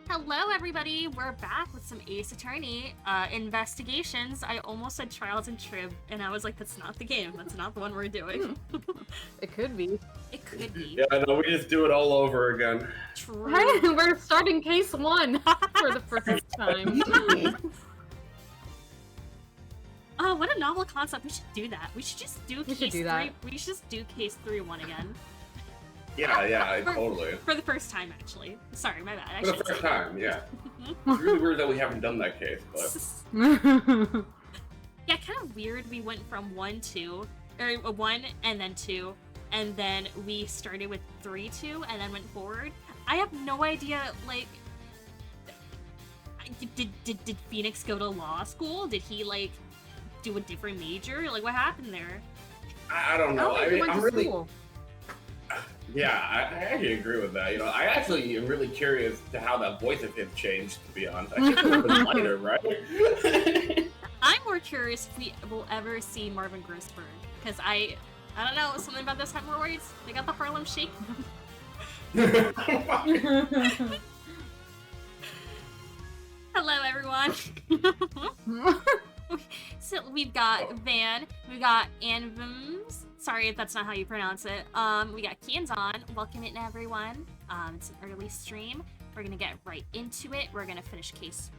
Hello, everybody. We're back with some Ace Attorney investigations. I almost said Trials and Trib, and I was like, "That's not the game. That's not the one we're doing." It could be. It could be. Yeah, I know. We just do it all over again. True. Hey, we're starting case 1 for the first time. Oh, what a novel concept. We should do that. We should just do case 3. We should just do case 3-1 again. Yeah, totally. For the first time, actually. Sorry, my bad. For the first time, yeah. It's really weird that we haven't done that case, but... Yeah, kind of weird we went from 1-2, or 1 and then 2, and then we started with 3-2 and then went forward. I have no idea, like... Did Phoenix go to law school? Did he, like, do a different major? Like, what happened there? I don't know. I mean, I'm really... School. Yeah, I actually agree with that. You know, I actually am really curious to how that voice of his changed, to be honest. I think it's a little bit lighter, right? I'm more curious if we will ever see Marvin Grossberg, because I don't know, something about those hemorrhoids. They got the Harlem Shake. Hello, everyone. So we've got Van, we've got Anvims. Sorry if that's not how you pronounce it. We got Kian's on. Welcome in, everyone. It's an early stream. We're gonna get right into it. We're gonna finish case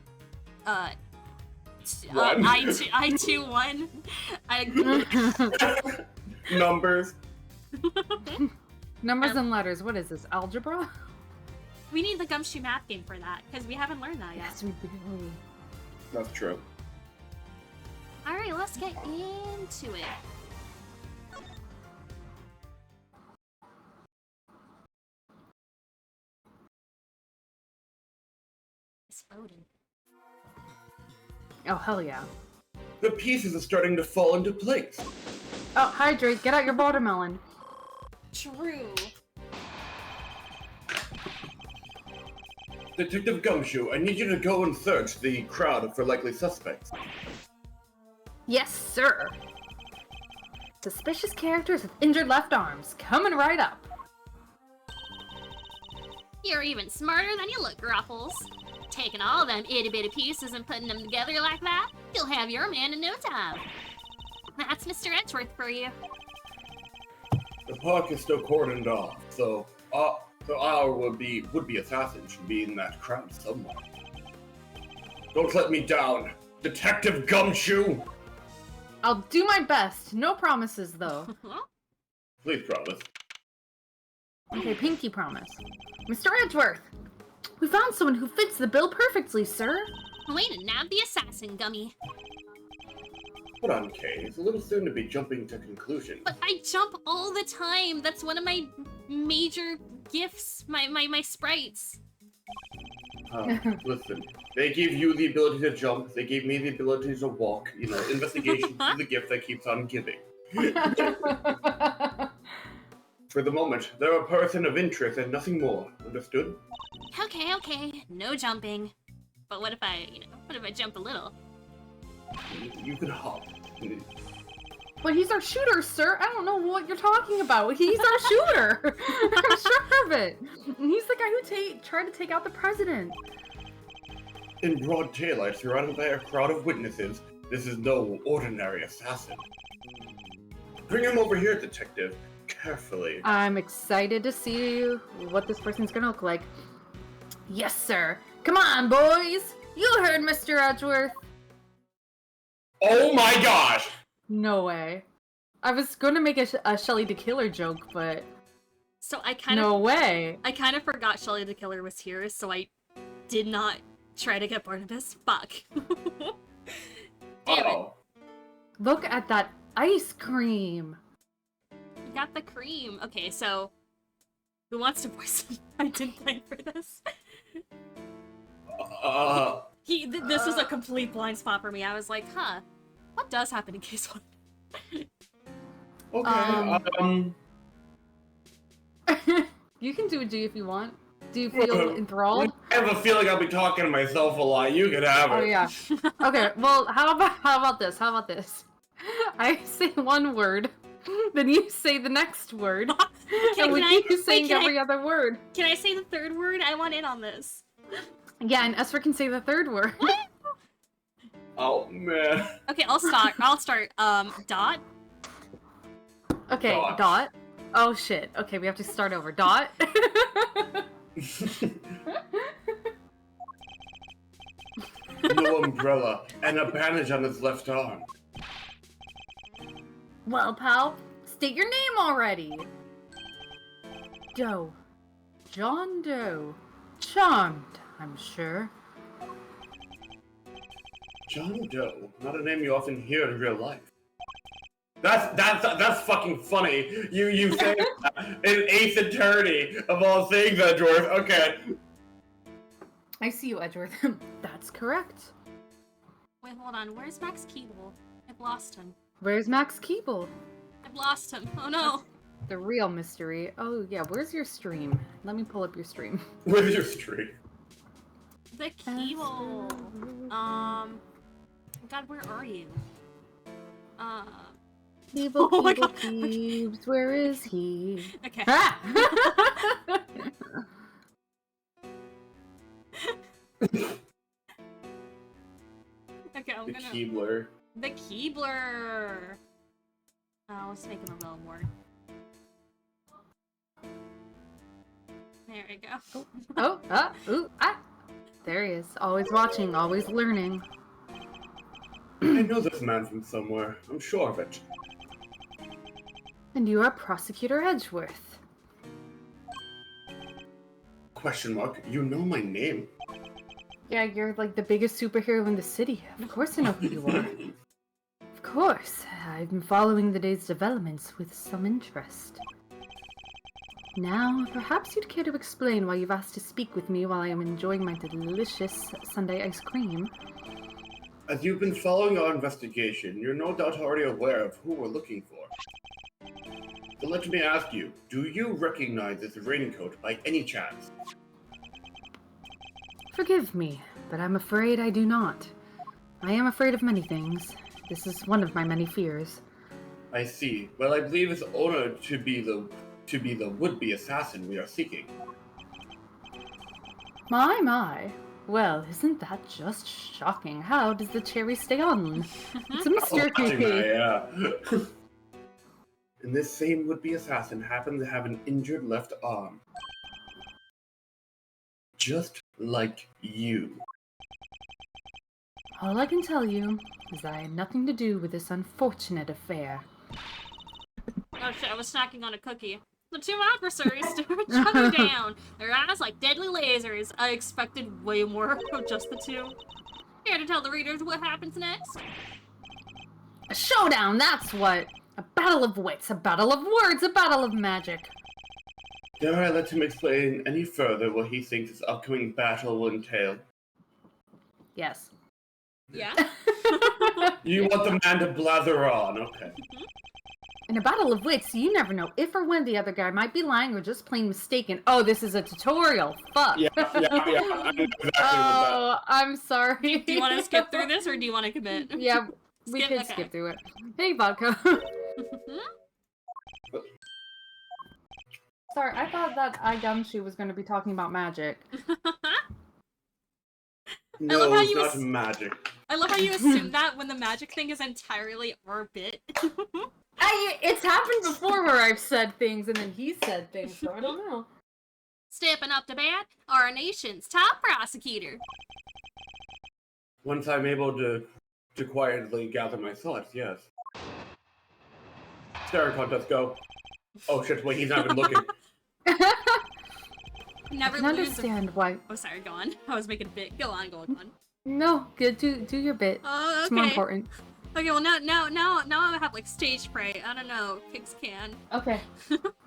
i2-1. Numbers. Numbers and letters. What is this? Algebra? We need the Gumshoe math game for that, because we haven't learned that yet. Yes, we do. That's true. Alright, let's get into it. Exploded. Oh, hell yeah. The pieces are starting to fall into place. Oh, hydrate. Get out your watermelon. True. Detective Gumshoe, I need you to go and search the crowd for likely suspects. Yes, sir. Suspicious characters with injured left arms. Coming right up. You're even smarter than you look, Gruffles. Taking all them itty-bitty pieces and putting them together like that, you'll have your man in no time. That's Mr. Edgeworth for you. The park is still cordoned off, so our would-be assassin should be in that crowd somewhere. Don't let me down, Detective Gumshoe! I'll do my best. No promises, though. Please promise. Okay, pinky promise. Mr. Edgeworth, we found someone who fits the bill perfectly, sir. Way to nab the assassin, Gummy. Hold on, Kay. It's a little soon to be jumping to conclusions. But I jump all the time. That's one of my major gifts. My sprites. Listen, they gave you the ability to jump, they gave me the ability to walk. You know, investigation is the gift that keeps on giving. For the moment, they're a person of interest and nothing more. Understood? Okay. No jumping. But what if I jump a little? You can hop. But he's our shooter, sir. I don't know what you're talking about. He's our shooter. I'm sure of it. And he's the guy who tried to take out the president. In broad daylight, surrounded by a crowd of witnesses, this is no ordinary assassin. Bring him over here, detective. Carefully. I'm excited to see what this person's gonna look like. Yes, sir. Come on, boys. You heard Mr. Edgeworth. Oh my gosh! No way. I was gonna make a Shelly the Killer joke, but So I kind of no way. I kind of forgot Shelly the Killer was here, so I did not try to get Barnabas. Fuck. Damn it. Look at that ice cream. We got the cream. Okay, so who wants to voice him? I didn't plan for this. This was a complete blind spot for me. I was like, huh, what does happen in case 1? Okay, You can do a G if you want. Do you feel enthralled? I have a feeling I'll be talking to myself a lot. You can have it. Oh yeah. Okay, well, how about this? I say one word, then you say the next word, and we keep saying every other word. Can I say the third word? I want in on this. Yeah, and Esper can say the third word. Oh man. Okay, I'll start. Dot. Okay, Dot. Oh shit. Okay, we have to start over. Dot. No umbrella and a bandage on his left arm. Well, pal, state your name already. Doe. John Doe. Charmed, I'm sure. John Doe, not a name you often hear in real life. That's fucking funny. You say an Ace Attorney of all things, Edgeworth. Okay. I see you, Edgeworth. That's correct. Wait, hold on. Where's Max Keeble? I've lost him. Where's Max Keeble? I've lost him. Oh no. The real mystery. Oh yeah, where's your stream? Let me pull up your stream. Where's your stream? The Keeble. God, where are you? Keeble, Oh my Keeble, God. Keebs, where is he? Okay. Ah! Okay, I'm The gonna. Keebler. The Keebler. Oh, let's make him a little more. There we go. Ooh, ah! There he is. Always watching, always learning. I know this man from somewhere. I'm sure of it. And you are Prosecutor Edgeworth. Question mark. You know my name. Yeah, you're like the biggest superhero in the city. Of course I know who you are. Of course. I've been following the day's developments with some interest. Now, perhaps you'd care to explain why you've asked to speak with me while I am enjoying my delicious Sunday ice cream. As you've been following our investigation, you're no doubt already aware of who we're looking for. So let me ask you, do you recognize this raincoat by any chance? Forgive me, but I'm afraid I do not. I am afraid of many things. This is one of my many fears. I see. Well, I believe its owner to be the would-be assassin we are seeking. My. Well, isn't that just shocking? How does the cherry stay on? It's a mystery. Yeah. And this same would-be assassin happens to have an injured left arm. Just like you. All I can tell you is that I had nothing to do with this unfortunate affair. Oh shit, I was snacking on a cookie. The two adversaries stare each other down, their eyes like deadly lasers. I expected way more of just the two. Here to tell the readers what happens next? A showdown, that's what! A battle of wits, a battle of words, a battle of magic. Dare I let him explain any further what he thinks this upcoming battle will entail? Yes. Yeah? You want the man to blather on, okay. In a battle of wits, you never know if or when the other guy might be lying or just plain mistaken. Oh, this is a tutorial. Fuck. Yeah. I know exactly what Oh, I'm sorry. Do you want to skip through this or do you want to commit? Yeah, we Skip? could Okay. skip through it. Hey, Vodka. Sorry, I thought that i2-2 was going to be talking about magic. No, love how it's you not was- magic. I love how you assume that when the magic thing is entirely our bit. It's happened before where I've said things and then he said things, so I don't know. Stepping up to bat, our nation's top prosecutor. Once I'm able to quietly gather my thoughts, yes. Staring contest, go. Oh shit, wait, he's not even looking. Never I can lose. understand why. Oh, sorry, go on. I was making a bit. Go on. No, good. Do your bit. Oh, okay. It's more important. Okay, well now I have like stage fright. I don't know. Pigs can. Okay.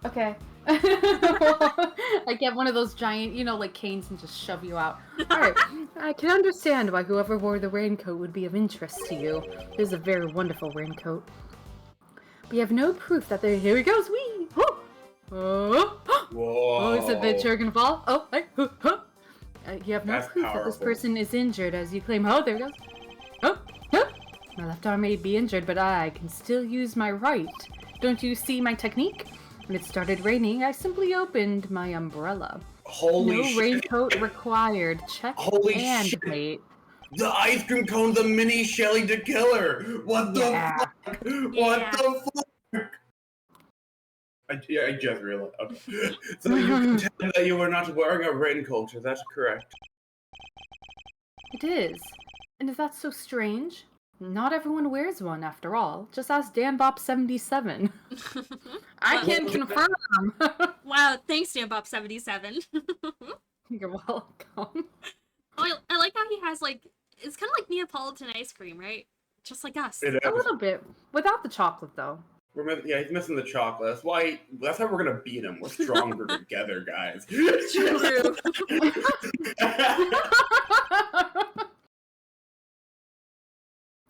Okay. I get one of those giant, like canes and just shove you out. Alright. I can understand why whoever wore the raincoat would be of interest to you. It is a very wonderful raincoat. We have no proof that they. Here he goes. Wee! Oh! Whoa. Oh, is it that you're gonna fall? Oh, hey, you have no That's proof that this powerful. person is injured as you claim. Oh, there he goes. Oh. My left arm may be injured, but I can still use my right. Don't you see my technique? When it started raining, I simply opened my umbrella. Holy No shit. raincoat required. Check Holy and shit. wait. The ice cream cone's a mini Shelly the Killer. What Yeah. the fuck? What the fuck? I just realized. Okay. So you can tell that you were not wearing a raincoat. Is that correct? It is. And if that's so strange, not everyone wears one after all. Just ask DanBop77. I can confirm. Wow, thanks, DanBop77. You're welcome. Oh, I like how he has, like, it's kind of like Neapolitan ice cream, right? Just like us. It A is. little bit. Without the chocolate, though. Yeah, he's missing the chocolate. That's how we're gonna beat him. We're stronger together, guys. True.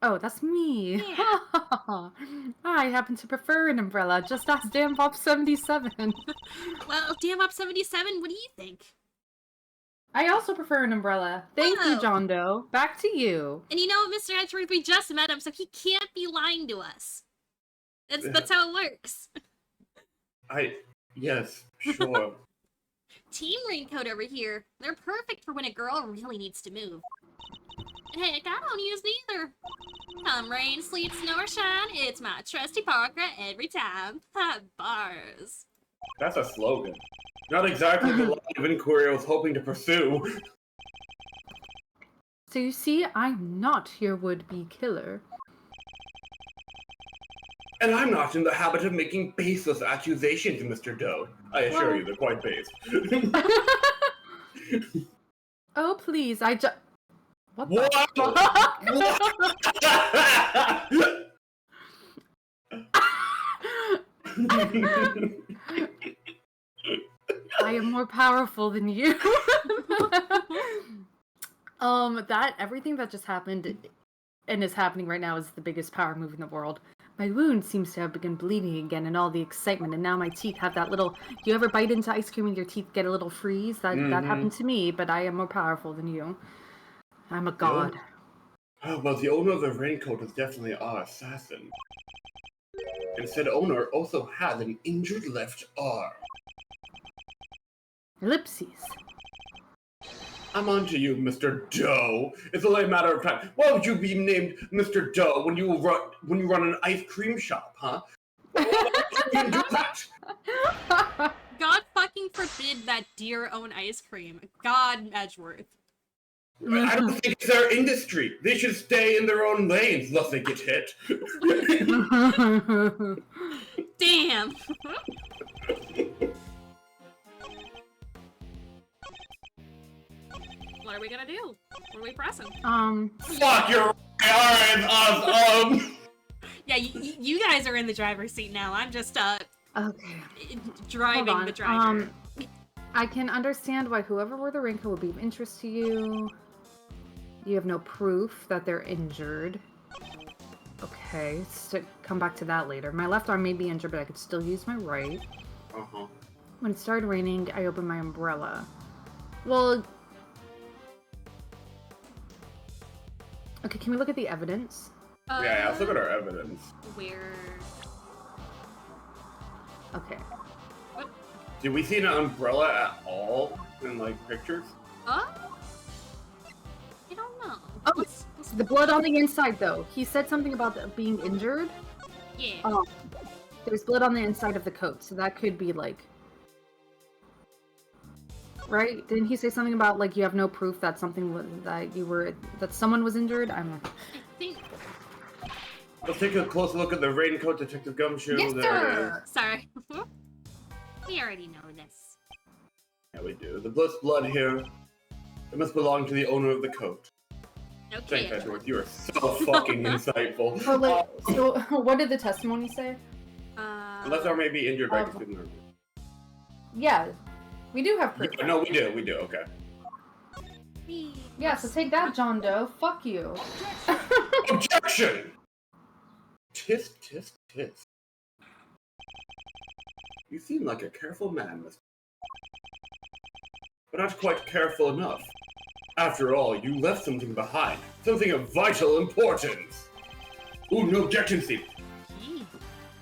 Oh, that's me. Yeah. I happen to prefer an umbrella. Just ask DanBop77. Well, DanBop77, what do you think? I also prefer an umbrella. Thank you, Oh. John Doe. Back to you. And you know what, Mr. Edgeworth, we just met him, so he can't be lying to us. That's how it works. Yes, sure. Team Raincoat over here. They're perfect for when a girl really needs to move. Heck, I don't use neither. Come rain, sleet, snow, or shine, it's my trusty parka every time. Ha, bars. That's a slogan. Not exactly the line of inquiry I was hoping to pursue. So you see, I'm not your would-be killer. And I'm not in the habit of making baseless accusations, Mr. Doe. I assure you, they're quite base. Oh, please, I just... What the What? I am more powerful than you. Everything that just happened and is happening right now is the biggest power move in the world. My wound seems to have begun bleeding again and all the excitement, and now my teeth have that little... You ever bite into ice cream and your teeth get a little freeze? That happened to me, but I am more powerful than you. I'm a god. Oh, well, the owner of the raincoat is definitely our assassin. And said owner also has an injured left arm. Ellipses. I'm on to you, Mr. Doe. It's only a matter of time. Why would you be named Mr. Doe when you run an ice cream shop, huh? Why would you do that? God fucking forbid that deer own ice cream. God, Edgeworth. I don't think it's their industry. They should stay in their own lanes unless they get hit. Damn. What are we gonna do? What are we pressing? Fuck, you're right. Alright, Yeah, you guys are in the driver's seat now. I'm just Okay. driving the driver. I can understand why whoever wore the raincoat would be of interest to you. You have no proof that they're injured. Okay, come back to that later. My left arm may be injured, but I could still use my right. Uh-huh. When it started raining, I opened my umbrella. Well... Okay, can we look at the evidence? Yeah, let's look at our evidence. Where? Okay. Did we see an umbrella at all in, like, pictures? I don't know. Oh, What's the blood on the inside, though. He said something about being injured. Yeah. There's blood on the inside of the coat, so that could be, like... Right? Didn't he say something about, like, you have no proof that that someone was injured? I think... Let's take a close look at the raincoat, Detective Gumshoe. Yes, There sir! it is. Sorry. We already know this. Yeah, we do. The blood here, it must belong to the owner of the coat. Okay. Thanks, Edgeworth. You are so fucking insightful. So, what did the testimony say? Unless I may be injured by consumer. Yeah, we do have proof. Yeah, no, we do, okay. Yeah, so take that, John Doe. Fuck you. Objection! Tisk, tisk, tisk. You seem like a careful man, Mr. But not quite careful enough. After all, you left something behind. Something of vital importance. Ooh, no objection, Steve.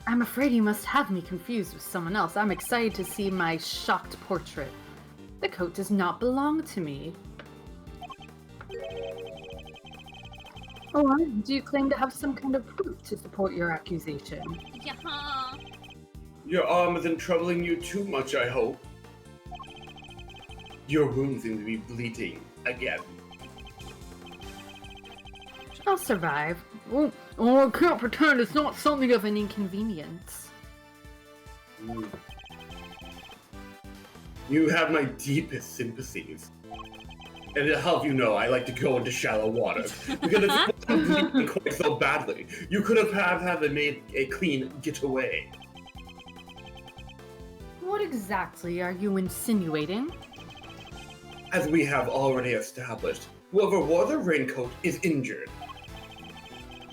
I'm afraid you must have me confused with someone else. I'm excited to see my shocked portrait. The coat does not belong to me. Or do you claim to have some kind of proof to support your accusation? Yeah. Your arm isn't troubling you too much, I hope. Your wound seems to be bleeding again. I'll survive. Oh, I can't pretend it's not something of an inconvenience. You have my deepest sympathies. And to help you know, I like to go into shallow water. Because it's not bleeding quite so badly. You could have had them made a clean getaway. What exactly are you insinuating? As we have already established, whoever wore the raincoat is injured.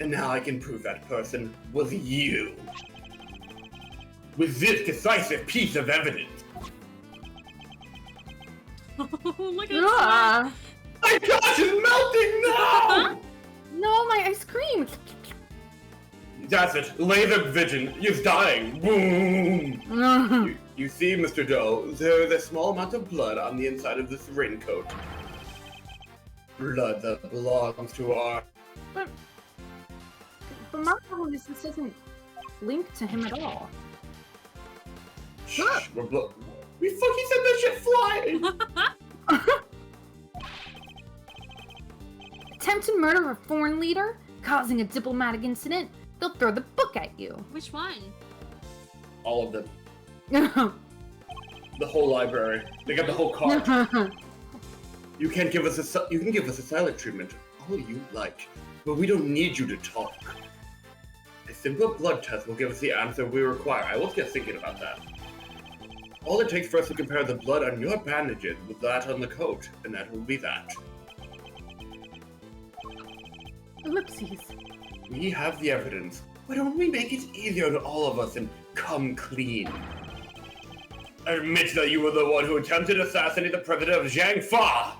And now I can prove that person was you. With this decisive piece of evidence. Look at Ah! My gosh, it's melting now! No, my ice cream! That's it. Laser vision. He's dying. Boom! You see, Mr. Doe, there is a small amount of blood on the inside of this raincoat. Blood that belongs to our... But my problem is this isn't linked to him at all. Shh, we fucking said that shit flying! Attempted murder of a foreign leader? Causing a diplomatic incident? They'll throw the book at you. Which one? All of them. The whole library. They got the whole card. You can give us a silent treatment, all you like, but we don't need you to talk. A simple blood test will give us the answer we require. I will get thinking about that. All it takes for us to compare the blood on your bandages with that on the coat, and that will be that. Ellipses. We have the evidence. Why don't we make it easier on all of us and come clean? Admit that you were the one who attempted to assassinate the president of Zhang Fa!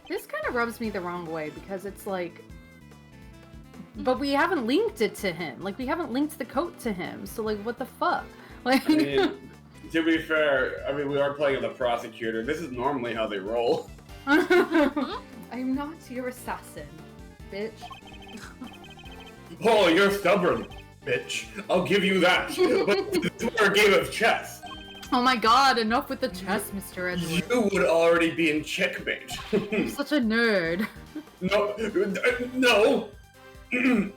This kind of rubs me the wrong way because it's like... But we haven't linked it to him. Like, we haven't linked the coat to him. So, like, what the fuck? Like... I mean, to be fair, I mean, we are playing the prosecutor. This is normally how they roll. I'm not your assassin, bitch. Oh, you're stubborn, bitch. I'll give you that. But this is a game of chess. Oh my god, enough with the chess, Mr. Edward. You would already be in checkmate. You're such a nerd. No, no.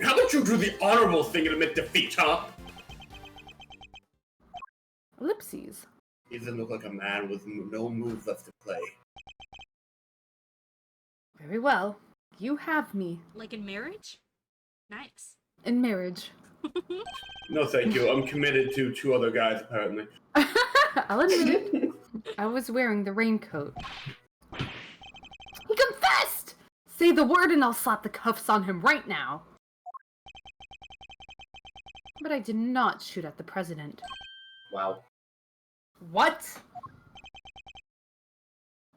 How about you do the honorable thing and admit defeat, huh? Ellipses. He doesn't look like a man with no moves left to play. Very well. You have me. Like in marriage? Nice. In marriage. No, thank you. I'm committed to two other guys, apparently. I'll admit it. I was wearing the raincoat. He confessed! Say the word and I'll slap the cuffs on him right now. But I did not shoot at the president. Wow. What?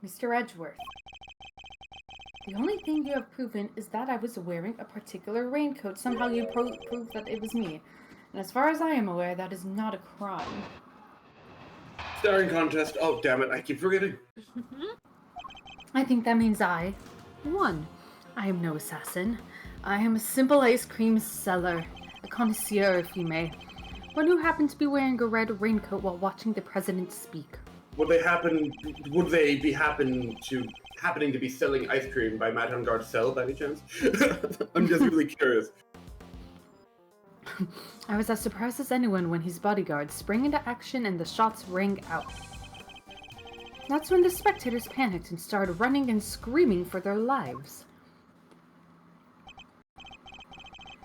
Mr. Edgeworth. The only thing you have proven is that I was wearing a particular raincoat. Somehow you proved that it was me. And as far as I am aware, that is not a crime. Staring contest. Oh, damn it. I keep forgetting. I think that means I won. I am no assassin. I am a simple ice cream seller. A connoisseur, if you may. One who happened to be wearing a red raincoat while watching the president speak. Would they be happening to be selling ice cream by Madame Garcelle by any chance? I'm just really curious. I was as surprised as anyone when his bodyguards sprang into action and the shots rang out. That's when the spectators panicked and started running and screaming for their lives.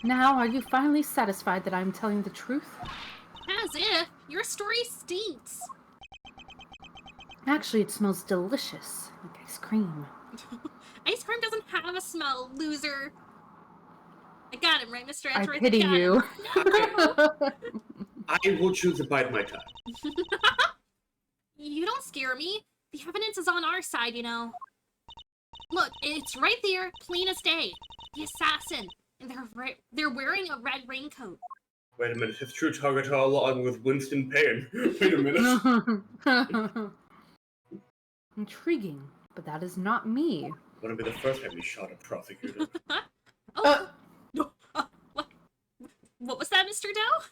Now, are you finally satisfied that I'm telling the truth? As if. Your story stinks. Actually, it smells delicious, like ice cream. Ice cream doesn't have a smell, loser. I got him, right, Mr. I Edgeworth? pity got you. him. I will choose to bide my time. You don't scare me. The evidence is on our side, you know. Look, it's right there, plain as day. The assassin. And they're wearing a red raincoat. Wait a minute, his true target all along was Winston Payne. Wait a minute. Intriguing, but that is not me. Wouldn't be the first time you shot a prosecutor. Oh, what? What was that, Mr. Doe?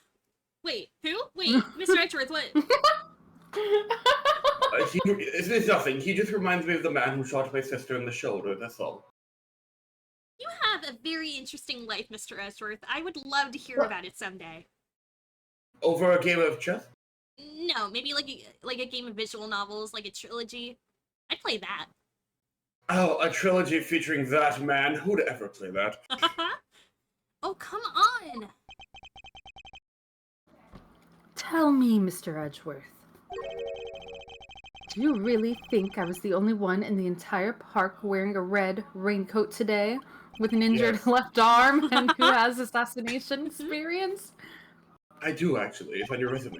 Wait, who? Wait, Mr. Edgeworth, what? It's nothing. He just reminds me of the man who shot my sister in the shoulder, that's all. You have a very interesting life, Mr. Edgeworth. I would love to hear What? about it someday. Over a game of chess? No, maybe like a game of visual novels, like a trilogy. I'd play that. Oh, a trilogy featuring that man? Who'd ever play that? Oh, come on! Tell me, Mr. Edgeworth. Do you really think I was the only one in the entire park wearing a red raincoat today with an injured Yes. left arm and who has assassination experience? I do, actually. It's on your resume.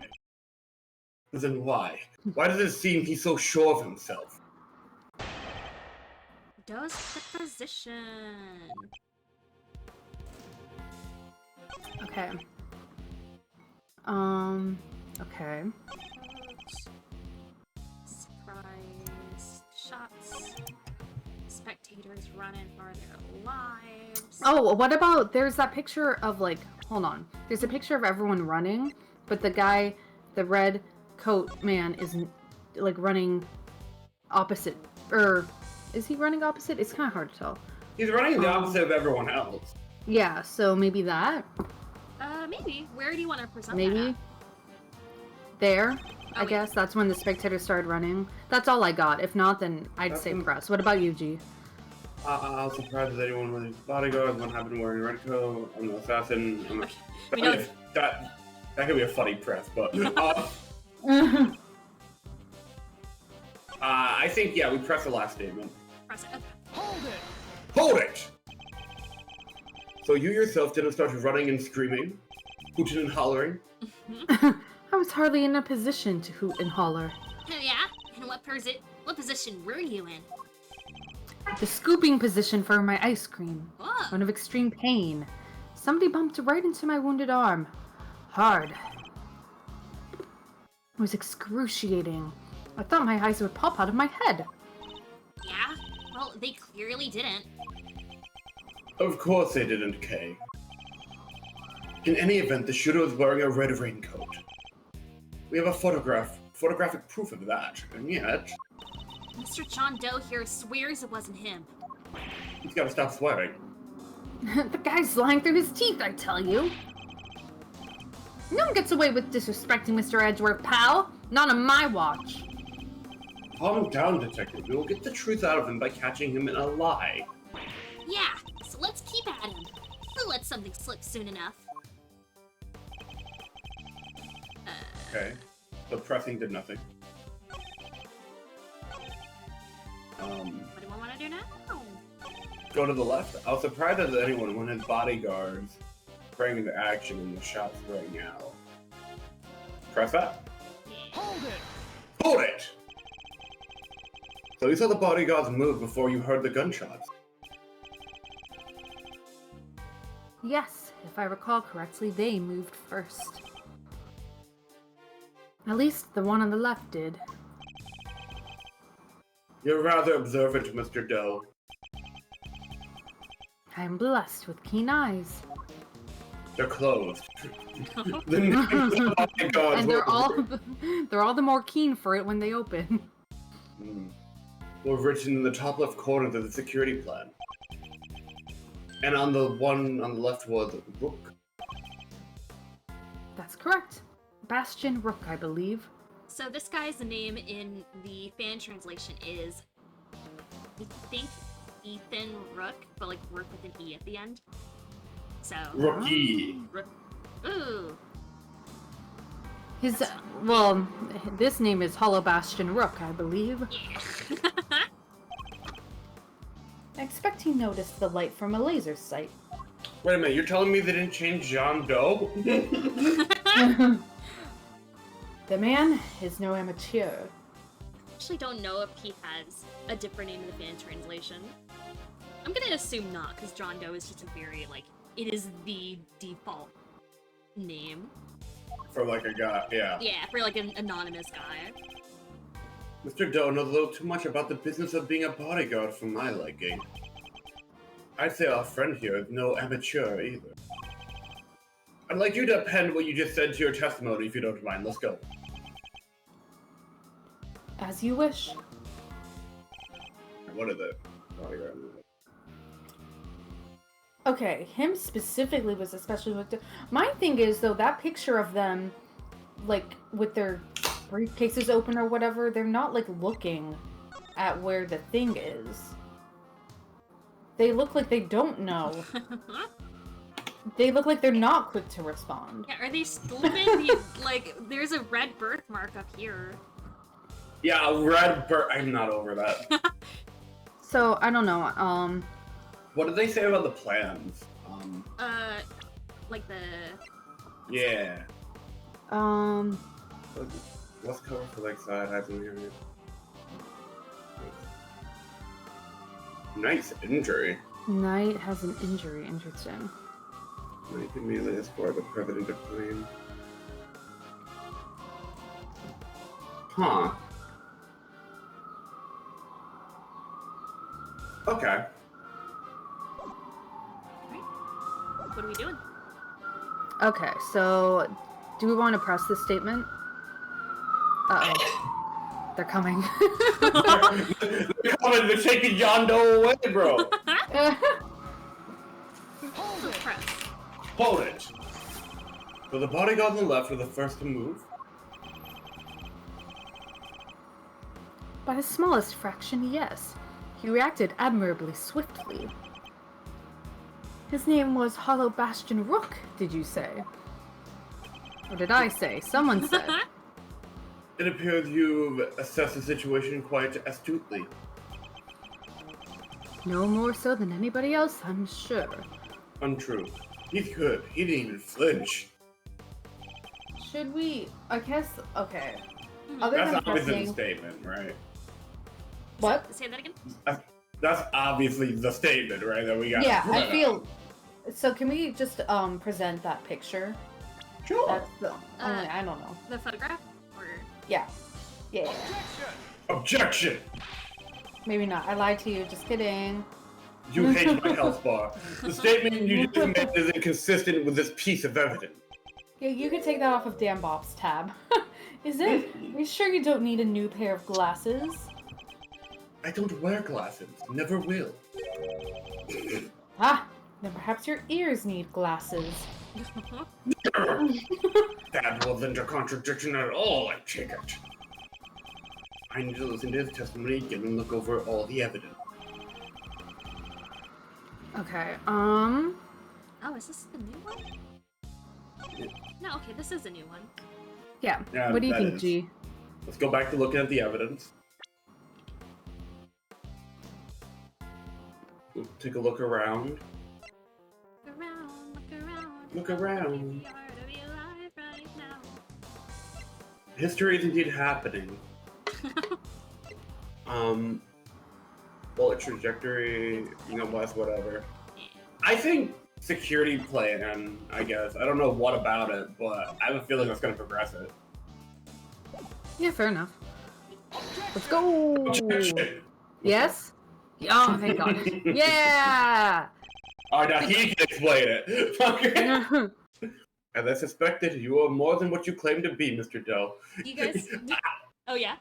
But then why? Why does it seem he's so sure of himself? Does the position. Okay. Okay. Surprise shots. Spectators running for their lives. Oh, what about, there's that picture of like, hold on. There's a picture of everyone running, but the guy, the red coat man is like running opposite, or is he running opposite? It's kind of hard to tell. He's running the opposite of everyone else. Yeah, so maybe that? Maybe. Where do you want to present Maybe? that at? There, I wait. guess. That's when the spectators started running. That's all I got. If not, then I'd say press. What about you, G? I was surprised that anyone with his bodyguard, one happened wearing a red coat, I'm an assassin. We know that could be a funny press, but I think we press the last statement. press it. Okay. Hold it! So you yourself didn't start running and screaming, hooting and hollering? I was hardly in a position to hoot and holler. Oh, yeah? And what position were you in? The scooping position for my ice cream. Oh, One of extreme pain. Somebody bumped right into my wounded arm. Hard. It was excruciating. I thought my eyes would pop out of my head. yeah? Well, they clearly didn't. Of course they didn't, Kay. In any event, the shooter was wearing a red raincoat. We have a photographic proof of that, and yet... Mr. John Doe here swears it wasn't him. He's gotta stop swearing. The guy's lying through his teeth, I tell you. No one gets away with disrespecting Mr. Edgeworth, pal. Not on my watch. Calm down, detective. We will get the truth out of him by catching him in a lie. Yeah, so let's keep at him. We'll let something slip soon enough. Okay. So pressing did nothing. What do I want to do now? Go to the left. I was surprised that anyone when his bodyguards sprang into action in the shots right now. Press that. Yeah. Hold it! So you saw the bodyguards move before you heard the gunshots. Yes, if I recall correctly, they moved first. At least the one on the left did. You're rather observant, Mr. Doe. I am blessed with keen eyes. They're closed. The names of the bodyguards And they're all the more keen for it when they open. were written in the top left corner of the security plan. And on the one on the left was Rook. That's correct. Bastion Rook, I believe. So this guy's name in the fan translation is, I think, Ethan Rook, but like Rook with an E at the end. So Rookie. Rook. Ooh. His, well, this name is Hollow Bastion Rook, I believe. Yeah. I expect he noticed the light from a laser sight. Wait a minute, you're telling me they didn't change John Doe? The man is no amateur. Actually don't know if he has a different name in the fan translation. I'm gonna assume not, because John Doe is just a very, like, it is the default name. For like a guy, yeah. Yeah, for like an anonymous guy. Mr. Doe knows a little too much about the business of being a bodyguard for my liking. I'd say our friend here is no amateur either. I'd like you to append what you just said to your testimony, if you don't mind. Let's go. As you wish. What is it? Bodyguard. Okay, him specifically was especially looked at. My thing is, though, that picture of them, like, with their briefcases open or whatever, they're not, like, looking at where the thing is. They look like they don't know. They look like they're not quick to respond. Yeah, are they stupid? Like, there's a red birthmark up here. Yeah, red bird. I'm not over that. So, I don't know, What did they say about the plans? Like the... Yeah. Let's cover for like side highs in here. Nice injury. Knight has an injury, interesting. Knight can melee escort the president of plane. Huh. Okay. What are we doing? Okay, so, do we want to press this statement? Uh-oh. They're coming. They're coming, they're taking Yondo away, bro. Press. Hold it. So the bodyguard on the left were the first to move. By the smallest fraction, yes. He reacted admirably swiftly. His name was Hollow Bastion Rook, did you say? Or did I say? Someone said. It appears you've assessed the situation quite astutely. No more so than anybody else, I'm sure. Untrue. He's good. He didn't even flinch. Should we... I guess... Okay. Other That's than obviously pressing... the statement, right? What? Say that again? That's obviously the statement, right? That we got. Yeah, I feel... So can we just present that picture? Sure. That's the only... I don't know. The photograph? Or... Yeah. Yeah. Objection! Maybe not. I lied to you. Just kidding. You hate my health bar. The statement you just made is inconsistent with this piece of evidence. Yeah, you can take that off of Dan Bob's tab. Is it? Are you sure you don't need a new pair of glasses? I don't wear glasses. Never will. Ah, then perhaps your ears need glasses. That wasn't a contradiction at all, I take it. I need to listen to his testimony again and look over all the evidence. Okay, Oh, is this the new one? No, okay, this is a new one. yeah. Yeah, What do you that think, is. G? Let's go back to looking at the evidence. We'll take a look around. Look around, look around. Look around. We are to be alive right now. History is indeed happening. Bullet trajectory, whatever. I think security plan, I guess. I don't know what about it, but I have a feeling that's gonna progress it. Yeah, fair enough. Let's go! Objection! Yes? Oh, thank God. Yeah! Alright, now he can explain it. Okay. As I suspected, you are more than what you claim to be, Mr. Doe. You guys... Oh, yeah?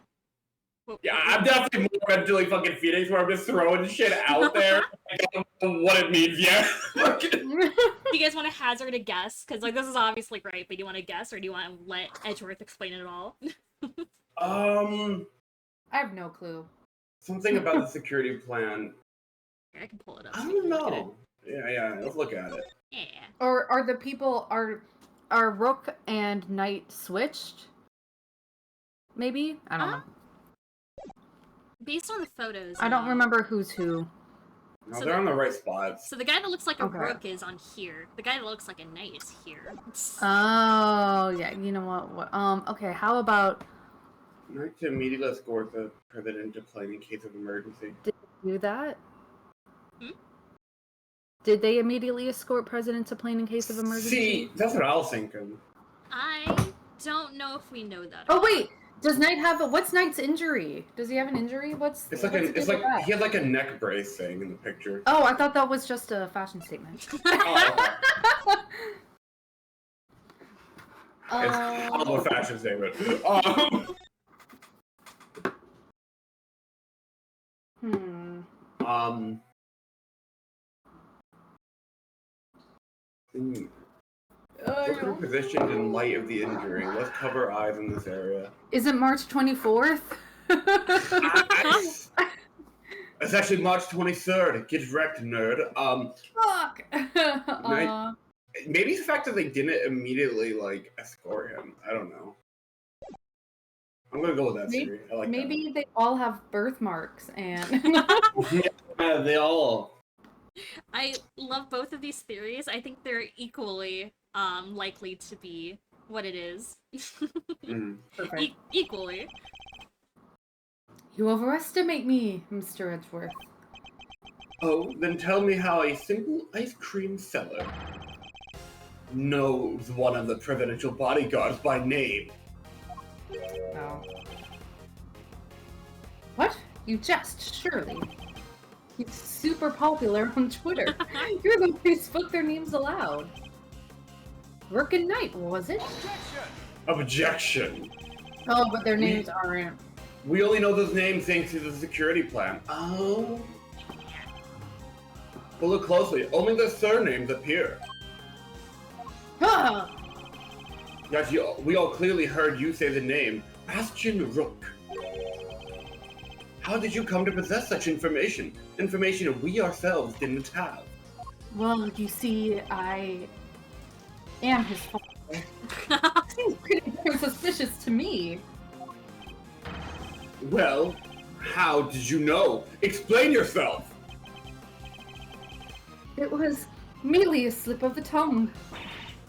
Yeah, I'm definitely more mentally fucking Phoenix, where I'm just throwing shit out there. I don't know what it means yet. Do you guys want to hazard a guess? Because, like, this is obviously right, but do you want to guess, or do you want to let Edgeworth explain it all? I have no clue. Something about the security plan. Here, I can pull it up. I so you don't can look at it. know. Yeah, let's look at it. Yeah. Or are the people... Are Rook and Knight switched? Maybe? I don't know. Based on the photos... I don't remember who's who. No, So they're on the right spots. So the guy that looks like a Okay. rook is on here. The guy that looks like a knight is here. Oh, yeah, you know what? Okay, how about... Knight to immediately escort the president to plane in case of emergency. Did they do that? Hmm? Did they immediately escort President to plane in case of emergency? See, that's what I was thinking. I don't know if we know that. Oh, wait! Does Knight have what's Knight's injury? Does he have an injury? It's like he had like a neck brace thing in the picture. Oh, I thought that was just a fashion statement. Oh, okay. It's kind of a fashion statement. Look at her positioned in light of the injury. Let's cover eyes in this area. Is it March 24th? It's actually March 23rd. Get wrecked, nerd. Fuck. Maybe it's the fact that they didn't immediately like escort him. I don't know. I'm gonna go with that theory. I like maybe that. they all have birthmarks and. Yeah, they all. I love both of these theories. I think they're equally likely to be what it is. Equally. You overestimate me, Mr. Edgeworth. Oh, then tell me how a simple ice cream seller knows one of the presidential bodyguards by name. Oh. What? You jest, surely. He's super popular on Twitter. You're the one who spoke their names aloud. Rook and Knight, was it? Objection. Oh, but their names aren't. We only know those names thanks to the security plan. Oh. But look closely. Only the surnames appear. Huh! Yes, we all clearly heard you say the name Bastion Rook. How did you come to possess such information? Information we ourselves didn't have. Well, you see, I am his father. Seems pretty damn suspicious to me. Well, how did you know? Explain yourself! It was merely a slip of the tongue.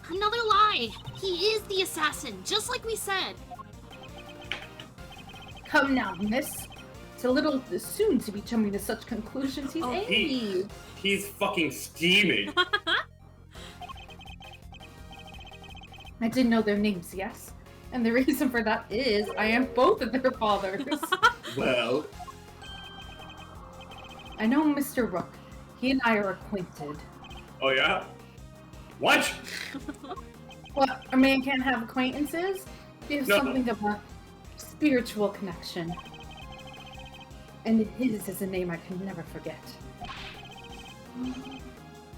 Another lie! He is the assassin, just like we said! Come now, miss. It's a little soon to be jumping to such conclusions. He's angry. He's fucking steaming. I didn't know their names, yes. And the reason for that is I am both of their fathers. Well, I know Mr. Rook. He and I are acquainted. Oh yeah? What? What? A man can't have acquaintances? We have No. something of a spiritual connection. And his is a name I can never forget.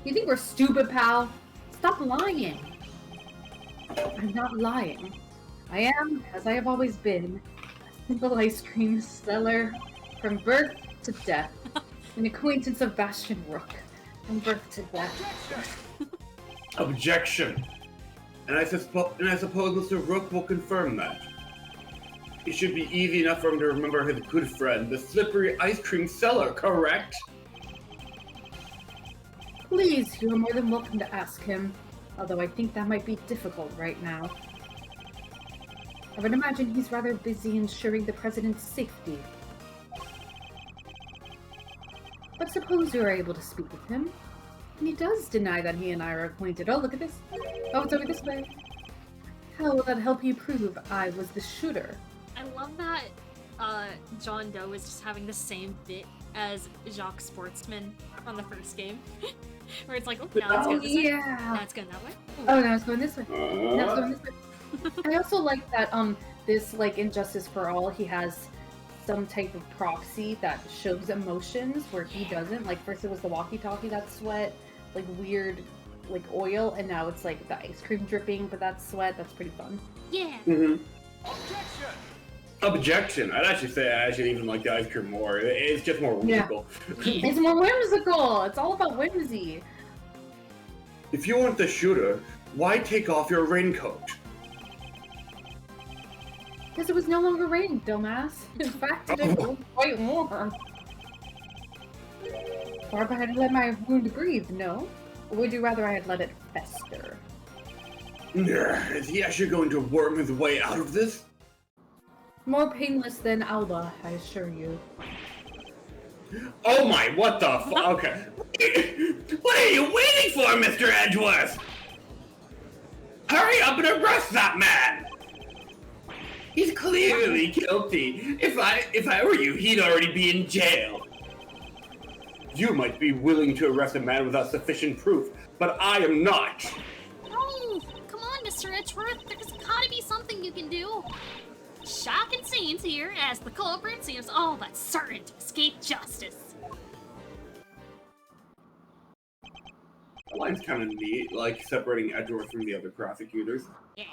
You think we're stupid, pal? Stop lying. I'm not lying. I am, as I have always been, a simple ice cream seller from birth to death. An acquaintance of Bastion Rook from birth to death. Objection. And I suppose Mr. Rook will confirm that. It should be easy enough for him to remember his good friend, the slippery ice cream seller, correct? Please, you are more than welcome to ask him, although I think that might be difficult right now. I would imagine he's rather busy ensuring the president's safety. But suppose you are able to speak with him, and he does deny that he and I are acquainted. Oh, look at this. Oh, it's over this way. How will that help you prove I was the shooter? I love that John Doe is just having the same bit as Jacques Sportsman on the first game. Where it's like, oh, now it's going this way. Now it's going that way. Ooh. Oh, now it's going this way. Now it's going this way. I also like that this like Injustice for All, he has some type of proxy that shows emotions where he doesn't. Like first it was the walkie-talkie that's sweat, like weird like oil, and now it's like the ice cream dripping, but that's sweat. That's pretty fun. Yeah. Mm-hmm. Objection. I'd actually say I actually even like the ice cream more. It's just more whimsical. Yeah. It's more whimsical. It's all about whimsy. If you weren't the shooter, why take off your raincoat? Because it was no longer raining, dumbass. In fact, it was quite warm. Or if I had let my wound breathe, no? Or would you rather I had let it fester? Is he actually going to worm his way out of this? More painless than Alba, I assure you. Oh my, what the okay. What are you waiting for, Mr. Edgeworth? Hurry up and arrest that man! He's clearly guilty. If I were you, he'd already be in jail. You might be willing to arrest a man without sufficient proof, but I am not. No! Come on, Mr. Edgeworth. There's gotta be something you can do. Shocking scenes here as the culprit seems all but certain to escape justice. That line's kind of neat, like separating Edgeworth from the other prosecutors. Yeah.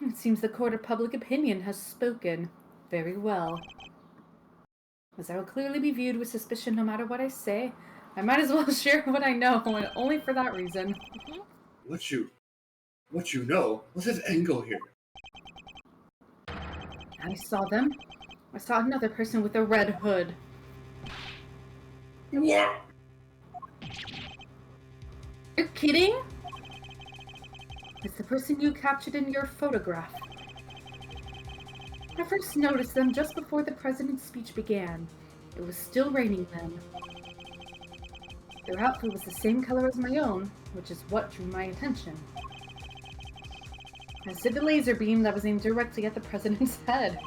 It seems the court of public opinion has spoken. Very well. As I will clearly be viewed with suspicion no matter what I say, I might as well share what I know, and only for that reason. What you know? What's his angle here? I saw them. I saw another person with a red hood. What? You're kidding? It's the person you captured in your photograph. I first noticed them just before the president's speech began. It was still raining then. Their outfit was the same color as my own, which is what drew my attention. I did the laser beam that was aimed directly at the president's head.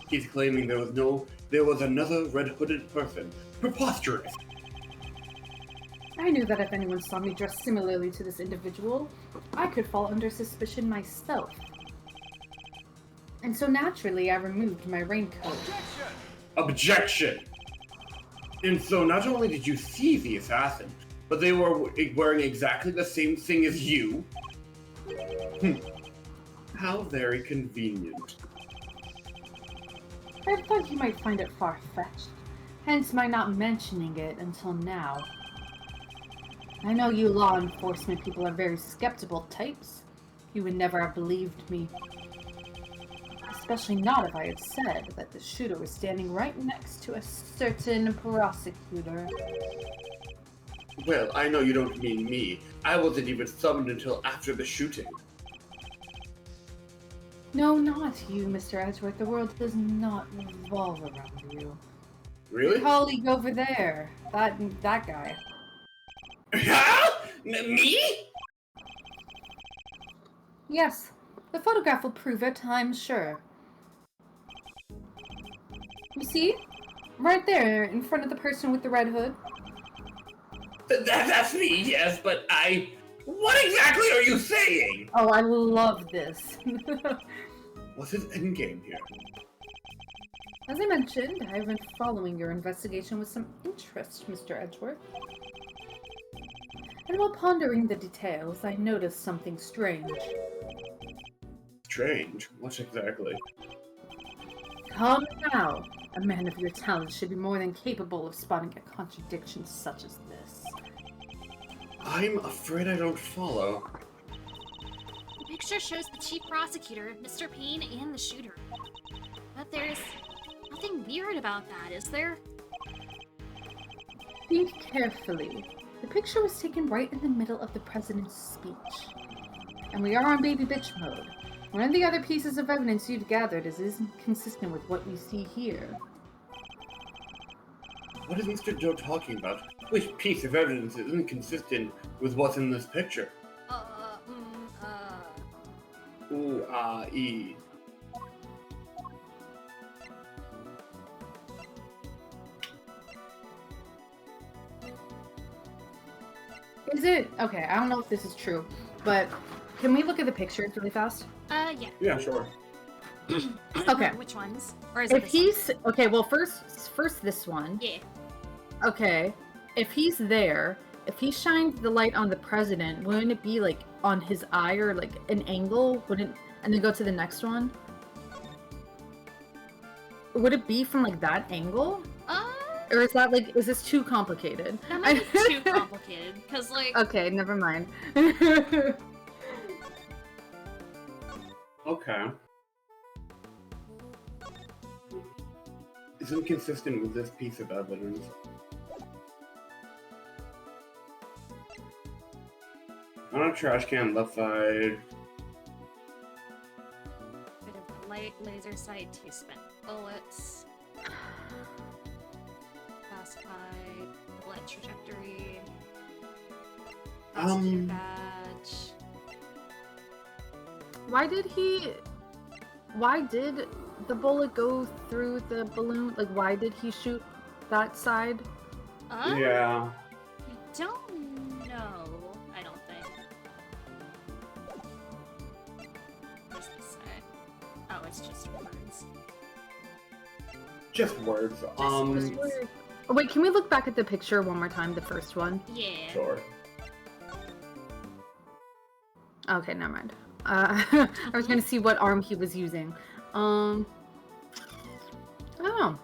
He's claiming there was another red-hooded person. Preposterous. I knew that if anyone saw me dressed similarly to this individual, I could fall under suspicion myself. And so naturally, I removed my raincoat. Objection! And so not only did you see the assassin, but they were wearing exactly the same thing as you? How very convenient. I thought you might find it far-fetched, hence my not mentioning it until now. I know you law enforcement people are very skeptical types. You would never have believed me. Especially not if I had said that the shooter was standing right next to a certain prosecutor. Well, I know you don't mean me. I wasn't even summoned until after the shooting. No, not you, Mr. Edgeworth. The world does not revolve around you. Really? Your colleague over there. That guy. Me? Yes, the photograph will prove it, I'm sure. You see? Right there, in front of the person with the red hood. That's me, yes, but what exactly are you saying? Oh, I love this. What's his endgame here? As I mentioned, I have been following your investigation with some interest, Mr. Edgeworth. And while pondering the details, I noticed something strange. Strange? What exactly? Come now! A man of your talent should be more than capable of spotting a contradiction such as this. I'm afraid I don't follow. The picture shows the chief prosecutor, Mr. Payne, and the shooter. But there's nothing weird about that, is there? Think carefully. The picture was taken right in the middle of the president's speech. And we are on baby bitch mode. One of the other pieces of evidence you've gathered isn't consistent with what we see here. What is Mr. Joe talking about? Which piece of evidence is inconsistent with what's in this picture? Ooh, e. Is it? Okay, I don't know if this is true, but can we look at the pictures really fast? Yeah. Yeah, sure. Okay. Which ones? Or is it If this he's okay, well, first this one. one? Yeah. Okay, if he's there, if he shined the light on the president, wouldn't it be like on his eye or like an angle? Wouldn't and then go to the next one? Would it be from like that angle? Or is that like, is this too complicated? That might be too complicated, because, like... Okay, never mind. Okay. It's inconsistent with this piece of evidence. On a trash can left side. Bit of light laser sight to spent bullets. Classified bullet trajectory. Prosecutor badge. Why did the bullet go through the balloon? Like, why did he shoot that side? Yeah. I don't know. I don't think. What does this say? Oh, it's just words. Just words. Just weird. Oh, wait, can we look back at the picture one more time? The first one. Yeah. Sure. Okay, never mind. I was gonna see what arm he was using. I don't know.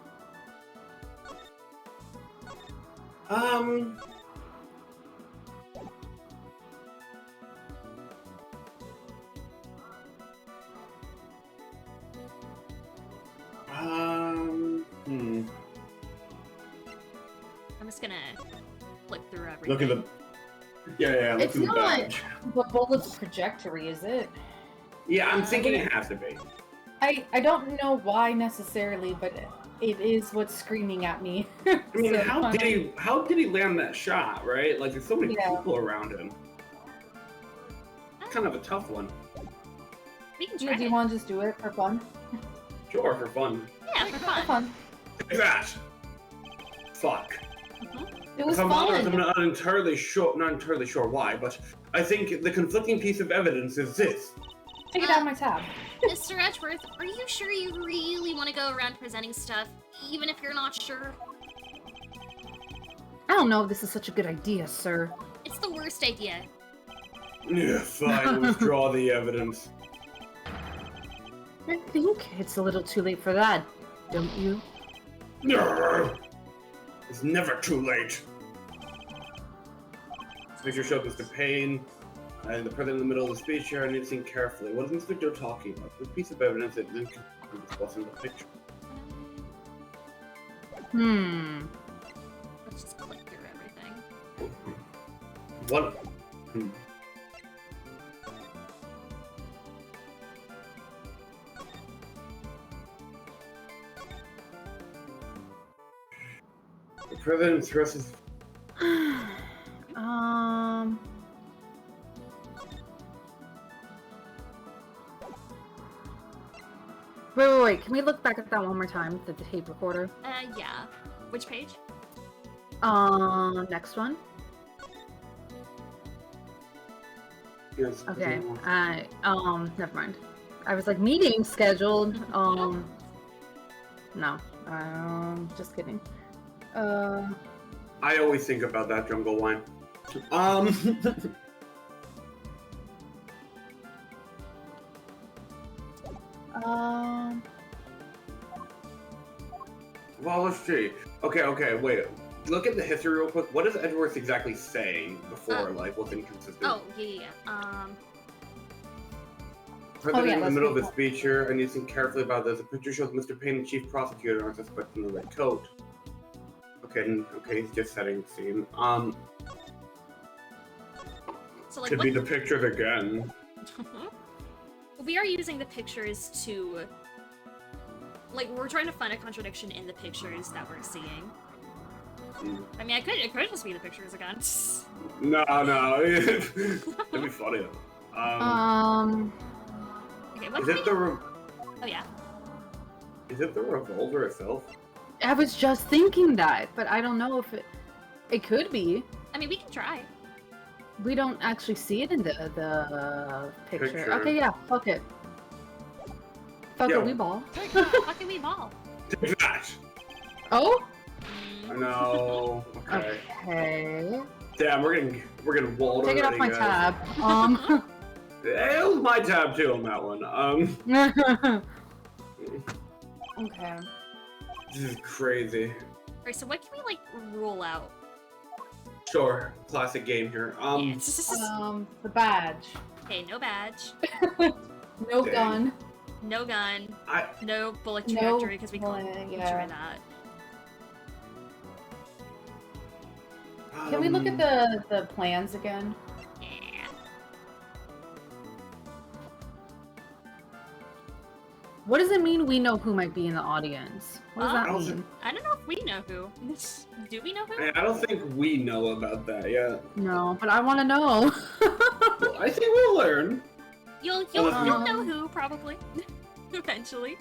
I'm just gonna flip through everything. Look at the. Yeah. Look It's at the not badge. the bullet's trajectory, is it? Yeah, I'm thinking it has to be. I don't know why necessarily, but it is what's screaming at me. I mean, So, how did he land that shot, right? Like, there's so many Yeah. people around him. Kind of a tough one. We can Yeah, try do you it. want to just do it for fun? Sure, for fun. Yeah, for For fun. fun. Take that. Fuck. It was If I'm honest, I'm fun. not entirely sure why, but I think the conflicting piece of evidence is this. Take it out of my tab. Mr. Edgeworth, are you sure you really want to go around presenting stuff, even if you're not sure? I don't know if this is such a good idea, sir. It's the worst idea. Yeah, fine, withdraw the evidence. I think it's a little too late for that, don't you? No, it's never too late. This picture showed Mr. Payne and the president in the middle of the speech here. I need to think carefully. What is Mr. Doe talking about? This piece of evidence that then discussing the picture. Let's just click through everything. What? The president thrusts his Wait. Can we look back at that one more time? The tape recorder. Yeah. Which page? Next one. Yes. Okay. Never mind. I was like, meeting scheduled. No. Just kidding. I always think about that jungle wine. Well, let's see. Okay, wait. Look at the history real quick. What does Edgeworth exactly say before, like, what's inconsistent? Oh, yeah. President in the that's middle of good. the speech here, I need to think carefully about this. The picture shows Mr. Payne, the chief prosecutor, are suspect in the red coat. Okay, he's just setting the scene. So, like, Could what... be the pictures again. We are using the pictures to... Like, we're trying to find a contradiction in the pictures that we're seeing. I mean, it could just be the pictures again. No. That'd be funny. Okay, what Is can it we... the Oh, yeah. is it the revolver itself? I was just thinking that, but I don't know if it could be. I mean, we can try. We don't actually see it in the picture. Picture. Okay, yeah, fuck it. Fuck Yeah. it, we ball. Fucking we ball. Take that! Oh? No. Okay. Okay. Damn, we're getting walled Take it off already, my guys. tab. It was my tab too on that one. Okay. This is crazy. Alright, so what can we, like, rule out? Sure, classic game here. The badge. Okay, no badge. No Dang. gun. No gun. I No bullet No trajectory, because we bullet, can't yeah. try that. Can we look at the plans again? Yeah. What does it mean we know who might be in the audience? What does I that don't mean? I don't know if we know who. Do we know who? I don't think we know about that yet. No, but I want to know. Well, I think we'll learn. You'll know who probably eventually.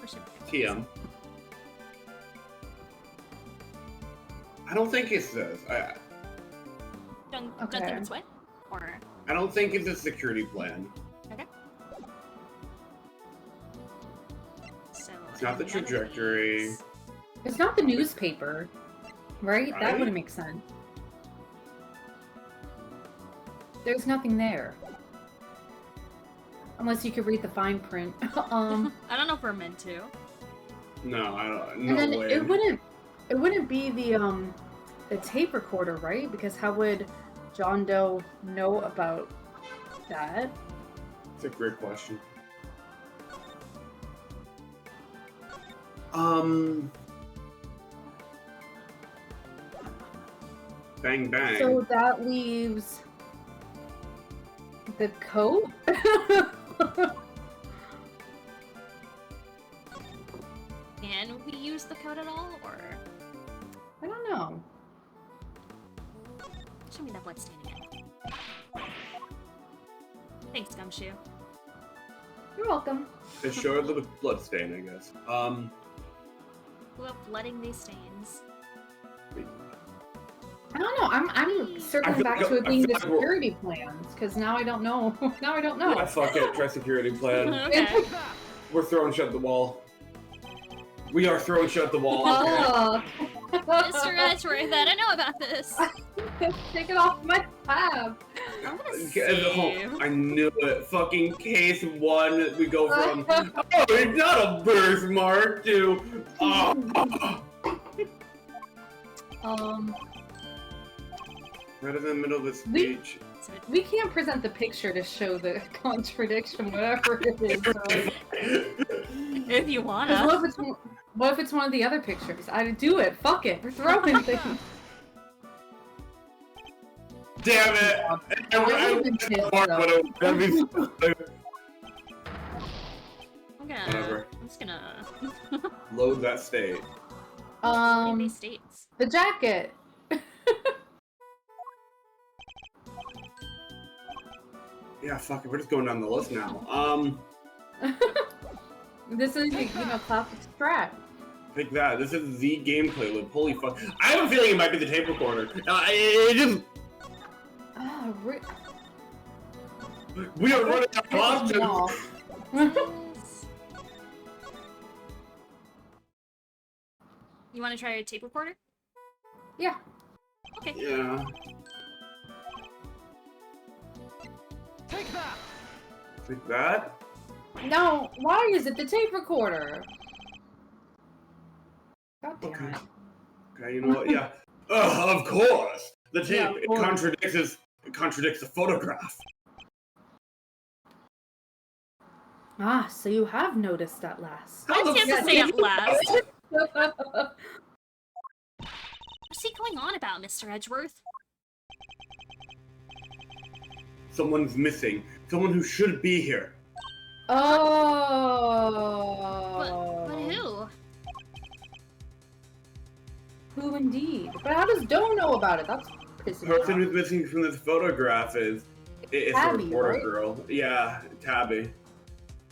Or should we- TM. I don't think it's this. Don't Okay. think it's what? Or I don't think it's a security plan. okay. So It's not the none of trajectory. these. It's not the newspaper, right? That Right? wouldn't make sense. There's nothing there. Unless you could read the fine print. I don't know if we're meant to. No, I don't. And No then way. it wouldn't be the tape recorder, right? Because how would John Doe know about that? It's a great question. Bang bang. So that leaves the coat? Can we use the code at all, or I don't know. show me that bloodstain again? Thanks, Gumshoe. You're welcome. It showed the blood stain, I guess. Who up blooding these stains? I don't know. I'm circling feel back like- to it I being feel the like we're- security plans, because now I don't know. Now I don't know. Yeah, fuck it. Try security plan. Okay. We're throwing shut the wall. We are throwing shut the wall. Oh. Mr. Edgeworth, I don't know about this. Take it off my tab. I'm gonna Okay, save. I knew it. Fucking case 1, we go from, oh, it's not a birthmark, to, right in the middle of the speech. We can't present the picture to show the contradiction, whatever it is. If you 'Cause wanna. what if it's one of the other pictures? I do it. Fuck it. We're throwing things. Damn it! I would've been pissed, That'd be so stupid. Whatever. I'm just gonna Load that state. these states. The jacket. Yeah, fuck it, we're just going down the list now. This is, classic strat. Take that. This is the gameplay loop. Holy fuck. I have a feeling it might be the tape recorder. It just... Oh, We are running out of options. You wanna try a tape recorder? Yeah. Okay. Yeah. Take that! Take that? No, why is it the tape recorder? God damn Okay. it. Okay, you know what? Yeah. Of course! The tape, Yeah, of it course. contradicts the photograph. Ah, so you have noticed at last. Why does he have to say at last? Oh, What's he going on about, Mr. Edgeworth? Someone's missing. Someone who should be here. But Oh. who? Who indeed? But how does Doe know about it? That's The pissing me person off. who's missing from this photograph is the Tabby, reporter right? girl. Yeah, Tabby.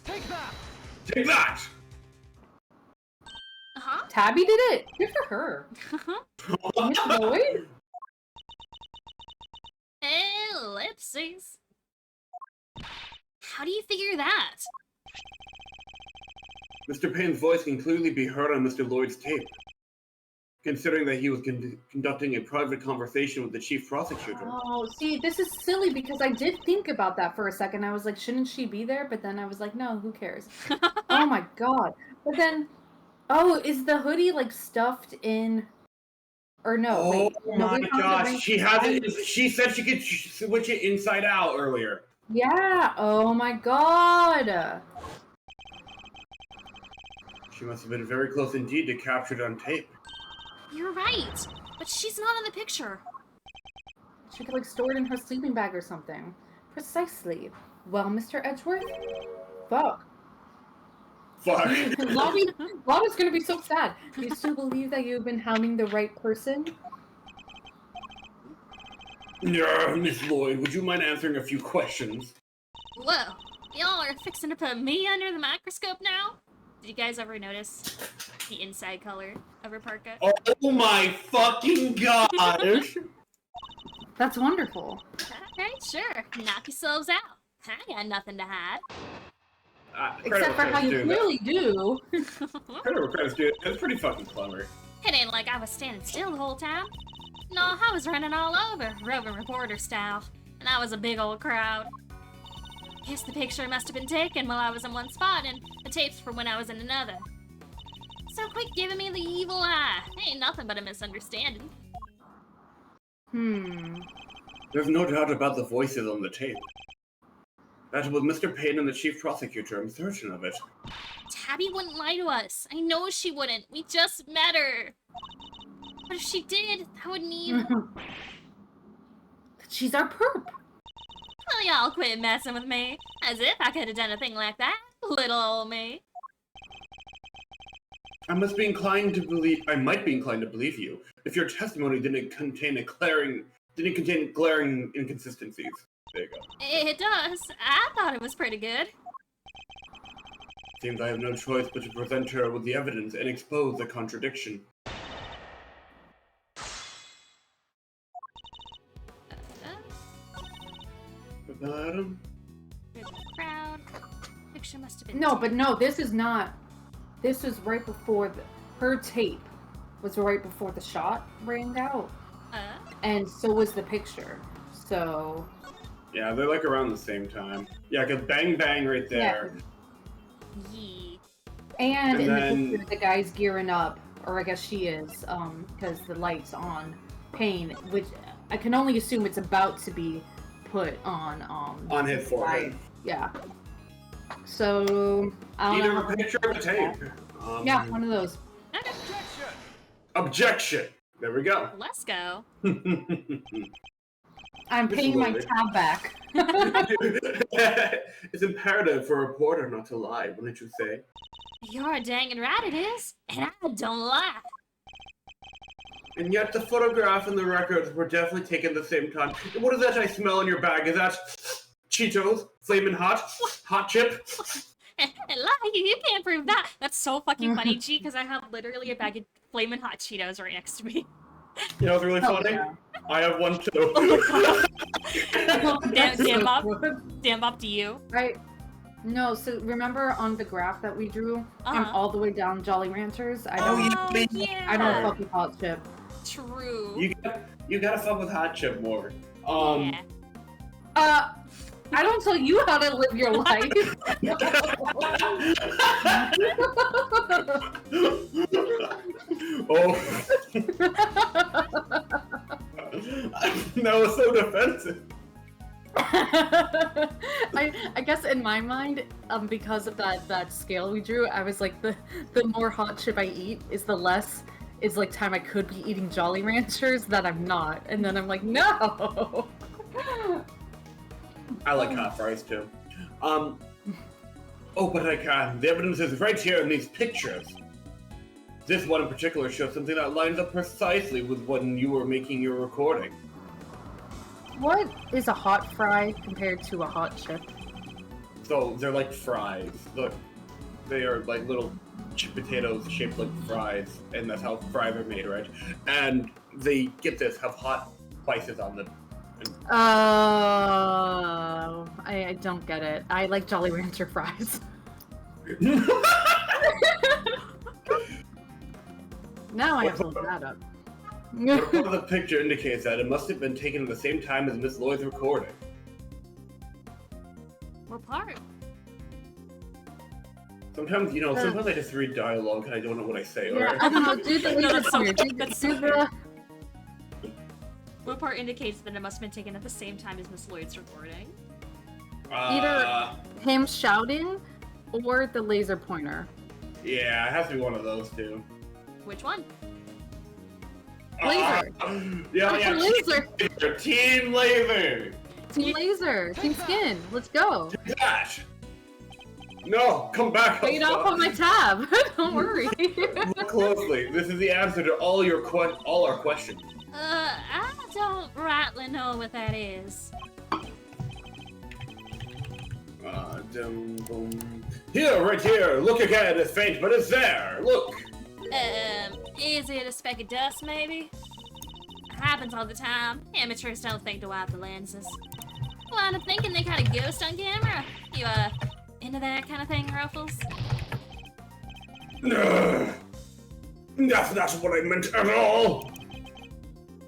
Take that! Take that! Uh-huh. Tabby did it. Good for her. Miss Lloyd? Ellipses. How do you figure that? Mr. Payne's voice can clearly be heard on Mr. Lloyd's tape, considering that he was conducting a private conversation with the chief prosecutor. Oh, see, this is silly because I did think about that for a second. I was like, shouldn't she be there? But then I was like, no, who cares? Oh my god. But then, oh, is the hoodie like stuffed in? Or no? Oh wait, no, my we found the gosh, ring- she has it. She said she could switch it inside out earlier. Yeah. Oh my god. She must have been very close indeed to capture it on tape. You're right, but she's not in the picture. She could like store it in her sleeping bag or something. Precisely. Well, Mr. Edgeworth. Fuck. Fuck. Lana's gonna be so sad. Do you still believe that you've been hounding the right person? Yeah, Miss Lloyd, would you mind answering a few questions? Whoa, y'all are fixing to put me under the microscope now? Did you guys ever notice the inside color of her parka? Oh my fucking gosh! That's wonderful. Alright, sure. Knock yourselves out. I got nothing to hide. Except for how you clearly do. Credit do. It's pretty fucking clever. It ain't like I was standing still the whole time. No, I was running all over, roving reporter style, and I was a big old crowd. Guess the picture must have been taken while I was in one spot, and the tapes for when I was in another. So quit giving me the evil eye. Ain't nothing but a misunderstanding. There's no doubt about the voices on the tape. That was Mr. Payne and the chief prosecutor. I'm certain of it. Tabby wouldn't lie to us. I know she wouldn't. We just met her. But if she did, that would mean... She's our perp. Well, y'all quit messing with me. As if I could have done a thing like that. Little old me. I might be inclined to believe you if your testimony didn't contain glaring inconsistencies. There you go. It does. I thought it was pretty good. Seems I have no choice but to present her with the evidence and expose the contradiction. Crowd. Picture must have been. No, but no, this is not. This was right before her tape was right before the shot rang out, and so was the picture. So. Yeah, they're like around the same time. Yeah, cause bang bang right there. Yeah. And in then... the picture, the guy's gearing up, or I guess she is, because the light's on Payne, which I can only assume it's about to be put on his forehead. Yeah. So I don't know. Either a picture or a tape. Yeah, one of those. Objection. There we go. Let's go. I'm paying my tab back. It's imperative for a reporter not to lie, wouldn't you say? You're dangin' right it is, and I don't lie. And yet the photograph and the records were definitely taken at the same time. What is that I smell in your bag? Is that Cheetos? Flamin' hot? Hot chip? Lie, you can't prove that. That's so fucking funny, G, because I have literally a bag of Flamin' Hot Cheetos right next to me. You know what's really funny? Yeah. I have one too. Oh my god. Damn Bob, do you? Right. No, so remember on the graph that we drew, I'm all the way down Jolly Ranchers. I don't I don't fuck with Hot Chip. True. You gotta fuck with Hot Chip more. Yeah. I don't tell you how to live your life. Oh. That was so defensive. I guess in my mind, because of that scale we drew, I was like, the more Hot Chip I eat is the less is like time I could be eating Jolly Ranchers that I'm not, and then I'm like, no. I like hot fries too. Oh, but I can. The evidence is right here in these pictures. This one in particular shows something that lines up precisely with when you were making your recording. What is a hot fry compared to a hot chip? So they're like fries. Look, they are like little chip potatoes shaped like fries, and that's how fries are made, right? And they, get this, have hot spices on them. Oh, I don't get it. I like Jolly Rancher fries. Now I have to look that up. But part of the picture indicates that it must have been taken at the same time as Miss Lloyd's recording. What part? Sometimes, sometimes I just read dialogue and I don't know what I say. Yeah, I don't know. Do the What part indicates that it must have been taken at the same time as Miss Lloyd's recording? Either him shouting or the laser pointer. Yeah, it has to be one of those two. Which one? Laser. Yeah. Laser. Team Laser. Team Laser. Team Skin. Let's go. Take that. No, come back. Get off on my tab. Don't worry. Look closely. This is the answer to all our questions. I don't rightly know what that is. Boom. Here, right here. Look again. It's faint, but it's there. Look. Is it a speck of dust, maybe? Happens all the time. Amateurs don't think to wipe the lenses. Well, I'm thinking they kind of ghost on camera. You, into that kind of thing, Ruffles? That's not what I meant at all.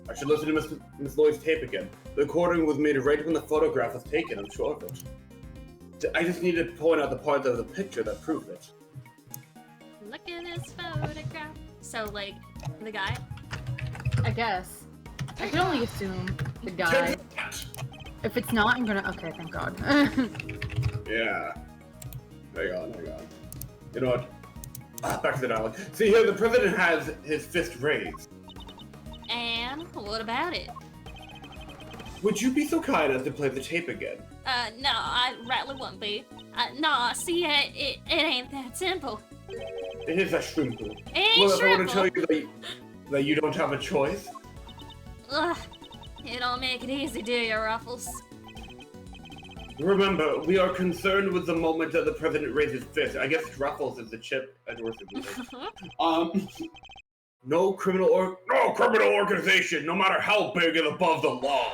I should listen to Miss Lloyd's tape again. The recording was made right when the photograph was taken, I'm sure of it. I just need to point out the part of the picture that proved it. Look at this photograph. So, like, the guy? I guess. I can only assume the guy. If it's not, I'm gonna. Okay, thank God. Yeah. Hang on. You know what? Back to the dialogue. See here, the president has his fist raised. And what about it? Would you be so kind as to play the tape again? No, I rightly wouldn't be. No, see, it ain't that simple. It is that simple. It ain't Well, if I were to simple. tell you that you don't have a choice, Ugh, you don't make it easy, do you, Ruffles? remember, we are concerned with the moment that the president raised his fist. I guess Ruffles is the chip at worst. No criminal organization, no matter how big and above the law.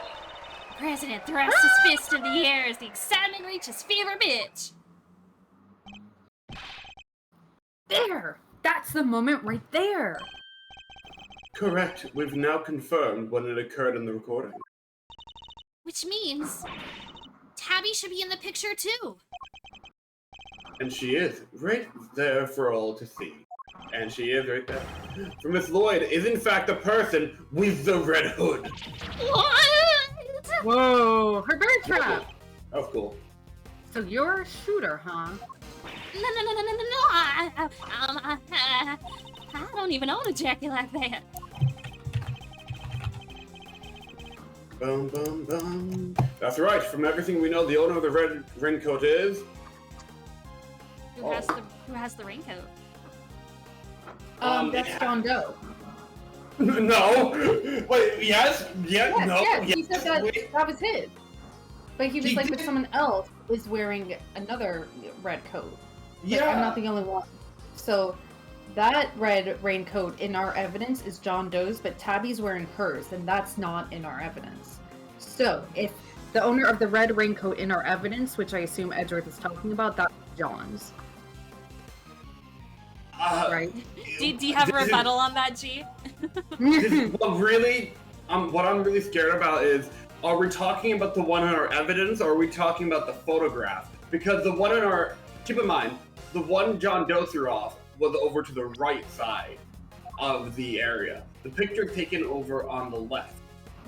President thrusts his fist in the air as the excitement reaches fever pitch. There! That's the moment right there! Correct. We've now confirmed when it occurred in the recording. Which means Tabby should be in the picture too. And she is right there for all to see. And she is right there. For Miss Lloyd is in fact the person with the red hood. What? Whoa! Her bear trap! That was cool. So you're a shooter, huh? No. I don't even own a jacket like that. Bum. That's right. From everything we know, the owner of the red raincoat is... Who has the raincoat? That's John Doe. No! Wait, yes? Yes, he said that wait. that was his. But he was He like, did- but someone else is wearing another red coat. Like, Yeah. I'm not the only one. So that red raincoat in our evidence is John Doe's, but Tabby's wearing hers, and that's not in our evidence. So if the owner of the red raincoat in our evidence, which I assume Edgeworth is talking about, that's John's. Right? Do you have a rebuttal on that, G? What I'm really scared about is, are we talking about the one in our evidence, or are we talking about the photograph? Because the one in our, keep in mind, the one John Doe threw off was over to the right side of the area. The picture taken over on the left.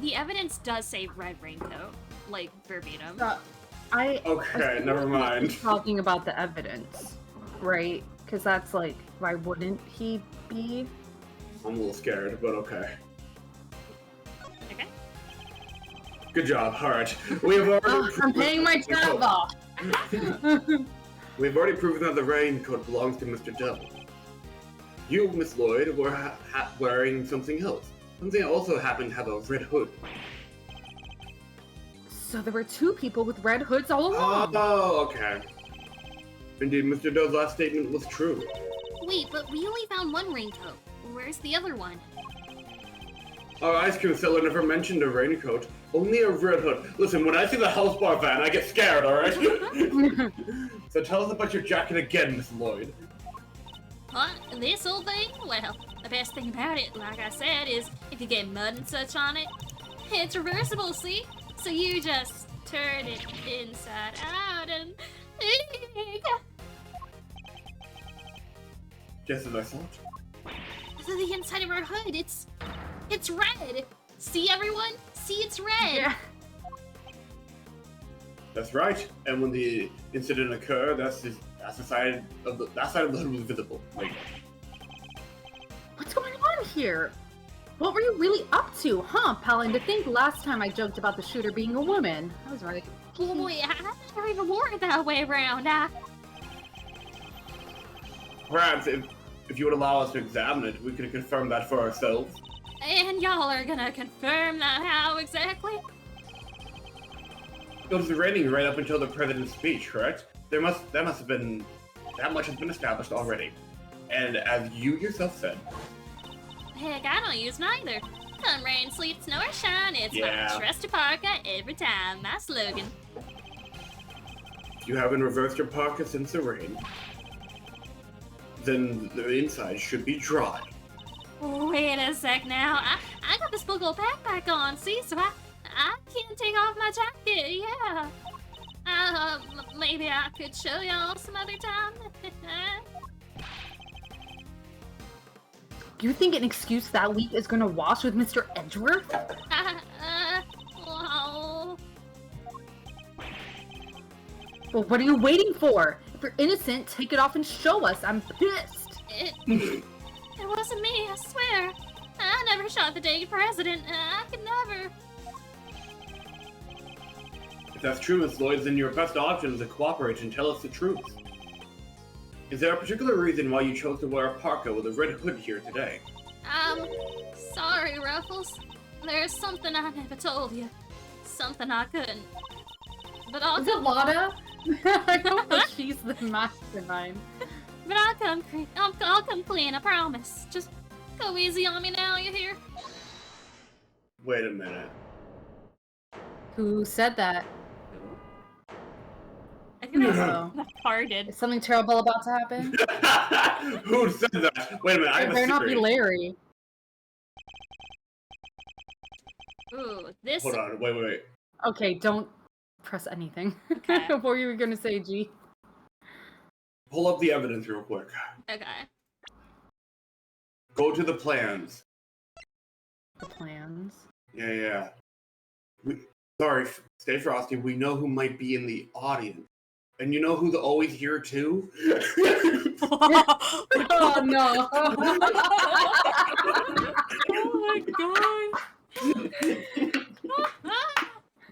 The evidence does say red raincoat, like verbatim. Okay, never mind. He's talking about the evidence, right? Because that's like, why wouldn't he be? I'm a little scared, but okay. Okay. Good job. All right. We have already. Oh, I'm paying my tab off. We've already proven that the raincoat belongs to Mr. Dell. You, Miss Lloyd, were wearing something else. Something also happened to have a red hood. So there were two people with red hoods all along. Oh, okay. Indeed, Mr. Dell's last statement was true. Wait, but we only found one raincoat. Where's the other one? Our ice cream seller never mentioned a raincoat, only a red hood. Listen, when I see the health bar van, I get scared, alright? So tell us about your jacket again, Miss Lloyd. Huh? This old thing? Well, the best thing about it, like I said, is if you get mud and such on it, it's reversible, see? So you just turn it inside out and... Just as I thought. So the inside of our hood, it's red. See, everyone? See, it's red. Yeah. That's right. And when the incident occurred, that side of the hood was visible. Like, What's going on here? What were you really up to, huh, Palin? To think last time I joked about the shooter being a woman. I was right. Boy, I never even wore it that way around. perhaps if you would allow us to examine it, we could confirm that for ourselves. And y'all are gonna confirm that how exactly? It was raining right up until the president's speech, correct? That must have been, that much has been established already. And as you yourself said, Heck, I don't use neither. Come rain, sleet, snow, or shine, it's Yeah. my trusty parka every time. My slogan. if you haven't reversed your parka since the rain, then the inside should be dry. Wait a sec now. I got this big old backpack on, see? So I can't take off my jacket, yeah. Maybe I could show y'all some other time. You think an excuse that weak is gonna wash with Mr. Edgeworth? Well, Well, what are you waiting for? If you're innocent, take it off and show us. I'm pissed. it wasn't me, I swear. I never shot the dang president. I could never. If that's true, Miss Lloyd, then your best option is to cooperate and tell us the truth. Is there a particular reason why you chose to wear a parka with a red hood here today? Sorry, Ruffles. There's something I never told you. Something I couldn't. But I'll Is it Lada? I hope that she's the mastermind. But I'll come clean, I promise. Just go easy on me now, you hear? Wait a minute. Who said that? I think that's Oh. farted. Is something terrible about to happen? Who said that? Wait a minute, I It have a better not be secret. Larry. Ooh, this. Hold on, wait. Okay, don't press anything. Okay. What were you gonna say, G? Pull up the evidence real quick. Okay. Go to the plans. The plans. Yeah. Sorry, stay frosty. We know who might be in the audience. And you know who's always here too? Oh no! Oh my god.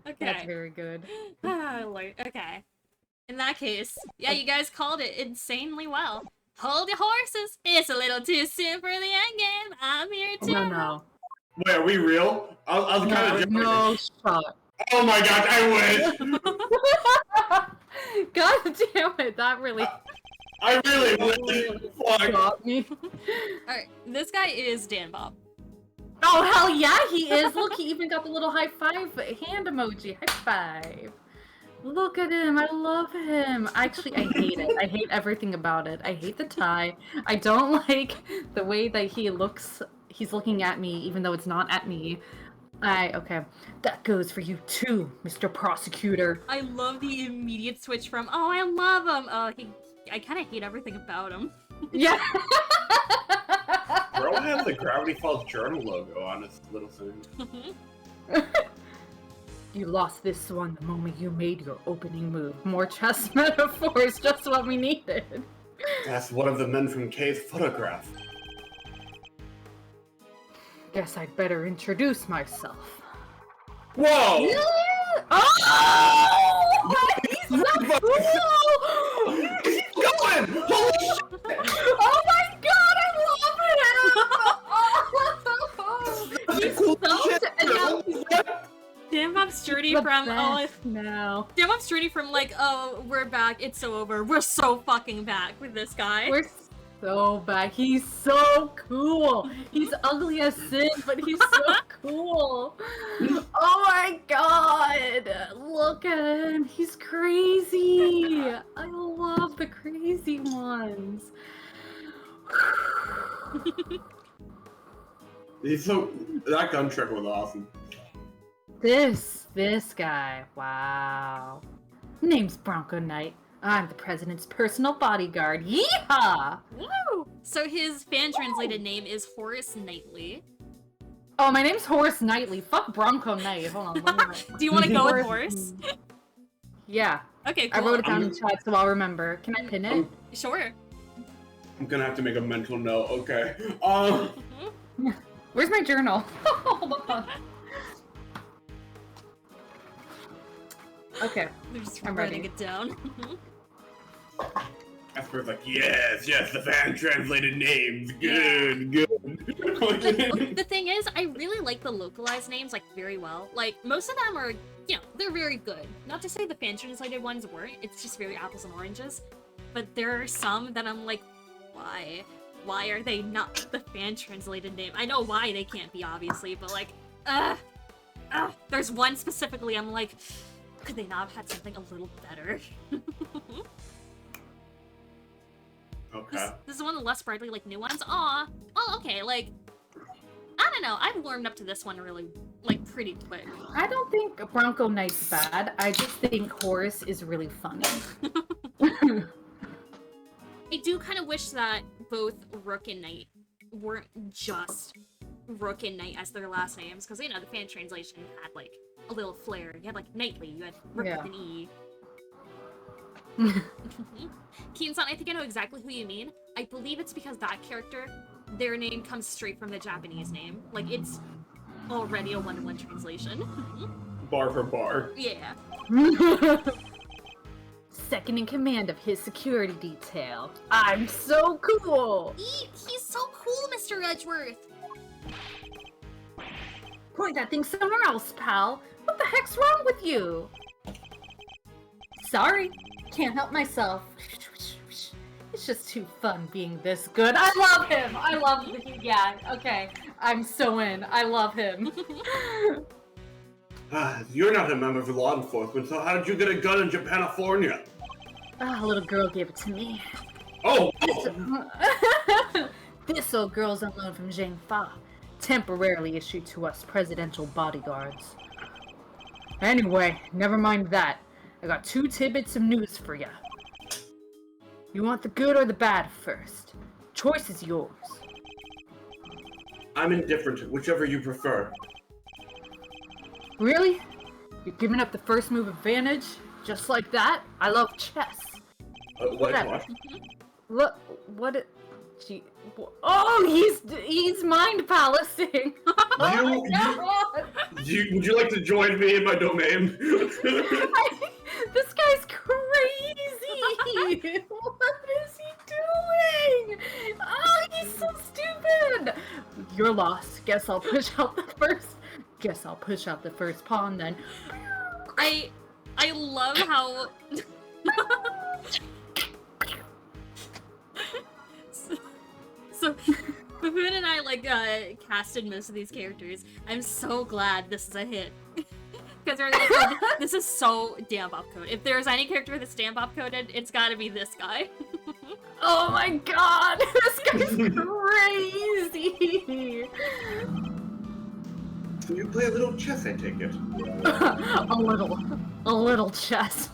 That's Okay. very good. Lord. Okay. In that case, yeah, you guys called it insanely well. Hold your horses. It's a little too soon for the end game. I'm here too. No. Wait, are we real? I was kind of joking. No shot. Oh my gosh, I wish! God damn it! That really I really wish! Fuck! got me. Alright, this guy is Dan Bob. Oh hell yeah, he is! Look, he even got the little high five hand emoji. High five. Look at him. I love him. Actually, I hate it. I hate everything about it. I hate the tie. I don't like the way that he looks. He's looking at me, even though it's not at me. Okay. That goes for you too, Mr. Prosecutor. I love the immediate switch from, oh, I love him. I kind of hate everything about him. Yeah. Bro has the Gravity Falls Journal logo on his little thing. You lost this one the moment you made your opening move. More chess metaphors, just what we needed. That's one of the men from Kay's photograph. Guess I'd better introduce myself. Whoa! Oh! He's so cool! He's going! Holy shit! Oh my god, I love him! He's Cool so shit, and now bro. he's Dan Bob Sturdy the from, best now. Dan Bob Sturdy from like, oh, we're back, it's so over. We're so fucking back with this guy. We're so back. He's so cool. He's ugly as sin, but he's so cool. Oh my god! Look at him. He's crazy. I love the crazy ones. He's so... That gun trick was awesome. This guy. Wow. Name's Bronco Knight. I'm the president's personal bodyguard. Yeehaw! Woo! So his fan translated name is Horace Knightley. Oh, my name's Horace Knightley. Fuck Bronco Knight. Hold on. Let me write. Do you want to go with Horace? Yeah. Okay, cool. I wrote it down in chat so I'll remember. Can I pin it? Sure. I'm gonna have to make a mental note, okay. Where's my journal? Hold on. Okay. They're just I'm writing ready. it down. Casper's like, yes, the fan translated names. Good, good. Like, the thing is, I really like the localized names, like, very well. Like, most of them are, you know, they're very good. Not to say the fan translated ones weren't, it's just very apples and oranges. But there are some that I'm like, why? Why are they not the fan translated name? I know why they can't be, obviously, but like, there's one specifically I'm like, could they not have had something a little better? Okay. This is one of the less brightly, like, new ones. Aw. Oh, okay, like, I don't know. I've warmed up to this one really, like, pretty quick. I don't think Bronco Knight's bad. I just think Horace is really funny. I do kind of wish that both Rook and Knight weren't just Rook and Knight as their last names, because, you know, the fan translation had, like, a little flair. You had, like, Knightley, you had Rook with an E. Keen-san, I think I know exactly who you mean. I believe it's because that character, their name comes straight from the Japanese name. Like, it's already a one-to-one translation. Bar for bar. Yeah. Second in command of his security detail. I'm so cool! He's so cool, Mr. Edgeworth! Point that thing somewhere else, pal. What the heck's wrong with you? Sorry, can't help myself. It's just too fun being this good. I love him! I love him. Yeah, okay. I'm so in. I love him. You're not a member of law enforcement, so how did you get a gun in Japanifornia? A little girl gave it to me. Oh! This old girl's on loan from Zhang Fa, temporarily issued to us presidential bodyguards. Anyway, never mind that. I got 2 tidbits of news for ya. You want the good or the bad first? Choice is yours. I'm indifferent, whichever you prefer. Really? You're giving up the first move advantage? Just like that? I love chess. What? What? Gee, oh, he's mind palacing. Oh my God. Would you like to join me in my domain? This guy's crazy. What is he doing? Oh, he's so stupid. You're lost. Guess I'll push out the first pawn then. I love how... So, Baboon and I, like, casted most of these characters. I'm so glad this is a hit. Because they're like, oh, this is so damn up-coded. If there's any character that's damn up-coded, it's gotta be this guy. Oh my God, this guy's crazy. So you play a little chess, I take it? A little chess.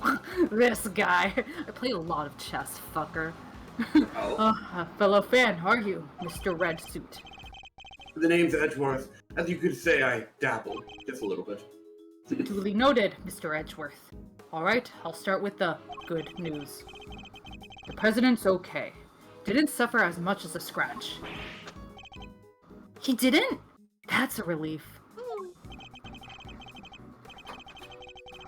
This guy. I play a lot of chess, fucker. Oh. Fellow fan, are you, Mr. Red Suit? The name's Edgeworth. As you could say, I dabble. Just a little bit. Duly noted, Mr. Edgeworth. Alright, I'll start with the good news. The president's okay. Didn't suffer as much as a scratch. He didn't? That's a relief.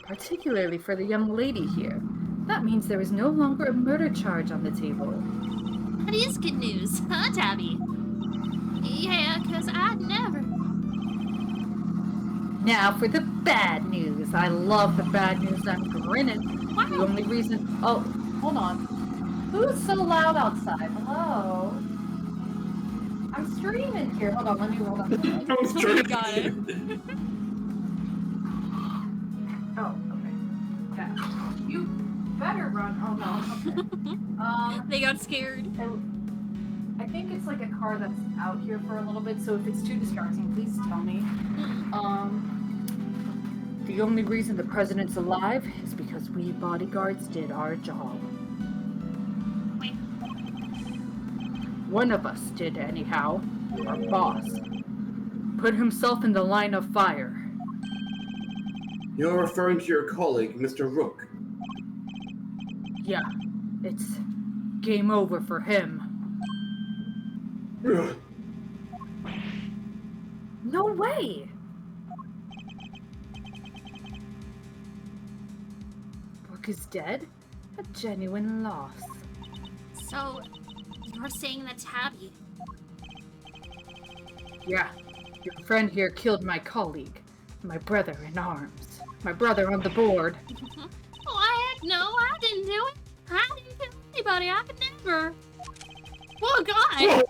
Particularly for the young lady here. That means there is no longer a murder charge on the table. That is good news, huh, Tabby? Yeah, 'cause I'd never... Now for the bad news. I love the bad news. I'm grinning. Wow. The only reason... Oh, hold on. Who's so loud outside? Hello? I'm streaming here. Hold on, let me roll up. I'm straight. Got it. Oh, okay. Yeah. You better run. Oh no. Okay. They got scared. I think it's like a car that's out here for a little bit, so if it's too distracting, please tell me. The only reason the president's alive is because we bodyguards did our job. Wait. One of us did anyhow. Our boss. Put himself in the line of fire. You're referring to your colleague, Mr. Rook. Yeah, it's game over for him. No way! Rook is dead? A genuine loss. So, you're saying that Tabby? Yeah, your friend here killed my colleague, my brother in arms, my brother on the board. What? No, I didn't do it. I didn't kill anybody. I could never. Oh God!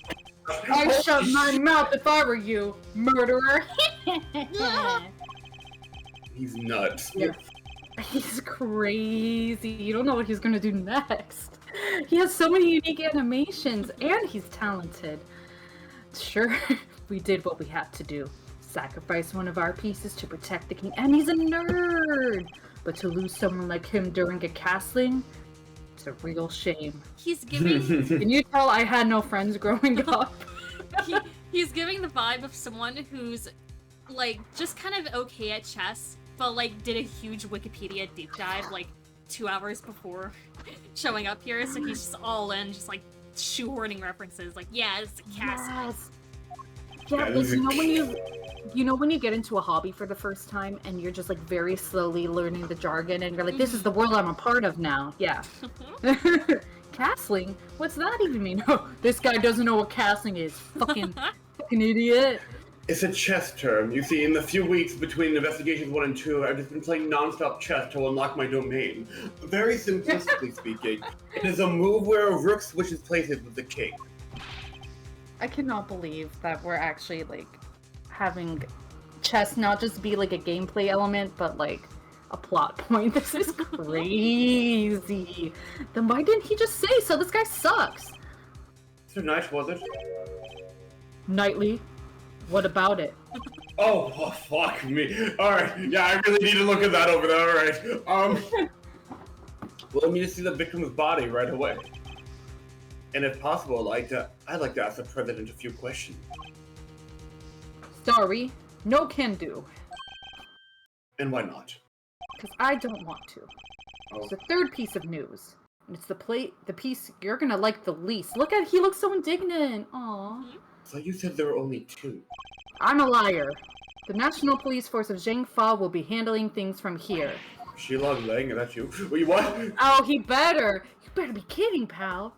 I'd shut my mouth if I were you, murderer. He's nuts. Yeah. He's crazy. You don't know what he's gonna do next. He has so many unique animations, and he's talented. Sure, we did what we had to do. Sacrifice one of our pieces to protect the king, and he's a nerd! But to lose someone like him during a castling, it's a real shame. He's giving Can you tell I had no friends growing up? he's giving the vibe of someone who's like just kind of okay at chess, but like did a huge Wikipedia deep dive like 2 hours before showing up here, so he's just all in, just like shoehorning references. Like, yeah, it's a castle. Yes. Yeah, like, you know when you get into a hobby for the first time and you're just like very slowly learning the jargon and you're like, this is the world I'm a part of now. Yeah. Castling? What's that even mean? Oh, this guy doesn't know what castling is. Fucking idiot. It's a chess term. You see, in the few weeks between Investigations 1 and 2, I've just been playing non-stop chess to unlock my domain. Very simplistically speaking, it is a move where a rook switches places with the king. I cannot believe that we're actually like having chess not just be like a gameplay element, but like a plot point. This is crazy. Then why didn't he just say so? This guy sucks. So nice, was it? Knightley, what about it? Oh, fuck me. Alright, yeah, I really need to look at that over there, alright. Well, let me just see the victim's body right away. And if possible, I'd like to ask the president a few questions. Sorry, no can do. And why not? Because I don't want to. Oh, It's the third piece of news. And it's the piece you're gonna like the least. Look at he looks so indignant. Aww. so you said there were only 2. I'm a liar. The National Police Force of Zhengfa will be handling things from here. Sheila laying it at you. Wait, what? Oh, he better. You better be kidding, pal.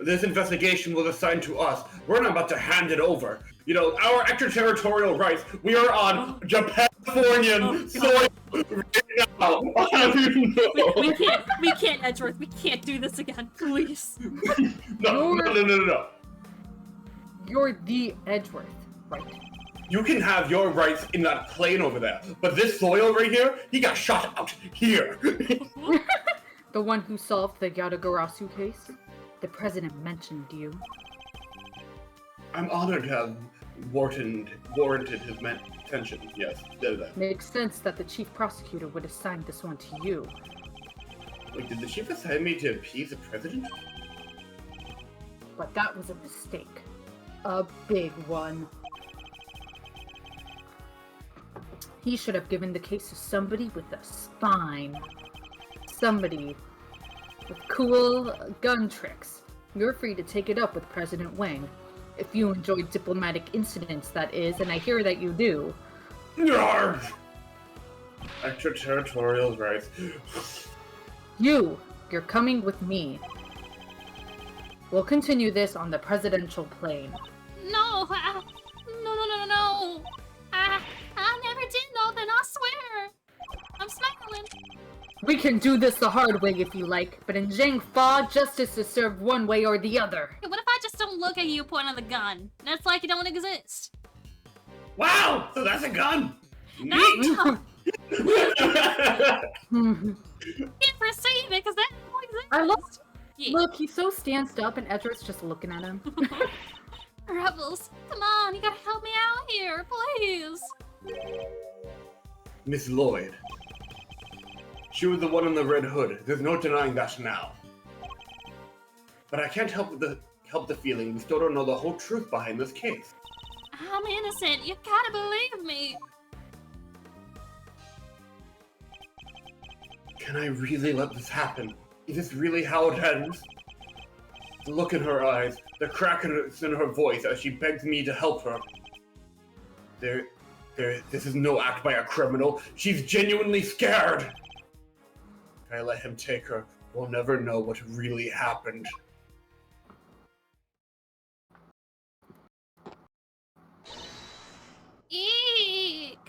This investigation was assigned to us. We're not about to hand it over. You know, our extraterritorial rights, we are on Japanian soil right now. We can't, Edgeworth. We can't do this again, please. No. You're the Edgeworth, right? You can have your rights in that plane over there, but this soil right here, he got shot out here. The one who solved the Yadagarasu case? The president mentioned you. I'm honored to have warranted his attention. Yes, did that. Makes sense that the chief prosecutor would assign this one to you. Wait, did the chief assign me to appease the president? But that was a mistake. A big one. He should have given the case to somebody with a spine. Somebody with cool gun tricks. You're free to take it up with President Wang. If you enjoy diplomatic incidents, that is, and I hear that you do. Yarg! Extraterritorial rights. You're coming with me. We'll continue this on the presidential plane. No, no. I never did nothing, I swear. I'm smiling. We can do this the hard way if you like, but in Zhengfa, justice is served one way or the other. Hey, what if I just don't look at you pointing the gun? That's like you don't exist. Wow! So that's a gun! No, Neat! can't perceive it because that don't exist. I love. Yeah. Look, he's so stanced up, and Edgeworth's just looking at him. Rebels, come on, you gotta help me out here, please. Miss Lloyd. She was the one in the red hood. There's no denying that now. But I can't help the feeling we still don't know the whole truth behind this case. I'm innocent. You gotta believe me. Can I really let this happen? Is this really how it ends? The look in her eyes, the crack in her voice as she begs me to help her. This is no act by a criminal. She's genuinely scared. Can I let him take her we'll never know what really happened. Eek!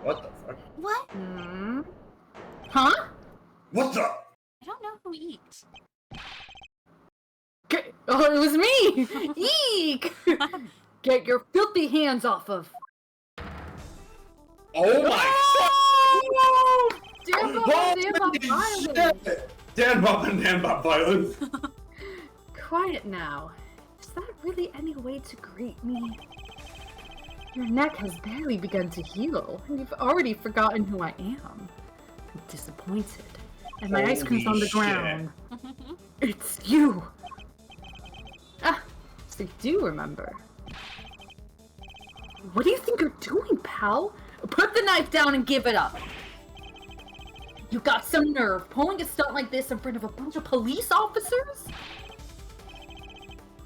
What the fuck? What? Hmm? Huh? What the? I don't know who eeked. Oh, it was me! Eek! Get your filthy hands off of... Oh my Oh! Damn Holy violence! shit! Dan Bob and Dan Bob violence. Quiet now. Is that really any way to greet me? Your neck has barely begun to heal, and you've already forgotten who I am. I'm disappointed. And my ice cream's on the Holy ground. It's you! Ah, so you do remember. What do you think you're doing, pal? Put the knife down and give it up. You got some nerve pulling a stunt like this in front of a bunch of police officers?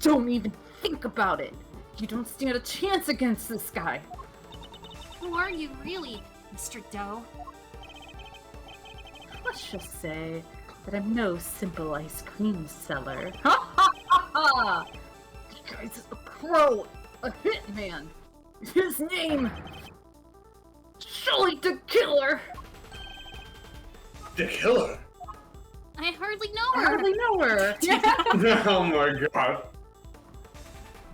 Don't even think about it. You don't stand a chance against this guy. Who are you really, Mr. Doe? Let's just say that I'm no simple ice cream seller. Ha ha ha ha! This guy's a pro, a hitman. His name, Sully the Killer. The killer? I hardly know I her. hardly know her. Oh my god.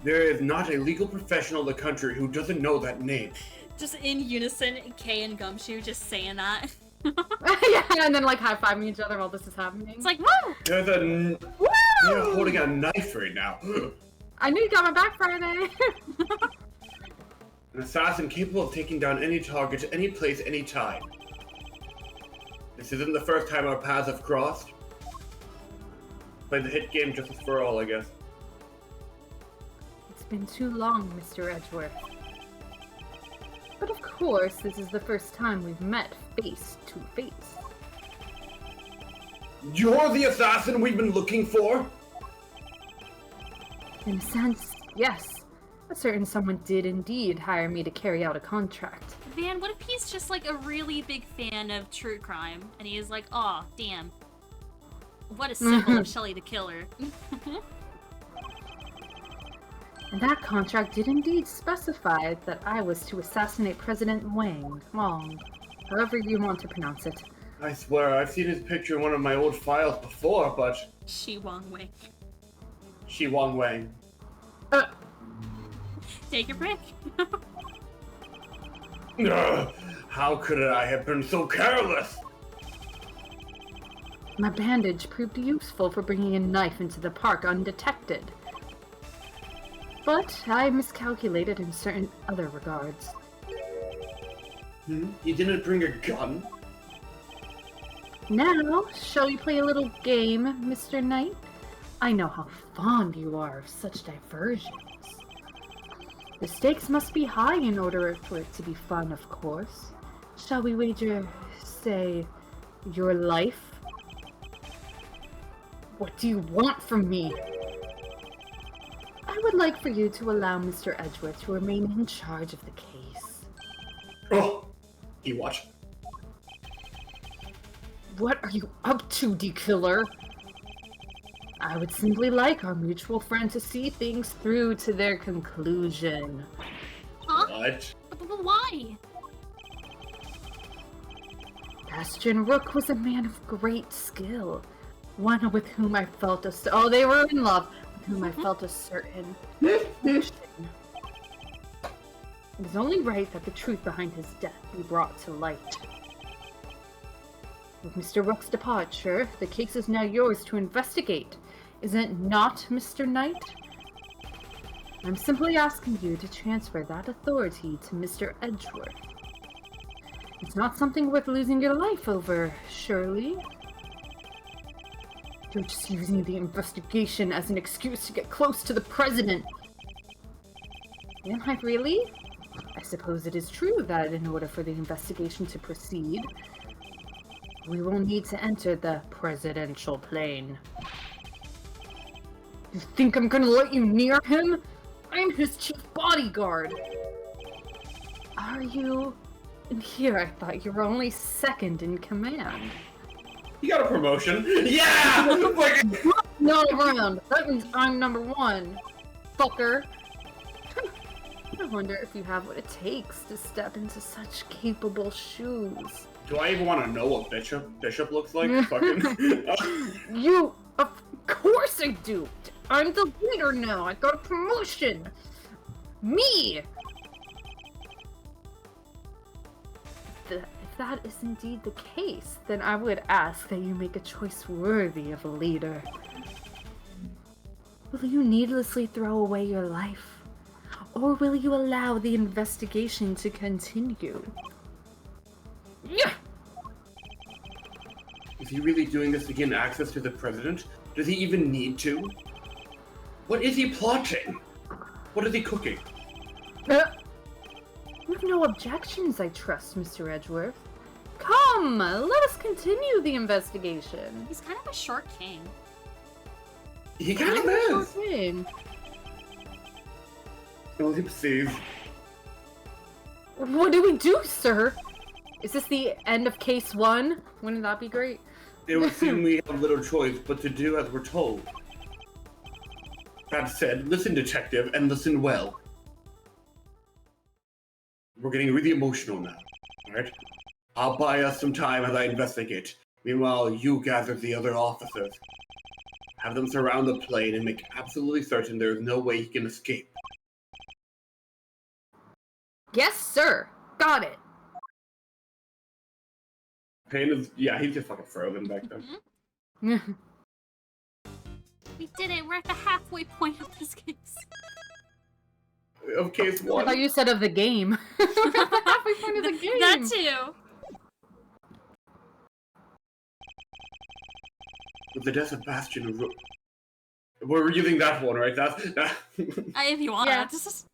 There is not a legal professional in the country who doesn't know that name. Just in unison, Kay and Gumshoe just saying that. Yeah, and then like high-fiving each other while this is happening. It's like, woo! There's a... Woo! You're holding a knife right now. I knew you got my back Friday. An assassin capable of taking down any target, any place, any time. This isn't the first time our paths have crossed. Played the hit game Justice for All, I guess. It's been too long, Mr. Edgeworth. But of course, this is the first time we've met face to face. You're the assassin we've been looking for? In a sense, yes. A certain someone did indeed hire me to carry out a contract. Van, what if he's just like a really big fan of true crime and he is like, oh, damn. What a symbol of Shelly the Killer. And that contract did indeed specify that I was to assassinate President Wang, however you want to pronounce it. I swear, I've seen his picture in one of my old files before, but... Shi Wang Wei. Shi Wang Wang. Take your pick. Ugh, how could I have been so careless? My bandage proved useful for bringing a knife into the park undetected. But I miscalculated in certain other regards. You didn't bring a gun? Now, shall we play a little game, Mr. Knight? I know how fond you are of such diversions. The stakes must be high in order for it to be fun, of course. Shall we wager, say, your life? What do you want from me? I would like for you to allow Mr. Edgeworth to remain in charge of the case. Oh, you watch. What are you up to, D-Killer? I would simply like our mutual friend to see things through to their conclusion. Huh? What? But why? Bastion Rook was a man of great skill. One with whom I felt a... Oh, they were in love. With whom I felt a certain... connection. It is only right that the truth behind his death be brought to light. With Mr. Rook's departure, the case is now yours to investigate. Is it not, Mr. Knight? I'm simply asking you to transfer that authority to Mr. Edgeworth. It's not something worth losing your life over, surely? You're just using the investigation as an excuse to get close to the president. Am I really? I suppose it is true that in order for the investigation to proceed, we will need to enter the presidential plane. You think I'm gonna let you near him? I'm his chief bodyguard. Are you? And here I thought you were only second in command. He got a promotion. Yeah! Like, Not around. That means I'm number one. Fucker. I wonder if you have what it takes to step into such capable shoes. do I even want to know what Bishop looks like? Fucking. You, of course I do. I'm the leader now. I got a promotion. Me. If that is indeed the case, then I would ask that you make a choice worthy of a leader. Will you needlessly throw away your life? Or will you allow the investigation to continue? Yeah. Is he really doing this to gain access to the president? Does he even need to? What is he plotting? What is he cooking? You have no objections, I trust, Mr. Edgeworth. Come, let us continue the investigation. He's kind of a short king. He kind of is. Oopsies. What do we do, sir? Is this the end of case 1? Wouldn't that be great? It would seem we have little choice but to do as we're told. That said, listen, detective, and listen well. We're getting really emotional now, alright? I'll buy us some time as I investigate. Meanwhile, you gather the other officers. Have them surround the plane and make absolutely certain there is no way he can escape. Yes, sir. Got it. Payne is, yeah, he's just fucking frozen back then. Mm-hmm. We did it. We're at the halfway point of this case. Of case I 1. thought you said of the game. We're at the halfway point of the game. That too. With the death of Bastion Rook. We're using that one, right? That's If you want. Yeah. This is,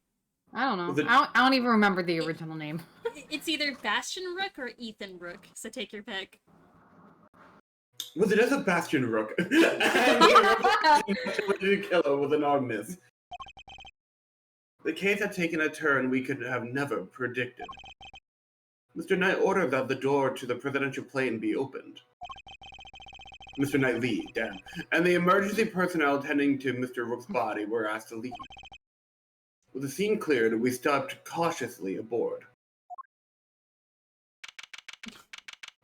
I don't know. Was it- I don't even remember the original name. it's either Bastion Rook or Ethan Rook, so take your pick. with the death of Bastion Rook. And the killer with an arm miss. The case had taken a turn we could have never predicted. Mr. Knight ordered that the door to the presidential plane be opened. Mr. Knightley, damn. And the emergency personnel tending to Mr. Rook's body were asked to leave. With the scene cleared, we stepped cautiously aboard.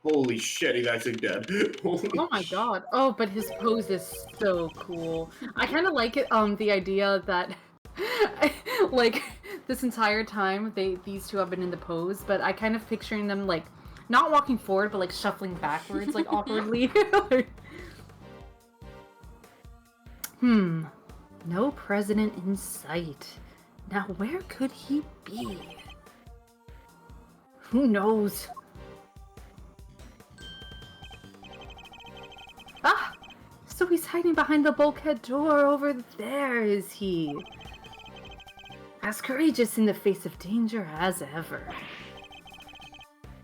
Holy shit, he's actually dead. Oh my god. Oh, but his pose is so cool. I kind of like it, the idea that, like, this entire time, these two have been in the pose, but I kind of picturing them, like, not walking forward, but, like, shuffling backwards, like, awkwardly. No president in sight. Now, where could he be? Who knows? Ah! So he's hiding behind the bulkhead door over there, is he? As courageous in the face of danger as ever.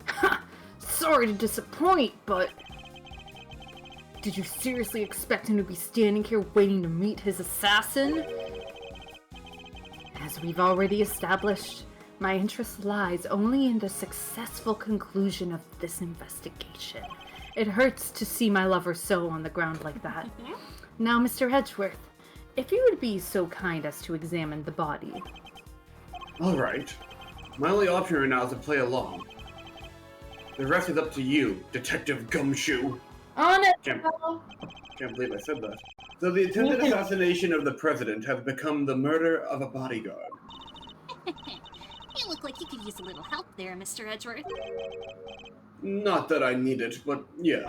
Ha! Sorry to disappoint, but... Did you seriously expect him to be standing here waiting to meet his assassin? As we've already established, my interest lies only in the successful conclusion of this investigation. It hurts to see my lover so on the ground like that. Now, Mr. Edgeworth, if you would be so kind as to examine the body. Alright. My only option right now is to play along. The rest is up to you, Detective Gumshoe. On it! Can't believe I said that. So the attempted assassination of the president has become the murder of a bodyguard. You look like you could use a little help there, Mr. Edgeworth. Not that I need it, but yeah.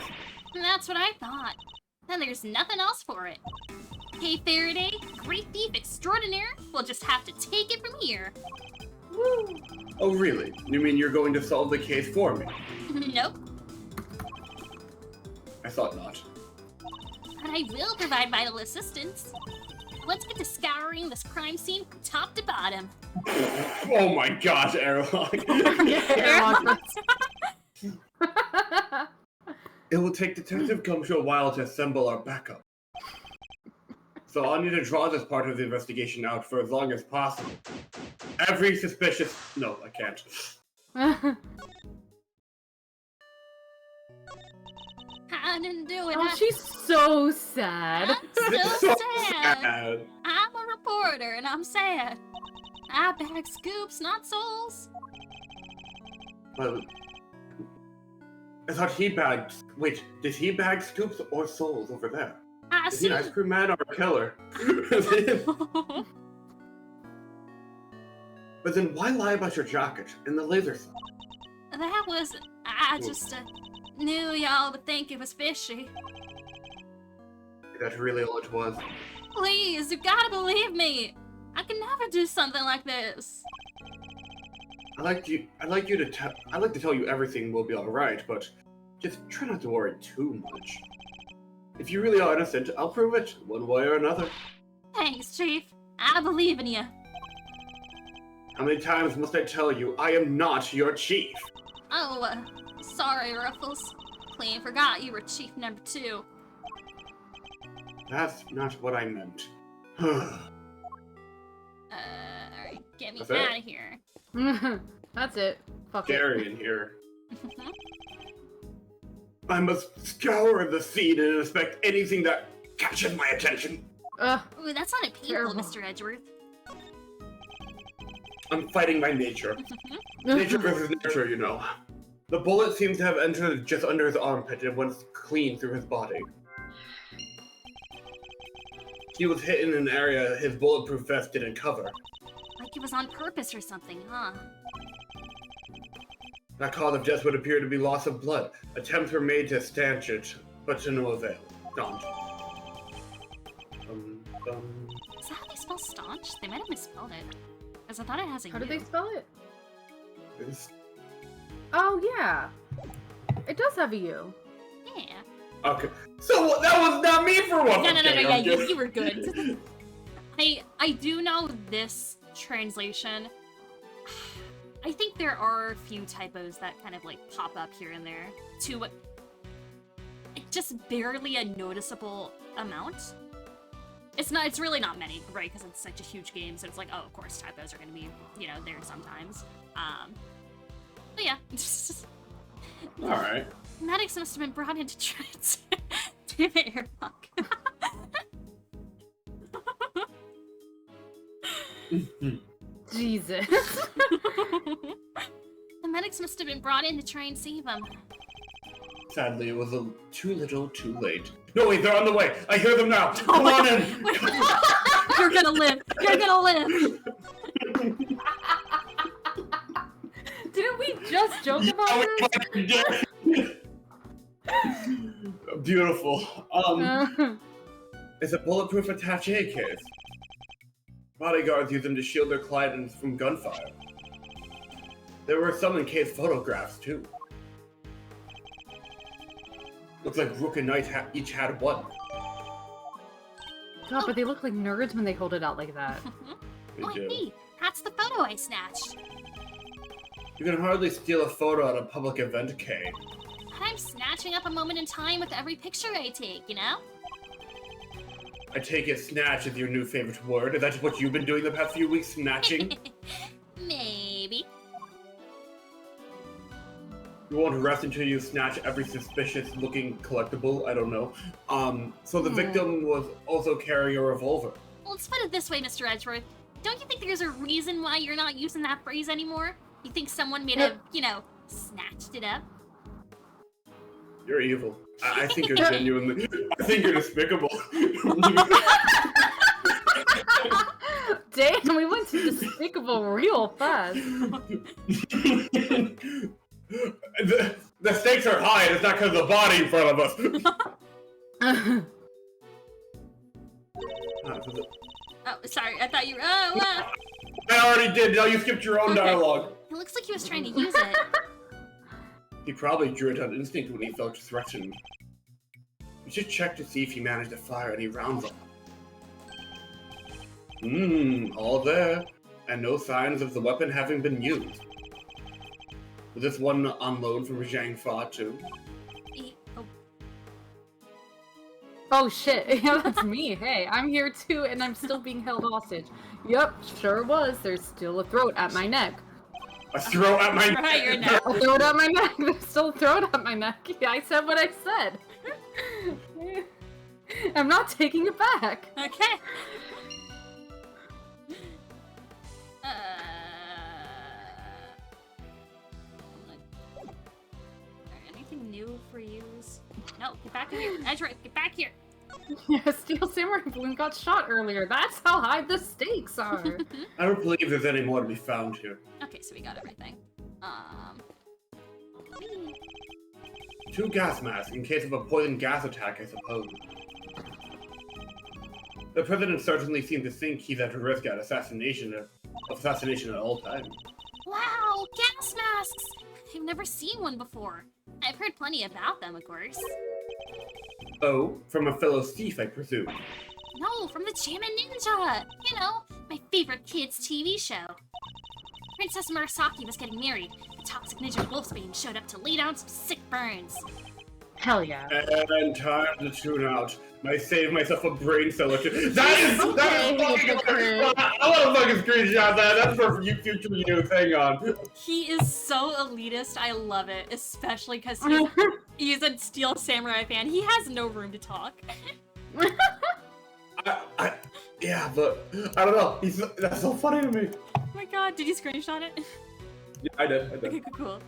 That's what I thought. Then there's nothing else for it. Hey, Faraday, great thief extraordinaire. We'll just have to take it from here. Woo. Oh really? You mean you're going to solve the case for me? Nope. I thought not. But I will provide vital assistance. Let's get to scouring this crime scene from top to bottom. Oh my gosh, Airlock. It will take Detective Gumshoe a while to assemble our backup. So I'll need to draw this part of the investigation out for as long as possible. Every suspicious... No, I can't. I didn't do it. Oh, she's so sad. I'm It's still so sad. sad. I'm a reporter and I'm sad. I bag scoops, not souls. But I thought he bagged. Wait, did he bag scoops or souls over there? I Is he an ice assume. cream man or a killer? But then why lie about your jacket and the laser sight? That was. I just knew y'all would think it was fishy. That's really all it was. Please, you gotta believe me. I can never do something like this. I'd like to tell you everything will be alright, but just try not to worry too much. If you really are innocent, I'll prove it, one way or another. Thanks, Chief. I believe in you. How many times must I tell you, I am not your chief? Oh, sorry, Ruffles. Clean forgot you were Chief number 2. That's not what I meant. Alright, get me That's it? out of here. That's it. Fuck Scary in here. I must scour the scene and inspect anything that catches my attention. Ugh. Ooh, that's not a people, Terrible. Mr. Edgeworth. I'm fighting my nature. Nature versus nurture, you know. The bullet seems to have entered just under his armpit and went clean through his body. He was hit in an area his bulletproof vest didn't cover. Like it was on purpose or something, huh? That cause of death would appear to be loss of blood. Attempts were made to stanch it, but to no avail. Don't. Is that how they spell staunch? They might have misspelled it. Because I thought it has a How U. do they spell it? It's- Oh, yeah. It does have a U. Yeah. Okay. So that was not me for once. No, Okay, yeah, I'm just- you were good. I do know this translation. I think there are a few typos that kind of like pop up here and there to just barely a noticeable amount. It's really not many, right? Because it's such a huge game, so it's like, oh, of course typos are going to be, there sometimes. But yeah. All right. Medics must have been brought into trance. Damn it, Airlock. Jesus. The medics must have been brought in to try and save him. Sadly, it was too little, too late. No, wait, they're on the way. I hear them now. Come on in. You're gonna live. You're gonna live. Didn't we just joke about this? Beautiful. It's a bulletproof attaché case. Bodyguards use them to shield their clients from gunfire. There were some encased photographs, too. Looks like Rook and Knight each had one. God, but they look like nerds when they hold it out like that. They Oh, do. hey, that's the photo I snatched. You can hardly steal a photo at a public event, Kay. I'm snatching up a moment in time with every picture I take, you know? I take it snatch is your new favorite word. Is that what you've been doing the past few weeks, snatching? Maybe. You won't rest until you snatch every suspicious-looking collectible. I don't know. So the victim was also carrying a revolver. Well, let's put it this way, Mr. Edgeworth. Don't you think there's a reason why you're not using that phrase anymore? You think someone may have, snatched it up? You're evil. I think you're genuinely. I think you're despicable. Damn, we went to despicable real fast. The stakes are high, and it's not because of the body in front of us. Oh, sorry, I thought you were. Oh, I already did. Now you skipped your own dialogue. it looks like he was trying to use it. He probably drew it on instinct when he felt threatened. We should check to see if he managed to fire any rounds off. All there, and no signs of the weapon having been used. Was this one on loan from Zhang Fa too? Oh, Oh shit, yeah, that's me. Hey, I'm here too, and I'm still being held hostage. Yep, sure was. There's still a throat at my neck. A throat at my Right, your neck. A throat at my neck. There's still a throat at my neck. Yeah, I said what I said. I'm not taking it back. Okay. Anything new for use? No, get back in here. Edgeworth, get back here. Yeah, Steel Samurai Balloon got shot earlier. That's how high the stakes are. I don't believe there's any more to be found here. Okay, so we got everything. Whee. 2 gas masks in case of a poison gas attack, I suppose. The president certainly seems to think he's at risk of assassination at all times. Wow, gas masks! I've never seen one before. I've heard plenty about them, of course. Oh, from a fellow thief, I presume. No, from the Jammin' Ninja! You know, my favorite kids' TV show. Princess Murasaki was getting married. The toxic ninja Wolfsbane showed up to lay down some sick burns. Hell yeah. And time to tune out. I saved myself a brain cell or two. That is fucking hypocrite. I want to fucking screenshot that. That's for you future use. Hang on. He is so elitist, I love it. Especially because he's a Steel Samurai fan. He has no room to talk. Yeah, but I don't know. That's so funny to me. Oh my god, did you screenshot it? Yeah, I did. Okay, cool.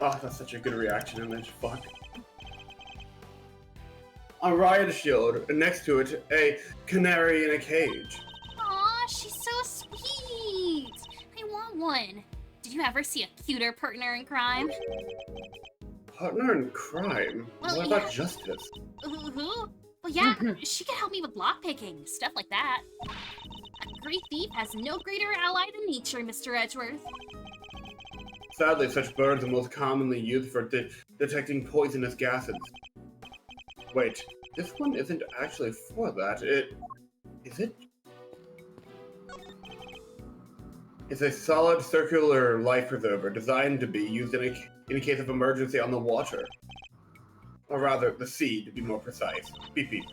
Oh, that's such a good reaction image. Fuck. A riot shield, and next to it, a canary in a cage. Aw, she's so sweet! I want one. Did you ever see a cuter partner in crime? Partner in crime? Well, What about justice? Who? Well, yeah, she can help me with lockpicking, stuff like that. A great thief has no greater ally than nature, Mr. Edgeworth. Sadly, such burns are most commonly used for detecting poisonous gases. Wait, this one isn't actually for that. Is it? It's a solid circular life preserver designed to be used in a case of emergency on the water. Or rather, the sea, to be more precise. Beep beep.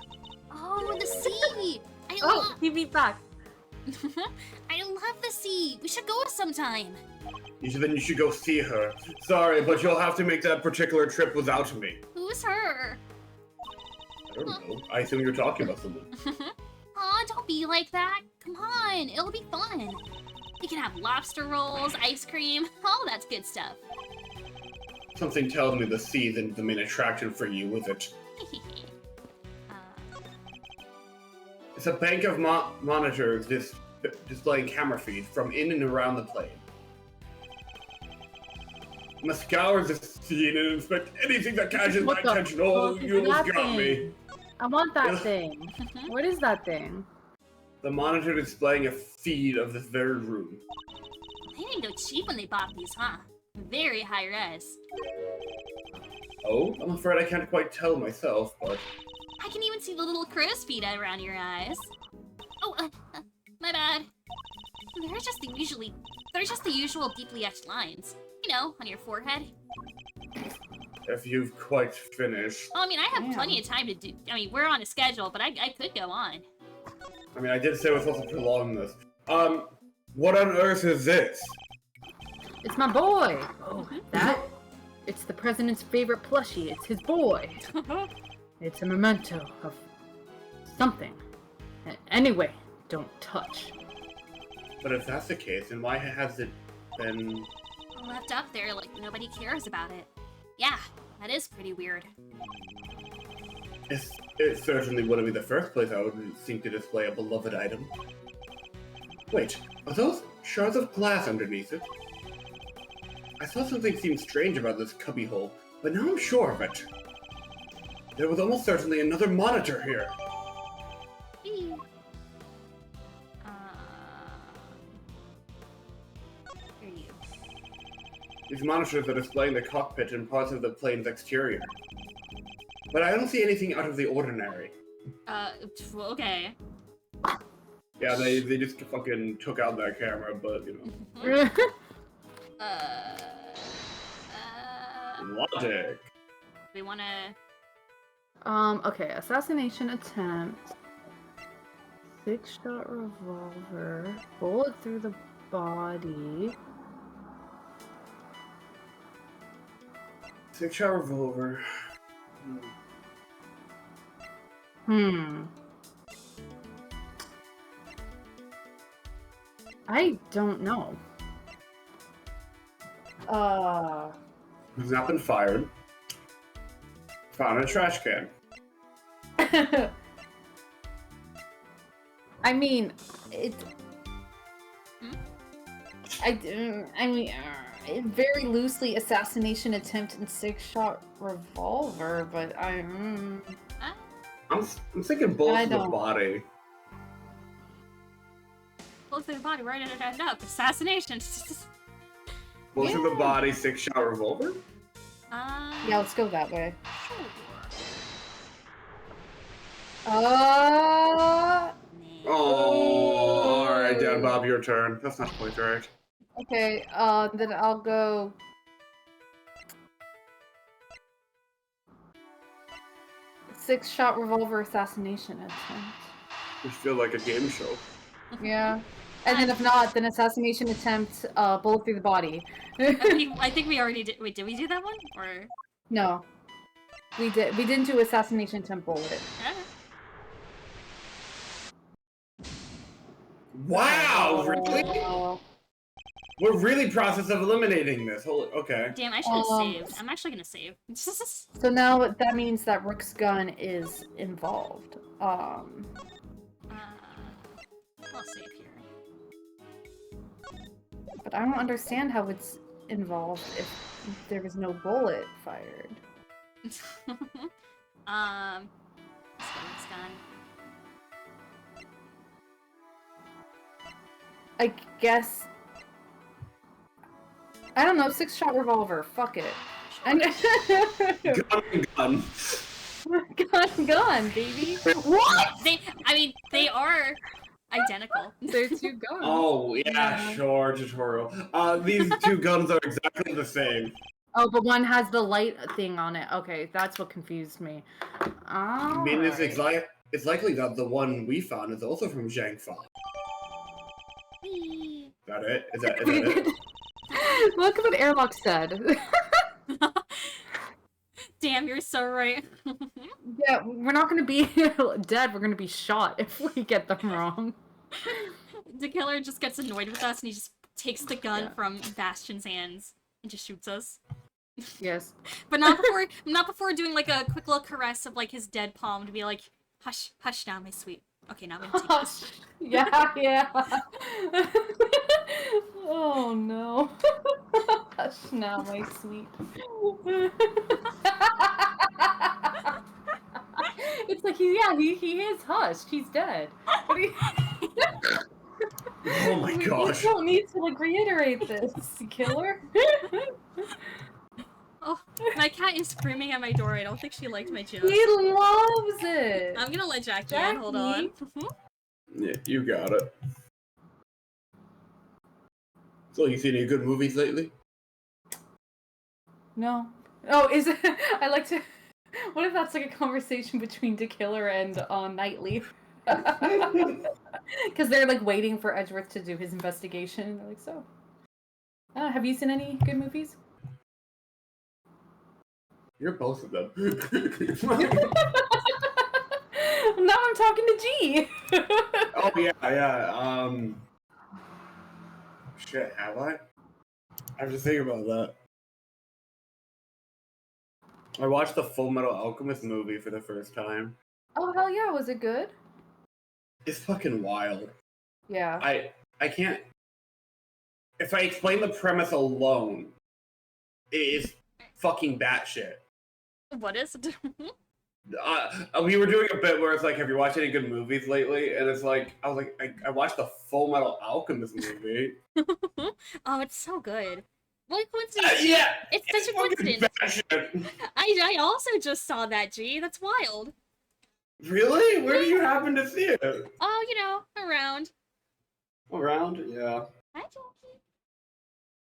Oh, the sea! Oh, he beat back. I love the sea. We should go sometime. Then you should go see her. Sorry, but you'll have to make that particular trip without me. Who's her? I don't know. I assume you're talking about someone. Aw, don't be like that. Come on, it'll be fun. We can have lobster rolls, ice cream, all that's good stuff. Something tells me the sea isn't the main attraction for you, is it? It's a bank of monitors displaying camera feeds from in and around the plane. I must scour the scene and inspect anything that catches my What the attention. Oh, fuck you is almost that got me. thing? I want that thing. What is that thing? The monitor displaying a feed of this very room. They didn't go cheap when they bought these, huh? Very high res. Oh, I'm afraid I can't quite tell myself, but... I can even see the little crow's feet around your eyes. Oh, my bad. They're just the usual deeply etched lines. You know, on your forehead. If you've quite finished... Oh, I mean, I have plenty of time to do... I mean, we're on a schedule, but I could go on. I mean, I did say we're supposed to prolong this. What on earth is this? It's my boy. Oh, that? It's the president's favorite plushie. It's his boy. It's a memento of something. Anyway, don't touch. But if that's the case, then why has it been... Left up there like nobody cares about it. Yeah, that is pretty weird. It certainly wouldn't be the first place I would seek to display a beloved item. Wait, are those shards of glass underneath it? I saw something seem strange about this cubbyhole, but now I'm sure of it. There was almost certainly another monitor here. Eee. Here you. These monitors are displaying the cockpit and parts of the plane's exterior. But I don't see anything out of the ordinary. Okay. Yeah, they just fucking took out that camera, but, you know. Logic. We wanna... Okay, assassination attempt. 6-shot revolver. Bullet through the body. 6-shot revolver. I don't know. Who's not been fired? Found in a trash can. I mean, it. I mean, very loosely assassination attempt and 6-shot revolver, but I'm thinking bullets in the body. Bullets in the body, right? Up. Assassination. Bullets in the body, 6-shot revolver? Yeah, let's go that way. Sure. Oh, alright, Dad Bob, your turn. That's not quite right. Okay, then I'll go... Six-shot revolver assassination attempt. You feel like a game show. Yeah. And then if not, then assassination attempt, bullet through the body. I think we already did. Wait, did we do that one? Or No. We didn't do assassination attempt bullet. Wow, really? We're really process of eliminating this. Okay. Damn, I should have saved. I'm actually gonna save. So now that means that Rook's gun is involved. I'll save here. But I don't understand how it's involved if there was no bullet fired. Let's go with this gun. I guess... I don't know, 6-shot revolver. Fuck it. Gun. Gun, baby. What? They are identical. They're two guns. Oh, yeah, sure, tutorial. These two guns are exactly the same. Oh, but one has the light thing on it. Okay, that's what confused me. I mean, it's likely that the one we found is also from Zhang Fa. Is that it? Is that it? Look at what Airlock said. Damn, you're so right. Yeah, we're not gonna be dead, we're gonna be shot if we get them wrong. The killer just gets annoyed with us and he just takes the gun from Bastion's hands and just shoots us. Yes. But not before doing like a quick little caress of like his dead palm to be like, hush, hush now, my sweet. Okay, now I'm gonna take this. Yeah. Oh no. Hush now, my sweet. It's like he is hushed. He's dead. But Oh my gosh. You don't need to like reiterate this, killer. Oh, my cat is screaming at my door. I don't think she liked my joke. He loves it. I'm gonna let Jackie in. Hold on. Yeah, you got it. So, you seen any good movies lately? No. Oh, is it? I like to. What if that's like a conversation between the killer and Knightley? Because they're like waiting for Edgeworth to do his investigation. And they're like, so. Have you seen any good movies? You're both of them. Now I'm talking to G. Oh yeah. Shit, have I? I have to think about that. I watched the Full Metal Alchemist movie for the first time. Oh hell yeah, was it good? It's fucking wild. Yeah. I can't. If I explain the premise alone, it is fucking batshit. What is it? We were doing a bit where it's like, have you watched any good movies lately? And it's like, I was like, I watched the Full Metal Alchemist movie. Oh, it's so good. What a coincidence! Yeah, it's such a coincidence. I also just saw that, G. That's wild. Really? Where do you happen to see it? Oh, you know, around. Around? Yeah. Hi, Jackie.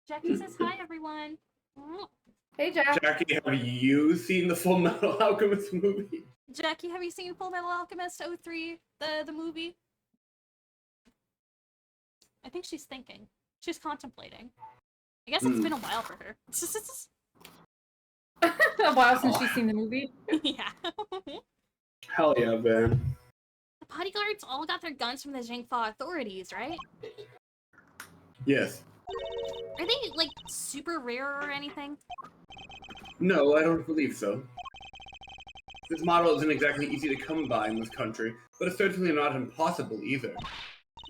Jackie says hi, everyone. Hey, Jack. Jackie, have you seen the Full Metal Alchemist movie? Jackie, have you seen Full Metal Alchemist 03, the movie? I think she's thinking. She's contemplating. I guess it's been a while for her. A while since she's seen the movie. Yeah. Hell yeah, Van. The bodyguards all got their guns from the Zhengfa authorities, right? Yes. Are they, like, super rare or anything? No, I don't believe so. This model isn't exactly easy to come by in this country, but it's certainly not impossible either.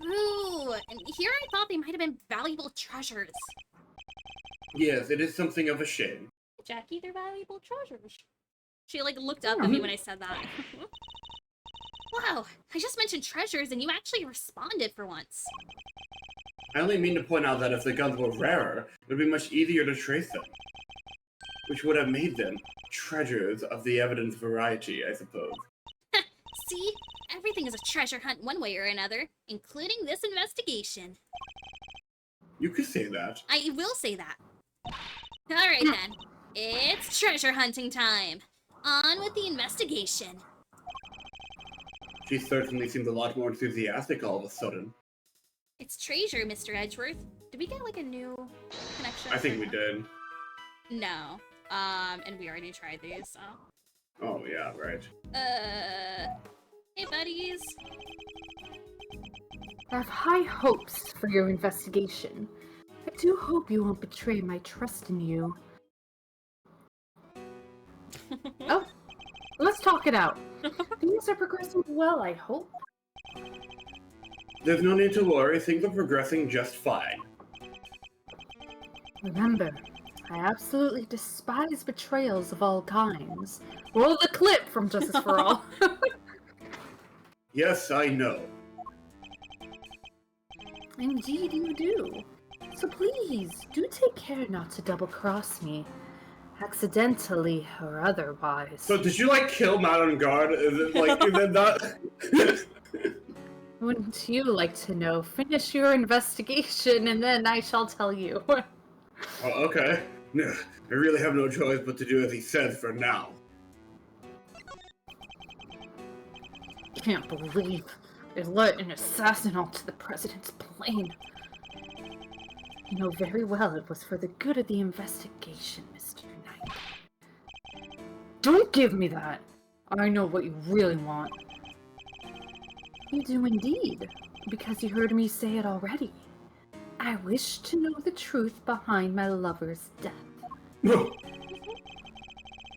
Ooh, and here I thought they might have been valuable treasures. Yes, it is something of a shame. Jackie, they're valuable treasures. She, like, looked up at me when I said that. Wow, I just mentioned treasures and you actually responded for once. I only mean to point out that if the guns were rarer, it would be much easier to trace them. Which would have made them treasures of the evidence variety, I suppose. See? Everything is a treasure hunt one way or another, including this investigation. You could say that. I will say that. Alright then. It's treasure hunting time. On with the investigation. She certainly seems a lot more enthusiastic all of a sudden. It's treasure, Mr. Edgeworth. Did we get like a new connection? I think we did. No. And we already tried these, so. Oh, yeah, right. Hey buddies. I have high hopes for your investigation. I do hope you won't betray my trust in you. Oh, let's talk it out. Things are progressing well, I hope. There's no need to worry, things are progressing just fine. Remember, I absolutely despise betrayals of all kinds. Roll the clip from Justice for All. Yes, I know. Indeed you do. So please, do take care not to double-cross me. Accidentally or otherwise. So did you, like, kill Madame Guard? Is it, like, is it not... Wouldn't you like to know? Finish your investigation and then I shall tell you. Oh, okay. I really have no choice but to do as he says for now. Can't believe they let an assassin onto the president's plane. You know very well it was for the good of the investigation, Mr. Knight. Don't give me that! I know what you really want. You do indeed, because you heard me say it already. I wish to know the truth behind my lover's death.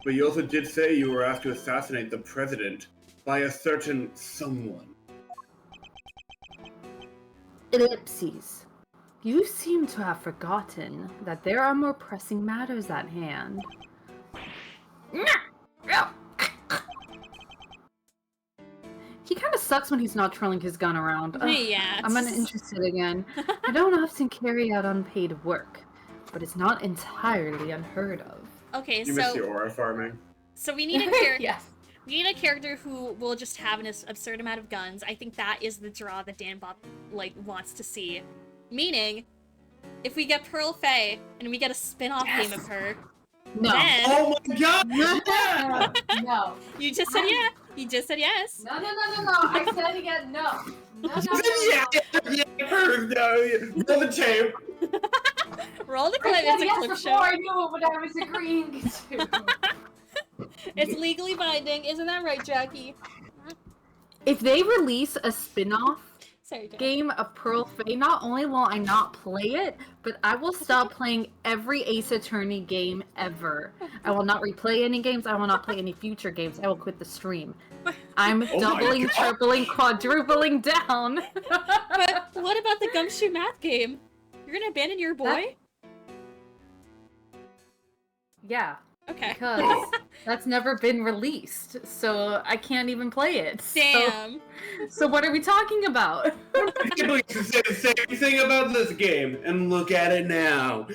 But you also did say you were asked to assassinate the president by a certain someone. Ellipses. You seem to have forgotten that there are more pressing matters at hand. He kind of sucks when he's not twirling his gun around. Ugh, Yeah. I'm uninterested again. I don't often carry out unpaid work, but it's not entirely unheard of. Okay, You missed the aura farming. so we need a character. Yes. We need a character who will just have an absurd amount of guns. I think that is the draw that Dan Bob wants to see. Meaning, if we get Pearl Faye and we get a spin-off game of her, No. then Oh my god! Yeah! No. you just said yeah. You just said yes. No. I said again, no. No. Yeah, heard, roll the tape. Roll the I clip. said It's a yes clip before show. I knew what I was agreeing to. It's legally binding, isn't that right, Jackie? If they release a spin-off Sorry, Jackie. game of Pearl Faye, not only will I not play it, but I will stop playing every Ace Attorney game ever. I will not replay any games. I will not play any future games. I will quit the stream. I'm my doubling, God. tripling, quadrupling down. But what about the Gumshoe math game? You're gonna abandon your boy? Yeah, Okay. because that's never been released, so I can't even play it. Damn. So what are we talking about? I can't believe you said the same thing about this game, and look at it now.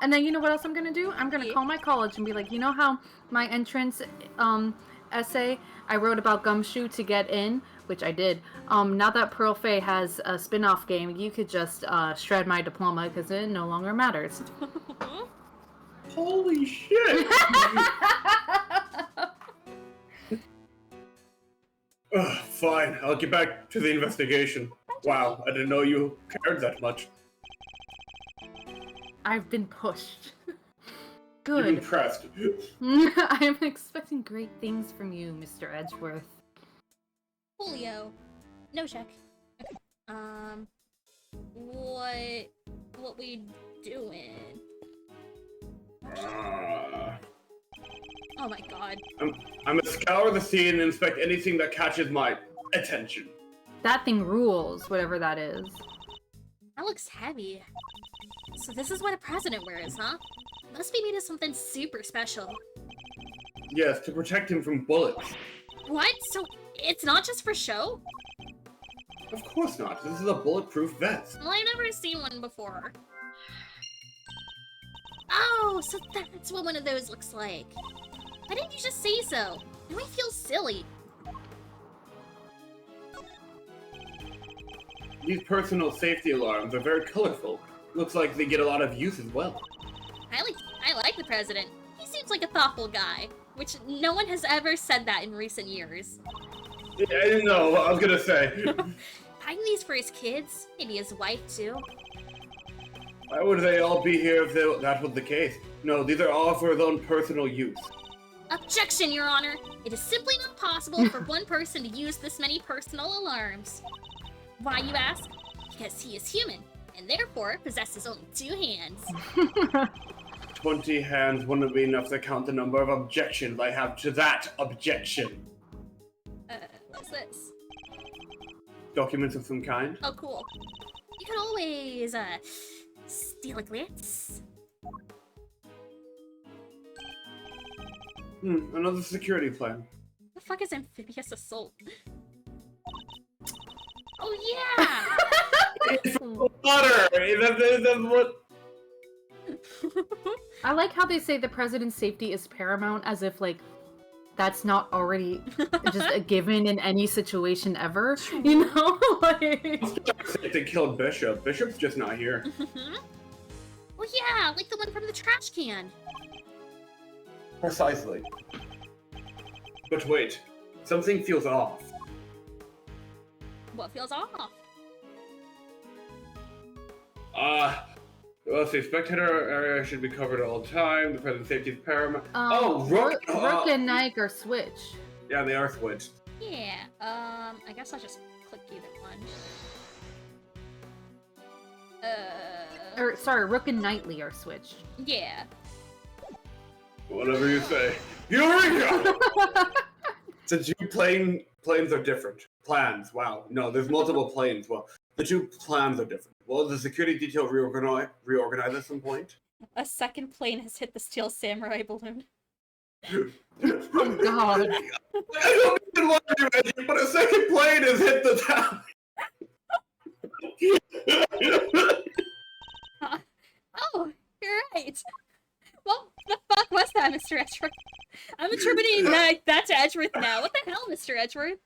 And then you know what else I'm gonna do? I'm gonna call my college and be like, you know how my entrance essay I wrote about Gumshoe to get in, which I did. Now that Pearl Faye has a spin-off game, you could just shred my diploma because it no longer matters. Holy shit! Ugh, fine, I'll get back to the investigation. Wow, I didn't know you cared that much. I've been pushed. You're Good. impressed. I am expecting great things from you, Mr. Edgeworth. Julio. No check. Okay. What we doing? Oh my god. I'm gonna scour the scene and inspect anything that catches my attention. That thing rules, whatever that is. That looks heavy. So this is what a president wears, huh? Must be made of something super special. Yes, to protect him from bullets. What? So it's not just for show? Of course not. This is a bulletproof vest. Well, I've never seen one before. Oh, so that's what one of those looks like. Why didn't you just say so? Now I feel silly. These personal safety alarms are very colorful. Looks like they get a lot of use as well. I like the president. He seems like a thoughtful guy, which no one has ever said that in recent years. Yeah, I didn't know what I was gonna say. Buying these for his kids, maybe his wife too. Why would they all be here if that was the case? No, these are all for his own personal use. Objection, Your Honor! It is simply not possible for one person to use this many personal alarms. Why, you ask? Because he is human, and therefore possesses only 2 hands. 20 hands wouldn't be enough to count the number of objections I have to that objection. What's this? Documents of some kind? Oh, cool. You could always, steal a glance. Another security plan. The fuck is amphibious assault? Oh, yeah! It's water! That's what... I like how they say the president's safety is paramount, as if, like, that's not already just a given in any situation ever, you know? Like... They killed Bishop. Bishop's just not here. Well, yeah, like the one from the trash can. Precisely. But wait, something feels off. What feels off? Well, the spectator area should be covered at all time. The president's safety is paramount. Rook and Nike are switched. Yeah, they are switched. Yeah, I guess I'll just click either one. Sorry, Rook and Knightley are switched. Yeah. Whatever you say. Eureka! The 2 planes are different. Plans, wow. No, there's multiple planes. Well, the 2 plans are different. Will the security detail reorganize at some point? A second plane has hit the steel samurai balloon. Oh god. I don't even want to do anything, but a second plane has hit the town! Oh, you're right. Well, the fuck was that, Mr. Edgeworth? I'm attributing that to Edgeworth now. What the hell, Mr. Edgeworth?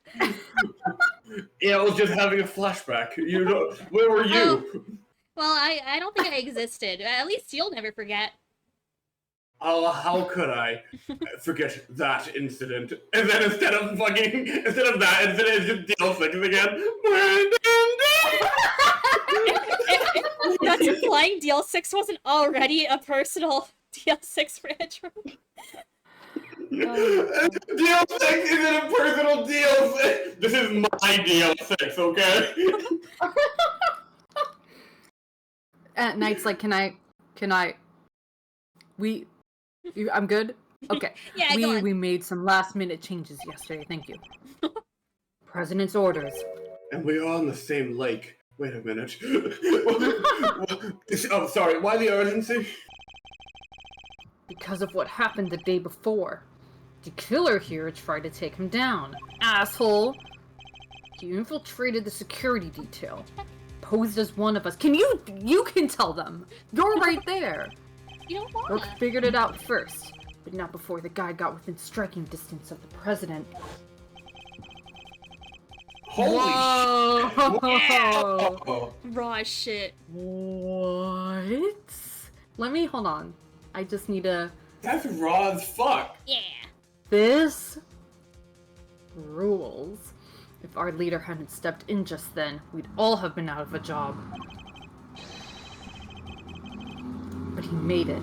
Yeah, I was just having a flashback. You know, where were you? Well, I don't think I existed. At least you'll never forget. Oh, how could I forget that incident? And then instead of that incident, it's just DL6 again. That's implying DL6 wasn't already a personal DL6 for Edgeworth. DL6 isn't a personal DL6. This is my DL6, okay? Knight's like, I'm good? Okay. Yeah, we made some last minute changes yesterday, thank you. President's orders. And we are on the same lake. Wait a minute. Oh, sorry, why the urgency? Because of what happened the day before. The killer here tried to take him down. Asshole! He infiltrated the security detail. Posed as one of us. You can tell them! You're right there! You don't want Rook figured it out first, but not before the guy got within striking distance of the president. Holy shit! Whoa. raw shit. What? Hold on. I just need to... That's raw as fuck! Yeah. This rules. If our leader hadn't stepped in just then, we'd all have been out of a job. But he made it.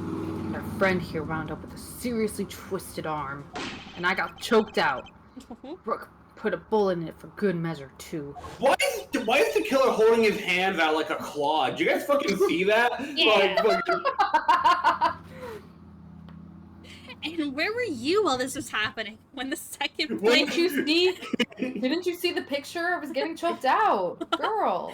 And our friend here wound up with a seriously twisted arm. And I got choked out. Rook put a bullet in it for good measure, too. Why is the killer holding his hands out like a claw? Did you guys fucking see that? Yeah. Like, And where were you while this was happening? When the second When place... Didn't you see the picture? I was getting choked out. Girl.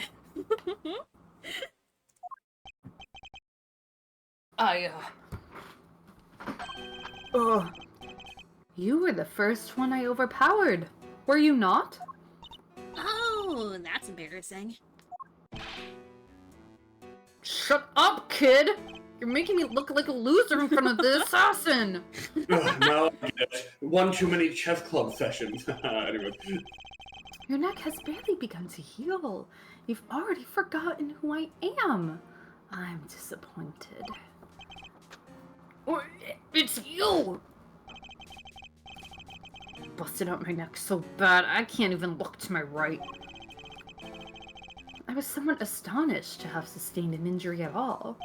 You were the first one I overpowered. Were you not? Oh, that's embarrassing. Shut up, kid! You're making me look like a loser in front of the assassin! now I get it. One too many chess club sessions. Anyway. Your neck has barely begun to heal. You've already forgotten who I am. I'm disappointed. It's you! Busted up my neck so bad, I can't even look to my right. I was somewhat astonished to have sustained an injury at all.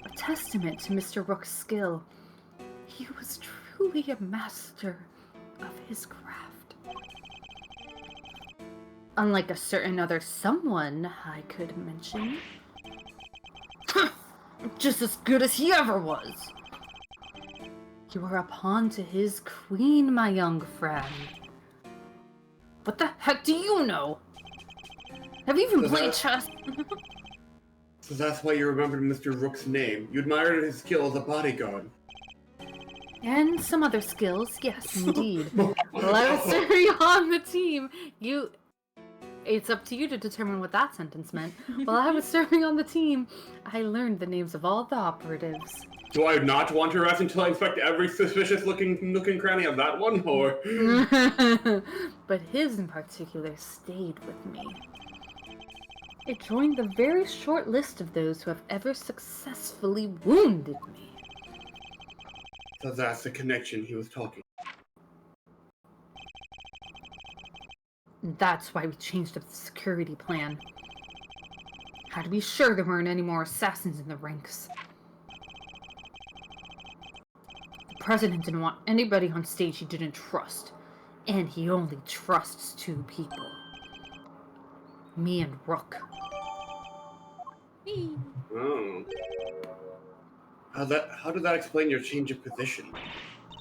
A testament to Mr. Rook's skill. He was truly a master of his craft. Unlike a certain other someone I could mention. Just as good as he ever was. You are a pawn to his queen, my young friend. What the heck do you know? Have you even played chess? So that's why you remembered Mr. Rook's name. You admired his skill as a bodyguard. And some other skills, yes, indeed. While I was serving on the team, It's up to you to determine what that sentence meant. While I was serving on the team, I learned the names of all the operatives. Do I not want to rest until I inspect every suspicious-looking nook and cranny of that one, or...? But his in particular stayed with me. It joined the very short list of those who have ever successfully wounded me. So that's the connection he was talking. That's why we changed up the security plan. Had to be sure there weren't any more assassins in the ranks. The president didn't want anybody on stage he didn't trust. And he only trusts two people. Me and Rook. Oh. How did that explain your change of position?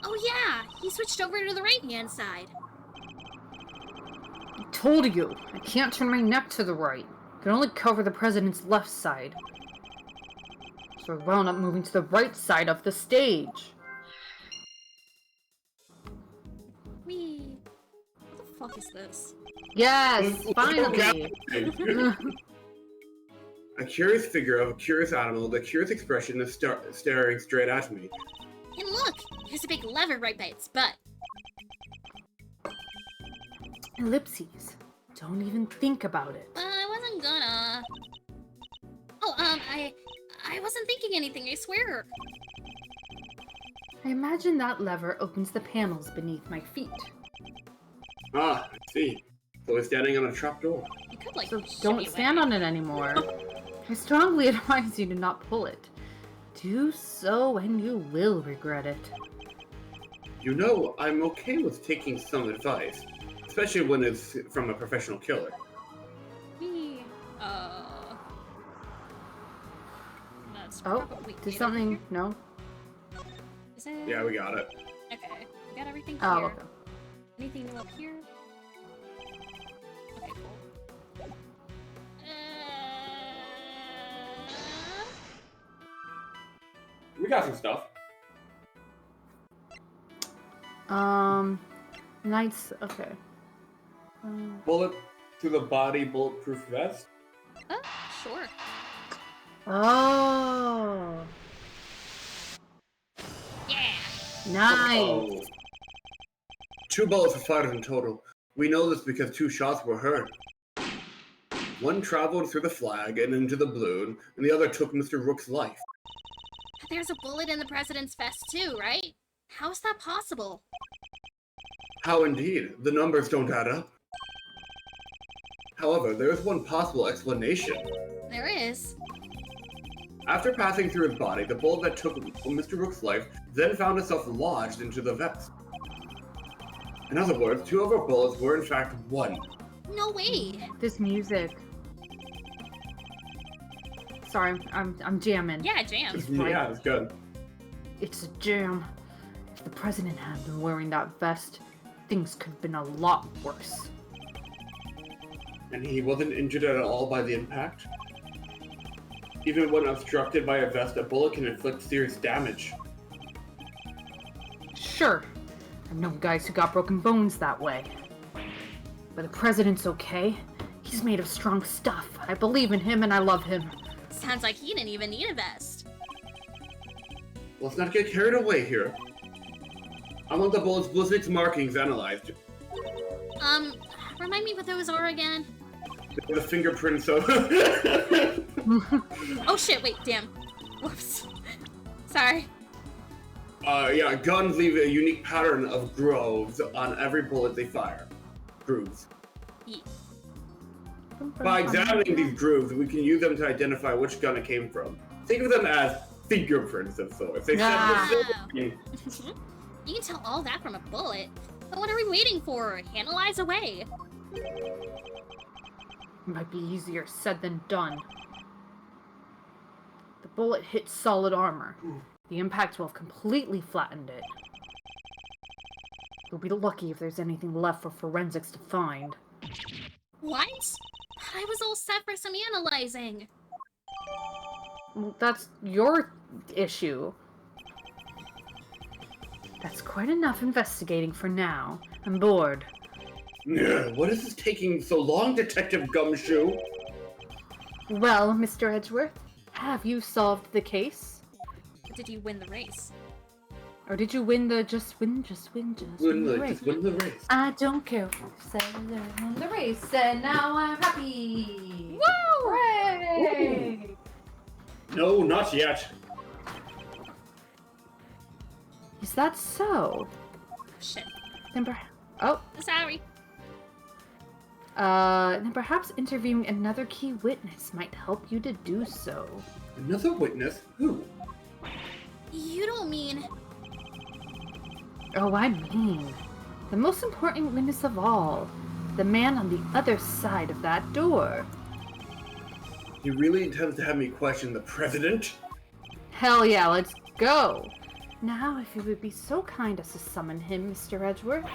Oh yeah, he switched over to the right-hand side. I told you, I can't turn my neck to the right. I can only cover the president's left side. So I wound up moving to the right side of the stage. Whee! What the fuck is this? Yes, finally! A curious figure of a curious animal, the curious expression is staring straight at me. And look! There's a big lever right by its butt. Ellipses. Don't even think about it. I wasn't gonna. Oh, I wasn't thinking anything, I swear. I imagine that lever opens the panels beneath my feet. Ah, I see. So we're standing on a trapdoor. You could, like, So shimmy don't away. stand on it anymore. I strongly advise you to not pull it. Do so and you will regret it. You know, I'm okay with taking some advice, especially when it's from a professional killer. Whee! That's Oh, probably did it something... over No? here. Is it? Yeah, we got it. Okay, we got everything Oh, here. okay. Anything new up here? Okay, cool. We got some stuff. Knights... Okay. Bullet to the body, bulletproof vest. Sure. Oh! Yeah! Nice! Oh. 2 bullets were fired in total. We know this because 2 shots were heard. One traveled through the flag and into the balloon, and the other took Mr. Rook's life. There's a bullet in the president's vest too, right? How is that possible? How indeed? The numbers don't add up. However, there is one possible explanation. There is. After passing through his body, the bullet that took Mr. Rook's life then found itself lodged into the vest. In other words, 2 of our bullets were in fact 1. No way. This music. Sorry, I'm jamming. Yeah, jam. Yeah, it's good. It's a jam. If the president had been wearing that vest, things could have been a lot worse. And he wasn't injured at all by the impact? Even when obstructed by a vest, a bullet can inflict serious damage. Sure, I've known guys who got broken bones that way. But the president's okay. He's made of strong stuff. I believe in him and I love him. Sounds like he didn't even need a vest. Let's not get carried away here. I want the bullet's ballistics markings analyzed. Remind me what those are again? The fingerprints of... Oh shit, wait, damn. Whoops. Sorry. Yeah, guns leave a unique pattern of grooves on every bullet they fire. Grooves. Yeah. By examining these grooves, we can use them to identify which gun it came from. Think of them as fingerprints of sorts. They set the You can tell all that from a bullet. But what are we waiting for? Analyze away. Might be easier said than done. The bullet hit solid armor. The impact will have completely flattened it. You'll be lucky if there's anything left for forensics to find. What? I was all set for some analyzing. Well, that's your issue. That's quite enough investigating for now. I'm bored. What is this taking so long, Detective Gumshoe? Well, Mr. Edgeworth, have you solved the case? Did you win the race? Or did you win the just win the race? Just win the race. I don't care what you say, I won the race, and now I'm happy! Woo! Hooray! No, not yet. Is that so? Shit. Then Sorry. then perhaps interviewing another key witness might help you to do so. Another witness? Who? You don't mean... Oh, I mean, the most important witness of all. The man on the other side of that door. He really intends to have me question the president? Hell yeah, let's go! Now, if you would be so kind as to summon him, Mr. Edgeworth.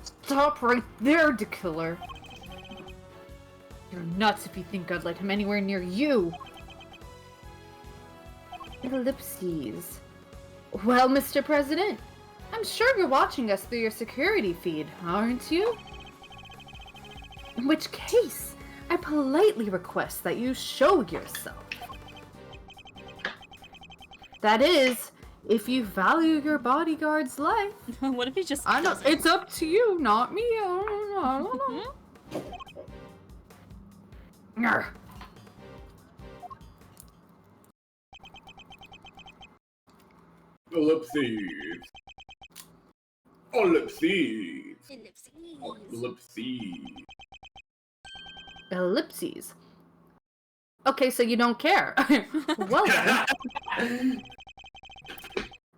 Stop right there, Dekiller! You're nuts if you think I'd let him anywhere near you! Ellipses. Well, Mr. President, I'm sure you're watching us through your security feed, aren't you? In which case, I politely request that you show yourself. That is, if you value your bodyguard's life. What if he just I know, doesn't? it's up to you, not me. I don't know. Grr. Ellipses. Ellipses. Ellipses. Ellipses. Okay, so you don't care. Well, then.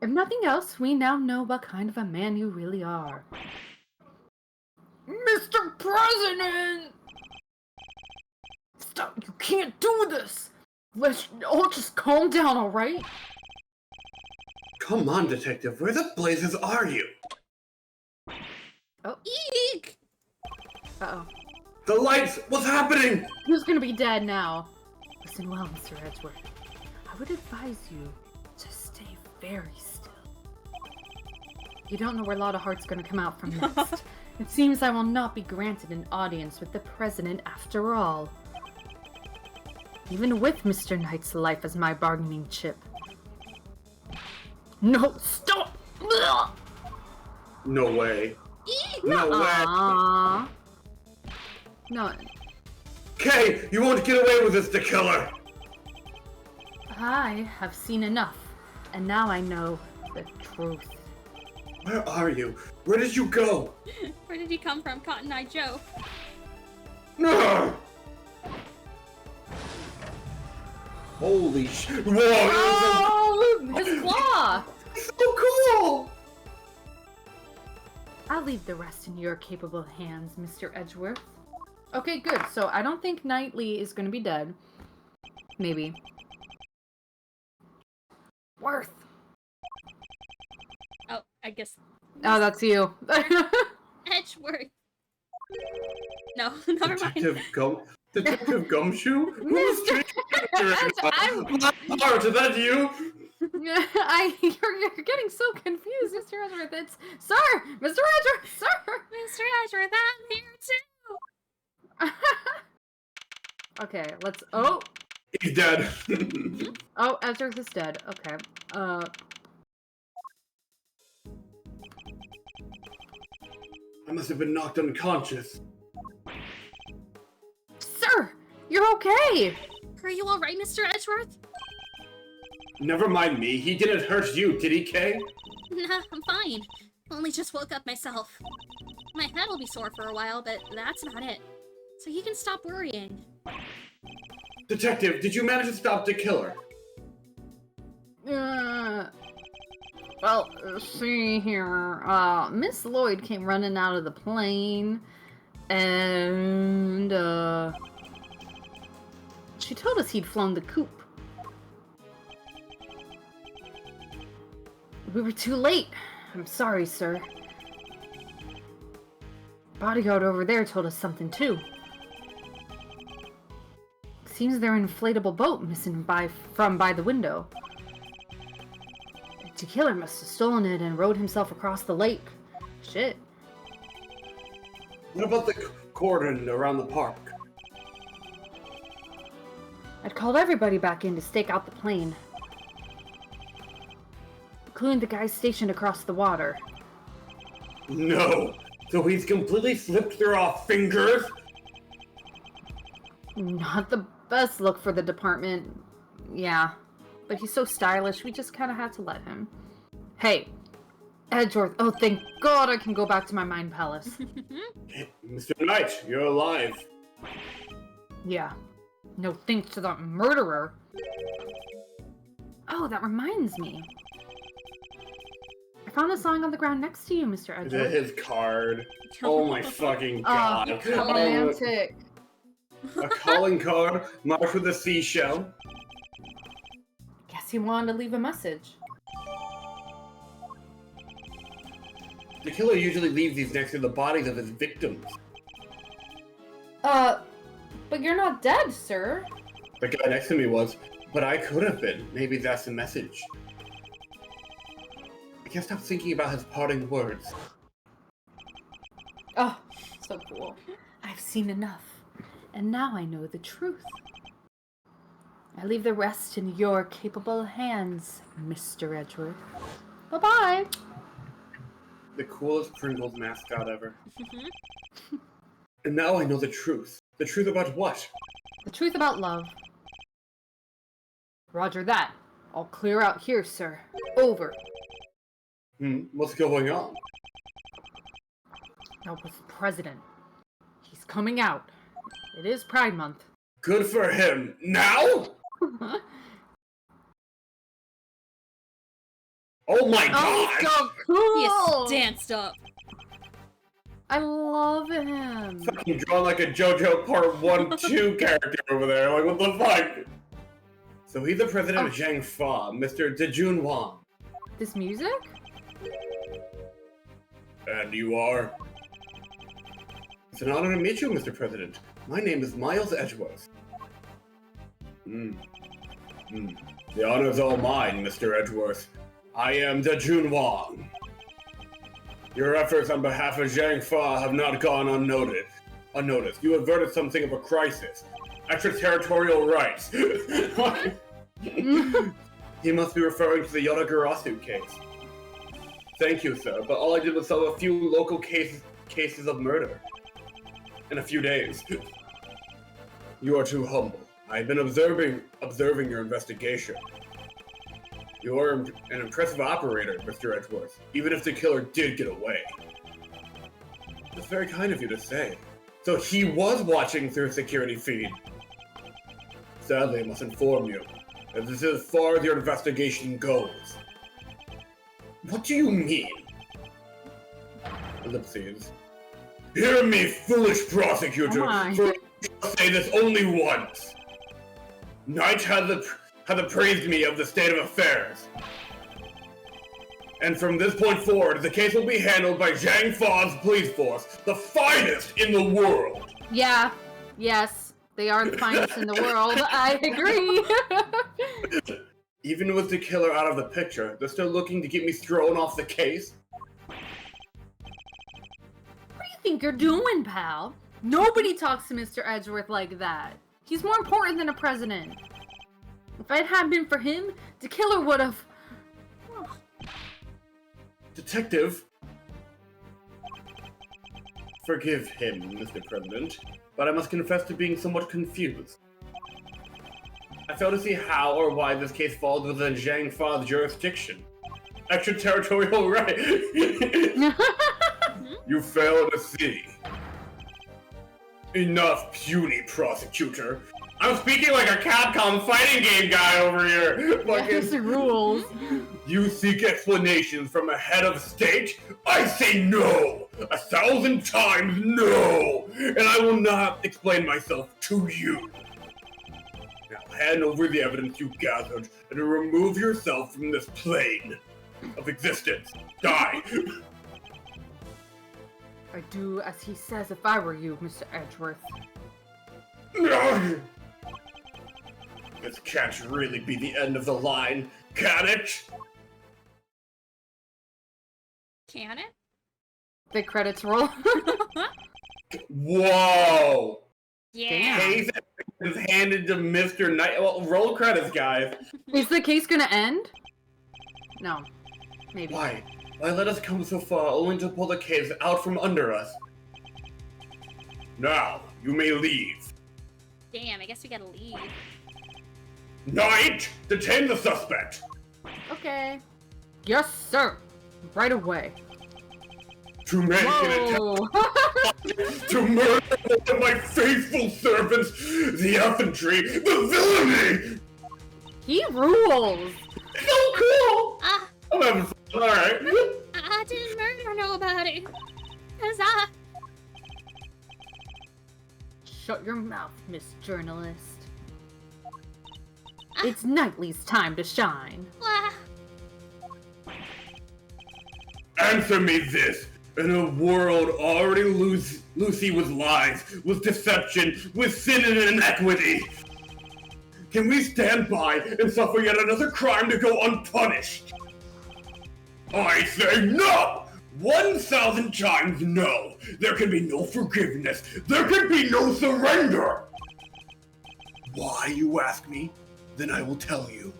If nothing else, we now know what kind of a man you really are. Mr. President! Stop, you can't do this! Let's all just calm down, alright? Come on, Detective. Where the blazes are you? Eek! Uh-oh. The lights! What's happening? Who's gonna be dead now? Listen well, Mr. Edgeworth. I would advise you to stay very still. You don't know where Lotta Heart's gonna come out from next. It seems I will not be granted an audience with the president after all. Even with Mr. Knight's life as my bargaining chip. No, stop! Ugh! No way. Eek! No way. Aww. No, Kay, you won't get away with this, the killer. I have seen enough, and now I know the truth. Where are you? Where did you go? Where did he come from, Cotton Eye Joe? No! Holy shit! Whoa! Oh, his claw! So cool! I'll leave the rest in your capable hands, Mr. Edgeworth. Okay, good. So I don't think Knightley is going to be dead. Maybe. Worth. Oh, I guess. Oh, that's you. Edgeworth. No, never mind. Detective Gumshoe? Who's I'm- Art, is that you? You're getting so confused, Mr. Edgeworth. It's Sir, Mr. Edgeworth, sir. Mr. Edgeworth, I'm here too. Okay, let's. Oh, He's dead. oh, Edgeworth is dead. Okay. I must have been knocked unconscious. Sir, you're okay. Are you all right, Mr. Edgeworth? Never mind me. He didn't hurt you, did he, Kay? Nah, I'm fine. Only just woke up myself. My head will be sore for a while, but that's about it. So you can stop worrying. Detective, did you manage to stop the killer? Well, see here. Miss Lloyd came running out of the plane, and she told us he'd flown the coop. We were too late. I'm sorry, sir. Bodyguard over there told us something too. Seems their inflatable boat missing from by the window. The killer must have stolen it and rowed himself across the lake. Shit. What about the cordon around the park? I'd called everybody back in to stake out the plane, including the guys stationed across the water. No! So he's completely slipped through our fingers? Not the best look for the department. Yeah. But he's so stylish, we just kind of had to let him. Hey, Edgeworth. Oh, thank God I can go back to my Mind Palace. Mr. Knight, you're alive. Yeah. No thanks to that murderer. Oh, that reminds me. I found a song on the ground next to you, Mr. Edgeworth. His card. Oh my fucking god. How romantic. A calling card marked with a seashell. Guess he wanted to leave a message. The killer usually leaves these next to the bodies of his victims. But you're not dead, sir. The guy next to me was, but I could have been. Maybe that's the message. I can't stop thinking about his parting words. Oh, so cool. I've seen enough, and now I know the truth. I leave the rest in your capable hands, Mr. Edgeworth. Bye-bye. The coolest Pringles mascot ever. And now I know the truth. The truth about what? The truth about love. Roger that. I'll clear out here, sir. Over. What's going on? That was the president. He's coming out. It is Pride Month. Good for him. Now? Oh my god! so cool! He danced up. I love him. Fucking drawn like a JoJo Part 1-2 character over there. Like, what the fuck? So he's the president of Zhang Fa, Mr. i2-1. This music? And you are? It's an honor to meet you, Mr. President. My name is Miles Edgeworth. The honor's all mine, Mr. Edgeworth. I am i2-1. Your efforts on behalf of Zhang Fa have not gone unnoticed. You averted something of a crisis. Extraterritorial rights. He must be referring to the Yonagarasu case. Thank you, sir, but all I did was solve a few local cases of murder. In a few days. You are too humble. I've been observing your investigation. You are an impressive operator, Mr. Edgeworth, even if the killer did get away. That's very kind of you to say. So he was watching through a security feed. Sadly, I must inform you, And this is as far as your investigation goes. What do you mean? Ellipses. Hear me, foolish prosecutor, Oh my. for I say this only once. Knight has appraised me of the state of affairs. And from this point forward, the case will be handled by Zhang Fa's police force, the finest in the world. Yeah. Yes. They are the finest in the world. I agree. Even with the killer out of the picture, they're still looking to get me thrown off the case. What do you think you're doing, pal? Nobody talks to Mr. Edgeworth like that. He's more important than a president. If it hadn't been for him, the killer would have... Detective, forgive him, Mr. President, but I must confess to being somewhat confused. I fail to see how or why this case falls within Zhang Fa's jurisdiction. Extraterritorial right. You fail to see. Enough, puny prosecutor. I'm speaking like a Capcom fighting game guy over here. Yes, rules. You seek explanations from a head of state? I say no! 1,000 times no! And I will not explain myself to you. Now hand over the evidence you gathered and remove yourself from this plane of existence. Die! I'd do as he says if I were you, Mr. Edgeworth. This can't really be the end of the line, can it? Can it? The credits roll. Whoa! Yeah. Case is handed to Mr. Knight. Well, roll credits, guys. Is the case gonna end? No. Maybe. Why? Why let us come so far only to pull the case out from under us? Now, you may leave. Damn, I guess we gotta leave. Knight, detain the suspect! Okay. Yes, sir. Right away. To make an Whoa. attempt to murder one of my faithful servants, the effrontery, the villainy! He rules. So cool! Ah, I'm having fun, alright. I didn't murder nobody. Cause Shut your mouth, Miss Journalist. It's Knightley's time to shine. ah, Answer me this. In a world already loosey with lies, with deception, with sin and inequity, can we stand by and suffer yet another crime to go unpunished? I say no! 1,000 times no! There can be no forgiveness. There can be no surrender! Why, you ask me? Then I will tell you.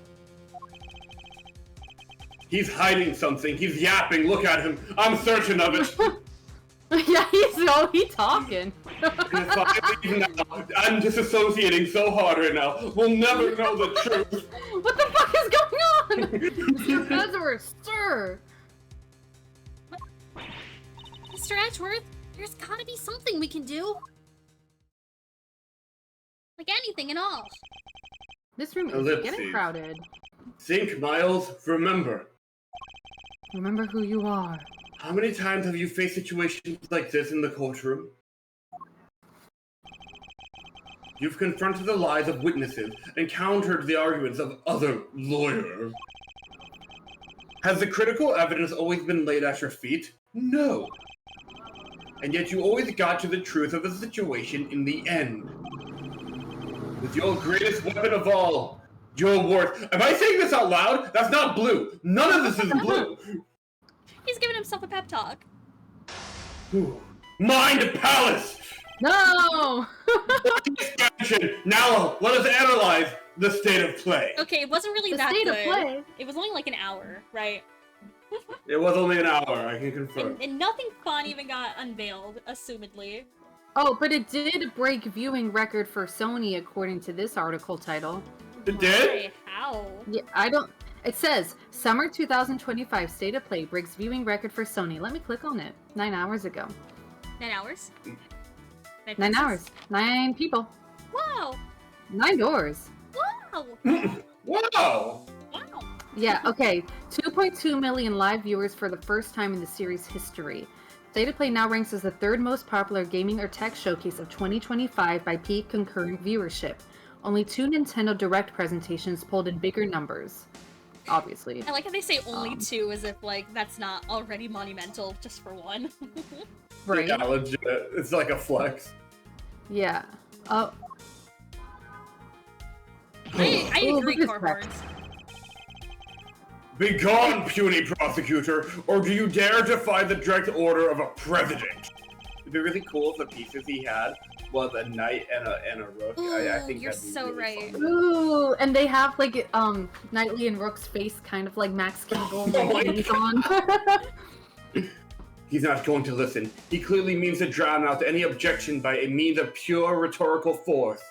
He's hiding something. He's yapping. Look at him. I'm certain of it. Yeah, he's talking. And if I leave now, I'm disassociating so hard right now. We'll never know the truth. What the fuck is going on? Mr. Edgeworth, sir. Mr. Edgeworth, there's gotta be something we can do. Like anything and all. This room is Ellipses. getting crowded. Think, Miles. Remember. Remember who you are. How many times have you faced situations like this in the courtroom? You've confronted the lies of witnesses and countered the arguments of other lawyers. Has the critical evidence always been laid at your feet? No. And yet you always got to the truth of the situation in the end. With your greatest weapon of all, your worth. Am I saying this out loud? That's not blue. None of this is blue. He's giving himself a pep talk. Mind Palace! No! Expansion. Now, let us analyze the state of play. Okay, it wasn't really The that state good. of play. It was only like an hour, right? It was only an hour, I can confirm. And nothing fun even got unveiled, assumedly. Oh, but it did break viewing record for Sony according to this article title. It did? Why? How? Yeah, I don't... It says, Summer 2025 State of Play breaks viewing record for Sony. Let me click on it. 9 hours ago. 9 hours? 9 hours. 9 people. Wow! 9 doors. Wow! Wow! Wow. Yeah, okay. 2.2 million live viewers for the first time in the series' history. State of Play now ranks as the third most popular gaming or tech showcase of 2025 by peak concurrent viewership. Only 2 Nintendo Direct presentations pulled in bigger numbers. Obviously. I like how they say only 2 as if, like, that's not already monumental just for one. Right? Yeah, legit. It's like a flex. Yeah. Oh. I Ooh, agree, look at core that. horns. Begone, puny prosecutor, or do you dare defy the direct order of a president? It'd be really cool if the pieces he had was a knight and a rook. I Ooh, think you're that'd be so really right. fun. Ooh, and they have like Knightley and Rook's face kind of like Max Keeble Oh when my he's on. He's not going to listen. He clearly means to drown out any objection by a means of pure rhetorical force.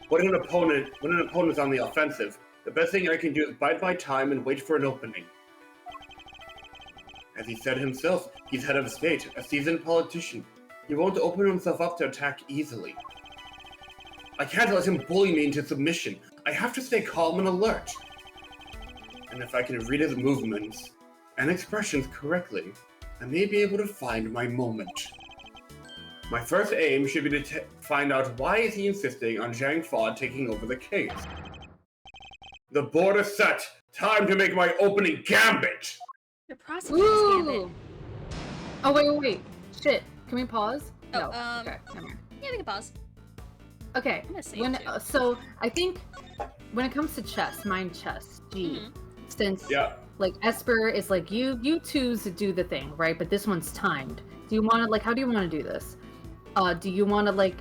When an opponent's on the offensive, the best thing I can do is bide my time and wait for an opening. As he said himself, he's head of state, a seasoned politician. He won't open himself up to attack easily. I can't let him bully me into submission. I have to stay calm and alert. And if I can read his movements and expressions correctly, I may be able to find my moment. My first aim should be to find out why is he insisting on Zhang Fa taking over the case. The board is set. Time to make my opening gambit. The prosecutor's gambit. Ooh. Oh wait. Shit. Can we pause? Oh, no. Okay. Never mind. Yeah, we can pause. Okay. I'm gonna save When too. so I think when it comes to chess, mind chess, G, since Yeah. like Esper is like you twos do the thing, right? But this one's timed. Do you want to like how do you want to do this? Do you want to like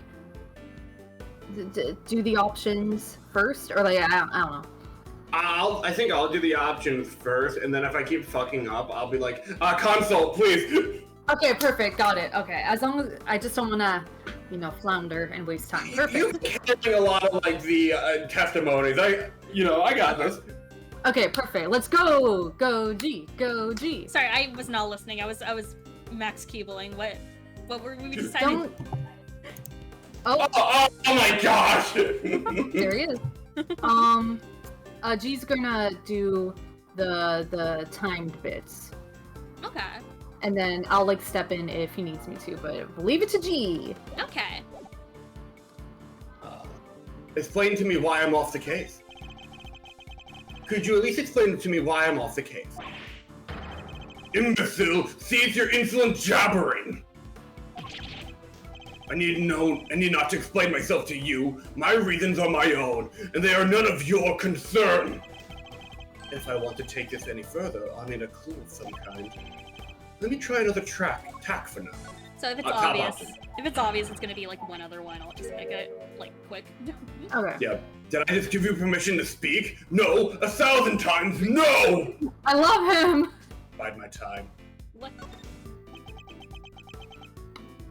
do the options first, or like I don't know. I think I'll do the options first, and then if I keep fucking up, I'll be like, consult, please. Okay, perfect, got it. Okay, as long as I just don't want to, flounder and waste time. Perfect. You're carrying a lot of like the testimonies. I got this. Okay, perfect. Let's go. Go G. Go G. Sorry, I was not listening. I was Max Keebling. What were we deciding? Don't. Oh, Oh my gosh! there he is. G's gonna do the timed bits, Okay. and then I'll like step in if he needs me to, but leave it to G. Okay. Explain to me why I'm off the case. Could you at least explain to me why I'm off the case? Imbecile, cease your insolent jabbering! I need not to explain myself to you. My reasons are my own, and they are none of your concern. If I want to take this any further, I'll need a clue of some kind. Let me try another tack for now. So if it's Top obvious, option. it's gonna be like one other one. I'll just make it like quick. Okay. Yeah. Did I just give you permission to speak? No! 1,000 times no! I love him. Bide my time. What?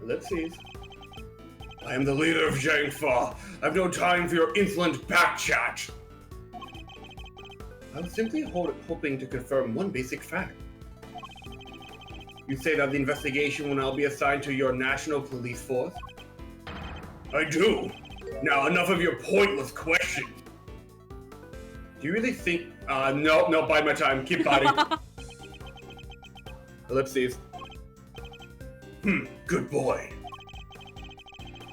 Let's see. I am the leader of Zhang Fa. I've no time for your insolent backchat. I was simply hoping to confirm one basic fact. You say that the investigation will now be assigned to your national police force? I do. Now, enough of your pointless questions. Do you really think... no, bide my time. Keep biting. Ellipses. Good boy.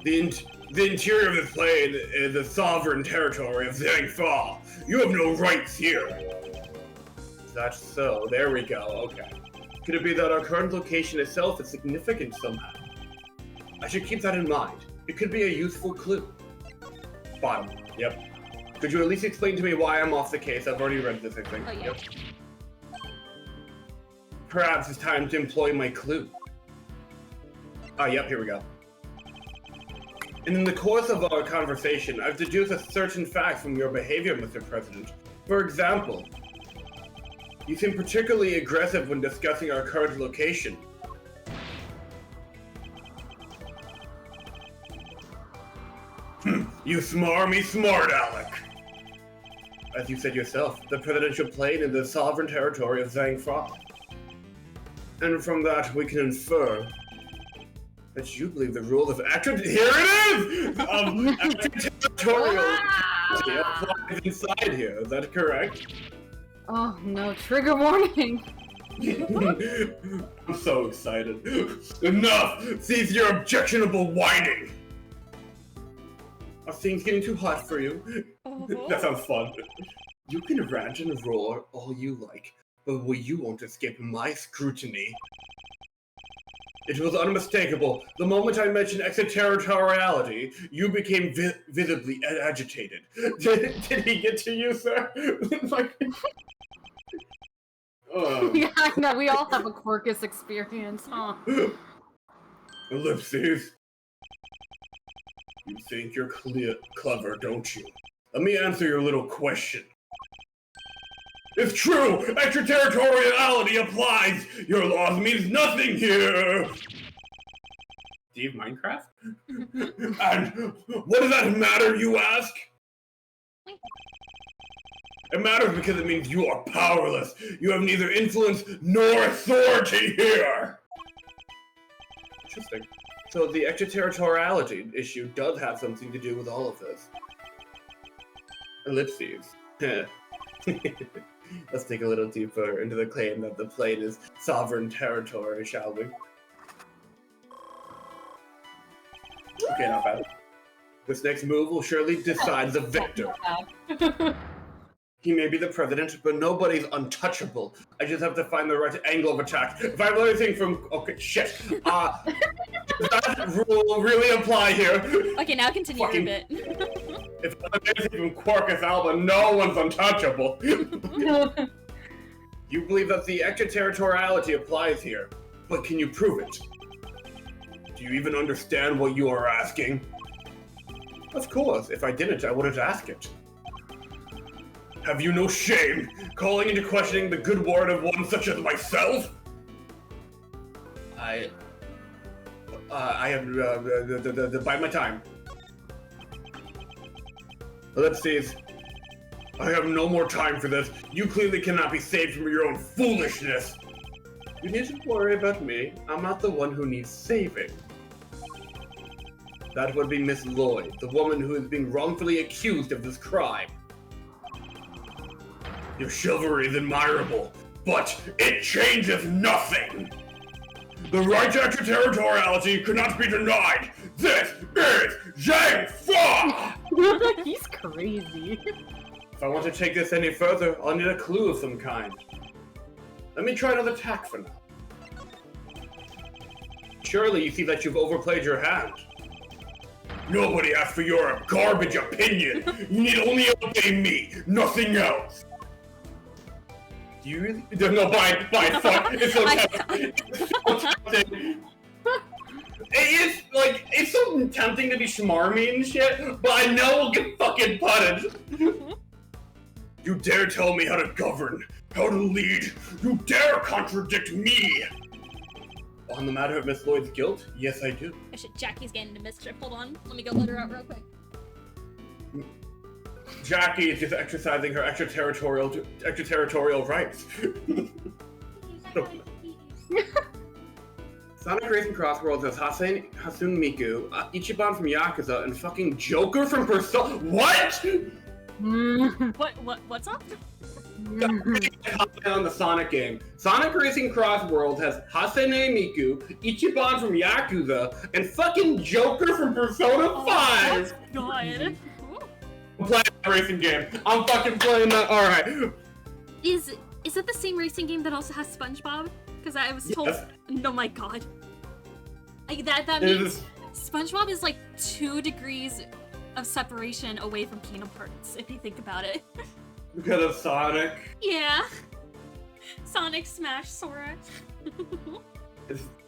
The interior of this plane is the sovereign territory of Zhang Fa. You have no rights here. That's so. There we go. Okay. Could it be that our current location itself is significant somehow? I should keep that in mind. It could be a useful clue. Bottom. Yep. Could you at least explain to me why I'm off the case? I've already read this, I think. Oh, yeah. Yep. Perhaps it's time to employ my clue. Yep, here we go. And in the course of our conversation, I've deduced a certain fact from your behavior, Mr. President. For example, you seem particularly aggressive when discussing our current location. You smarmy smart aleck! As you said yourself, the presidential plane is the sovereign territory of Zhang Fa. And from that, we can infer that you believe the rule of here it is! Extraterritorial applies inside here. Is that correct? Oh no, trigger warning. I'm so excited. Enough! Cease your objectionable whining! Are things getting too hot for you? That sounds fun. You can rant and roar all you like, but you won't escape my scrutiny. It was unmistakable. The moment I mentioned extraterritoriality, you became visibly agitated. Did he get to you, sir? Yeah, I know, we all have a Quirkus experience, huh? Ellipses. You think you're clever, don't you? Let me answer your little question. It's true! Extraterritoriality applies! Your laws means nothing here! Steve Minecraft? And what does that matter, you ask? It matters because it means you are powerless. You have neither influence nor authority here! Interesting. So the extraterritoriality issue does have something to do with all of this. Ellipses. Let's dig a little deeper into the claim that the plane is sovereign territory, shall we? Okay, not bad. This next move will surely decide the victor. He may be the president, but nobody's untouchable. I just have to find the right angle of attack. If I learn anything from... Okay, shit. Does that rule really apply here? Okay, now continue your bit. If I learn anything from Quirkus Alba, no one's untouchable. You believe that the extraterritoriality applies here, but can you prove it? Do you even understand what you are asking? Of course, if I didn't, I wouldn't ask it. Have you no shame, calling into questioning the good word of one such as myself? I have to bide my time. Ellipses. I have no more time for this. You clearly cannot be saved from your own foolishness. You needn't worry about me. I'm not the one who needs saving. That would be Miss Lloyd, the woman who is being wrongfully accused of this crime. Your chivalry is admirable, but it changes nothing! The right to extraterritoriality cannot be denied! This is Zhang Fa! He's crazy. If I want to take this any further, I'll need a clue of some kind. Let me try another tack for now. Surely you see that you've overplayed your hand. Nobody asked for your garbage opinion! You need only obey me, nothing else! Do you really? No, bye, fuck. It's so tempting. It is, like, it's so tempting to be smarmy and shit, but I know we'll get fucking punished. You dare tell me how to govern, how to lead. You dare contradict me. On the matter of Miss Lloyd's guilt, yes I do. Oh shit, Jackie's getting into mischief. Hold on, let me go let her out real quick. Jackie is just exercising her extraterritorial rights. Sonic Racing Crossworlds has Hatsune Miku, Ichiban from Yakuza, and fucking Joker from Persona. What? What's up? On the Sonic game. Sonic Racing Crossworlds has Hatsune Miku, Ichiban from Yakuza, and fucking Joker from Persona 5! That's good. I'm playing that racing game. I'm fucking playing that. Alright. Is it the same racing game that also has SpongeBob? Because I was told. Yes. Oh my god. That means SpongeBob is like 2 degrees of separation away from Kingdom Hearts, if you think about it. Because of Sonic. Yeah. Sonic Smash Sora.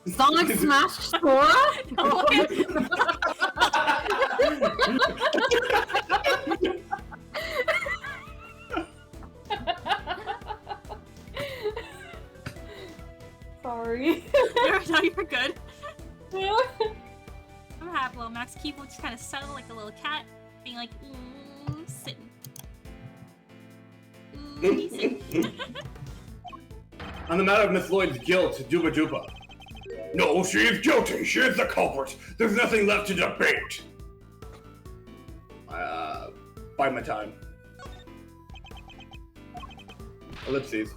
Sonic Smash Sora? No. Sorry. No, you're good. I'm happy. Little Max Keeble just kind of settle like a little cat, being like, sitting. He's sitting. On the matter of Miss Lloyd's guilt, Dooba Dooba. No, she is guilty. She is the culprit. There's nothing left to debate. Bide my time. Ellipses.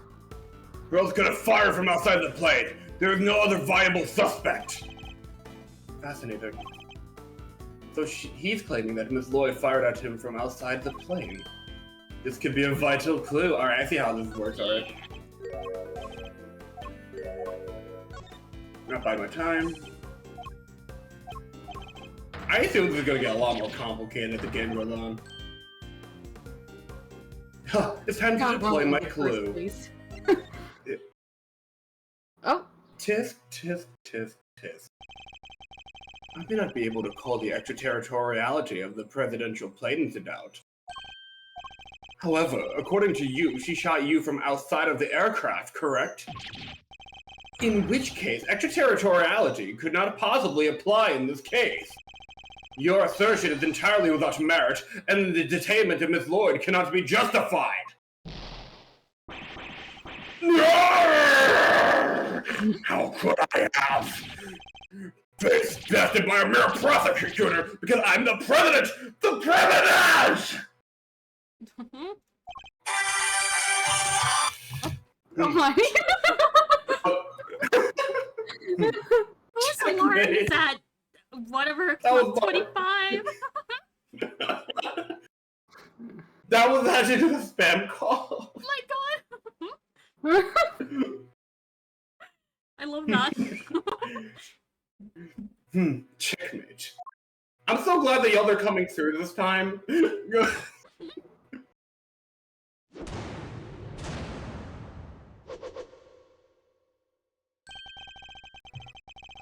Girl's gonna fire from outside the plane. There is no other viable suspect. Fascinating. So he's claiming that Miss Lloyd fired at him from outside the plane. This could be a vital clue. Alright, I see how this works, alright. Not bide my time. I assume this is gonna get a lot more complicated as the game goes on. Huh, it's time to deploy my clue. Oh. Tisk, tisk, tisk, tisk. I may not be able to call the extraterritoriality of the presidential plane into doubt. However, according to you, she shot you from outside of the aircraft, correct? In which case, extraterritoriality could not possibly apply in this case. Your assertion is entirely without merit, and the detainment of Miss Lloyd cannot be justified. How could I have been suggested by a mere prosecutor because I'm the president? The president! Oh my. Who's alarmed at whatever club 25? That was actually a spam call. Oh my god! I love that. Checkmate. I'm so glad that y'all are coming through this time.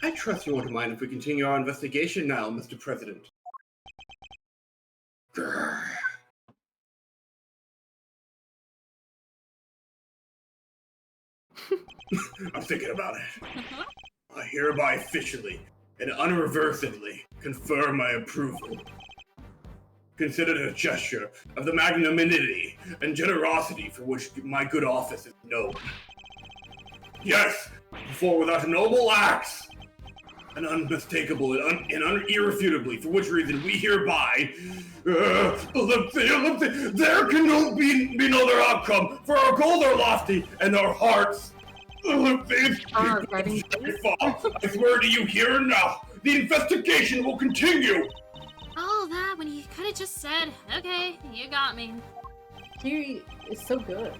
I trust you won't mind if we continue our investigation now, Mr. President. Grr. I'm thinking about it. I hereby officially and unreversedly confirm my approval. Consider it a gesture of the magnanimity and generosity for which my good office is known. Yes, for without noble acts, and unmistakable and irrefutably, for which reason we hereby, there can be no other outcome, for our goals are lofty and our hearts. I swear to you here and now, the investigation will continue. Oh, that when you could have just said, okay, you got me. He is so good.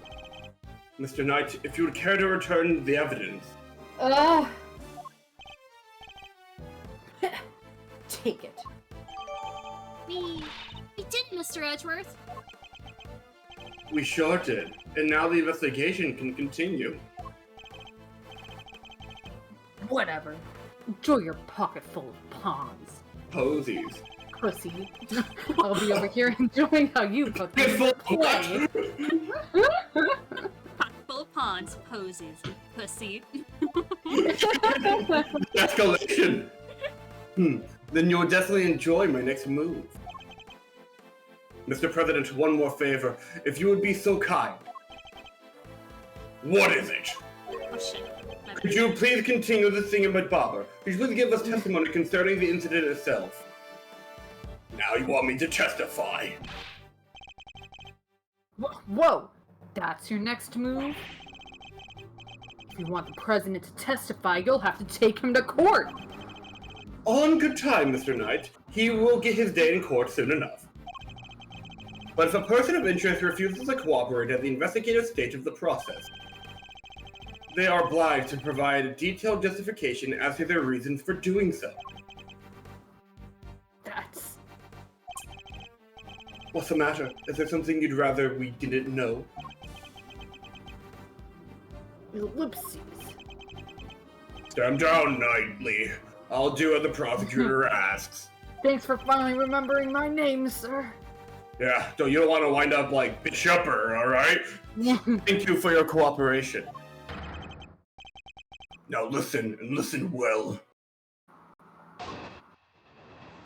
Mr. Knight, if you would care to return the evidence. Take it. We didn't, Mr. Edgeworth. We sure did, and now the investigation can continue. Whatever. Enjoy your pocket full of pawns. Posies. Pussy. I'll be over here enjoying how you fucking play. Full of pawns, posies, pussy. Escalation. Then you'll definitely enjoy my next move. Mr. President, one more favor. If you would be so kind. What is it? Oh shit. Could you please continue the thingamabobber? Could you please give us testimony concerning the incident itself? Now you want me to testify. Whoa! That's your next move? If you want the president to testify, you'll have to take him to court! On good time, Mr. Knight. He will get his day in court soon enough. But if a person of interest refuses to cooperate at the investigative stage of the process, they are obliged to provide a detailed justification as to their reasons for doing so. That's... What's the matter? Is there something you'd rather we didn't know? Whoopsies. Stand down, Knightley. I'll do what the prosecutor asks. Thanks for finally remembering my name, sir. Yeah, so you don't want to wind up like Bishopper, alright? Thank you for your cooperation. Now listen, and listen well.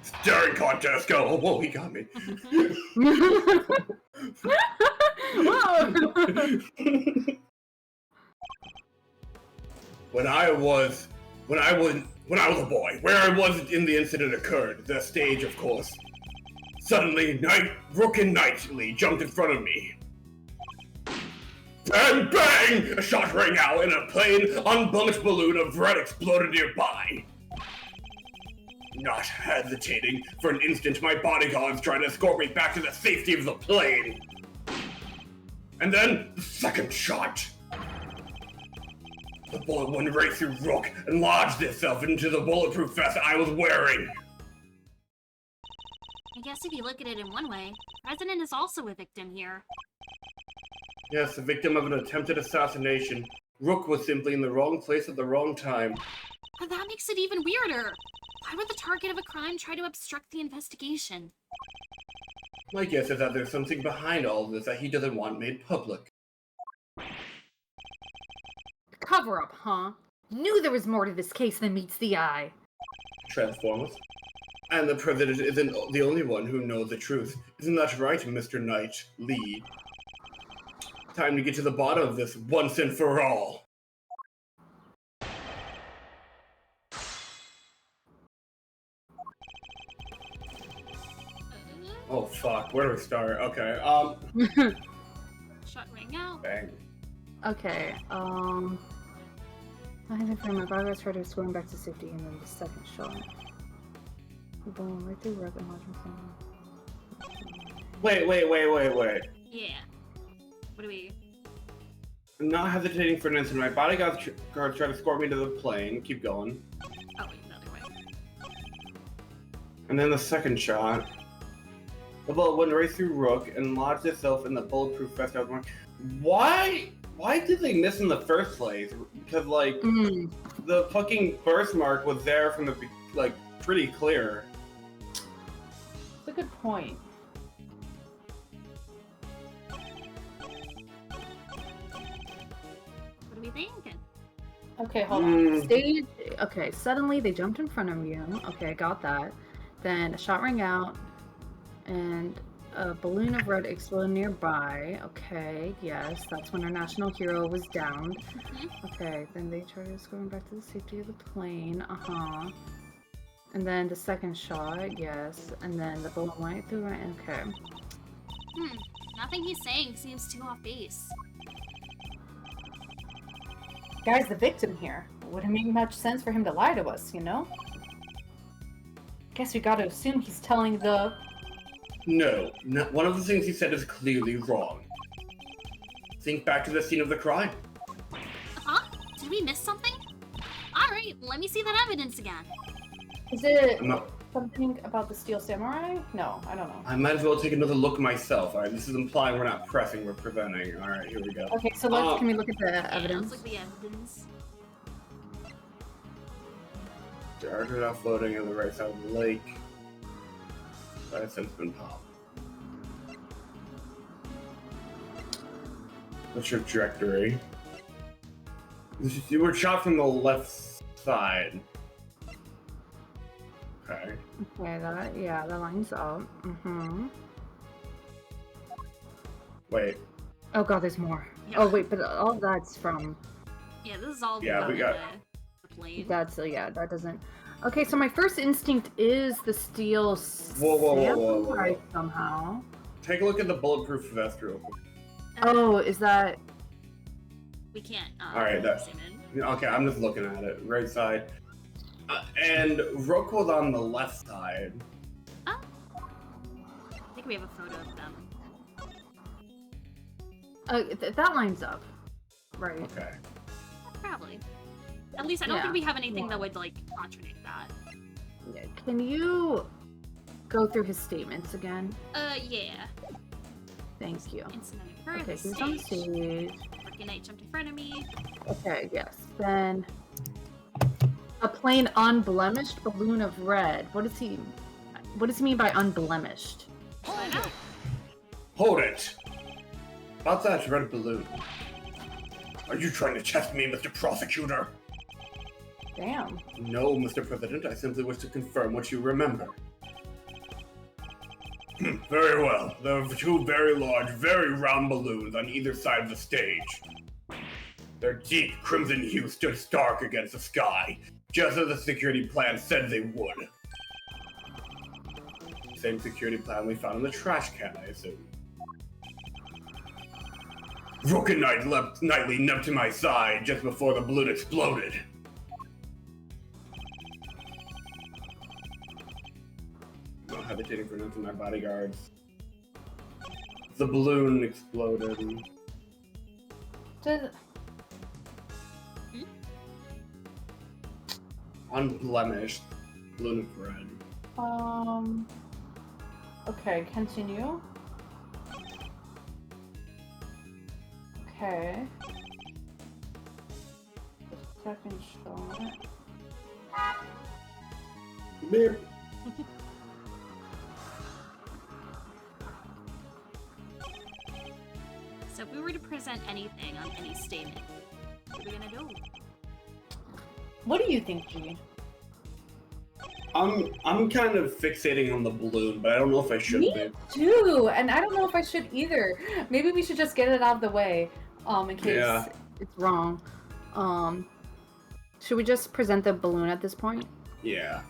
Staring contest, go! Oh, whoa, he got me. When I was a boy, where I was in the incident occurred, the stage, of course, Suddenly, Rook and Knightley jumped in front of me. Bang, bang! A shot rang out and a plain, unblemished balloon of red exploded nearby. Not hesitating for an instant, my bodyguards tried to escort me back to the safety of the plane. And then, the second shot. The bullet went right through Rook and lodged itself into the bulletproof vest I was wearing. I guess if you look at it in one way, President is also a victim here. Yes, the victim of an attempted assassination. Rook was simply in the wrong place at the wrong time. But that makes it even weirder. Why would the target of a crime try to obstruct the investigation? My guess is that there's something behind all of this that he doesn't want made public. Cover up, huh? Knew there was more to this case than meets the eye. Transformers. And the president isn't the only one who knows the truth. Isn't that right, Mr. Knight Lee? Time to get to the bottom of this once and for all. Oh fuck, where do we start? Okay, Shot rang out. bang. Okay, I think for my progress started scoring back to safety and then the second shot. Boom, right through Rook and watching Wait. Yeah. What do we... I'm not hesitating for an instant. My bodyguards tried to escort me to the plane. Keep going. Oh, wait, the other way. And then the second shot. The bullet went right through Rook and lodged itself in the bulletproof vest I was wearing. Why did they miss in the first place? Because, like, the fucking birthmark was there from the, like, pretty clear. That's a good point. What are we thinking? Okay, hold on. Stage. Okay, suddenly they jumped in front of you. Okay, I got that. Then a shot rang out, and a balloon of red exploded nearby. Okay, yes, that's when our national hero was downed. Okay, then they tried escorting back to the safety of the plane. And then the second shot, yes, and then the bullet went through it. Okay. Nothing he's saying seems too off base. Guy's the victim here. Wouldn't make much sense for him to lie to us, you know? Guess we gotta assume he's telling the... No, one of the things he said is clearly wrong. Think back to the scene of the crime. Huh? Did we miss something? Alright, let me see that evidence again. Is it No. something about the Steel Samurai? No, I don't know. I might as well take another look myself. Alright, this is implying we're not pressing, we're preventing. Alright, here we go. Okay, so can we look at the evidence? Let's look at the evidence. Started off floating on the right side of the lake. That has since been popped. What's your trajectory? You were shot from the left side. Okay. Okay, that lines up. Wait. Oh god, there's more. Yeah. Oh wait, but all that's from... Yeah, this is all Yeah, we got... the plane. That's, yeah, that doesn't... Okay, so my first instinct is the Steel Samurai somehow. Take a look at the bulletproof vest real quick. Oh, is that... We can't, Alright, zoom in. Okay, I'm just looking at it. Right side. And Rook was on the left side. Oh. I think we have a photo of them. That lines up. Right. Okay. Probably. At least I don't think we have anything that would, like, contradict that. Yeah. Can you go through his statements again? Yeah. Thank you. Incident occurred Okay, at the he's on the stage. stage. Freaking Knight jumped in front of me. Okay, yes. Then a plain unblemished balloon of red. What does he mean by unblemished? Find out. Hold it! About that red balloon. Are you trying to test me, Mr. Prosecutor? Damn. No, Mr. President, I simply wish to confirm what you remember. Very well. There are two very large, very round balloons on either side of the stage. Their deep crimson hue stood stark against the sky, just as the security plan said they would. Same security plan we found in the trash can, I assume. Broken Nightly leapt to my side just before the balloon exploded. Not hesitating for none of my bodyguards. The balloon exploded. Does... Unblemished. Balloon of red. Okay, continue. Okay. Second shot. Beep. So if we were to present anything on any statement, what are we gonna do? What do you think, G? I'm kind of fixating on the balloon, but I don't know if I should Me be. too, and I don't know if I should either. Maybe we should just get it out of the way, in case it's wrong. Should we just present the balloon at this point? Yeah.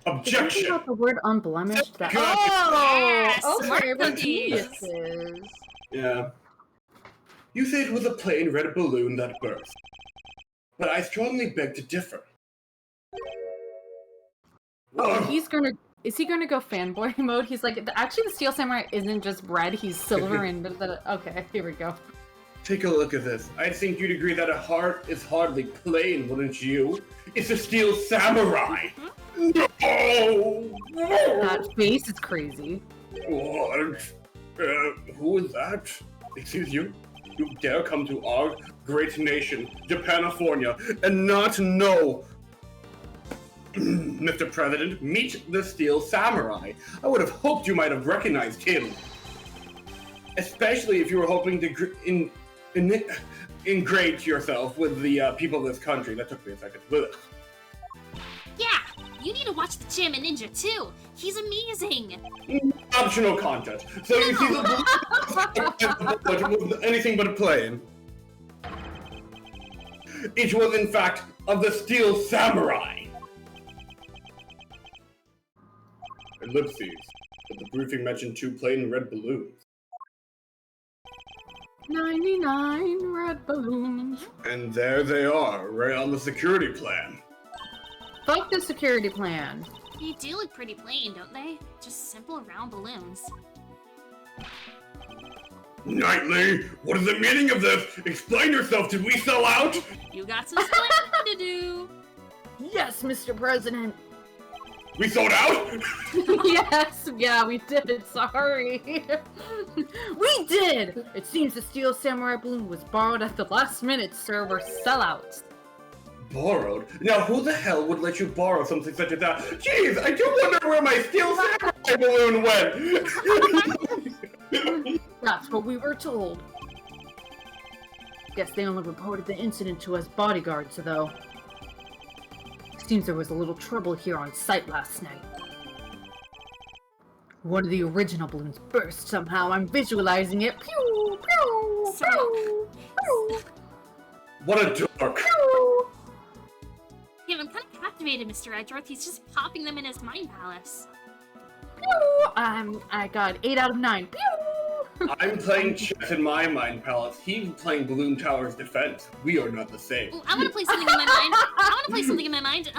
Objection! Is something about the word unblemished? That Good. Yes! okay, Smart we're cookies. geniuses. Yeah. You say it was a plain red balloon that burst. But I strongly beg to differ. Oh, is he gonna go fanboy mode? He's like, actually the Steel Samurai isn't just red, he's silver and okay, here we go. Take a look at this. I think you'd agree that a heart is hardly plain, wouldn't you? It's a Steel Samurai! No! That face is crazy. What? Who is that? Excuse you? You dare come to our great nation, Japanifornia, and not know? Mr. President, meet the Steel Samurai. I would have hoped you might have recognized him. Especially if you were hoping to ingrate yourself with the people of this country. That took me a second. Ugh. Yeah, you need to watch the Gym and Ninja too. He's amazing. Optional content. So you see the balloon was anything but a plane. It was in fact of the Steel Samurai. Ellipses. But the briefing mentioned 2 plain red balloons. 99 red balloons. And there they are, right on the security plan. Fuck the security plan. They do look pretty plain, don't they? Just simple round balloons. Nightly, what is the meaning of this? Explain yourself, did we sell out? You got some explaining to do. Yes, Mr. President. We sold out? Yes, yeah, we did. Sorry. We did! It seems the Steel Samurai balloon was borrowed at the last minute, sir. We're sellouts. Borrowed? Now who the hell would let you borrow something such as that? Jeez, I do wonder where my Steel Samurai balloon went! That's what we were told. Guess they only reported the incident to us bodyguards, though. Seems there was a little trouble here on site last night. One of the original balloons burst somehow. I'm visualizing it. Pew! Pew! Pew! Pew! What a dork! Pew! Yeah, I'm kind of captivated, Mr. Edgeworth. He's just popping them in his mind palace. Pew! I got 8 out of 9. Pew! I'm playing chess in my mind palace. He's playing Balloon Tower's defense. We are not the same. Ooh, I want to play something in my mind. I want to play something in my mind.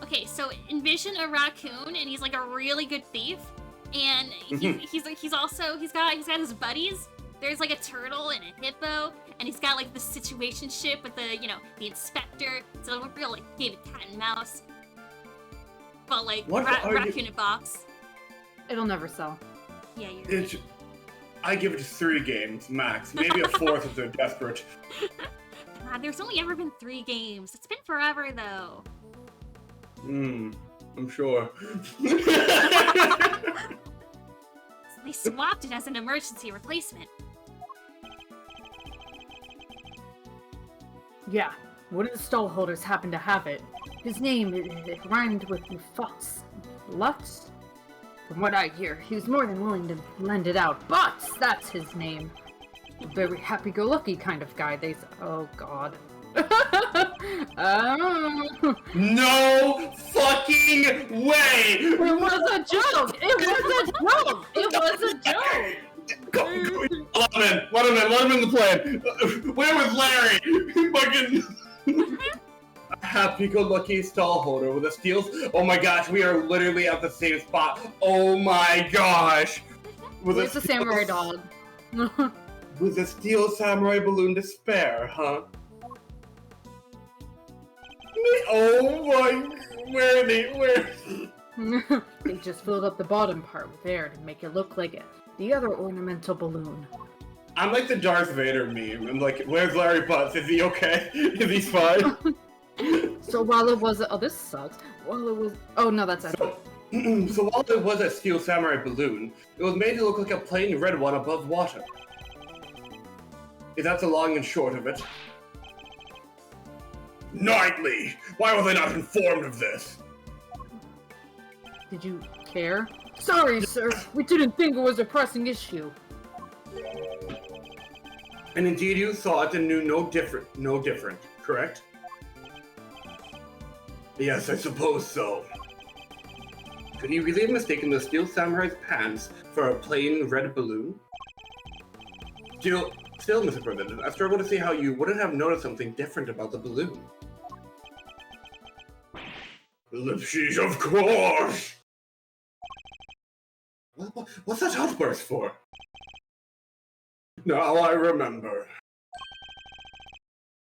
Okay, so envision a raccoon, and he's like a really good thief, and he's got his buddies. There's like a turtle and a hippo, and he's got like the situationship with the the inspector. So a real like game of cat and mouse, but like raccoon and box. It'll never sell. Yeah, you're right. I give it 3 games max, maybe a 4th if they're desperate. God, there's only ever been 3 games. It's been forever though. I'm sure. So they swapped it as an emergency replacement. Yeah, one of the stall holders happened to have it. His name, it rhymed with Fox. Lutz? From what I hear, he was more than willing to lend it out. Butts! That's his name. A very happy-go-lucky kind of guy, oh god. No fucking way! It was a joke! It was a joke! It was a joke! Let him in the plane! Where was Larry? Fucking... A happy-go-lucky stall holder with a steel... Oh my gosh, we are literally at the same spot. Oh my gosh! Where's the samurai dog? With a steel samurai balloon to spare, huh? Oh my... Where are they? Where? They just filled up the bottom part with air to make it look like the other ornamental balloon. I'm like the Darth Vader meme. I'm like, where's Larry Butts? Is he okay? Is he fine? So while it was... Oh, this sucks. While it was... Oh, no, that's... So while it was a steel samurai balloon, it was made to look like a plain red one above water. Is that the long and short of it? Knightley! Why was I not informed of this? Did you care? Sorry, sir. We didn't think it was a pressing issue. And indeed you saw it and knew no different, correct? Yes, I suppose so. Could he really have mistaken the steel samurai's pants for a plain red balloon? Still, Mr. President, I struggle to see how you wouldn't have noticed something different about the balloon. Ellipses, of course! What's that outburst for? Now I remember.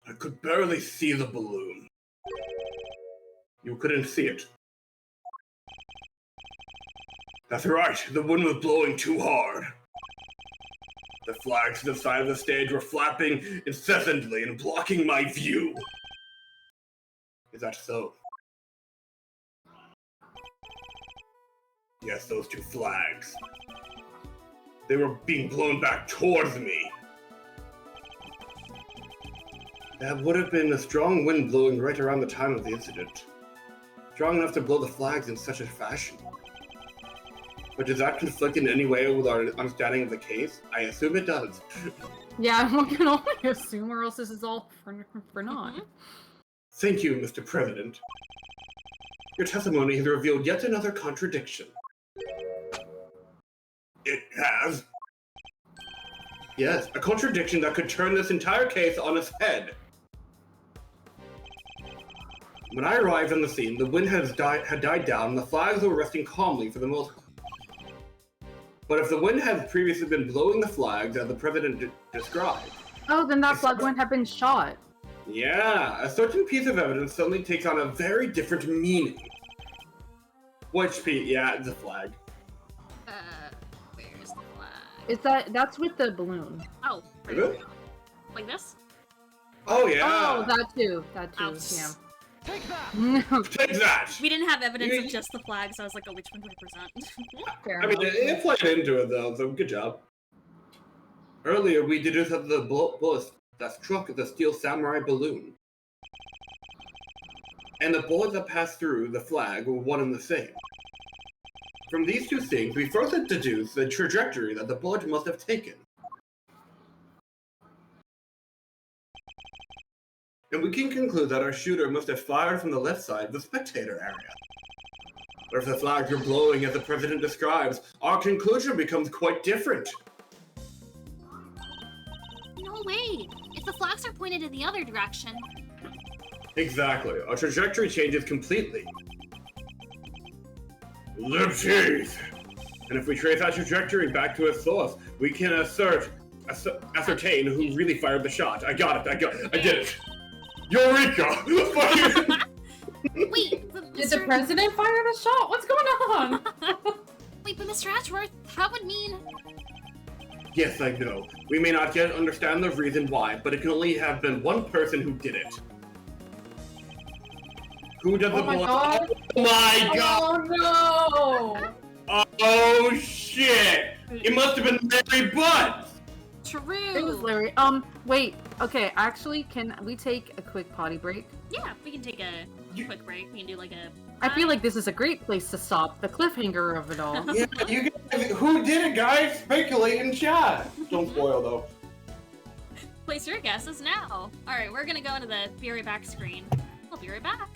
I could barely see the balloon. You couldn't see it. That's right, the wind was blowing too hard. The flags to the side of the stage were flapping incessantly and blocking my view. Is that so? Yes, those two flags. They were being blown back towards me. That would have been a strong wind blowing right around the time of the incident. Strong enough to blow the flags in such a fashion. But does that conflict in any way with our understanding of the case? I assume it does. Yeah, one can only assume, or else this is all for naught. Thank you, Mr. President. Your testimony has revealed yet another contradiction. It has? Yes, a contradiction that could turn this entire case on its head. When I arrived on the scene, the wind had died down and the flags were resting calmly for the most... But if the wind had previously been blowing the flags as the President described... Oh, then that flag wouldn't have been shot. Yeah, a certain piece of evidence suddenly takes on a very different meaning. Which piece? Yeah, the flag. Where's the flag? Is that's with the balloon? Oh, Is it? like this? Oh yeah. Oh, that too. Ouch. Yeah. Take that! Take that! We didn't have evidence of just the flag, so I was like, oh, which one do I present? Fair I mean, enough. it played into it though, so good job. Earlier, we deduced that the bullets that struck the steel samurai balloon and the bullets that passed through the flag were one and the same. From these two things, we further deduce the trajectory that the bullet must have taken. And we can conclude that our shooter must have fired from the left side of the spectator area. But if the flags were blowing as the President describes, our conclusion becomes quite different. No way! If the flags are pointed in the other direction... Exactly. Our trajectory changes completely. Lipteeth! And if we trace that trajectory back to its source, we can ascertain who really fired the shot. I got it. I did it. Eureka! Wait, but Did the president fire the shot? What's going on? Wait, but Mr. Ashworth, that would mean... Yes, I know. We may not yet understand the reason why, but it can only have been one person who did it. Who did the my bullet? God. Oh my god! Oh no! Oh shit! It must have been Larry Butts! True! It was Larry. Wait. Okay, actually, can we take a quick potty break? Yeah, we can take a quick break. We can do like a... I feel like this is a great place to stop the cliffhanger of it all. Yeah, you guys, who did it, guys? Speculate in chat. Don't spoil though. place your guesses now. Alright, we're gonna go into the be right back screen. I'll be right back.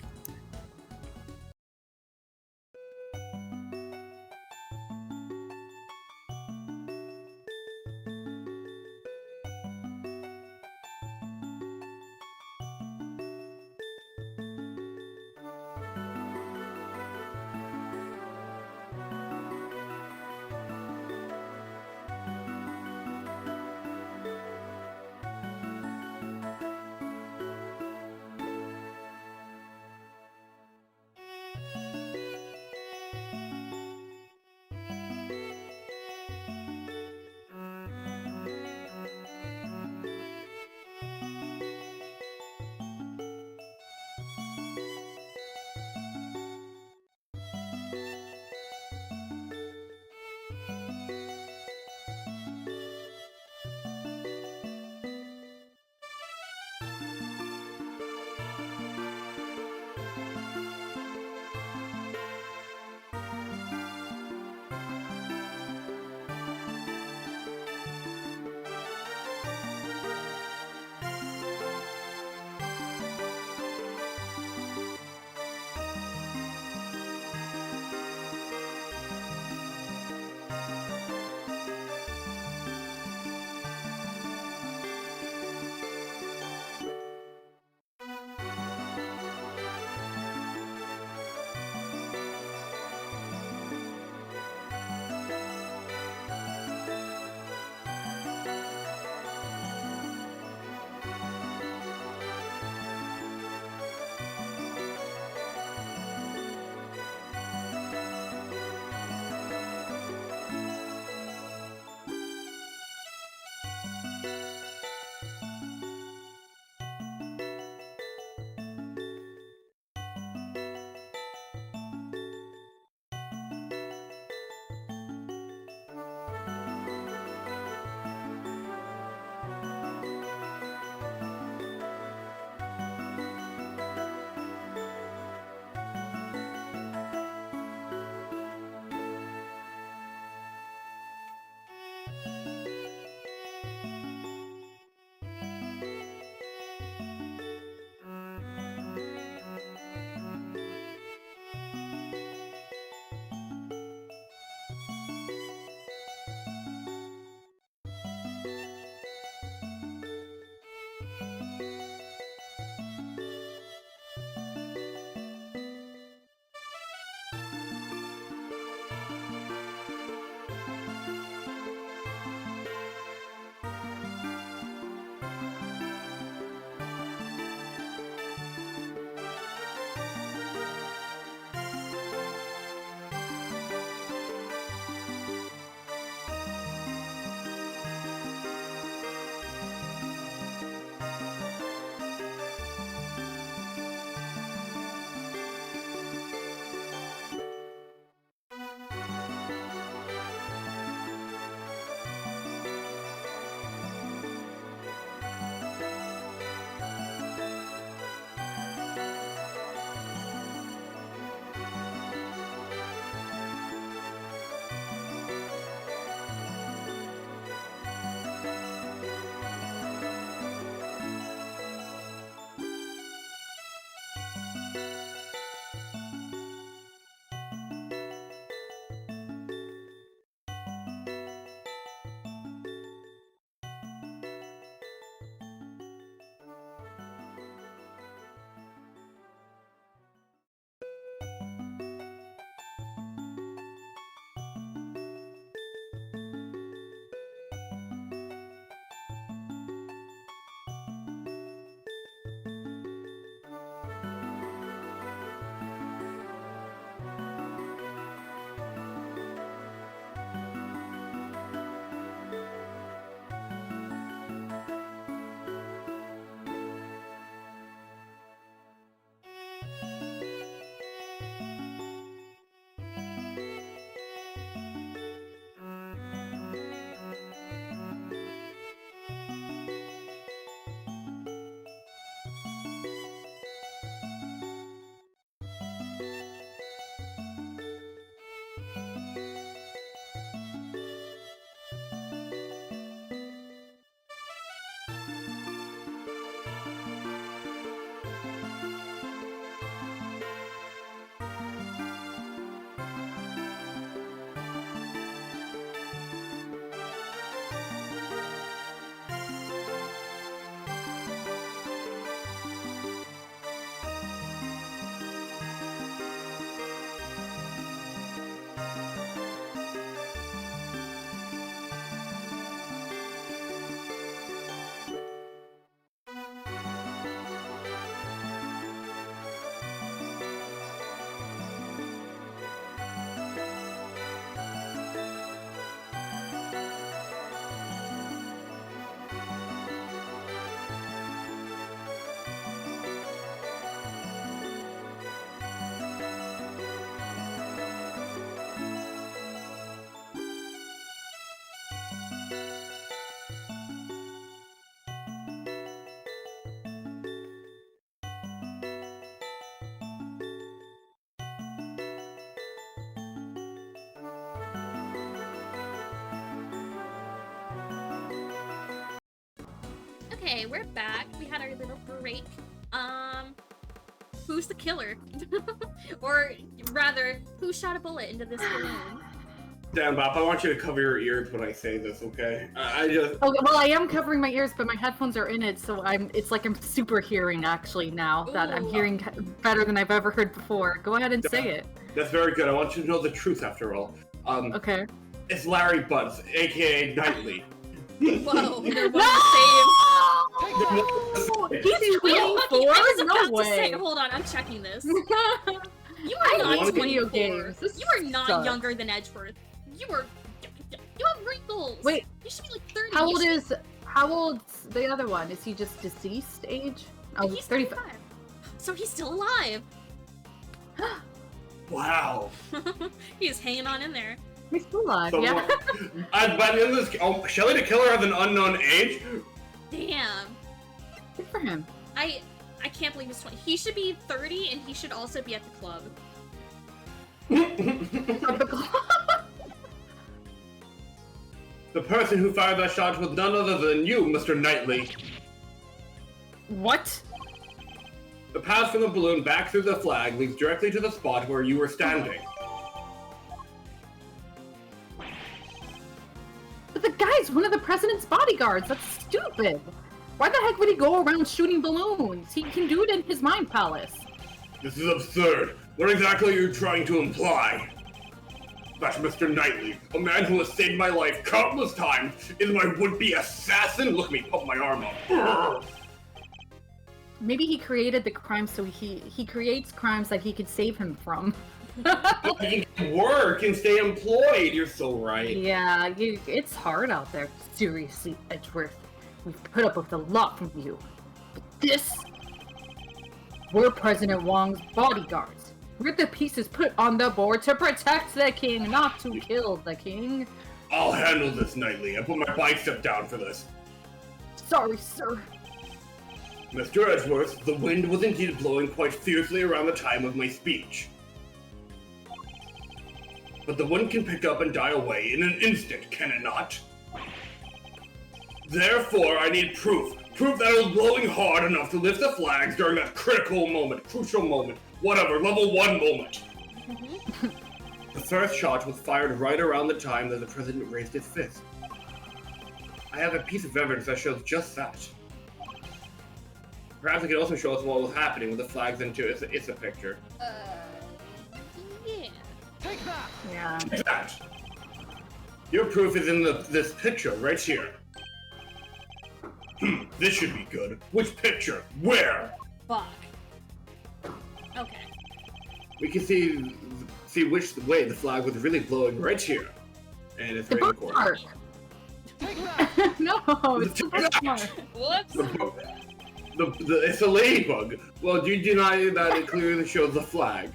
Okay, we're back. We had our little break. Who's the killer? Or rather, who shot a bullet into this balloon? Dan Bop, I want you to cover your ears when I say this, okay? I just... Okay, well, I am covering my ears, but my headphones are in it, so it's like I'm super hearing, actually, now. That I'm Ooh. hearing better than I've ever heard before. Go ahead and say it. That's very good. I want you to know the truth, after all. Okay. It's Larry Butts, a.k.a. Knightley. Whoa, they're one No! the He's 24? I was No about to way. say, hold on, I'm checking this. You I are not love 24. video games. This You are not sucks. younger than Edgeworth. You have wrinkles. Wait, you should be like 30. How old's the other one? Is he just deceased age? Oh, He's 35. 35. So he's still alive. Wow. He's hanging on in there. He's still alive, So, yeah. by the end of this, Shelly the Killer has an unknown age? Damn. Good for him. I can't believe he's 20. He should be 30 and he should also be at the club. The person who fired that shot was none other than you, Mr. Knightley. What? The path from the balloon back through the flag leads directly to the spot where you were standing. But the guy's one of the president's bodyguards. That's stupid. Why the heck would he go around shooting balloons? He can do it in his mind palace. This is absurd. What exactly are you trying to imply? That Mr. Knightley, a man who has saved my life countless times, is my would-be assassin? Look at me pump my arm up. Maybe he created the crime so he creates crimes that he could save him from. You can work and stay employed. You're so right. Yeah, it's hard out there. Seriously, Edgeworth. We've put up with a lot from you. But this... We're President Wong's bodyguards. We're the pieces put on the board to protect the king, not to kill the king. I'll handle this, Knightley. I put my bicep down for this. Sorry, sir. Mr. Edgeworth, the wind was indeed blowing quite fiercely around the time of my speech. But the wind can pick up and die away in an instant, can it not? Therefore, I need proof. Proof that it was blowing hard enough to lift the flags during that critical moment, crucial moment, whatever, level 1 moment. The first shot was fired right around the time that the president raised his fist. I have a piece of evidence that shows just that. Perhaps it can also show us what was happening with the flags into it's a picture. Yeah. Take that! Yeah. Take that! Your proof is in this picture right here. This should be good. Which picture? Where? Fuck. Okay. We can see which way the flag was really blowing right here. And it's The right in the bookmark. corner. Take that! No, it's the bookmark. Whoops. It's a ladybug. Well, do you deny that it clearly shows the flag?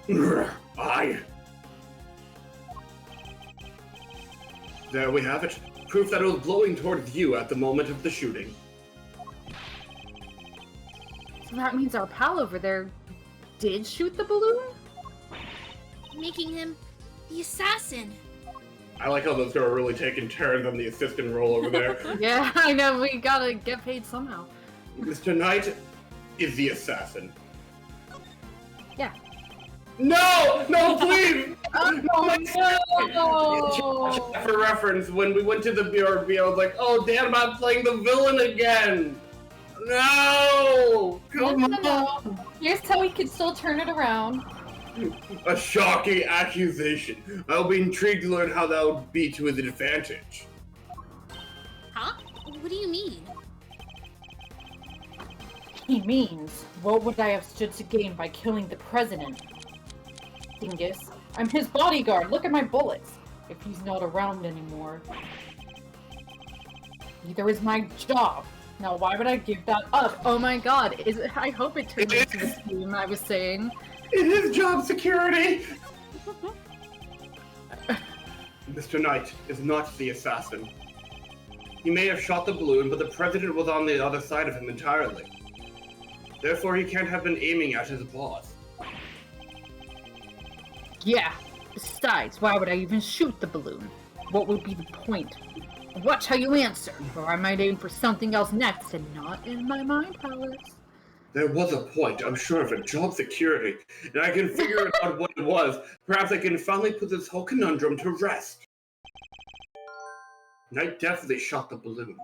There we have it. Proof that it was blowing towards you at the moment of the shooting. So that means our pal over there did shoot the balloon? Making him the assassin. I like how those two are really taking turns on the assistant role over there. Yeah, I know, we gotta get paid somehow. Mr. Knight is the assassin. Yeah. No! No, please! Oh, no! For reference, when we went to the BRB, I was like, oh damn, I'm playing the villain again! No! Come on! Here's how we can still turn it around. A shocking accusation. I'll be intrigued to learn how that would be to his advantage. Huh? What do you mean? He means, what would I have stood to gain by killing the president? Dingus, I'm his bodyguard. Look at my bullets. If he's not around anymore. Neither is my job. Now, why would I give that up? Oh my god, I hope it turns into the scheme I was saying. It is job security! Mr. Knight is not the assassin. He may have shot the balloon, but the president was on the other side of him entirely. Therefore, he can't have been aiming at his boss. Yeah. Besides, why would I even shoot the balloon? What would be the point? Watch how you answer, or I might aim for something else next and not in my mind palace. There was a point, I'm sure of it, job security, and I can figure out what it was. Perhaps I can finally put this whole conundrum to rest. Knight definitely shot the balloon.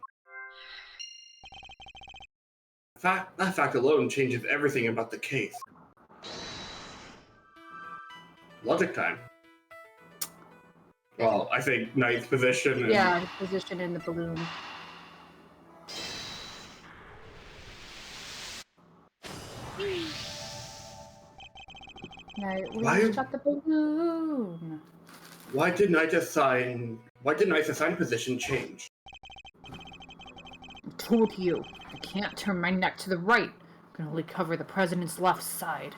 That fact alone changes everything about the case. Logic time. Well, I think Knight's position and... Yeah, his position in the balloon. Knight, we shot the balloon. Why did Knight's assigned position change? I told you, I can't turn my neck to the right. I can only cover the president's left side.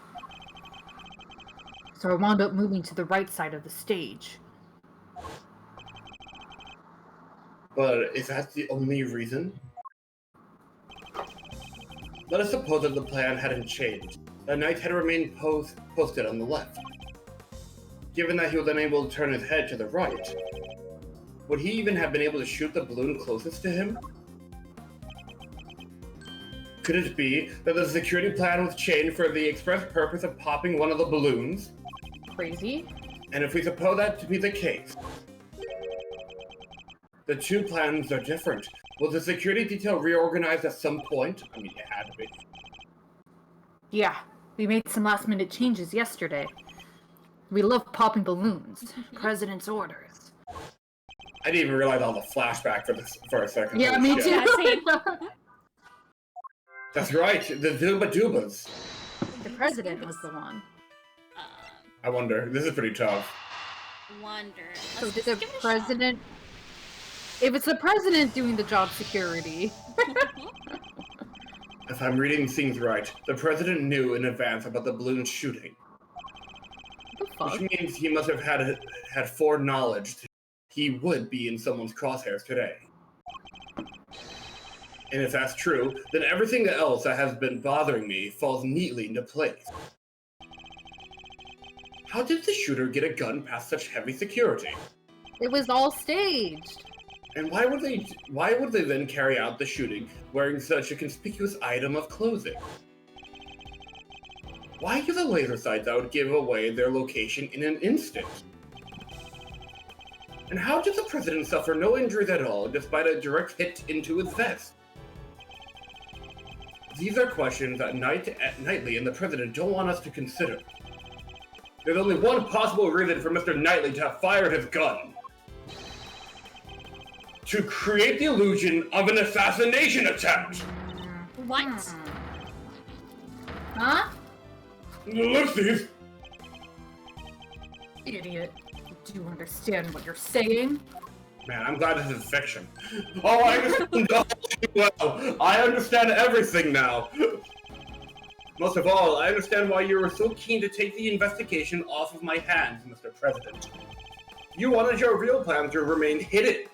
So I wound up moving to the right side of the stage. But is that the only reason? Let us suppose that the plan hadn't changed. The Knight had remained posted on the left. Given that he was unable to turn his head to the right, would he even have been able to shoot the balloon closest to him? Could it be that the security plan was changed for the express purpose of popping one of the balloons? Crazy. And if we suppose that to be the case, the two plans are different. Was the security detail reorganized at some point? I mean, it had to be. Yeah, we made some last-minute changes yesterday. We love popping balloons. President's orders. I didn't even realize all the flashback for a second. Yeah, Holy me shit. too. That's right, the Zuba Dubas. The president was the one. I wonder, this is pretty tough. Wonder. So Let's did just the give it a president... If it's the president doing the job security... If I'm reading things right, the president knew in advance about the balloon shooting. What the fuck? Which means he must have had foreknowledge he would be in someone's crosshairs today. And if that's true, then everything else that has been bothering me falls neatly into place. How did the shooter get a gun past such heavy security? It was all staged. And why would they then carry out the shooting wearing such a conspicuous item of clothing? Why use a laser sight that would give away their location in an instant? And how did the president suffer no injuries at all despite a direct hit into his vest? These are questions that Knightley and the president don't want us to consider. There's only one possible reason for Mr. Knightley to have fired his gun. To create the illusion of an assassination attempt! What? Huh? Ellipses! Idiot. Do you understand what you're saying? Man, I'm glad this is fiction. Oh, I understand all too well. I understand everything now. Most of all, I understand why you were so keen to take the investigation off of my hands, Mr. President. You wanted your real plan to remain hidden.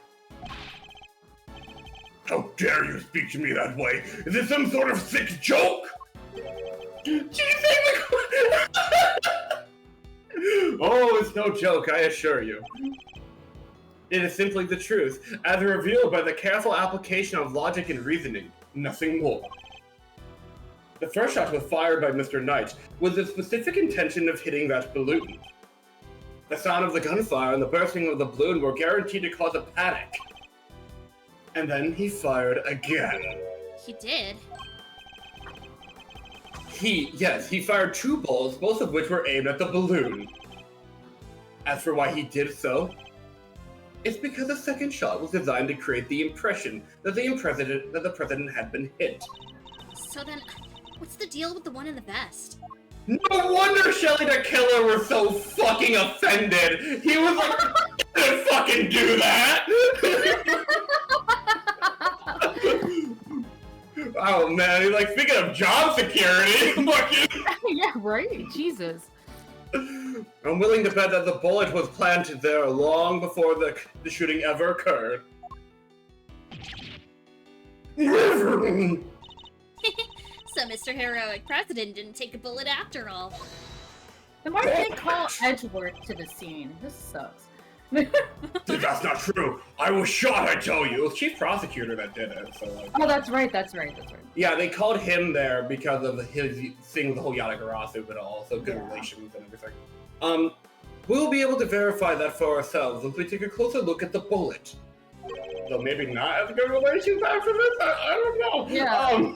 How dare you speak to me that way? Is this some sort of sick joke? Oh, it's no joke, I assure you. It is simply the truth, as revealed by the careful application of logic and reasoning, nothing more. The first shot was fired by Mr. Knight with the specific intention of hitting that balloon. The sound of the gunfire and the bursting of the balloon were guaranteed to cause a panic. And then he fired again. He did. He fired two bullets, both of which were aimed at the balloon. As for why he did so, it's because the second shot was designed to create the impression that the president had been hit. So then, what's the deal with the one in the vest? No wonder Shelly the Killer was so fucking offended! He was like, I didn't fucking do that! Oh man, he's like, speaking of job security, fucking... Yeah, right? Jesus. I'm willing to bet that the bullet was planted there long before the shooting ever occurred. So Mr. Heroic President didn't take a bullet after all. Then why did they call Edgeworth to the scene? This sucks. That's not true. I was shot, I tell you. It was chief prosecutor that did it. So like, Oh, that's right. yeah, they called him there because of his thing with the whole Yatagarasu and also good Yeah. relations and everything. We'll be able to verify that for ourselves once we take a closer look at the bullet. Though maybe not as good relations after this, I don't know. Yeah.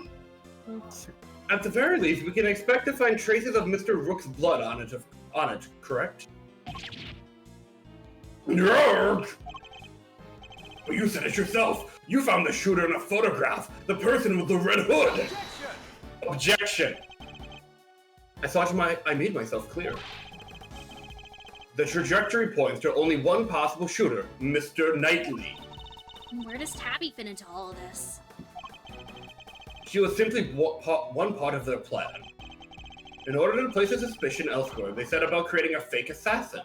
At the very least, we can expect to find traces of Mr. Rook's blood on it, correct? Yarg! But you said it yourself. You found the shooter in a photograph. The person with the red hood. Objection! I made myself clear. The trajectory points to only one possible shooter, Mr. Knightley. Where does Tabby fit into all of this? She was simply one part of their plan. In order to place a suspicion elsewhere, they set about creating a fake assassin.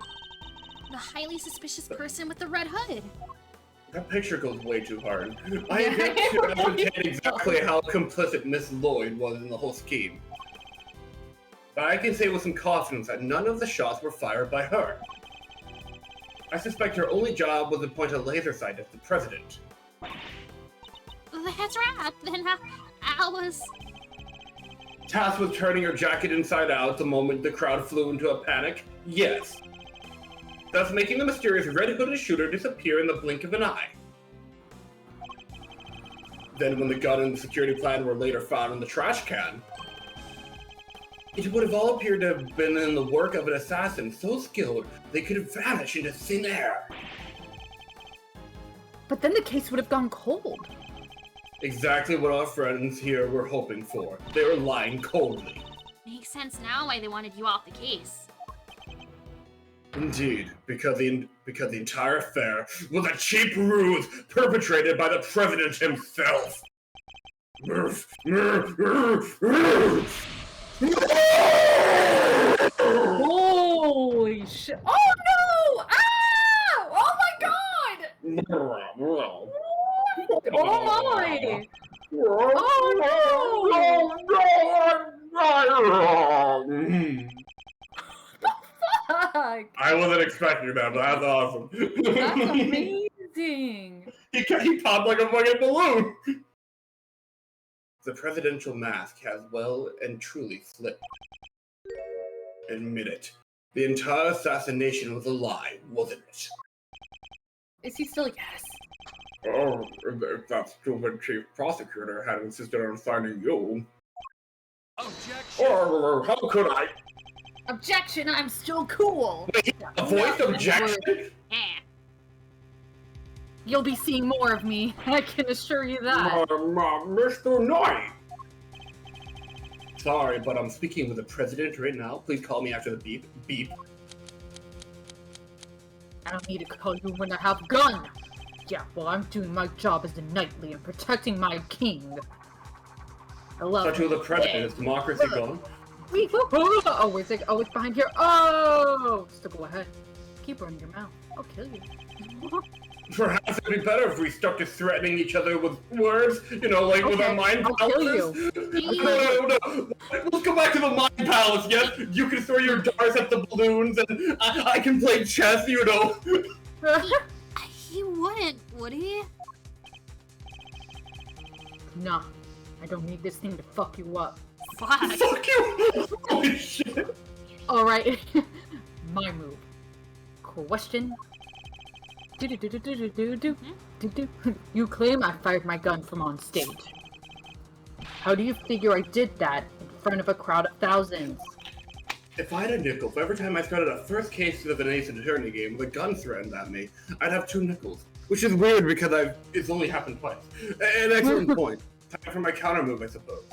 The highly suspicious person with the red hood. That picture goes way too hard. I have yet to ascertain exactly how complicit Miss Lloyd was in the whole scheme. But I can say with some confidence that none of the shots were fired by her. I suspect her only job was to point a laser sight at the president. That's right. Then I was... Tasked with turning her jacket inside out the moment the crowd flew into a panic? Yes. Thus making the mysterious red-hooded shooter disappear in the blink of an eye. Then when the gun and the security plan were later found in the trash can, it would have all appeared to have been in the work of an assassin so skilled they could vanish into thin air. But then the case would have gone cold. Exactly what our friends here were hoping for. They were lying coldly. Makes sense now why they wanted you off the case. Indeed, because the entire affair was a cheap ruse perpetrated by the president himself. Holy shit! Oh no! Ah! Oh my god! Oh my! Oh no! Fuck! I wasn't expecting that, but that's awesome. That's amazing! He popped like a fucking balloon. The presidential mask has well and truly slipped. Admit it. The entire assassination was a lie, wasn't it? Is he still yes? Oh, if that stupid chief prosecutor had insisted on finding you. Objection! Oh, how could I? Objection! I'm still cool! A voice objection? Eh. You'll be seeing more of me, I can assure you that. Mr. Knight! Sorry, but I'm speaking with the president right now. Please call me after the beep. Beep. I don't need to call you when I have a gun! Yeah, well, I'm doing my job as the knightly and protecting my king. I love Such was the president. Is democracy gone? Oh, where's it? Oh, it's behind here. Oh! Still go ahead. Keep running your mouth. I'll kill you. Perhaps it'd be better if we stuck to threatening each other with words, you know, like with our mind I'll kill palaces. you. No. Let's go back to the mind palace, yes? You can throw your darts at the balloons, and I can play chess, you know. He wouldn't, would he? Nah, I don't need this thing to fuck you up. Fuck. Fuck you! Holy shit! Alright, my move. Question. Do-do-do-do-do-do-do. Do-do. You claim I fired my gun from on stage. How do you figure I did that in front of a crowd of thousands? If I had a nickel for every time I started a first case of an ace attorney game with a gun threatened at me, I'd have 2 nickels. Which is weird because it's only happened twice. An excellent point. Time for my counter move, I suppose.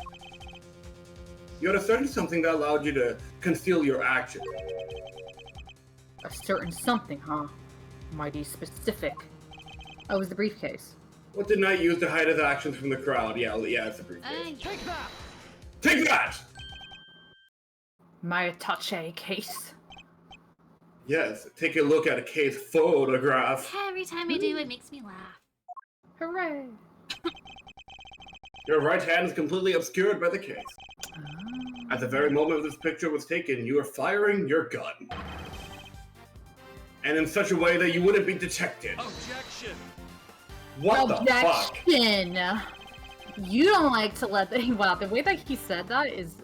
You had asserted something that allowed you to conceal your action. A certain something, huh? Mighty specific. Oh, it was the briefcase. What did Knight use to hide his actions from the crowd? Yeah, it's a briefcase. Take that! Take that! My attaché case. Yes, take a look at a case photograph. Every time I do, it makes me laugh. Hooray! Your right hand is completely obscured by the case. At the very moment this picture was taken, you were firing your gun. and in such a way that you wouldn't be detected. Objection! What the fuck? Objection! You don't like to let the wow, the way that he said that is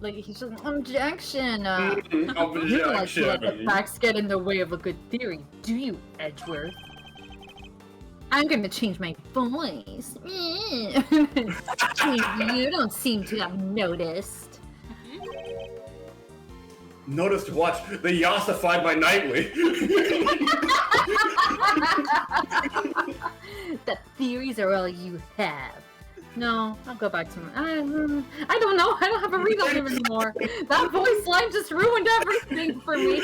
like he's just objection. You don't like to let the facts get in the way of a good theory, do you, Edgeworth? I'm gonna change my voice. You don't seem to have noticed. Noticed what? They yassified my nightly. The theories are all you have. No, I'll go back to my. I don't know. I don't have a regal name anymore. That voice line just ruined everything for me.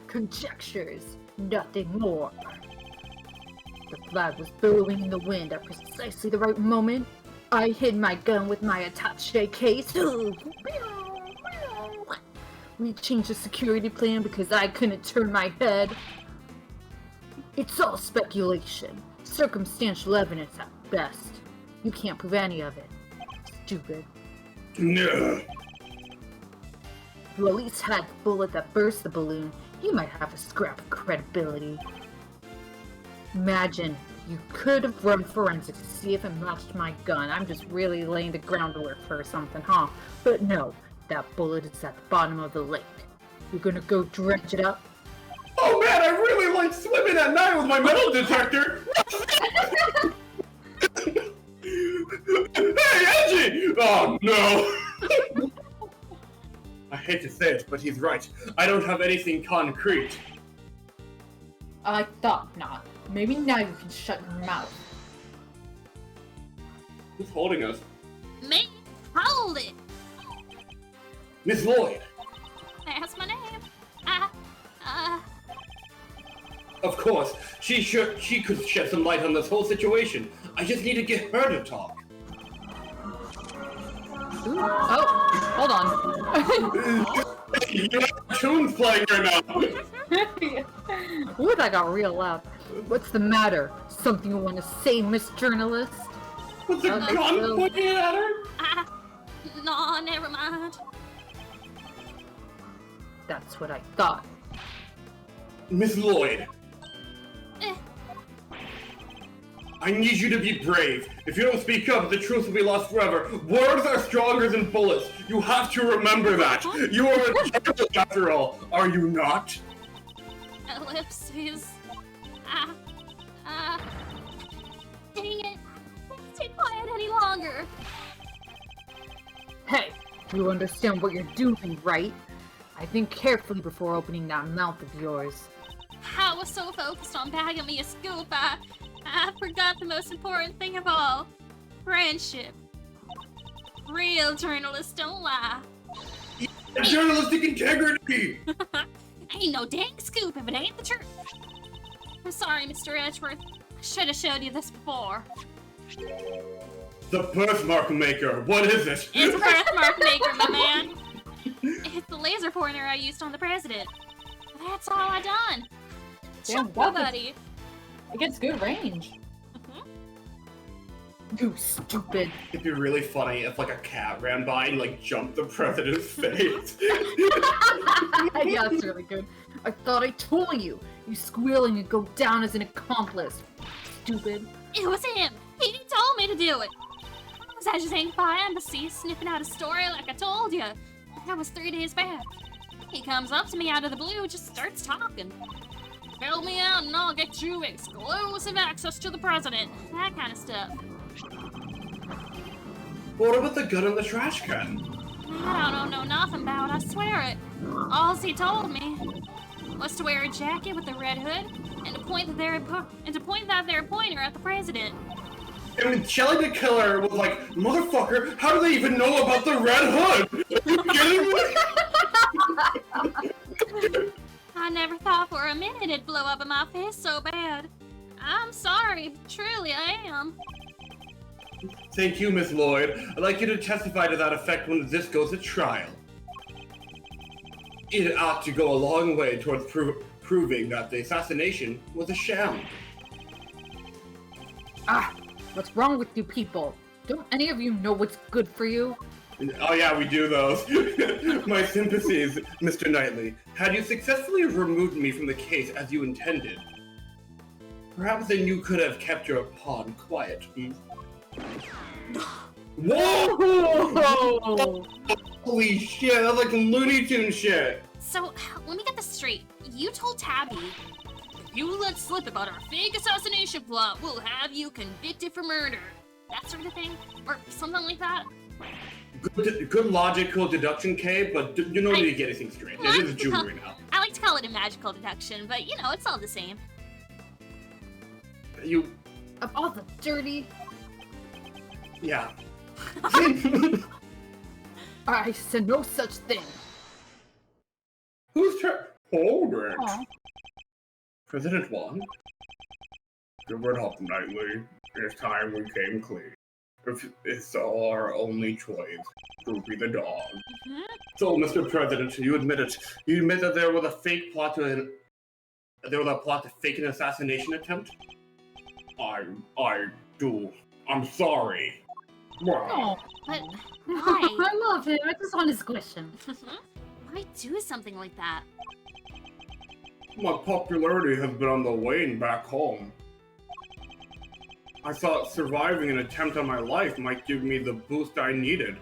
Conjectures, nothing more. The flag was billowing in the wind at precisely the right moment. I hid my gun with my attaché case. We changed the security plan because I couldn't turn my head. It's all speculation. Circumstantial evidence at best. You can't prove any of it. Stupid. No. If you at least had the bullet that burst the balloon, you might have a scrap of credibility. Imagine you could have run forensics to see if it matched my gun. I'm just really laying the groundwork for something, huh? But no, that bullet is at the bottom of the lake. You're gonna go dredge it up? Oh man, I really like swimming at night with my metal detector! Hey, Edgy! Oh no! I hate to say it, but he's right. I don't have anything concrete. I thought not. Maybe now you can shut your mouth. Who's holding us? Me? Hold it! Miss Lloyd! That's my name. Of course, she could shed some light on this whole situation. I just need to get her to talk. Ooh. Oh, hold on. You have tunes playing right now. Ooh, that got real loud. What's the matter? Something you want to say, Miss Journalist? What's the gun pointing at her? No, never mind. That's what I thought. Miss Lloyd. Eh. I need you to be brave. If you don't speak up, the truth will be lost forever. Words are stronger than bullets. You have to remember that. You are a journalist after all, are you not? Ellipses. Dang it. Let's stay quiet any longer. Hey, you understand what you're doing, right? I think carefully before opening that mouth of yours. I was so focused on bagging me a scoop, I forgot the most important thing of all. Friendship. Real journalists don't lie. Journalistic integrity! Ain't no dang scoop if it ain't the truth. I'm sorry, Mr. Edgeworth. I should have showed you this before. The birthmark maker, what is it? It's a birthmark maker, my man. It's the laser pointer I used on the president. That's all I done. Damn, Chuck nobody. It gets good range. You stupid. It'd be really funny if like a cat ran by and like jumped the president's face. Yeah, it's really good. I thought I told you. You squeal and you go down as an accomplice. Stupid. It was him. He told me to do it. I was at his Anchor embassy sniffing out a story like I told you. That was 3 days back. He comes up to me out of the blue, just starts talking. Help me out and I'll get you exclusive access to the president. That kind of stuff. What about the gun in the trash can? I don't know nothing about, I swear it. All he told me was to wear a jacket with a red hood and to point that their pointer at the president. And Shelly the Killer was like, motherfucker, how do they even know about the red hood? Are you kidding me? I never thought for a minute it'd blow up in my face so bad. I'm sorry, truly I am. Thank you, Miss Lloyd. I'd like you to testify to that effect when this goes to trial. It ought to go a long way towards proving that the assassination was a sham. Ah, what's wrong with you people? Don't any of you know what's good for you? Oh yeah, we do those. My sympathies, Mr. Knightley. Had you successfully removed me from the case as you intended, perhaps then you could have kept your pawn quiet. Whoa! Holy shit, that's like Looney Tune shit. So, let me get this straight. You told Tabby, if you let slip about our fake assassination plot, we'll have you convicted for murder. That sort of thing? Or something like that? Good logical deduction, Kay, but you don't need to get anything straight. Well, It is jewelry now. I like to call it a magical deduction, but you know, it's all the same. You... Of all the dirty... Yeah. I said no such thing. Whose turn? Hold it. Aw. President Wong? Give it up, Knightley. It's time we came clean. If it's our only choice, Droopy the dog. Mm-hmm. So, Mr. President, you admit it. You admit that there was a fake plot to fake an assassination attempt? I do. I'm sorry. Oh, But why? I love him. I just want to squish him. Why do something like that? My popularity has been on the wane back home. I thought surviving an attempt on my life might give me the boost I needed.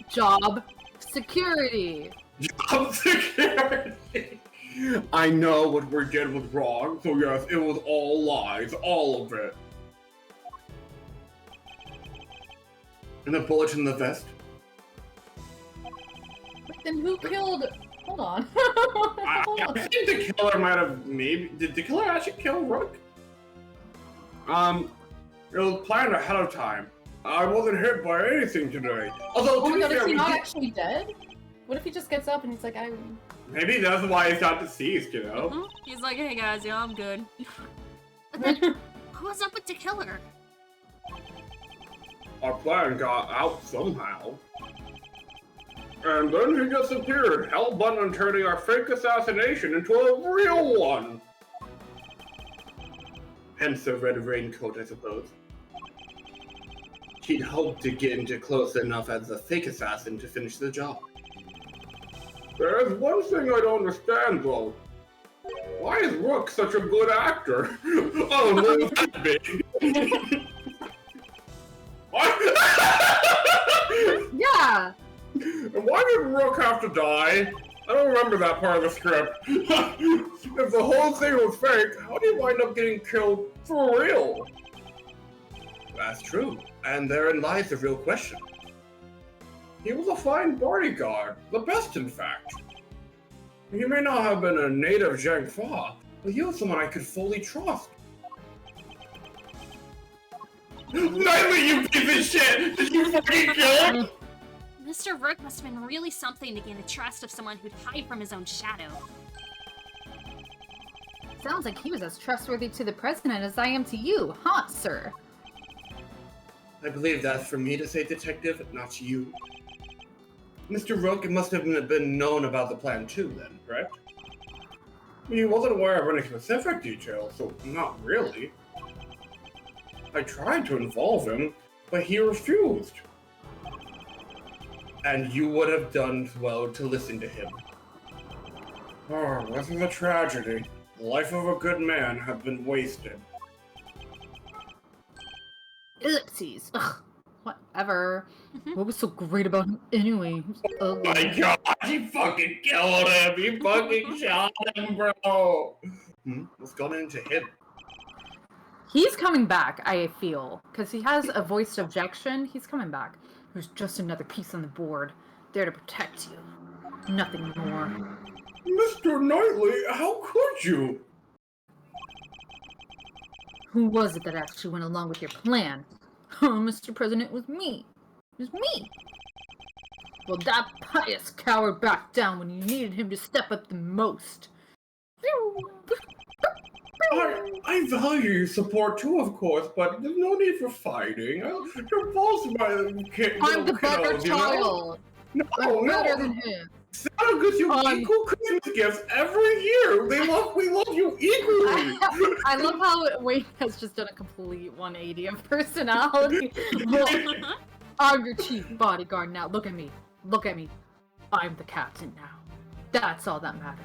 Job security. Job security! I know what we did was wrong, so yes, it was all lies, all of it. And the bullet in the vest? Then who killed... Hold on. I think the killer might have did the killer actually kill Rook? It was planned ahead of time. I wasn't hit by anything today. Although, Oh my god, is he not did... actually dead? What if he just gets up and he's like, Maybe that's why he's not deceased, you know? Mhm. He's like, hey guys, yeah, I'm good. But then, what's up with the killer? Our plan got out somehow. And then he disappeared, hell-bent on turning our fake assassination into a real one. Hence the red raincoat, I suppose. He'd hoped to get into close enough as a fake assassin to finish the job. There's one thing I don't understand, though. Why is Rook such a good actor? Oh, what was that big? What? Yeah. And why did Rook have to die? I don't remember that part of the script. If the whole thing was fake, how did he wind up getting killed for real? That's true, and therein lies the real question. He was a fine bodyguard, the best in fact. He may not have been a native Zhang Fa, but he was someone I could fully trust. Knightley, you piece of shit! Did you fucking kill him? Mr. Rook must have been really something to gain the trust of someone who'd hide from his own shadow. Sounds like he was as trustworthy to the president as I am to you, huh, sir? I believe that's for me to say, Detective, not you. Mr. Rook must have been known about the plan too, then, correct? He wasn't aware of any specific details, so not really. I tried to involve him, but he refused. And you would have done well to listen to him. Oh, this is a tragedy. The life of a good man has been wasted. Ellipses. Ugh. Whatever. What was so great about him anyway? Oh my god, you fucking killed him! You fucking shot him, bro! What's gone into him? He's coming back, I feel. Because he has a voiced objection. He's coming back. There's just another piece on the board. There to protect you. Nothing more. Mr. Knightley, how could you? Who was it that actually went along with your plan? Oh, Mr. President, it was me. It was me. Well, that pious coward backed down when you needed him to step up the most. I value your support too, of course, but there's no need for fighting. You're both my kid. I'm the better kiddos, you know? child. No, I'm better no. than him. Santa gives you equal Christmas gifts every year. We love you equally. I love how Wayne has just done a complete 180 of personality. I'm your chief bodyguard now. Look at me. Look at me. I'm the captain now. That's all that matters.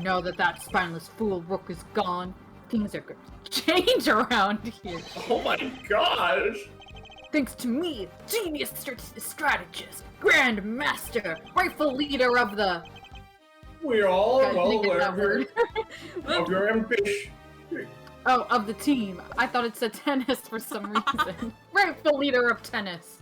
Now that spineless fool Rook is gone, things are gonna change around here. Oh my gosh! Thanks to me, genius strategist, grand master, rightful leader of the... We're all Guys, well think of aware that of your, word. of your ambition. Oh, of the team. I thought it said tennis for some reason. Rightful leader of tennis.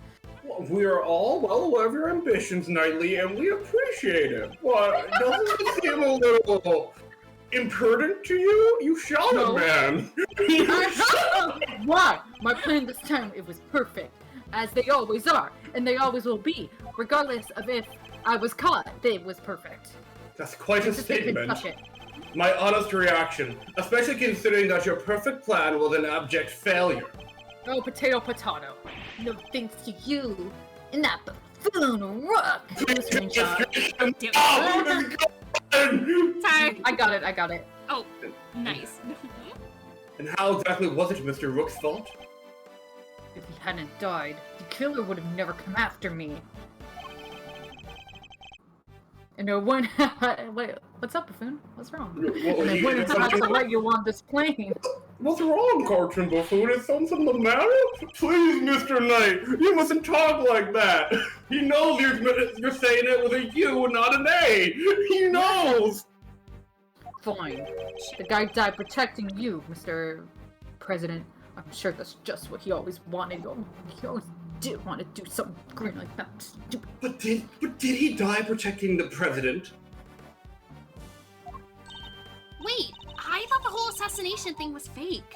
We are all well aware of your ambitions, Knightley, and we appreciate it. But doesn't it seem a little imprudent to you? You shot No. a man. Why? My plan this time, it was perfect. As they always are, and they always will be. Regardless of if I was caught, it was perfect. That's quite a Just they could statement. touch it. My honest reaction, especially considering that your perfect plan was an abject failure. Oh, potato. No thanks to you and that buffoon Rook. Screenshot. Oh, damn. Oh, God! Sorry. I got it. Oh, nice. And how exactly was it Mr. Rook's fault? If he hadn't died, the killer would have never come after me. And no one. Wait, what's up, buffoon? What's wrong? Well, And I wouldn't have to let you on this plane. What's wrong, Cartoon Buffoon? Is something the matter? Please, Mr. Knight, you mustn't talk like that. He knows you're saying it with a U and not an A. He knows. Fine. The guy died protecting you, Mr. President. I'm sure that's just what he always wanted. He always did want to do something green like that. Stupid. But did he die protecting the president? Wait, I thought the whole assassination thing was fake.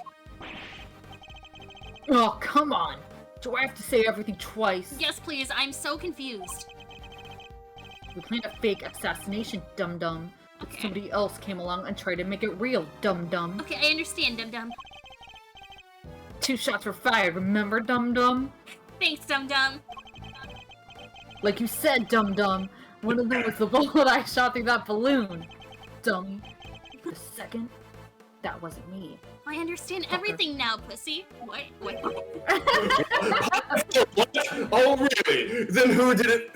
Oh, come on. Do I have to say everything twice? Yes, please. I'm so confused. We planned a fake assassination, dum-dum. But Okay. somebody else came along and tried to make it real, dum-dum. Okay, I understand, Dum Dum. 2 shots were fired, remember, dum-dum? Thanks, Dum Dum. Like you said, dum-dum. One of them was the bullet I shot through that balloon. Dummy. The second, that wasn't me. I understand everything now, pussy. What? Oh, really? Then who did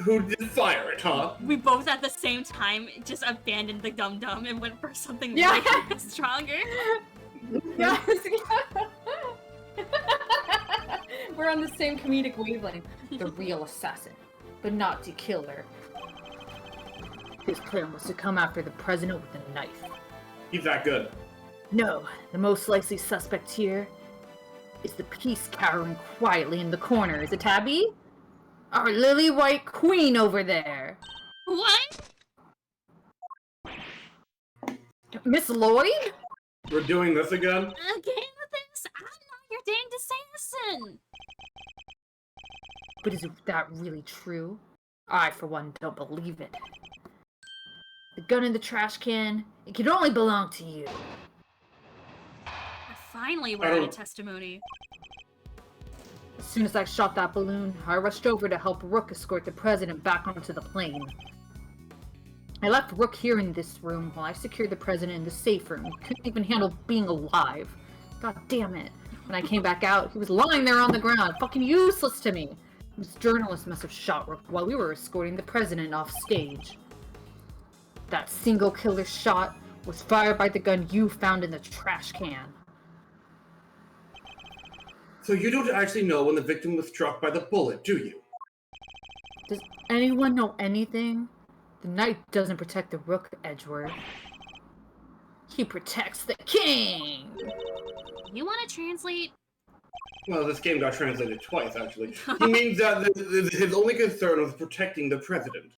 fire it, huh? We both at the same time just abandoned the Dum Dum and went for something Yeah. way stronger. Yes, We're on the same comedic wavelength. The real assassin, but not the killer. His plan was to come after the president with a knife. He's that good. No, the most likely suspect here is the piece cowering quietly in the corner. Is it Tabby? Our lily white queen over there. What? Miss Lloyd? We're doing this again? Again with this? I'm not your dang assassin. But is that really true? I, for one, don't believe it. The gun in the trash can, it can only belong to you. Finally, we're out of testimony. As soon as I shot that balloon, I rushed over to help Rook escort the president back onto the plane. I left Rook here in this room while I secured the president in the safe room. He couldn't even handle being alive. God damn it. When I came back out, he was lying there on the ground, fucking useless to me. This journalist must have shot Rook while we were escorting the president off stage. That single killer shot was fired by the gun you found in the trash can. So you don't actually know when the victim was struck by the bullet, do you? Does anyone know anything? The knight doesn't protect the Rook, Edgeworth. He protects the king! You want to translate? Well, this game got translated twice, actually. He means that his only concern was protecting the president.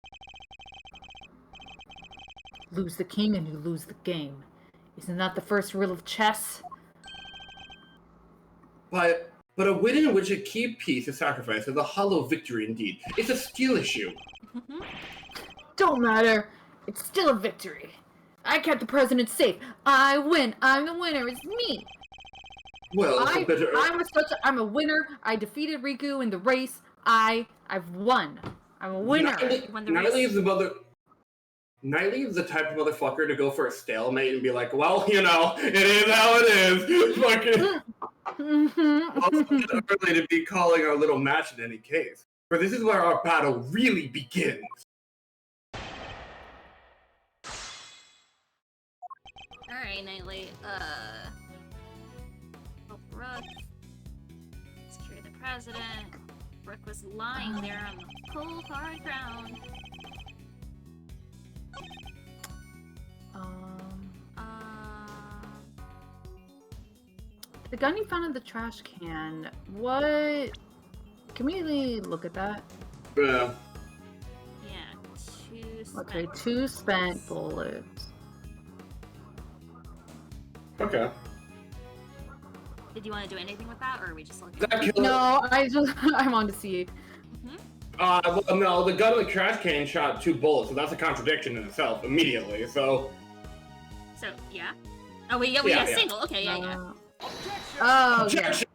Lose the king and you lose the game. Isn't that the first rule of chess? But a win in which a key piece is sacrificed is a hollow victory indeed. It's a skill issue. Don't matter. It's still a victory. I kept the president safe. I win. I'm the winner. It's me. Well, it's a better... I'm a winner. I defeated Riku in the race. I've won. I'm a winner. Knightley is the type of motherfucker to go for a stalemate and be like, well, you know, it is how it is. Fucking... Well, it's early to be calling our little match in any case, for this is where our battle really begins. Alright, Knightley. Help Rook. Secure the president. Rook was lying there on the cold, hard ground. The gun you found in the trash can. What? Can we look at that? Yeah. Yeah, 2 spent. Okay, 2 spent bullets. Okay. Did you want to do anything with that, or are we just looking? That killer. No, I want to see. Well, no, the gun in the trash can shot 2 bullets, so that's a contradiction in itself immediately. So. So yeah. Oh, we got Yeah, a yeah. single. Okay, yeah. Objection! Oh, yeah. Objection!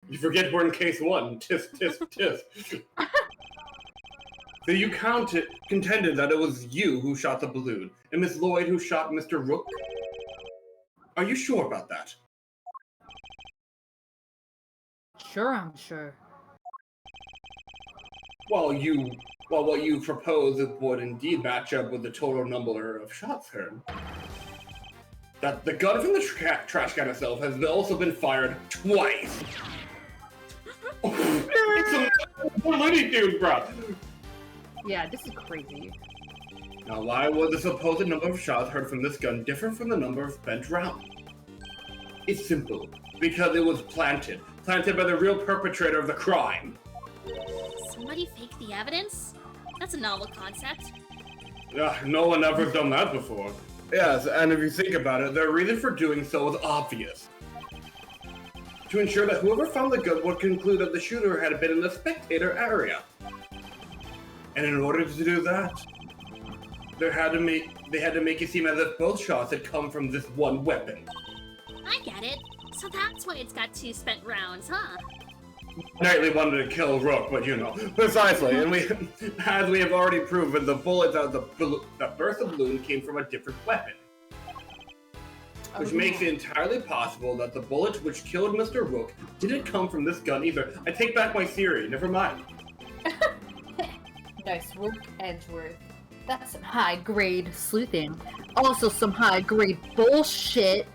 You forget we're in case 1. Tisk, tisk, tisk. So you contended that it was you who shot the balloon, and Miss Lloyd who shot Mr. Rook? Are you sure about that? Sure, I'm sure. Well, what you propose would indeed match up with the total number of shots heard. That the gun from the trash can itself has also been fired twice. It's a validity, bro. Yeah, this is crazy. Now, why would the supposed number of shots heard from this gun differ from the number of spent rounds? It's simple. Because it was planted by the real perpetrator of the crime. Somebody fake the evidence? That's a novel concept. No one ever done that before. Yes, and if you think about it, their reason for doing so is obvious. To ensure that whoever found the gun would conclude that the shooter had been in the spectator area. And in order to do that, they had to make it seem as if both shots had come from this one weapon. I get it. So that's why it's got 2 spent rounds, huh? Knightley wanted to kill Rook, but you know, precisely. And as we have already proven, the bullets out of that burst the balloon came from a different weapon. Which makes it entirely possible that the bullet which killed Mr. Rook didn't come from this gun either. I take back my theory, never mind. Nice work, Edgeworth. That's some high-grade sleuthing. Also some high-grade bullshit.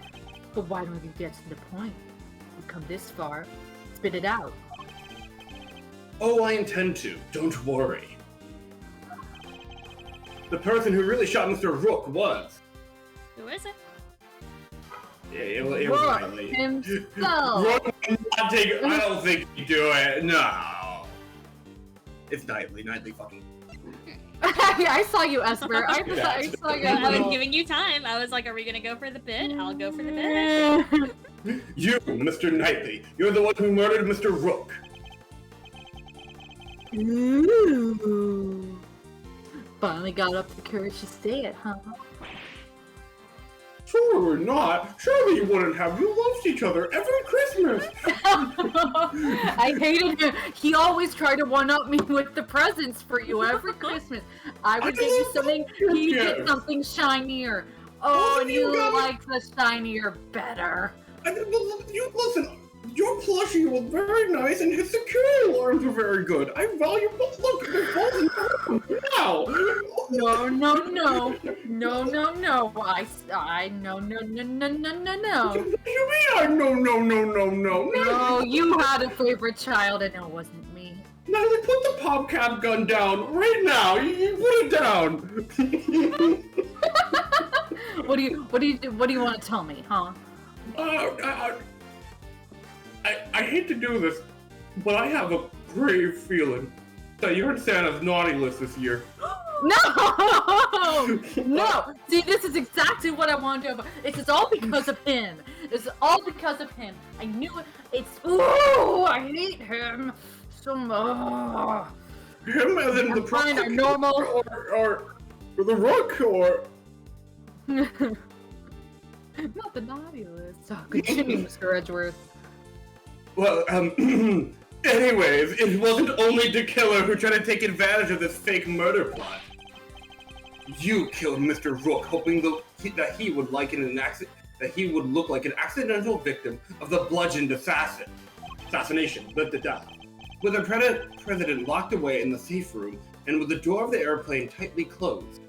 But why don't you get to the point? We've come this far. Spit it out. Oh, I intend to. Don't worry. The person who really shot Mr. Rook was... Who is it? Yeah, it was Rook Knightley. himself. Rook did not take it. I don't think he'd do it. No. It's Knightley. Knightley fucking... I saw you, Esper. I saw you. I was giving you time. I was like, are we gonna go for the bid? I'll go for the bid. You, Mr. Knightley, you're the one who murdered Mr. Rook. Ooh. Finally got up the courage to say it, huh? Sure not. Surely you wouldn't have. You loved each other every Christmas. I hated him. He always tried to one-up me with the presents for you every Christmas. I would get you something, he'd get something shinier. Oh, and you like the shinier better. You listen. Your plushie was very nice, and his security alarms were very good. I value. But look, they're both now. No. No. What do you mean? No. No, you had a favorite child, and it wasn't me. Natalie, put the pop cap gun down right now. You put it down. What do you want to tell me, huh? I hate to do this, but I have a grave feeling that you're on Santa's naughty list this year. No! No! See, this is exactly what I want to do. It's all because of him. It's all because of him. I knew it. Ooh, I hate him so much. Him as in the fine, I'm normal. Or the Rook, or... Not the naughty list. Oh, continue, Mr. Edgeworth. Well, anyways, it wasn't only the killer who tried to take advantage of this fake murder plot. You killed Mr. Rook, hoping that he would liken an accident that he would look like an accidental victim of the bludgeoned assassination. With the president locked away in the safe room and with the door of the airplane tightly closed.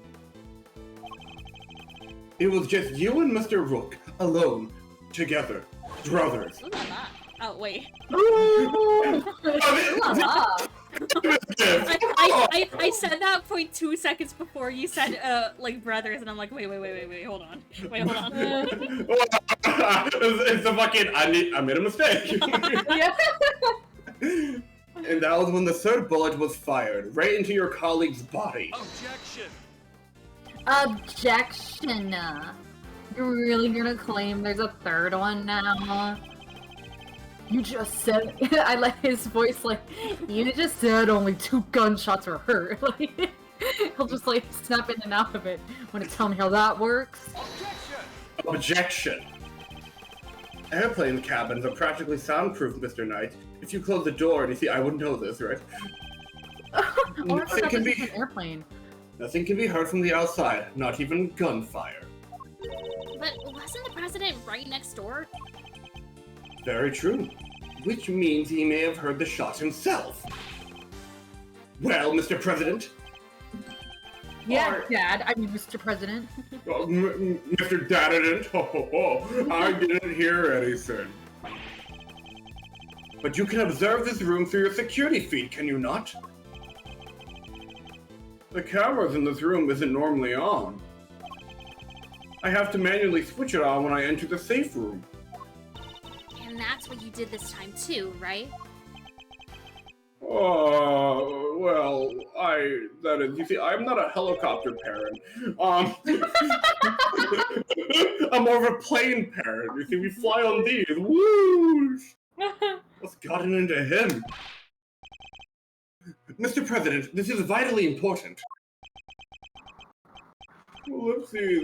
It was just you and Mr. Rook, alone, together, brothers. Ooh la la. Oh, wait. I said that 0.2 seconds before you said, like, brothers, and I'm like, wait, hold on. It's a fucking, I made a mistake. Yeah. And that was when the third bullet was fired, right into your colleague's body. Objection! Objection. You're really gonna claim there's a third one now? You just said, I like his voice, like, you just said only 2 gunshots were hurt. Like, he'll just, like, snap in and out of it. Want to tell me how that works? Objection! Airplane cabins are practically soundproof, Mr. Knight. If you close the door and you see, I wouldn't know this, right? Oh, I forgot can this be- is an airplane. Nothing can be heard from the outside, not even gunfire. But wasn't the president right next door? Very true. Which means he may have heard the shot himself. Well, Mr. President? Yeah, Dad. I mean, Mr. President. Mr. Dadadent? I didn't hear anything. But you can observe this room through your security feed, can you not? The cameras in this room isn't normally on. I have to manually switch it on when I enter the safe room. And that's what you did this time too, right? Well, you see, I'm not a helicopter parent. I'm more of a plane parent. You see, we fly on these. Whoosh! What's gotten into him? Mr. President, this is vitally important. Ellipses,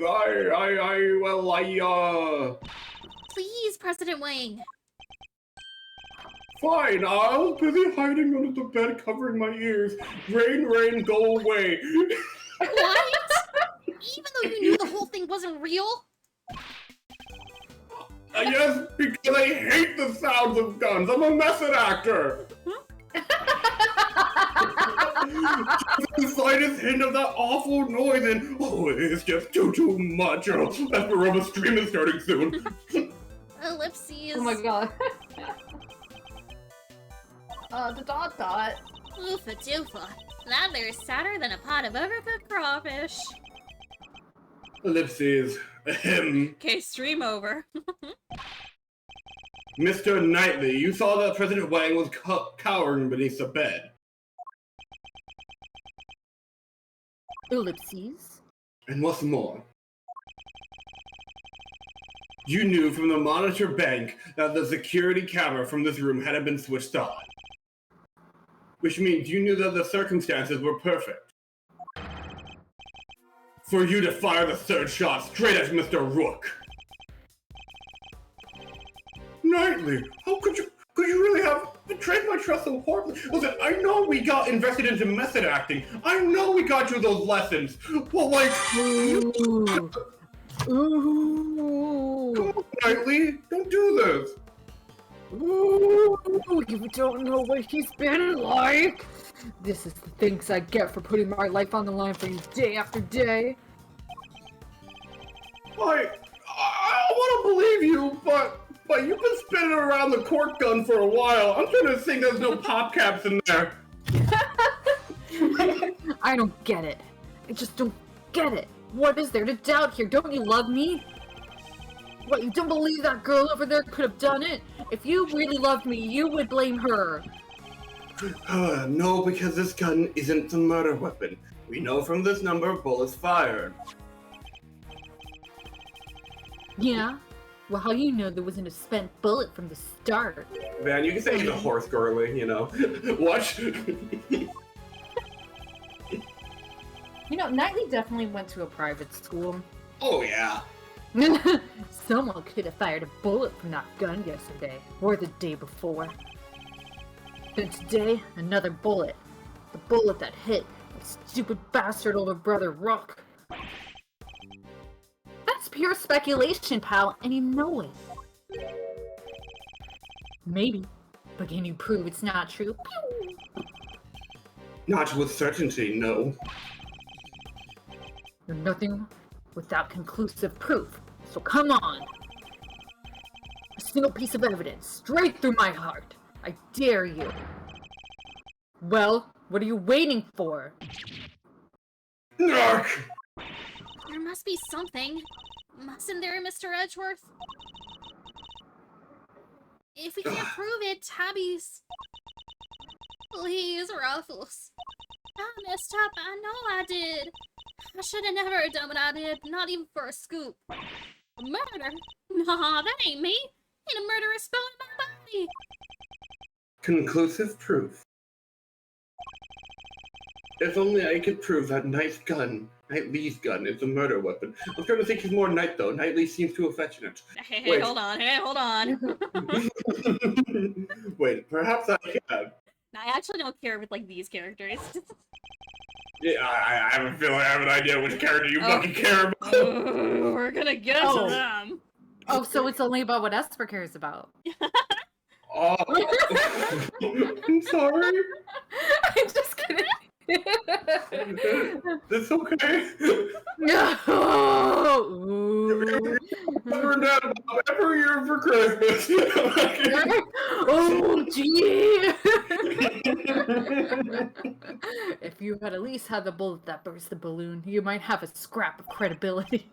Please, President Wang. Fine, I was busy hiding under the bed covering my ears. Rain, go away. What? Even though you knew the whole thing wasn't real? Yes, because I hate the sounds of guns. I'm a method actor. Just the slightest hint of that awful noise and, it's just too much. That Baroma stream is starting soon. Ellipses. Oh my god. The dot. Oofa doofa. That there's sadder than a pot of overcooked crawfish. Ellipses. Ahem. Okay, stream over. Mr. Knightley, you saw that President Wang was cowering beneath the bed. Ellipses. And what's more, you knew from the monitor bank that the security camera from this room hadn't been switched on. Which means you knew that the circumstances were perfect for you to fire the third shot straight at Mr. Rook. Knightley, how could you really have betrayed my trust so horribly? Listen, I know we got invested into method acting. I know we got you those lessons. But like, Ooh. Ooh. come on, Knightley, don't do this. Ooh, you don't know what he's been like. This is the things I get for putting my life on the line for you day after day. I want to believe you, but you've been spinning around the cork gun for a while. I'm trying to think there's no pop caps in there. I don't get it. I just don't get it. What is there to doubt here? Don't you love me? What, you don't believe that girl over there could have done it? If you really loved me, you would blame her. No, because this gun isn't the murder weapon. We know from this number of bullets fired. Yeah? Well, how do you know there wasn't a spent bullet from the start? Man, you can say he's a horse girly, you know. What? You know, Knightley definitely went to a private school. Oh, yeah. Someone could have fired a bullet from that gun yesterday, or the day before. And today, another bullet. The bullet that hit that stupid bastard older brother Rook. That's pure speculation, pal, and you know it. Maybe, but can you prove it's not true? Not with certainty, no. You're nothing without conclusive proof, so come on. A single piece of evidence, straight through my heart. I dare you. Well, what are you waiting for? Nark! There must be something. Mustn't there, Mr. Edgeworth? If we can't prove it, Tabby's... Please, Ruffles. I messed up, I know I did. I should have never done what I did, not even for a scoop. Murder? Nah, that ain't me. Ain't a murderer spelling my body. Conclusive proof. If only I could prove that Knightley's gun is a murder weapon. I'm starting to think he's more Knight, though. Knightley seems too affectionate. Hey, Wait. hold on. Wait, perhaps I can. I actually don't care with, like, these characters. Yeah, I have a feeling I have an idea which character you fucking care about. We're gonna get to them. Oh, so it's only about what Esper cares about. Oh. I'm sorry. I'm just kidding. It's okay. No. Turned out about every year for Christmas. Oh, gee. If you had at least had the bullet that burst the balloon, you might have a scrap of credibility.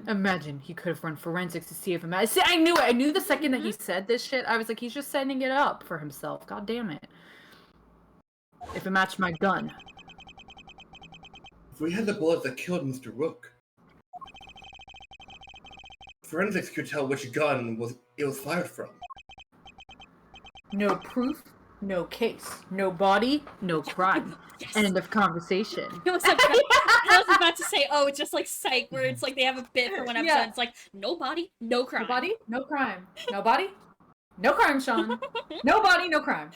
Imagine he could have run forensics to see if See, I knew it. I knew the second that he said this shit, I was like, he's just setting it up for himself. God damn it. If it matched my gun. If we had the bullet that killed Mr. Rook, forensics could tell which gun it was fired from. No proof, no case. No body, no crime. Yes. End of conversation. I was about to say, oh, it's just like Psych, where it's like they have a bit for one episode. Yeah. It's like, no body, no crime. No body, no crime. No body, no crime, Sean. No body, no crime.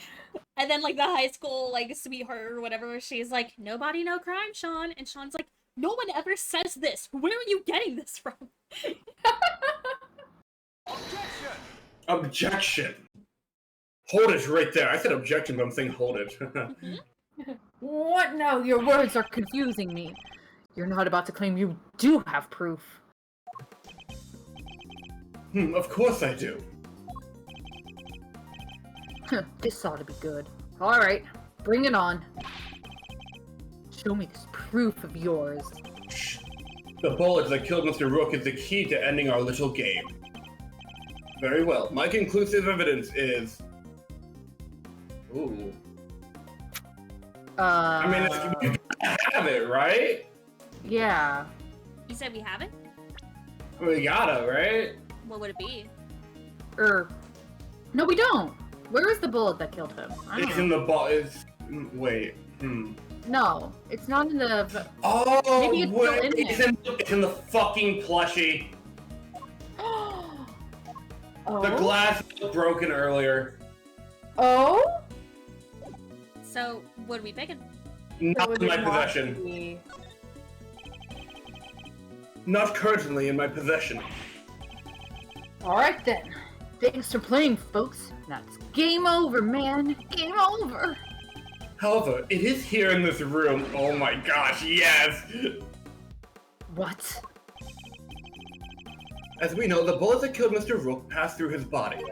And then, like, the high school, like, sweetheart or whatever, she's like, no body, no crime, Sean. And Sean's like, no one ever says this. Where are you getting this from? Objection! Objection! Hold it right there. I said objection, but I'm saying hold it. What? No, your words are confusing me. You're not about to claim you do have proof. Of course I do. This ought to be good. Alright, bring it on. Show me this proof of yours. Shh. The bullet that killed Mr. Rook is the key to ending our little game. Very well. My conclusive evidence is... Ooh. I mean, you have it, right? Yeah. You said we have it? We gotta, right? What would it be? No, we don't. Where is the bullet that killed him? I don't It's know. in the It's... Wait. No, it's not in the... Oh, Maybe it's still in it's in the fucking plushie. Oh? The glass was broken earlier. Oh? So, what are we picking? Not in my possession. Not currently in my possession. Alright then. Thanks for playing, folks. That's game over, man. Game over. However, it is here in this room. Oh my gosh, yes! What? As we know, the bullet that killed Mr. Rook passed through his body.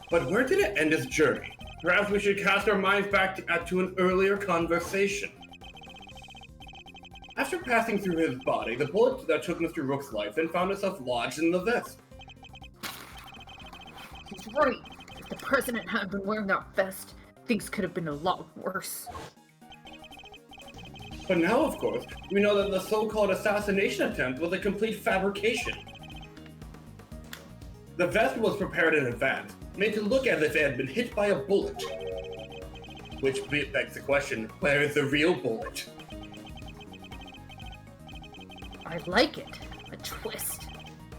But where did it end his journey? Perhaps we should cast our minds back to an earlier conversation. After passing through his body, the bullet that took Mr. Rook's life then found itself lodged in the vest. He's right. If the president hadn't been wearing that vest, things could have been a lot worse. But now, of course, we know that the so-called assassination attempt was a complete fabrication. The vest was prepared in advance, made to look as if it had been hit by a bullet. Which begs the question, where is the real bullet? I like it. A twist.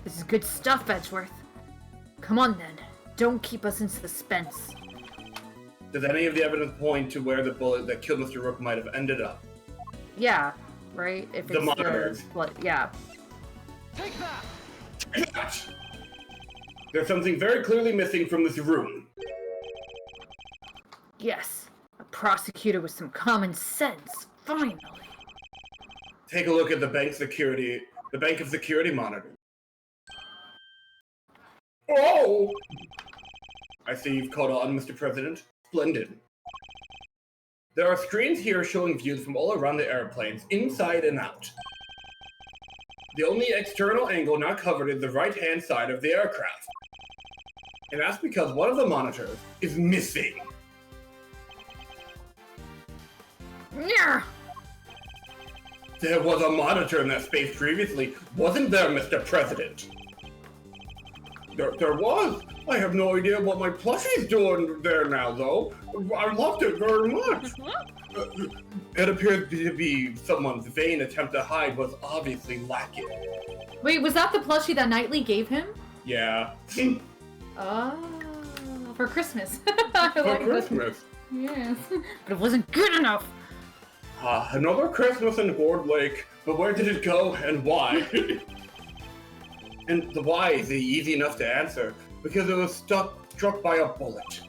This is good stuff, Edgeworth. Come on then. Don't keep us in suspense. Does any of the evidence point to where the bullet that killed Mr. Rook might have ended up? Yeah, right? If The it's monitors. yeah. Take that! Take that! There's something very clearly missing from this room. Yes, a prosecutor with some common sense, finally. Take a look at the bank of security monitor. Oh! I see you've caught on, Mr. President. Splendid. There are screens here showing views from all around the airplanes, inside and out. The only external angle not covered is the right-hand side of the aircraft. And that's because one of the monitors is missing. Yeah. There was a monitor in that space previously, wasn't there, Mr. President? There was. I have no idea what my plushie's doing there now, though. I loved it very much. It appears to be someone's vain attempt to hide was obviously lacking. Wait, was that the plushie that Knightley gave him? Yeah. Oh, for Christmas. For Christmas. Yes, but it wasn't good enough. Another Christmas in Ward Lake, but where did it go and why? And the why is easy enough to answer, because it was struck by a bullet.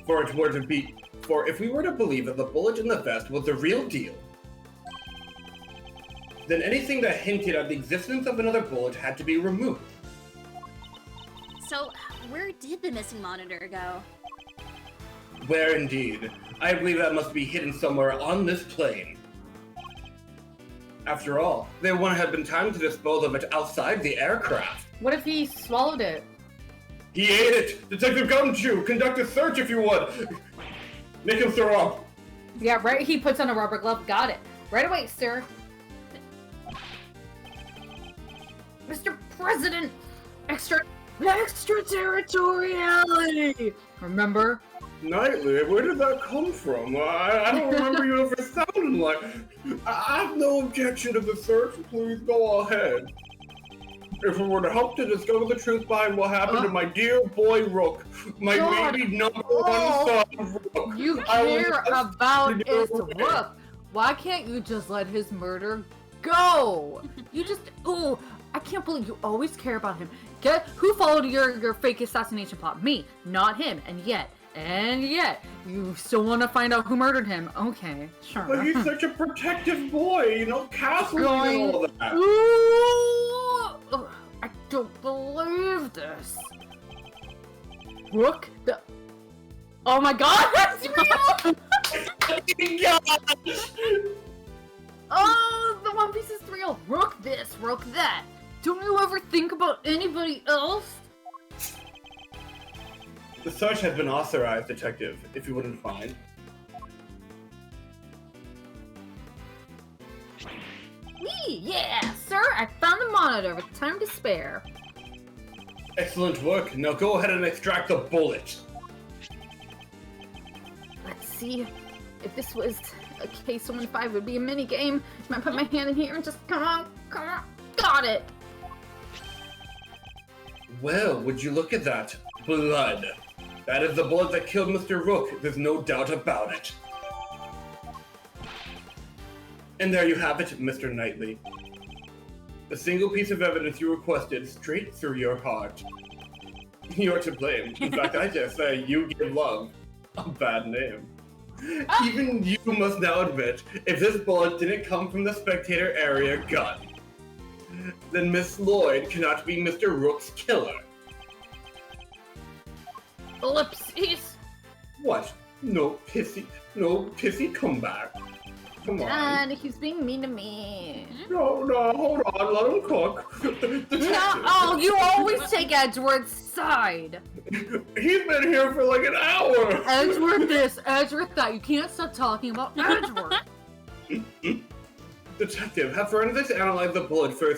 For if we were to believe that the bullet in the vest was the real deal, then anything that hinted at the existence of another bullet had to be removed. So, where did the missing monitor go? Where indeed? I believe that must be hidden somewhere on this plane. After all, there wouldn't have been time to dispose of it outside the aircraft. What if he swallowed it? He ate it! Detective Gumshoe, conduct a search if you would! Make him throw up! Yeah, right. He puts on a rubber glove. Got it. Right away, sir. Mr. President, extraterritoriality. Remember? Knightley, where did that come from? I don't remember you ever sounding like... I have no objection to the search, please go ahead. If it were to help to discover the truth behind what happened to my dear boy Rook, my maybe number one son, Rook. You care about his Rook. Why can't you just let his murder go? You just... Oh, I can't believe you always care about him. Who followed your fake assassination plot? Me, not him. And yet, you still want to find out who murdered him. Okay, sure. But he's such a protective boy, you know, castle and all that. Ooh, I don't believe this. Rook, oh my god, that's real! Oh, the One Piece is real. Rook this, Rook that. Don't you ever think about anybody else? The search has been authorized, Detective, if you wouldn't mind. Yeah, sir, I found the monitor with time to spare. Excellent work. Now go ahead and extract the bullet. Let's see. If this was a K-1-5, it would be a mini game. I might put my hand in here and just come on. Got it. Well, would you look at that? Blood. That is the bullet that killed Mr. Rook. There's no doubt about it. And there you have it, Mr. Knightley. The single piece of evidence you requested straight through your heart. You're to blame. In fact, I just say you give love a bad name. Even you must now admit, if this bullet didn't come from the spectator area gun, then Miss Lloyd cannot be Mr. Rook's killer. Ellipses. What? No pissy comeback. Come on. Dad, he's being mean to me. No, hold on, let him cook. No, oh, you always take Edward's side. He's been here for like an hour. Edward this, Edward that. You can't stop talking about Edward. Detective, have forensics analyze the bullet for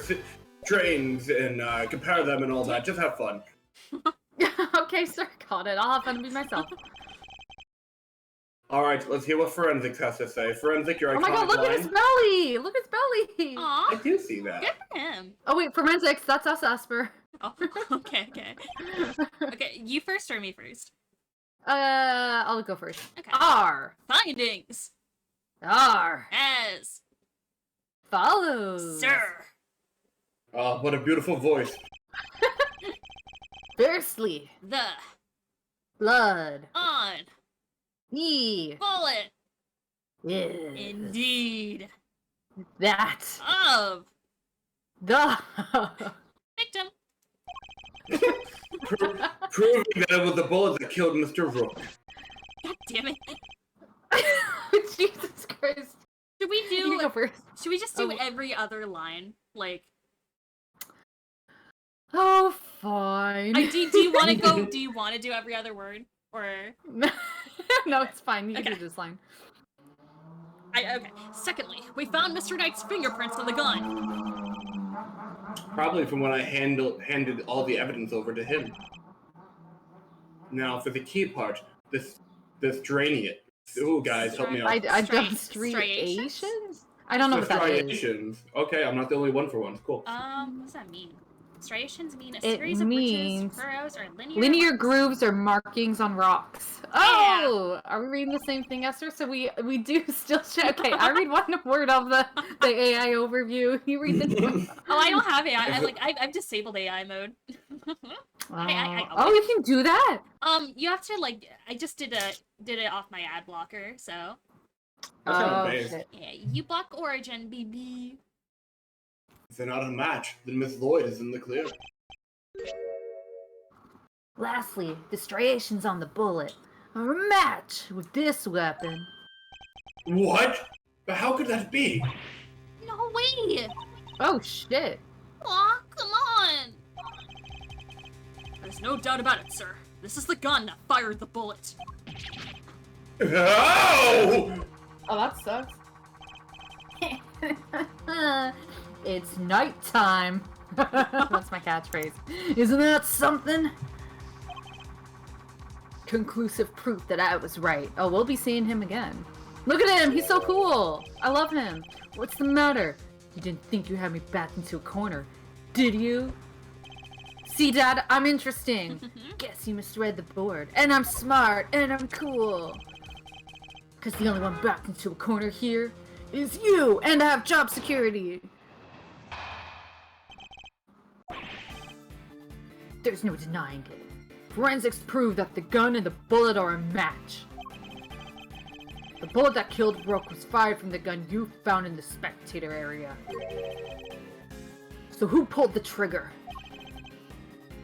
strains and compare them and all that. Just have fun. Okay, sir, got it. I'll have fun and be myself. Alright, let's hear what forensics has to say. Forensic, your iconic line. Oh my god, look at his belly! Look at his belly! Aw, I do see that. good for him. Oh wait, forensics, that's us, Asper. Oh, okay. Okay, you first or me first? I'll go first. Okay. R. Findings. R. As. Follows. Sir. What a beautiful voice. Firstly, The blood. on Me. bullet, Yes. indeed, That. of The. victim. Proving that it was the bullet that killed Mr. Rook. God damn it. Jesus Christ. Should we You do? go first. Should we just do Oh. every other line? Like, Oh, fine. do you want to go? Do you want to do every other word, or No, it's fine. You can Okay. do this line. okay? Secondly, we found Mr. Knight's fingerprints on the gun. Probably from when I handed all the evidence over to him. Now, for the key part, this draining it. Ooh, guys, help me out. I don't Striations? striations? I don't know what that is. Striations. Okay, I'm not the only one for once. Cool. What does that mean? Striations mean a It series of means ridges, furrows, or linear. Linear marks. grooves or markings on rocks. Oh, are we reading the same thing, Esther? So we do still. Okay, I read one word of the AI overview. You read the. Oh, I don't have AI. I've disabled AI mode. Oh, you can do that. You have to I just did it off my ad blocker, so That's kind of Oh, base. shit. yeah, you block Origin, BB. If they're not a match, then Miss Lloyd is in the clear. Lastly, the striations on the bullet are a match with this weapon. What? But how could that be? No way! Oh shit. Aw, come on! There's no doubt about it, sir. This is the gun that fired the bullet. Oh! Oh, that sucks. It's nighttime. That's my catchphrase. Isn't that something? Conclusive proof that I was right. Oh, we'll be seeing him again. Look at him! He's so cool! I love him. What's the matter? You didn't think you had me backed into a corner, did you? See, Dad, I'm interesting. Guess you misread the board. And I'm smart, and I'm cool. Because the only one backed into a corner here is you, and I have job security. There's no denying it. Forensics prove that the gun and the bullet are a match. The bullet that killed Rook was fired from the gun you found in the spectator area. So who pulled the trigger?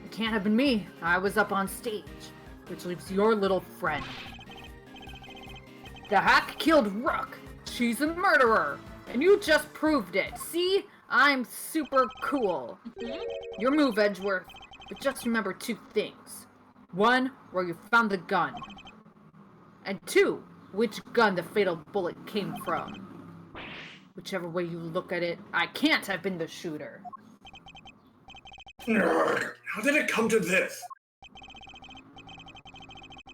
It can't have been me. I was up on stage, which leaves your little friend. The hack killed Rook. She's a murderer. And you just proved it. See? I'm super cool. Your move, Edgeworth. But just remember two things. One, where you found the gun. And two, which gun the fatal bullet came from. Whichever way you look at it, I can't have been the shooter. Nerd. How did it come to this?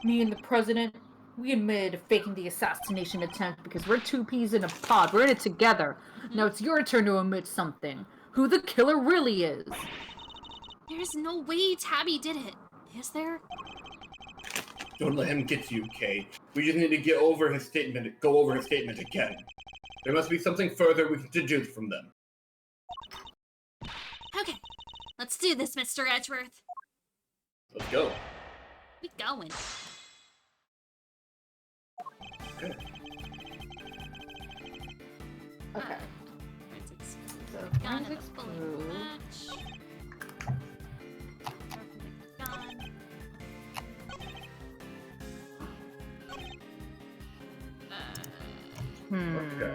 Me and the president, we admitted to faking the assassination attempt because we're two peas in a pod. We're in it together. Now it's your turn to admit something. Who the killer really is. There's no way Tabby did it, is there? Don't let him get you, Kay. We just need to go over his statement again. There must be something further we can deduce from them. Okay, let's do this, Mr. Edgeworth. Let's go. We going. Okay. Okay. Forensics. So, Gun and forensics the bullet proof. match. Gun. Okay.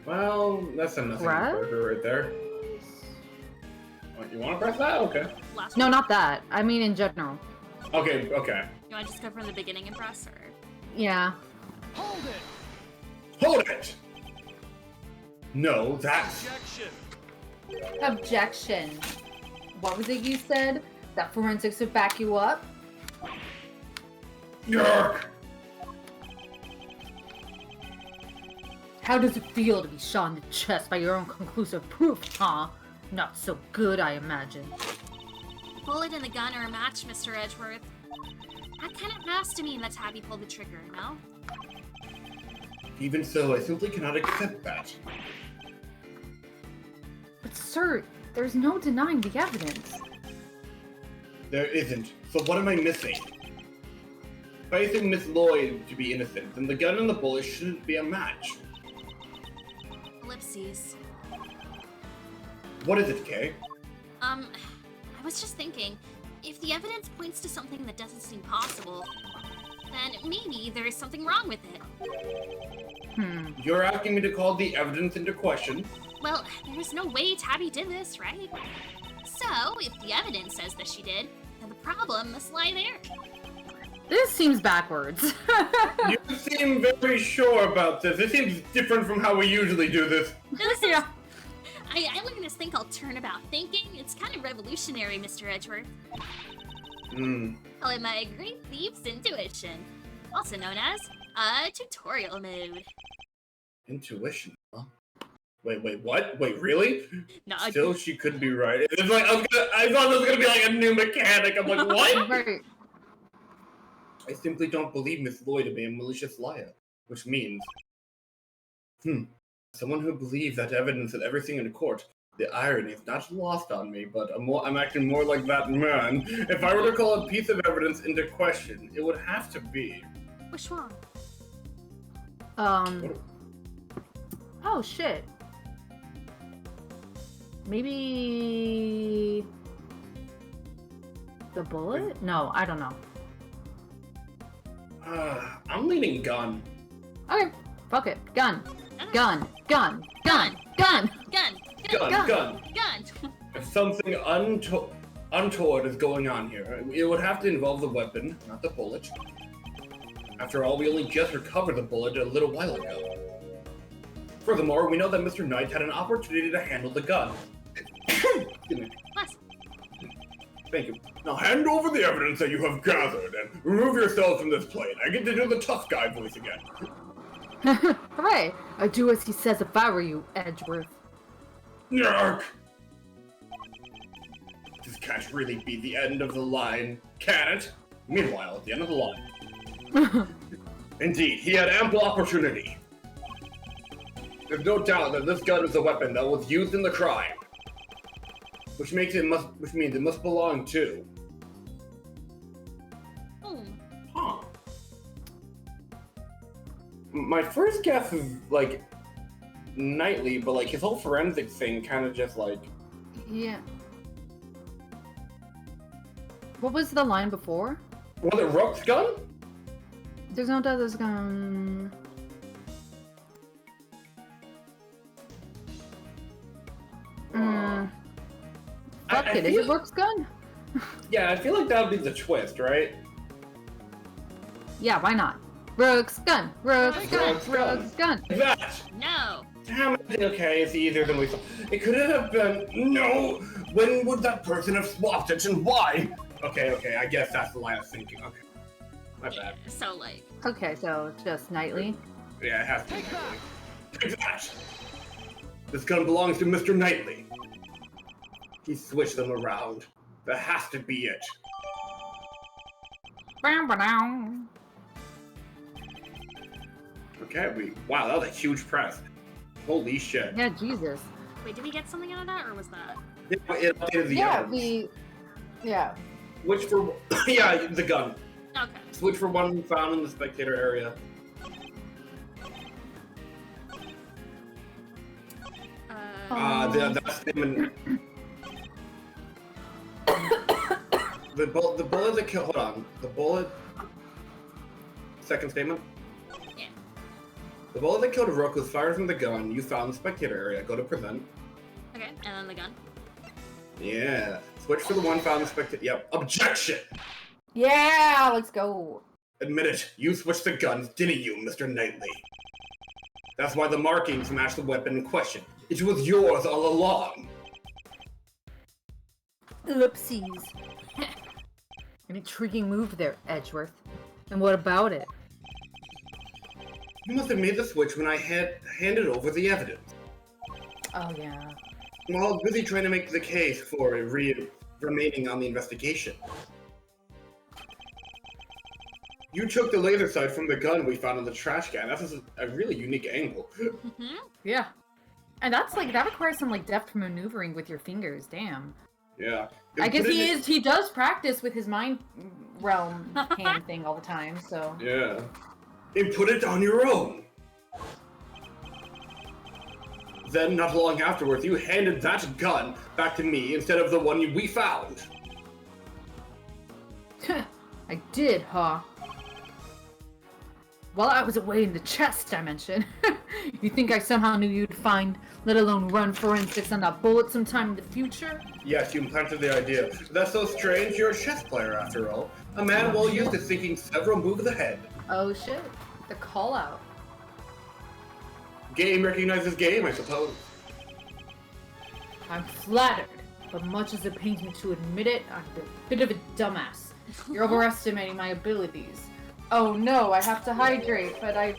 Well, that's a nothing Press? burger right there. What, you want to press that? Okay. Last No, one. not that. I mean in general. Okay. You want to just go from the beginning and press, or? Yeah. Hold it! Hold it! No, that's... Objection! Objection. What was it you said? That forensics would back you up? Yerk! How does it feel to be shot in the chest by your own conclusive proof, huh? Not so good, I imagine. The bullet and the gun are a match, Mr. Edgeworth. That kind of has to mean that Tabby pulled the trigger, no? Even so, I simply cannot accept that. sir, there's no denying the evidence. There isn't. So what am I missing? If I think Miss Lloyd to be innocent, then the gun and the bullet shouldn't be a match. Ellipses. What is it, Kay? I was just thinking, if the evidence points to something that doesn't seem possible, then maybe there is something wrong with it. You're asking me to call the evidence into question? Well, there's no way Tabby did this, right? So, if the evidence says that she did, then the problem must lie there. This seems backwards. You seem very sure about this. It seems different from how we usually do this. Yeah. I learned this thing called turnabout thinking. It's kind of revolutionary, Mr. Edgeworth. Call it my Great Thief's Intuition, also known as tutorial mode. Intuition, huh? Wait, what? Wait, really? No, Still, she could be right. It's like, I thought this was gonna be like a new mechanic. I'm like, what? Right. I simply don't believe Miss Lloyd to be a malicious liar. Which means, someone who believes that evidence and everything in court, the irony is not lost on me, but I'm acting more like that man. If I were to call a piece of evidence into question, it would have to be... Which one? Oh shit. Maybe... the bullet? No, I don't know. I'm leaning gun. Okay, fuck it. Gun. Gun. Gun. Gun. Gun. Gun. Gun. Gun. Gun. If something untoward is going on here, it would have to involve the weapon, not the bullet. After all, we only just recovered the bullet a little while ago. Furthermore, we know that Mr. Knight had an opportunity to handle the gun. Excuse me. Bless. Thank you. Now hand over the evidence that you have gathered and remove yourselves from this plane. I get to do the tough guy voice again. Hooray! I'd do as he says if I were you, Edgeworth. Yark! This can't really be the end of the line, can it? Meanwhile, at the end of the line. Indeed, he had ample opportunity. There's no doubt that this gun is a weapon that was used in the crime. Which means it must belong to... Huh. My first guess is, like, Knightley, but, like, his whole forensics thing kind of just, like... Yeah. What was the line before? Was it Rook's gun? There's no doubt there's a gun. Fuck it, is it Rook's gun? Yeah, I feel like that would be the twist, right? Yeah, why not? Rook's gun! Rook's gun! Rook's gun. Rook's gun! That! No. Damn it, okay, it's easier than we thought. It could have been... No! When would that person have swapped it and why? Okay, I guess that's the line I was thinking. Okay. My bad. So, like... Okay, so just Knightley. Yeah, it has to be Knightley. Take that! This gun belongs to Mr. Knightley. He switched them around. That has to be it. Okay, wow, that was a huge press. Holy shit. Yeah, Jesus. Wait, did we get something out of that, or was that... It updated the Yeah, evidence. yeah. Which for... yeah, the gun. Okay. Switch for one found in the spectator area. That statement... the bullet that killed... Hold on. The bullet... Second statement? Yeah. The bullet that killed Rook was fired from the gun you found in the spectator area. Go to present. Okay, and then the gun. Yeah. Switch for the one found in the spectator... Yep. Objection! Yeah, let's go. Admit it. You switched the guns, didn't you, Mr. Knightley? That's why the markings match the weapon in question. It was yours all along. Ellipses. An intriguing move there, Edgeworth. And what about it? You must have made the switch when I handed over the evidence. Oh, yeah. While I was busy trying to make the case for remaining on the investigation. You took the laser sight from the gun we found in the trash can. That's a really unique angle. Mm-hmm. Yeah. And that's like, that requires some like deft maneuvering with your fingers, damn. Yeah. I guess Put it in- he does practice with his mind realm hand thing all the time, so. Yeah. And put it on your own. Then, not long afterwards, you handed that gun back to me instead of the one we found. I did, huh? While I was away in the chess dimension, you think I somehow knew you'd find, let alone run forensics on that bullet sometime in the future? Yes, you implanted the idea. That's so strange, you're a chess player after all. A man well used to thinking several moves ahead. Oh shit, the call out. Game recognizes game, I suppose. I'm flattered, but much as it pains me to admit it, I'm a bit of a dumbass. You're overestimating my abilities. Oh no, I have to hydrate, but I've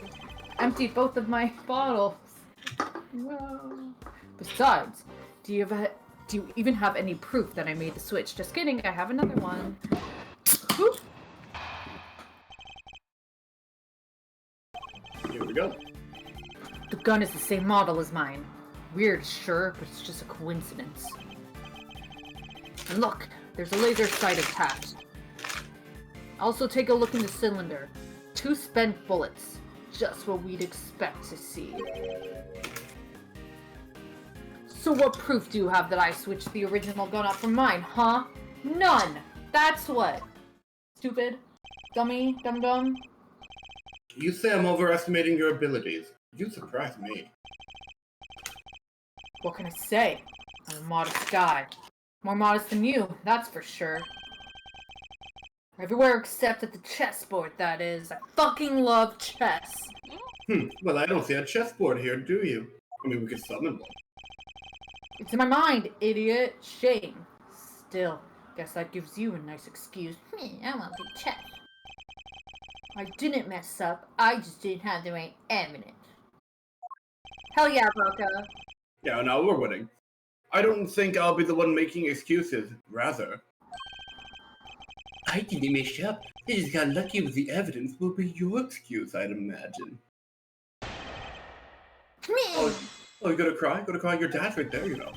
emptied both of my bottles. No. Besides, do you even have any proof that I made the switch? Just kidding, I have another one. Whoop. Here we go. The gun is the same model as mine. Weird, sure, but it's just a coincidence. And look, there's a laser sight attached. Also take a look in the cylinder. 2 spent bullets. Just what we'd expect to see. So what proof do you have that I switched the original gun out from mine, huh? None! That's what. Stupid. Dummy. Dum-dum. You say I'm overestimating your abilities. You surprise me. What can I say? I'm a modest guy. More modest than you, that's for sure. Everywhere except at the chessboard, that is. I fucking love chess. Well, I don't see a chessboard here, do you? I mean, we could summon one. It's in my mind, idiot. Shame. Still, guess that gives you a nice excuse. I want to play chess. I didn't mess up. I just didn't have the right evidence. Hell yeah, Broca. Yeah, now we're winning. I don't think I'll be the one making excuses. Rather, I didn't mess up. I just got lucky with the evidence. Will be your excuse, I'd imagine. Oh, you gonna cry? Gonna cry? Your dad's right there, you know.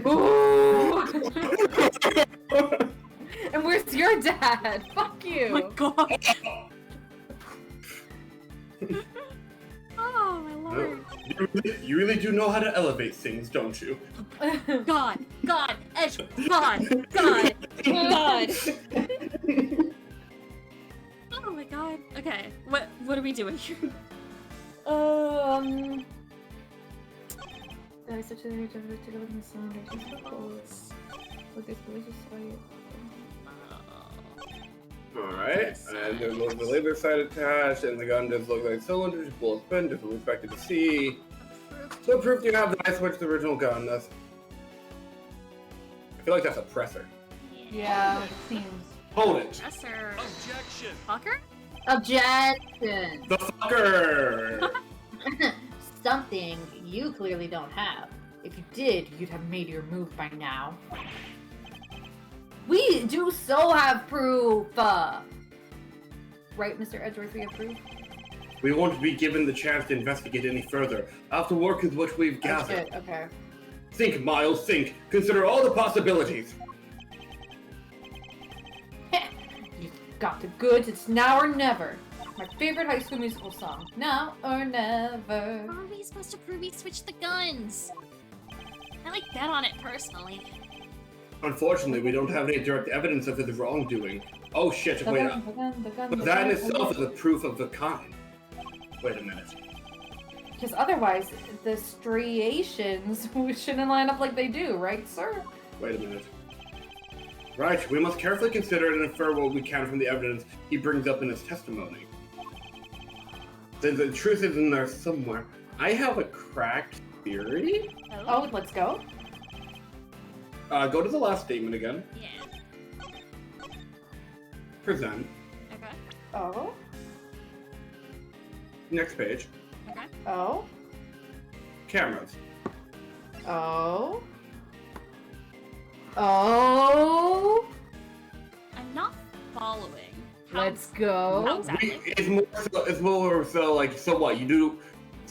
Ooh! And where's your dad? Fuck you! Oh my god. Oh my lord. You really do know how to elevate things, don't you? God. God. Edge. God. God. God. Oh my god. Okay. What are we doing here? Alright, and there's the laser sight attached, and the gun does look like cylinders, bullets spin, just what we expected to see. So proof you have that I switched the original gun. That's... I feel like that's a presser. Yeah, it seems. Hold it! Presser. Objection. Fucker? Objection! The fucker! Something you clearly don't have. If you did, you'd have made your move by now. We do so have proof! Right, Mr. Edgeworth, we have proof? We won't be given the chance to investigate any further. I'll have to work with what we've Oh, gathered. shit, okay. Think, Miles, think. Consider all the possibilities. You've got the goods, it's now or never. My favorite High School Musical song. Now or never. How are we supposed to prove he switched the guns? I like bet on it personally. Unfortunately, we don't have any direct evidence of his wrongdoing. Oh shit, wait up. But that in itself is a proof of the kind. Wait a minute. Because otherwise, the striations shouldn't line up like they do, right, sir? Wait a minute. Right, we must carefully consider and infer what we can from the evidence he brings up in his testimony. The truth is in there somewhere. I have a cracked theory. Oh, let's go. Go to the last statement again. Yeah. Present. Okay. Oh. Next page. Okay. Oh. Cameras. Oh. Oh. I'm not following. How- Let's go. How exactly? It's more so like, so what, you do,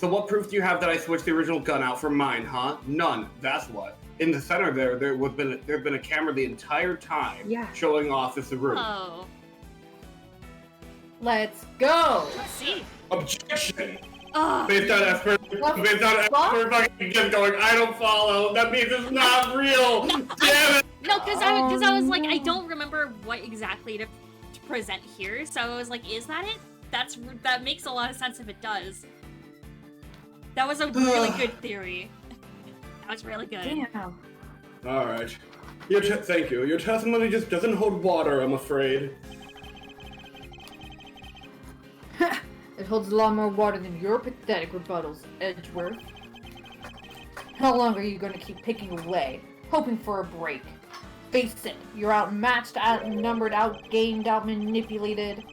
So what proof do you have that I switched the original gun out for mine, huh? None. That's what. In the center there've been a camera the entire time showing off this room. Oh. Let's go. Let's see. Objection! Ugh. Based on Esper fucking just going, I don't follow. That means it's not real. Damn it! No, because I was like, I don't remember what exactly to present here, so I was like, is that it? That makes a lot of sense if it does. That was a really good theory. That was really good. Damn. All right. Thank you. Your testimony just doesn't hold water, I'm afraid. It holds a lot more water than your pathetic rebuttals, Edgeworth. How long are you going to keep picking away, hoping for a break? Face it, you're outmatched, outnumbered, outgamed, outmanipulated.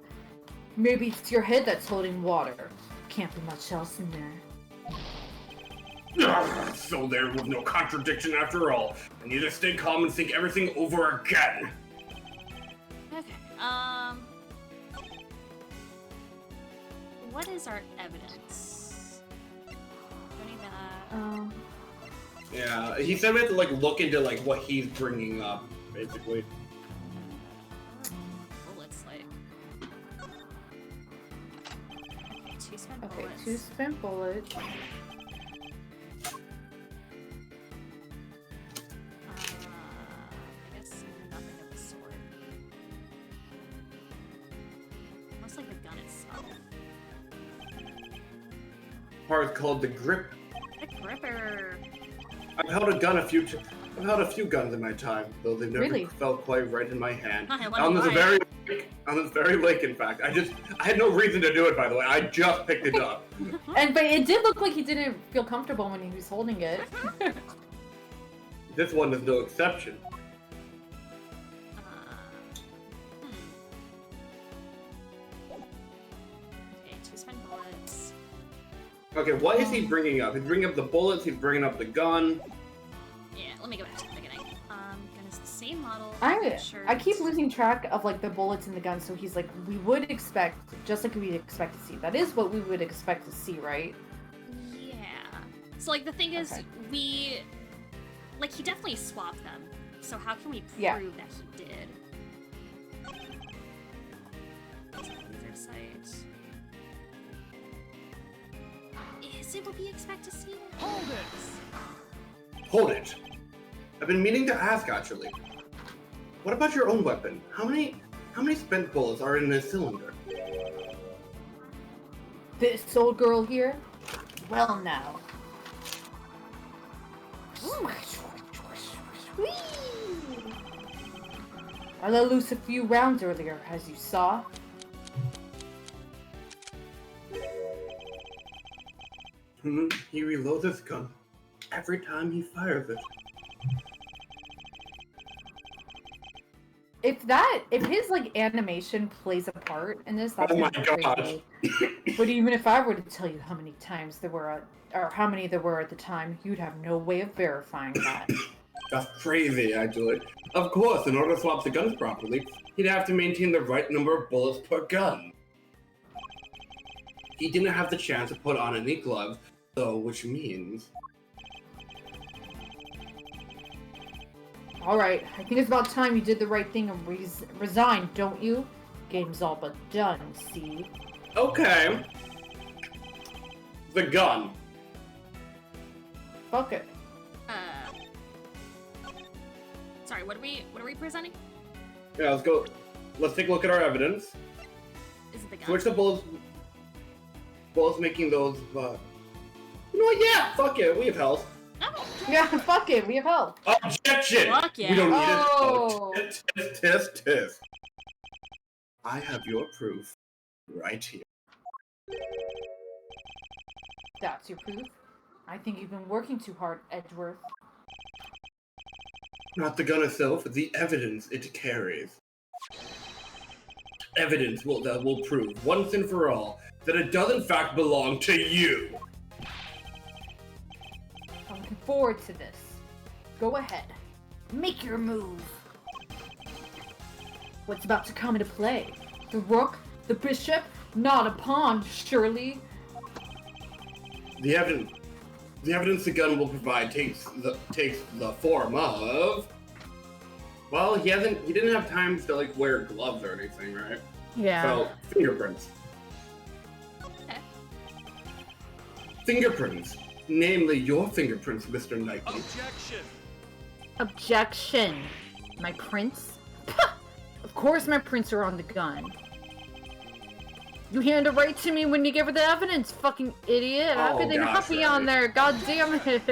Maybe it's your head that's holding water. Can't be much else in there. So there was no contradiction after all. I need to stay calm and think everything over again. Okay, what is our evidence? Don't even, Yeah, he said we have to like look into like what he's bringing up, basically. bullets, like... Okay, 2 spent Okay, bullets. 2 spent bullets. I guess nothing of the sort. Most like the gun itself. Part called the grip. The gripper! I've held a few guns in my time, though they've never Really? felt quite right in my hand. I wonder On this why. very lake, in fact. I had no reason to do it, by the way. I just picked it up. But it did look like he didn't feel comfortable when he was holding it. This one is no exception. Okay, 2 spent bullets. Okay, what is he bringing up? He's bringing up the bullets, he's bringing up the gun. Yeah, let me go back to the beginning. It's the same model. I keep losing track of like the bullets in the gun, so he's like, we would expect, just like we'd expect to see. That is what we would expect to see, right? Yeah. So like the thing is, Okay. he definitely swapped them. So how can we prove Yeah. that he did? Laser sight. Is it what we expect to see? Hold it! Hold it. I've been meaning to ask, actually. What about your own weapon? How many spent bullets are in this cylinder? This old girl here? Well now. I let loose a few rounds earlier, as you saw. He reloads his gun every time he fires it. If his like animation plays a part in this, that's Oh my gonna be god. crazy. But even if I were to tell you how many times there were, or how many there were at the time, you'd have no way of verifying that. That's crazy, actually. Of course, in order to swap the guns properly, he'd have to maintain the right number of bullets per gun. He didn't have the chance to put on any gloves, though, which means... Alright, I think it's about time you did the right thing and resigned, don't you? Game's all but done, see? Okay. The gun. Fuck it. Sorry, what are we presenting? Yeah, let's go. Let's take a look at our evidence. Is it the gun? Switch the bullets. Bullets making those, You know what? Yeah, fuck it. We have health. Oh, Yeah, fuck it, we have help. Objection! Fuck yeah. We don't need Oh. it. Oh, tisk. I have your proof right here. That's your proof. I think you've been working too hard, Edgeworth. Not the gun itself, the evidence it carries. Evidence that will prove, once and for all, that it does in fact belong to you. I'm looking forward to this. Go ahead. Make your move. What's about to come into play? The rook? The bishop? Not a pawn, surely. The evidence the gun will provide takes the form of. Well, he didn't have time to like wear gloves or anything, right? Yeah. So fingerprints. Okay. Fingerprints, namely your fingerprints, Mr. Knightley. Objection. Objection. My prints? Of course my prints are on the gun. You handed it right to me when you gave her the evidence, fucking idiot. How could they not be on there? God damn it.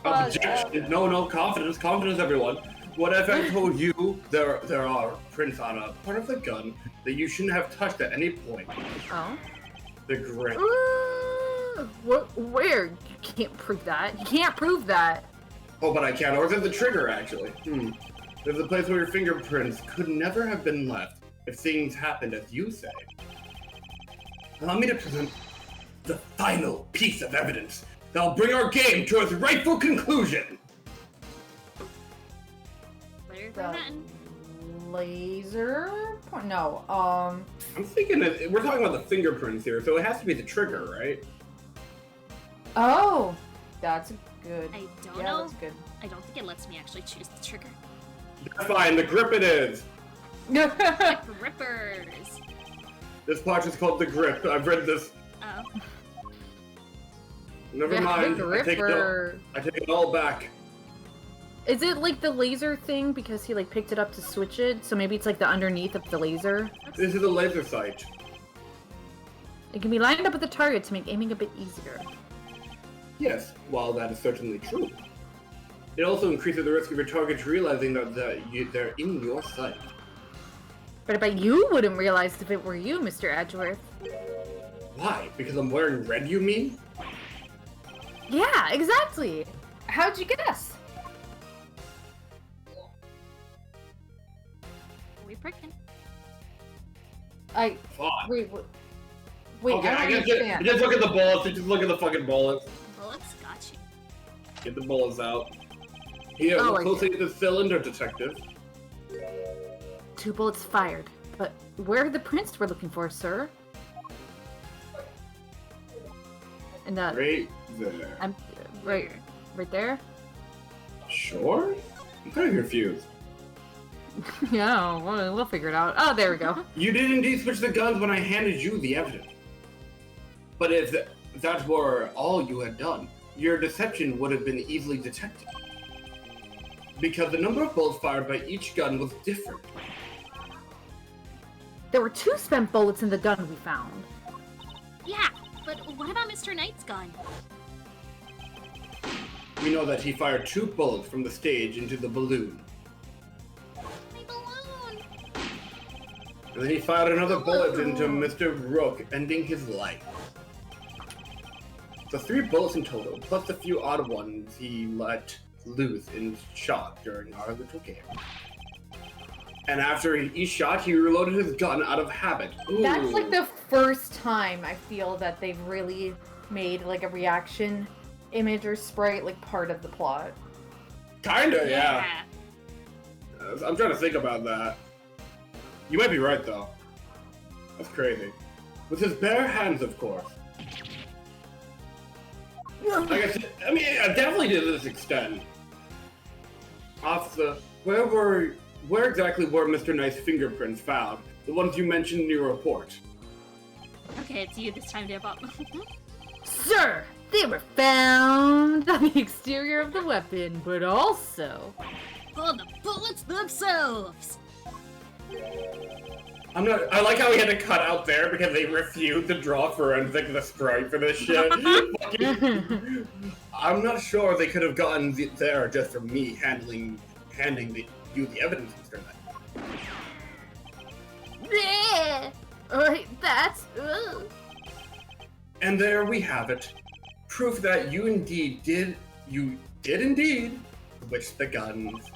Objection. No, confidence, everyone. What if I told you there are prints on a part of the gun that you shouldn't have touched at any point? Oh? The grip. Where? You can't prove that. You can't prove that. Oh, but I can. Or is it the trigger, actually? There's a place where your fingerprints could never have been left if things happened as you say. Allow me to present the final piece of evidence that'll bring our game to its rightful conclusion. Where's The that? laser? No, I'm thinking that we're talking about the fingerprints here, so it has to be the trigger, right? oh, that's good. I don't Yeah, know. that's good. I don't think it lets me actually choose the trigger. That's fine, the grip it is. Grippers. This part is called the grip. I've read this. Oh. Never Yeah, mind. the I take gripper. it all back. Is it like the laser thing because he like picked it up to switch it? So maybe it's like the underneath of the laser? This is a laser sight. It can be lined up with the target to make aiming a bit easier. Yes, while that is certainly true, it also increases the risk of your targets realizing that they're in your sight. But I bet you wouldn't realize if it were you, Mr. Edgeworth. Why? Because I'm wearing red, you mean? Yeah, exactly. How'd you guess? We pricking. I Fuck. wait. Wait, Okay, I I don't guess understand. just look at the bullets. Just look at the fucking bullets. Bullets got you. Get the bullets out. Here, Oh, look I closely at the cylinder, detective. 2 bullets fired. But where are the prints we're looking for, sir? And Right there. I'm right there. Sure? I'm kind of confused. Yeah, we'll figure it out. Oh, there we go. You did indeed switch the guns when I handed you the evidence. But if that were all you had done, your deception would have been easily detected. Because the number of bullets fired by each gun was different. There were 2 spent bullets in the gun we found. Yeah, but what about Mr. Knight's gun? We know that he fired 2 bullets from the stage into the balloon. My balloon! And then he fired another bullet into Mr. Rook, ending his life. So 3 bullets in total, plus a few odd ones he let loose in shot during our little game. And after each shot, he reloaded his gun out of habit. Ooh. That's like the first time I feel that they've really made like a reaction image or sprite like part of the plot. Kinda, yeah. I'm trying to think about that. You might be right, though. That's crazy. With his bare hands, of course. I mean, it definitely to this extent. Where exactly were Mr. Knight's fingerprints found? The ones you mentioned in your report. Okay, it's you this time, Dibop. Sir, they were found on the exterior of the weapon, but also... Oh, the bullets themselves! I like how we had to cut out there because they refused to draw forensic the sprite for this shit. I'm not sure they could have gotten there just from me handing you the evidence, Mr. Knight. Alright, that's... And there we have it. Proof that you did indeed switch the guns.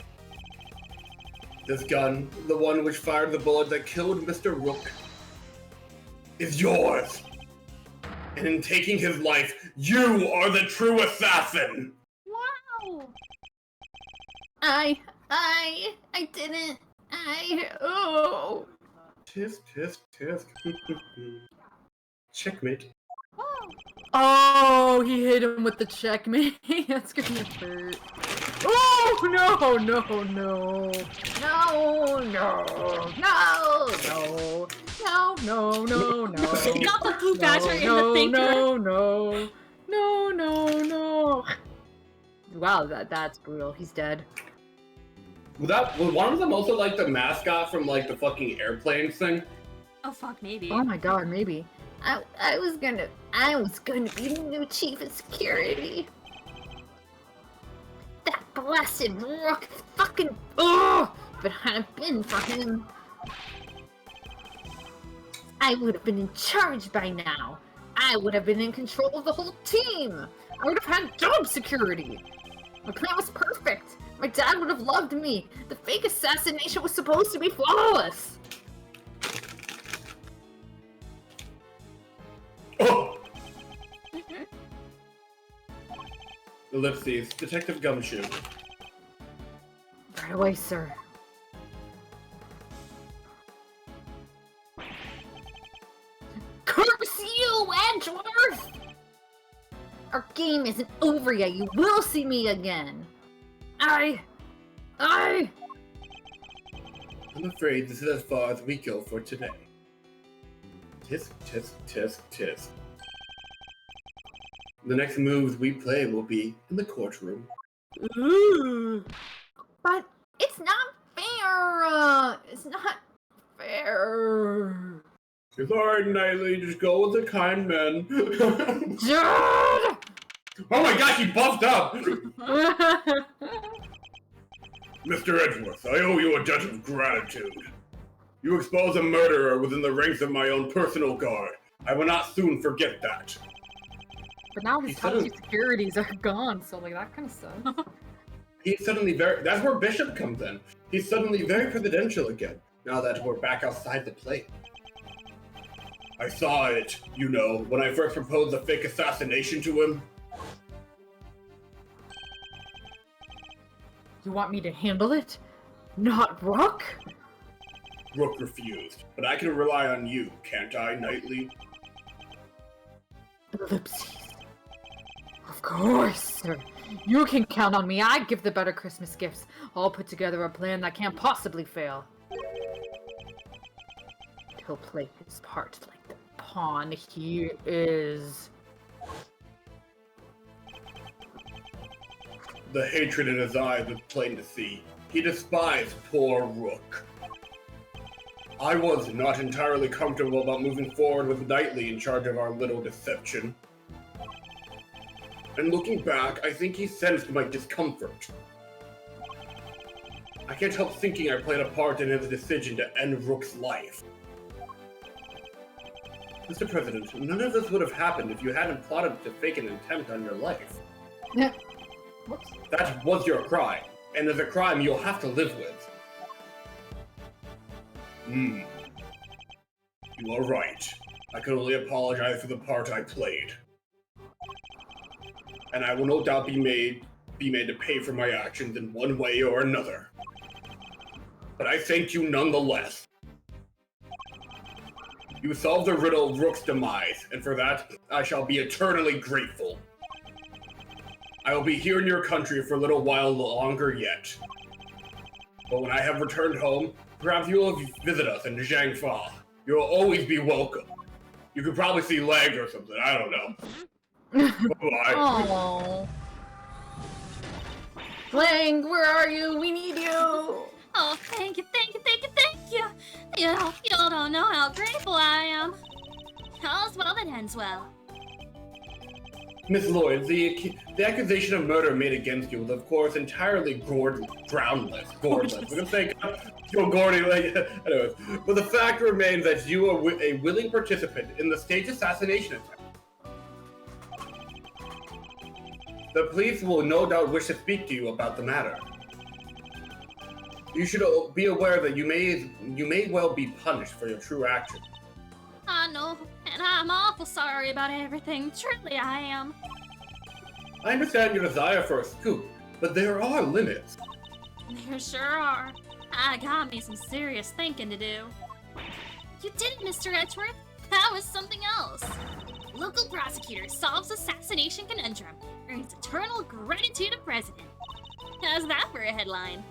This gun, the one which fired the bullet that killed Mr. Rook, is yours. And in taking his life, you are the true assassin! Wow! I didn't... oh... Tisk, tisk, tisk. Checkmate. Oh, Oh, he hit him with the checkmate. That's gonna hurt. Oh no, no, no, no, no, no, no, no, no, no. Got the blue badger in the no, thinker. no, no, no, no, no. Wow, that's brutal. He's dead. Was one of them also like the mascot from like the fucking airplanes thing? Oh fuck, maybe. Oh my god, maybe. I was gonna be the new chief of security. That blasted rook fucking ugh! If it hadn't been for him, I would have been in charge by now. I would have been in control of the whole team. I would have had job security. My plan was perfect. My dad would have loved me. The fake assassination was supposed to be flawless. Oh! Ellipses, Detective Gumshoe. Right away, sir. Curse you, Edgeworth! Our game isn't over yet. You will see me again. I. I'm afraid this is as far as we go for today. Tisk, tisk, tisk, tisk. The next moves we play will be in the courtroom. Ooh. But it's not fair. It's not fair. It's alright, Knightley, just go with the kind men. Dad! Oh my gosh, he buffed up! Mr. Edgeworth, I owe you a debt of gratitude. You exposed a murderer within the ranks of my own personal guard. I will not soon forget that. But now his He top suddenly- two securities are gone, so like that kind of sucks. He's suddenly that's where Bishop comes in. He's suddenly very presidential again, now that we're back outside the plate. I saw it, you know, when I first proposed the fake assassination to him. You want me to handle it? Not Rook? Rook refused, but I can rely on you, can't I, Knightley? Ellipses. Of course, sir. You can count on me. I give the better Christmas gifts. I'll put together a plan that can't possibly fail. He'll play his part like the pawn he is. The hatred in his eyes was plain to see. He despised poor Rook. I was not entirely comfortable about moving forward with Knightley in charge of our little deception. And looking back, I think he sensed my discomfort. I can't help thinking I played a part in his decision to end Rook's life. Mr. President, none of this would have happened if you hadn't plotted to fake an attempt on your life. Yeah. That was your crime, and as a crime you'll have to live with. You are right. I can only apologize for the part I played. And I will no doubt be made to pay for my actions in one way or another. But I thank you nonetheless. You solved the riddle of Rook's demise, and for that, I shall be eternally grateful. I will be here in your country for a little while longer yet. But when I have returned home, perhaps you will visit us in Zhangfa. You will always be welcome. You could probably see legs or something, I don't know. Bye-bye. Oh. Lang, where are you? We need you. Oh, thank you, thank you, thank you, thank you! You all don't know how grateful I am. All's well that ends well. Miss Lloyd, the accusation of murder made against you was, of course, entirely groundless. We're gonna say, Gordy, anyways. But the fact remains that you are a willing participant in the staged assassination attempt. The police will no doubt wish to speak to you about the matter. You should be aware that you may well be punished for your true action. I know, and I'm awful sorry about everything. Truly, I am. I understand your desire for a scoop, but there are limits. There sure are. I got me some serious thinking to do. You did it, Mr. Edgeworth. That was something else. Local prosecutor solves assassination conundrum. Earns eternal gratitude of president. How's that for a headline?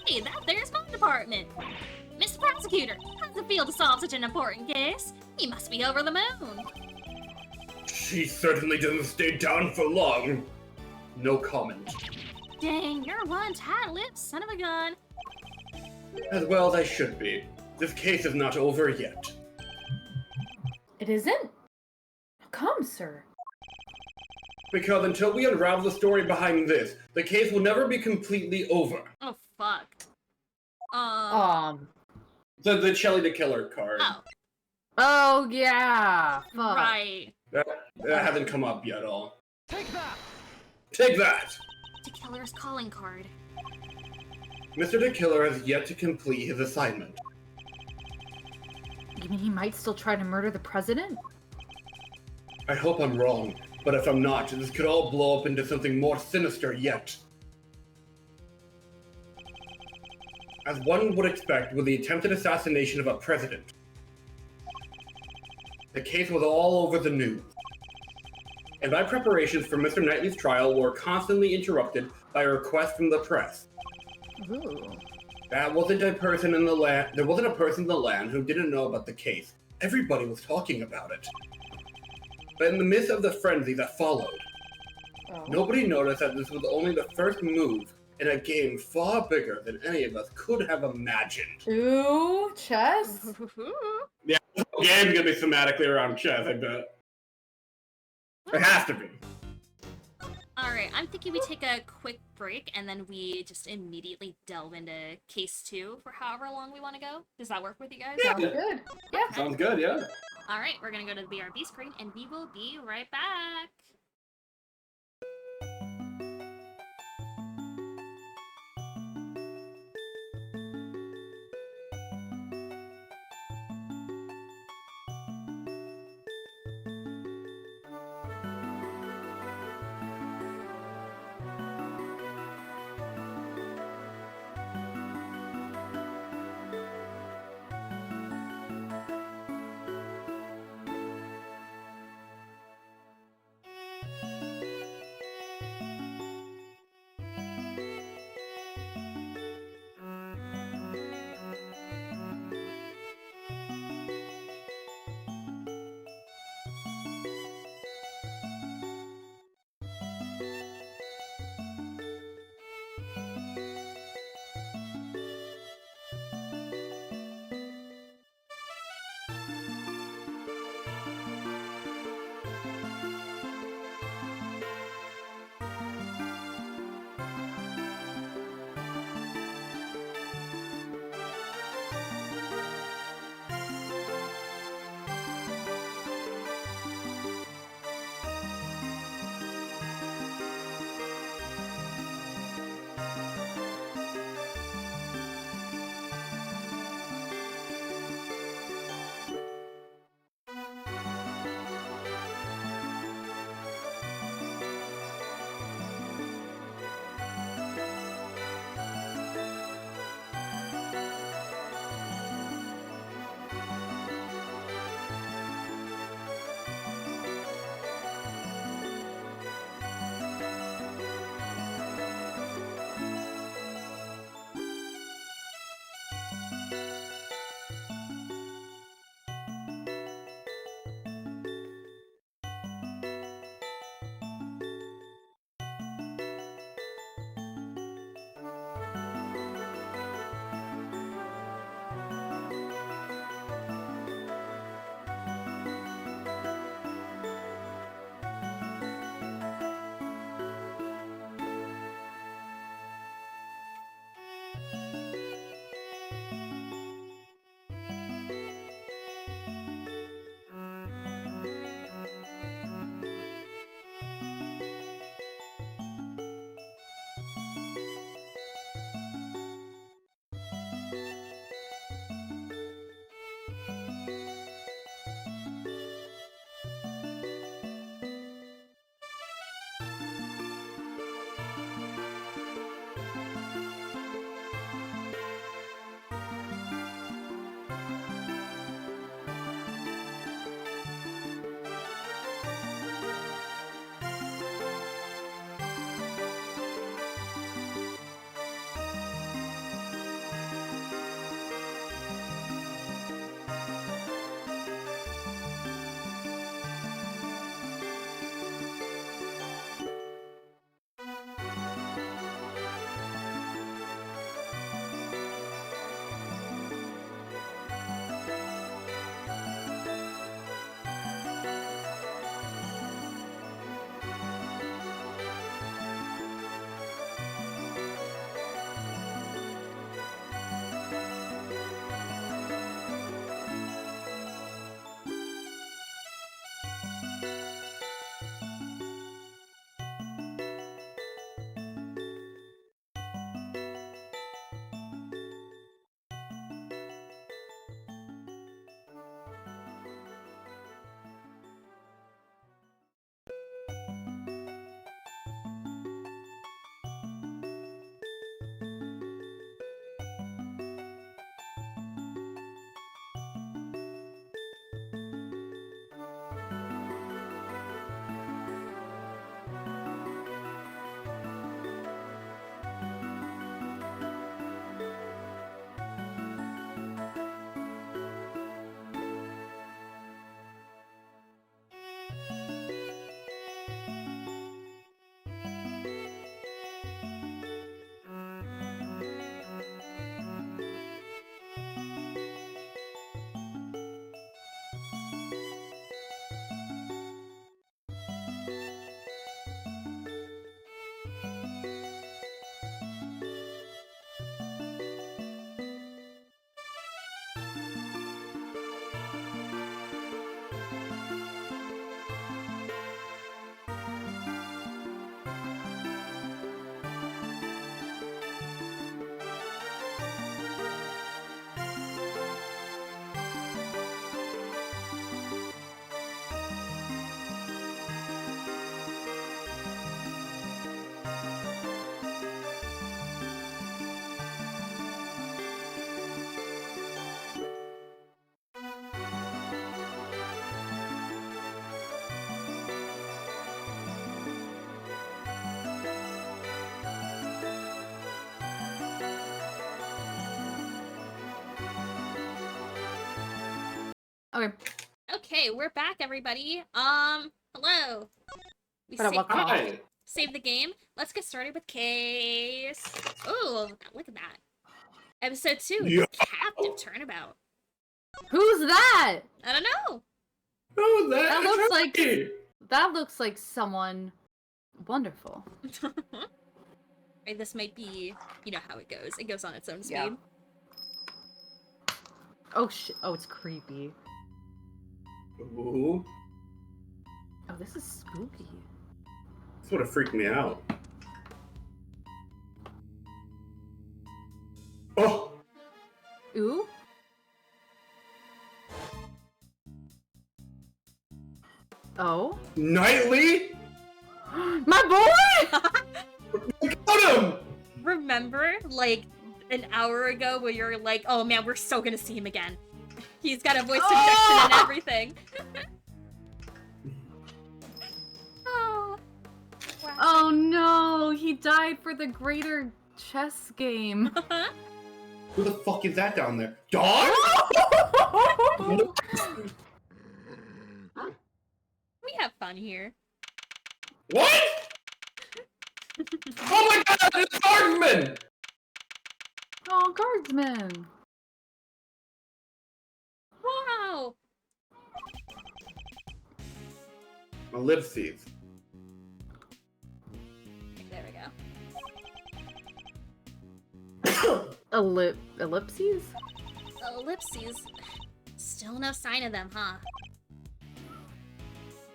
Hey, that there's my department. Mr. Prosecutor, how's it feel to solve such an important case? You must be over the moon. She certainly doesn't stay down for long. No comment. Dang, you're one tight-lipped son of a gun. As well as I should be. This case is not over yet. It isn't? How come, sir? Because until we unravel the story behind this, the case will never be completely over. Oh, fuck. The Shelly the Killer card. Oh, Oh yeah. Fuck. right. That hasn't come up yet at all. Take that! Take that! The killer's calling card. Mr. the Killer has yet to complete his assignment. You mean he might still try to murder the president? I hope I'm wrong, but if I'm not, this could all blow up into something more sinister yet. As one would expect with the attempted assassination of a president, the case was all over the news. And my preparations for Mr. Knightley's trial were constantly interrupted by a request from the press. Ooh. That wasn't a person in the land. There wasn't a person in the land who didn't know about the case. Everybody was talking about it. But in the midst of the frenzy that followed, nobody noticed that this was only the first move in a game far bigger than any of us could have imagined. Ooh, chess? Yeah, the whole game's gonna be thematically around chess, I bet. It has to be. Alright, I'm thinking we take a quick break and then we just immediately delve into case 2 for however long we want to go. Does that work with you guys? Yeah. Sounds good. Yeah. Sounds good, yeah. Alright, we're gonna go to the BRB screen and we will be right back. Okay. Okay, we're back, everybody. Hello. We But at what cost? Hi. save the game. Let's get started with case. Oh, look at that. Episode 2, Yeah. Captive Turnabout. Who's that? I don't know. Oh, That looks like right. that looks like someone wonderful. Right, this might be, you know how it goes. It goes on its own speed. Yeah. Oh shit! Oh, it's creepy. Ooh, Oh, this is spooky. this would have freaked me out. Oh, Ooh. Oh. Knightley? My boy! Got him! Remember, like, an hour ago where you're like, oh man, we're so gonna see him again. He's got a voice projection and everything. Oh. Wow. Oh no, he died for the greater chess game. Who the fuck is that down there? Dog? We have fun here. What? Oh my god, it's Guardsman! Oh, guardsman. Wow! Ellipses. There we go. Ellipses? Ellipses. Still no sign of them, huh?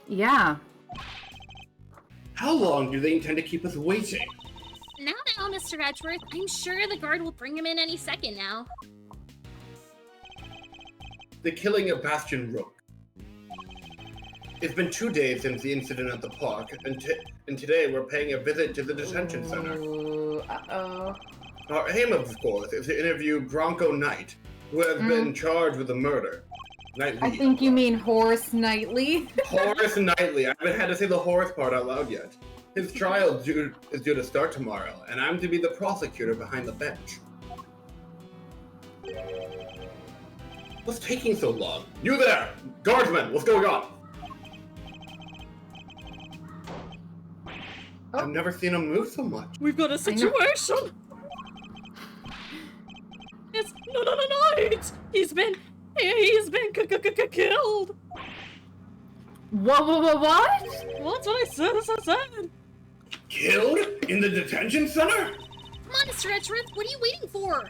Yeah. How long do they intend to keep us waiting? Now, Mr. Edgeworth, I'm sure the guard will bring him in any second now. The killing of Bastion Rook. It's been 2 days since the incident at the park, and today we're paying a visit to the detention center. Ooh, uh-oh. Our aim, of course, is to interview Bronco Knight, who has been charged with the murder. Knightley. I think you mean Horace Knightley. Horace Knightley. I haven't had to say the Horace part out loud yet. His trial is due to start tomorrow, and I'm to be the prosecutor behind the bench. What's taking so long? You there! Guardsman, what's going on? I've never seen him move so much. We've got a situation! It's not a night! He's been killed! What? Well, that's what I said, Killed? In the detention center? Come on, Mr. Edgeworth, what are you waiting for?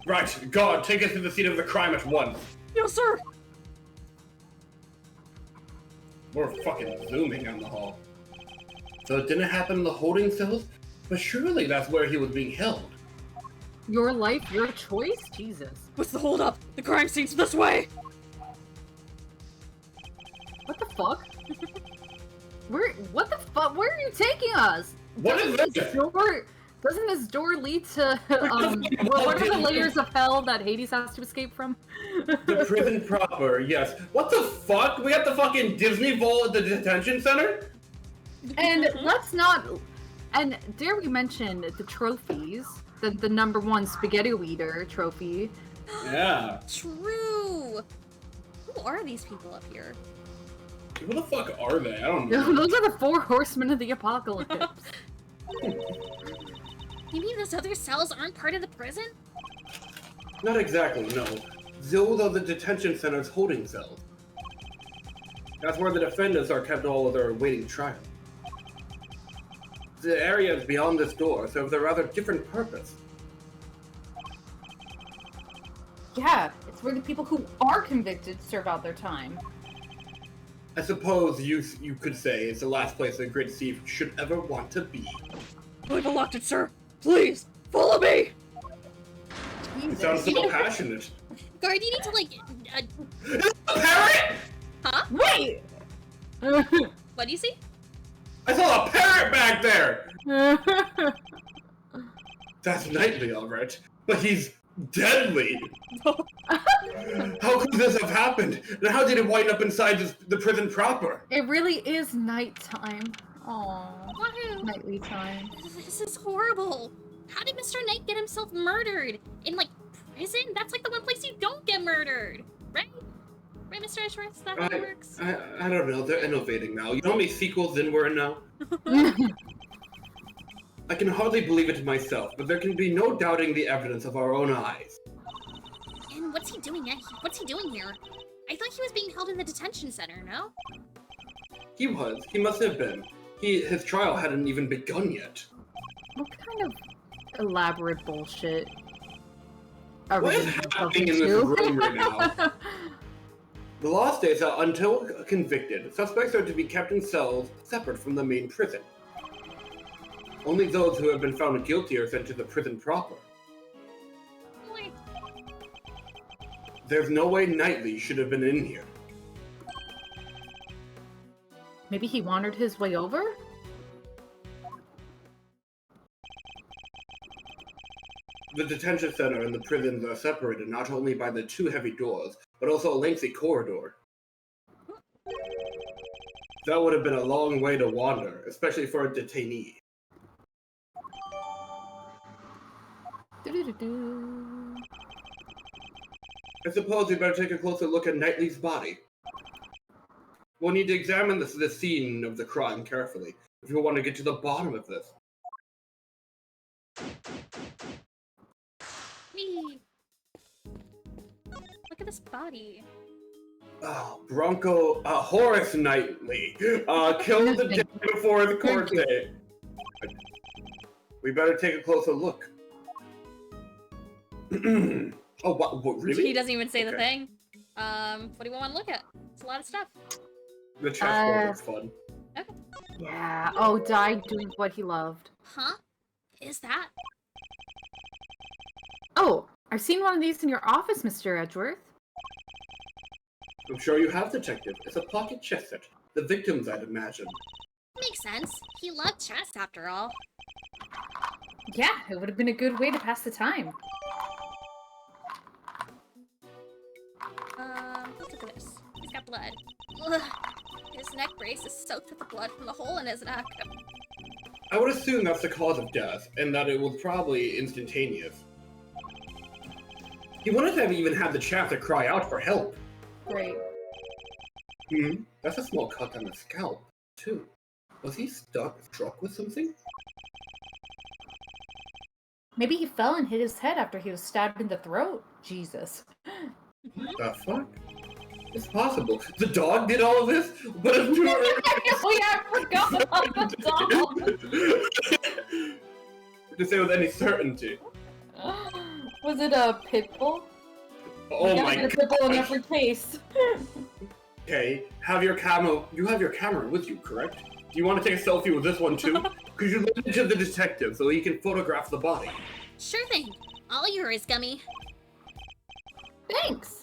Right, God, take us to the scene of the crime at once. Yes, sir! We're fucking zooming down the hall. So it didn't happen in the holding cells? But surely that's where he was being held. Your life, your choice? Jesus. What's the holdup? The crime scene's this way! What the fuck? What the fuck? Where are you taking us? What is Doesn't this? Doesn't this door lead to, what are the layers of hell that Hades has to escape from? The prison proper, yes. What the fuck? We have the fucking Disney Vault at the detention center? And let's not, and dare we mention the trophies, the #1 spaghetti eater trophy. Yeah. True! Who are these people up here? Who the fuck are they? I don't know. Those are the 4 horsemen of the apocalypse. You mean those other cells aren't part of the prison? Not exactly, no. Those are the detention center's holding cells. That's where the defendants are kept while they're awaiting trial. The areas beyond this door serve a rather different purpose. Yeah, it's where the people who are convicted serve out their time. I suppose you could say it's the last place a great thief should ever want to be. I've unlocked it, sir. Please, follow me! You sound so passionate. Guard, you need to, like, A parrot! huh? Wait! What do you see? I saw a parrot back there! That's Knightley, alright. But he's deadly! How could this have happened? And how did it wind up inside the prison proper? It really is nighttime. Aww. Wow. Nightly time. This is horrible. How did Mr. Knight get himself murdered? In, like, prison? That's, like, the one place you don't get murdered, right? Right, Mr. Ashworth? Is that how it works? I don't know. They're innovating now. You know how many sequels in we're in now? I can hardly believe it myself, but there can be no doubting the evidence of our own eyes. And what's he doing here? I thought he was being held in the detention center, no? He was. He must have been. His trial hadn't even begun yet. What kind of elaborate bullshit are What we is getting happening in into? this room right now? The law states that until convicted, suspects are to be kept in cells separate from the main prison. Only those who have been found guilty are sent to the prison proper. Wait. There's no way Knightley should have been in here. Maybe he wandered his way over? The detention center and the prisons are separated not only by the 2 heavy doors, but also a lengthy corridor. That would have been a long way to wander, especially for a detainee. Do-do-do-do. I suppose we better take a closer look at Knightley's body. We'll need to examine the scene of the crime carefully, if we want to get to the bottom of this. Whee! Look at this body. Oh, Horace Knightley, killed the day before the court date. We better take a closer look. Oh, what, really? He doesn't even say the Okay. thing. What do you want to look at? It's a lot of stuff. The chessboard looks fun. Yeah. Oh, died doing what he loved. Huh? Is that? Oh, I've seen one of these in your office, Mr. Edgeworth. I'm sure you have, Detective. It's a pocket chess set. The victims, I'd imagine. Makes sense. He loved chess, after all. Yeah, it would have been a good way to pass the time. Let's look at this. He's got blood. Ugh. His neck brace is soaked with the blood from the hole in his neck. I would assume that's the cause of death, and that it was probably instantaneous. He wouldn't have even had the chance to cry out for help. Great. That's a small cut on the scalp, too. Was he struck with something? Maybe he fell and hit his head after he was stabbed in the throat. Jesus. The fuck? It's possible. The dog did all of this? But it's too early. Oh yeah, I forgot about the dog. To say with any certainty. Was it a pit bull? Oh Yeah, my a pit bull in god. every case. Okay, you have your camera with you, correct? Do you want to take a selfie with this one too? Could you lend it to the detective so he can photograph the body? Sure thing. All yours, Gummy. Thanks.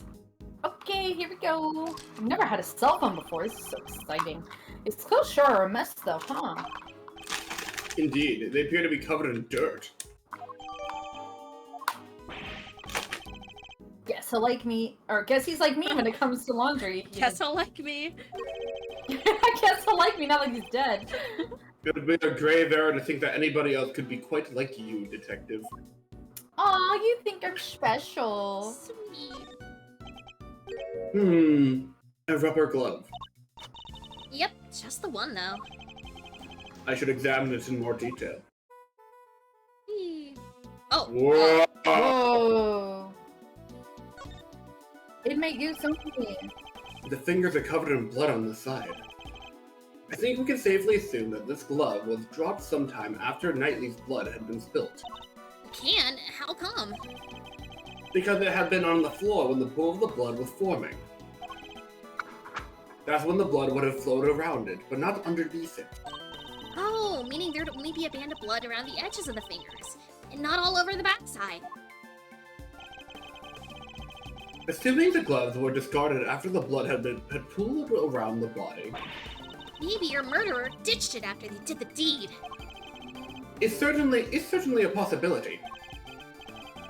Okay, here we go. I've never had a cell phone before. This is so exciting. Its clothes sure are a mess though, huh? Indeed, they appear to be covered in dirt. Guess he'll like me, or guess he's like me when it comes to laundry. Guess he'll like me. I guess he'll like me now that he's dead. It would be a grave error to think that anybody else could be quite like you, Detective. Aw, you think I'm special. Sweet. A rubber glove. Yep, just the one though. I should examine it in more detail. Oh. Whoa! Whoa. It may do something. The fingers are covered in blood on the side. I think we can safely assume that this glove was dropped sometime after Knightley's blood had been spilt. Can? How come? Because it had been on the floor when the pool of the blood was forming. That's when the blood would have flowed around it, but not underneath it. Oh, meaning there'd only be a band of blood around the edges of the fingers, and not all over the backside. Assuming the gloves were discarded after the blood had pooled around the body, Maybe your murderer ditched it after they did the deed. it's certainly a possibility.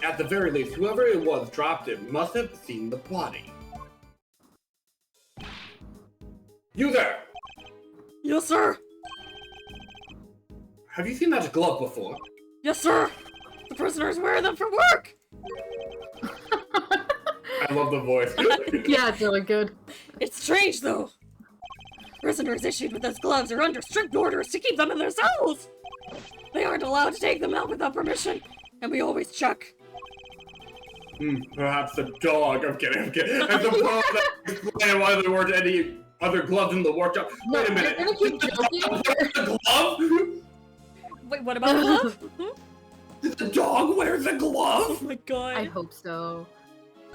At the very least, whoever it was dropped it must have seen the body. You there! Yes, sir! Have you seen that glove before? Yes, sir! The prisoners wear them for work! I love the voice. Yeah, it's really good. It's strange, though. Prisoners issued with those gloves are under strict orders to keep them in their cells! They aren't allowed to take them out without permission, and we always check. Perhaps the dog. I'm kidding. I suppose that explains why there weren't any other gloves in the workshop. No, Wait a minute. you're gonna keep joking? The glove? Wait, what about the glove? Did the dog wear the glove? Oh my god. I hope so.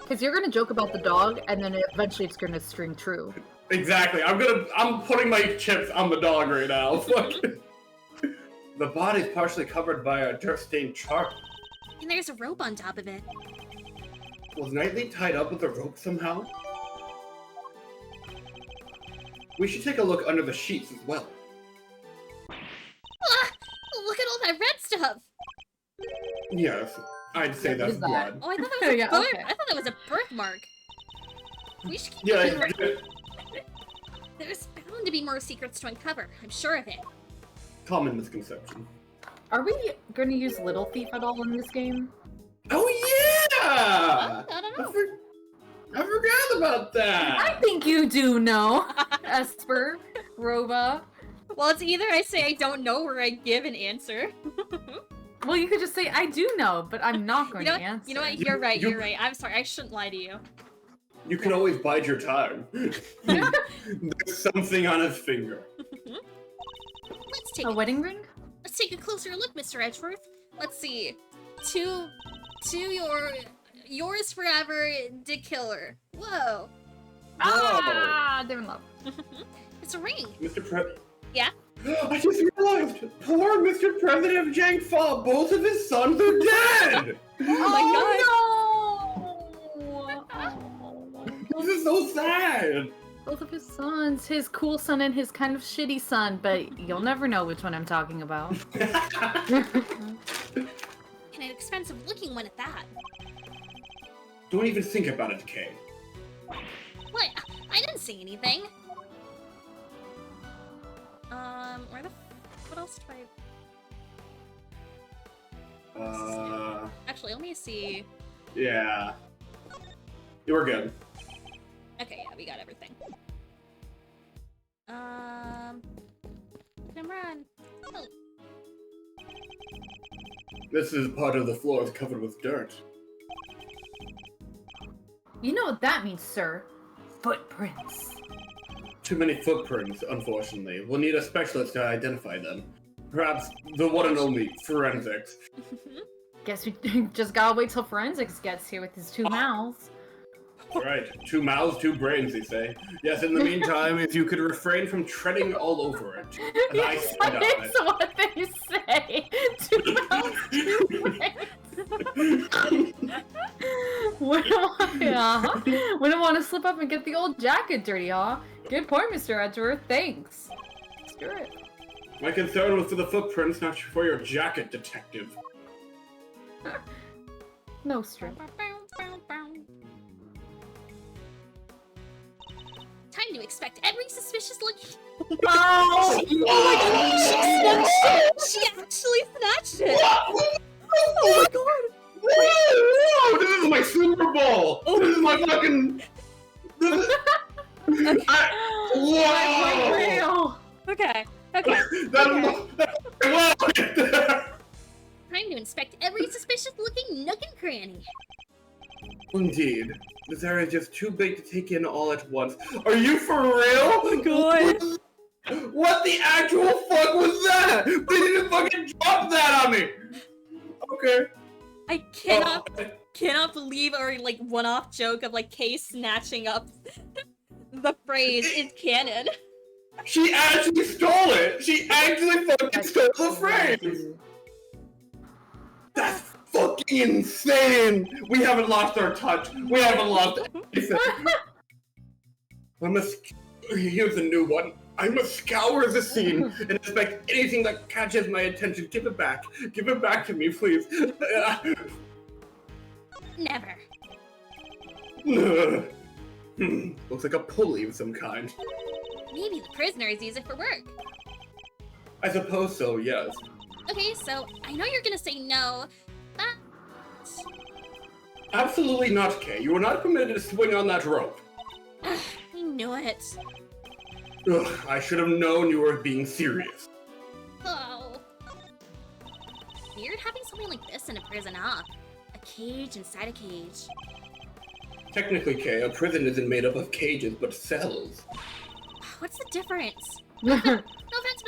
Because you're gonna joke about the dog, and then eventually it's gonna string true. Exactly. I'm putting my chips on the dog right now. Fuck. The body's partially covered by a dirt-stained chart. And there's a rope on top of it. Was Knightley tied up with a rope somehow? We should take a look under the sheets as well. Ah! Look at all that red stuff! Yes, I'd say What that's is that? blood. Oh, I thought that was a Yeah, birth. okay. I thought that was a birthmark. We should keep Yeah, looking right- There's bound to be more secrets to uncover. I'm sure of it. common misconception. Are we gonna use Little Thief at all in this game? Oh yeah! I don't know. I forgot about that. I think you do know, Esper, Roba. Well, it's either I say I don't know or I give an answer. Well, you could just say I do know, but I'm not going You know to what? answer. You know what? You- You're right. you- You're right. I'm sorry. I shouldn't lie to you. You can always bide your time. There's something on his finger. Let's take A wedding ring? Let's take a closer look, Mr. Edgeworth. Let's see. To yours forever, Dick Killer. Whoa. Ah, they're in love. It's a ring. Mr. Pre- Yeah? I just realized, poor Mr. President of Jangfa, both of his sons are dead! Oh my god. No! This is so sad! Both of his sons, his cool son and his kind of shitty son, but you'll never know which one I'm talking about. And an expensive looking one at that. Don't even think about it, Kay. What? I didn't say anything. What else do I... Actually, let me see. Yeah. You were good. Okay, yeah, we got everything. Imran. Oh, This is part of the floor is covered with dirt. You know what that means, sir? Footprints. Too many footprints, unfortunately. We'll need a specialist to identify them. Perhaps the one and only forensics. Guess we just gotta wait till forensics gets here with his two mouths. Right, 2 mouths, 2 brains, they say. Yes, in the meantime, if you could refrain from treading all over it, as I stand on it. That's what they say. Two mouths, two brains. Wouldn't want to slip up and get the old jacket dirty, huh? Good point, Mr. Edgeworth. Thanks. Screw it. My concern was for the footprints, not for your jacket, detective. No stress. time to expect every suspicious look. Oh! She actually snatched it! Oh my god! Whoa! This is my Super Bowl! This is my fucking... Whoa! Real. Okay. Okay. Time to inspect every suspicious-looking nook and cranny. Indeed. This area is just too big to take in all at once. Are you for real? Oh, God. What the actual fuck was that? They didn't fucking drop that on me! Okay. I cannot believe our like one-off joke of like Kay snatching up the phrase is canon. She actually stole it! She actually fucking stole the phrase! That's fucking insane! We haven't lost our touch. We haven't lost anything. Here's a new one. I must scour the scene and inspect anything that catches my attention. Give it back. Give it back to me, please. Never. Looks like a pulley of some kind. Maybe the prisoners use it for work. I suppose so, yes. Okay, so I know you're gonna say no, but Absolutely not, Kay. You are not permitted to swing on that rope. I knew it. Ugh, I should have known you were being serious. Oh. Weird having something like this in a prison, huh? A cage inside a cage. Technically, Kay, a prison isn't made up of cages, but cells. What's the difference? No offense,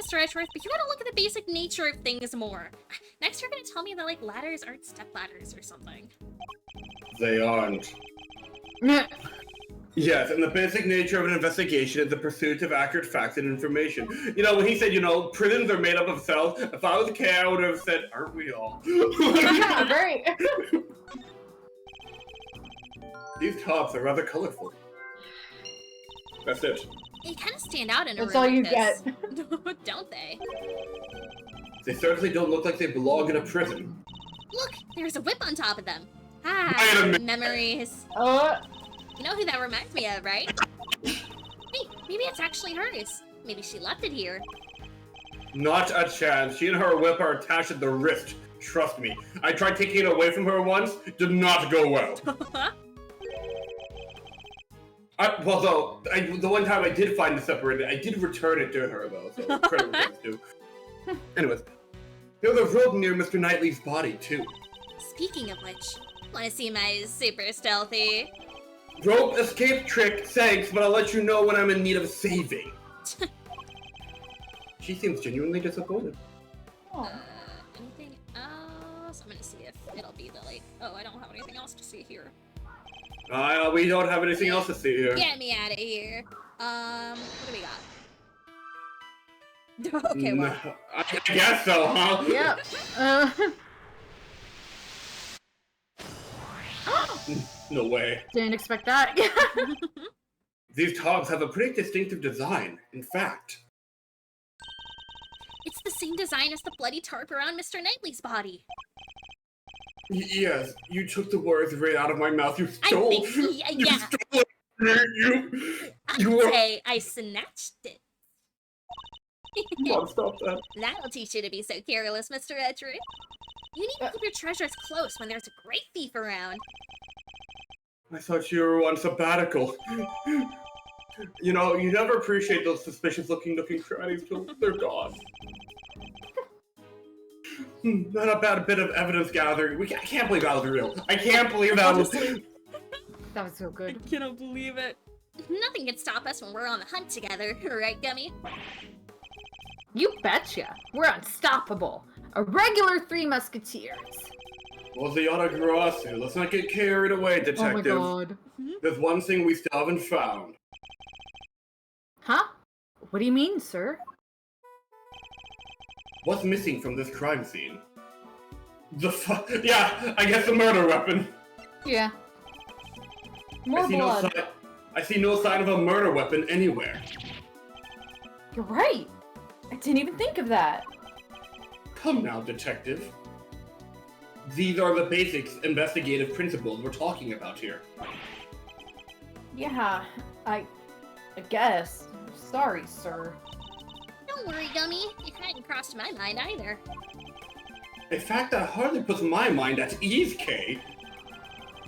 Mr. Edgeworth, but you gotta look at the basic nature of things more. Next, you're gonna tell me that, like, ladders aren't step ladders or something. They aren't. Yes, and the basic nature of an investigation is the pursuit of accurate facts and information. You know, when he said, prisons are made up of cells, if I was Kay, I would have said, aren't we all? Right. These tops are rather colorful. That's it. They kind of stand out in a That's room all you like get. this. Don't they? They certainly don't look like they belong in a prison. Look, there's a whip on top of them. Wait a Ah, minute. memories. You know who that reminds me of, right? Hey, maybe it's actually hers. Maybe she left it here. Not a chance. She and her whip are attached at the wrist. Trust me. I tried taking it away from her once. Did not go well. The one time I did find it separated, I did return it to her, though, so credit where it's due. Anyways, there's a rope near Mr. Knightley's body, too. Speaking of which, wanna see my super stealthy? Rope escape trick, thanks, but I'll let you know when I'm in need of saving. She seems genuinely disappointed. Anything else? I'm gonna see if it'll be the, like, oh, I don't have anything else to see here. We don't have anything else to see here. Get me out of here. What do we got? Okay, well. I guess so, huh? Yep. No way. Didn't expect that. These togs have a pretty distinctive design. In fact, It's the same design as the bloody tarp around Mr. Knightley's body. Yes, you took the words right out of my mouth. You stole. I think, You yeah. stole it. You were. Say I snatched it. Mom, stop that. That'll teach you to be so careless, Mr. Edgeworth. You need to keep your treasures close when there's a great thief around. I thought you were on sabbatical. You know, you never appreciate those suspicious-looking nook and crannies till they're gone. Not a bad bit of evidence gathering. I can't believe that was real. I can't believe that was. That was so good. I cannot believe it. Nothing can stop us when we're on the hunt together, right, Gummy? You betcha. We're unstoppable. A regular Three Musketeers. Well, the autography. Let's not get carried away, detective. Oh my god. There's one thing we still haven't found. Huh? What do you mean, sir? What's missing from this crime scene? Yeah, I guess the murder weapon. Yeah. More I see no sign of a murder weapon anywhere. You're right. I didn't even think of that. Come now, detective. These are the basic investigative principles we're talking about here. Yeah, I guess. Sorry, sir. Don't worry, Gummy. It hadn't crossed my mind either. In fact, that hardly puts my mind at ease, Kay.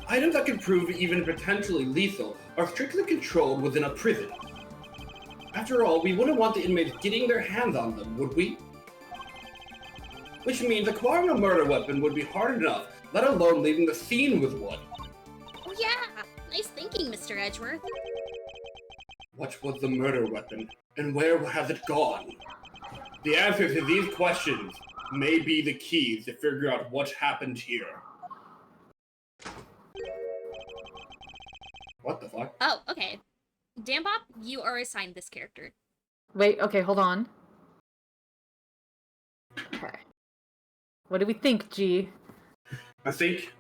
Items that can prove even potentially lethal are strictly controlled within a prison. After all, we wouldn't want the inmates getting their hands on them, would we? Which means acquiring a murder weapon would be hard enough, let alone leaving the scene with one. Oh yeah, nice thinking, Mr. Edgeworth. What was the murder weapon, and where has it gone? The answer to these questions may be the keys to figure out what happened here. What the fuck? Oh, okay. Dambop, you are assigned this character. Wait, okay, hold on. Okay. What do we think, G? I think,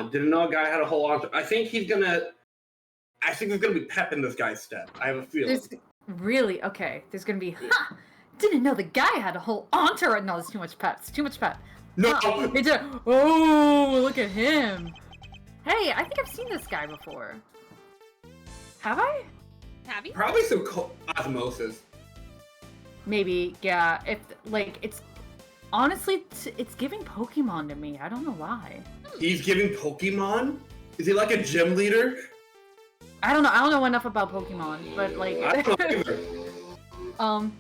didn't know a guy had a whole lot. I think there's gonna be pep in this guy's step. I have a feeling. Really? Okay, there's gonna be, didn't know the guy had a whole entourage. No, there's too much pep. It's too much pep. No! Oh, look at him. Hey, I think I've seen this guy before. Have I? Have you? Probably some osmosis. Maybe, yeah. If, like, it's... Honestly, it's giving Pokemon to me. I don't know why. He's giving Pokemon? Is he like a gym leader? I don't know. I don't know enough about Pokemon, but, like... I don't know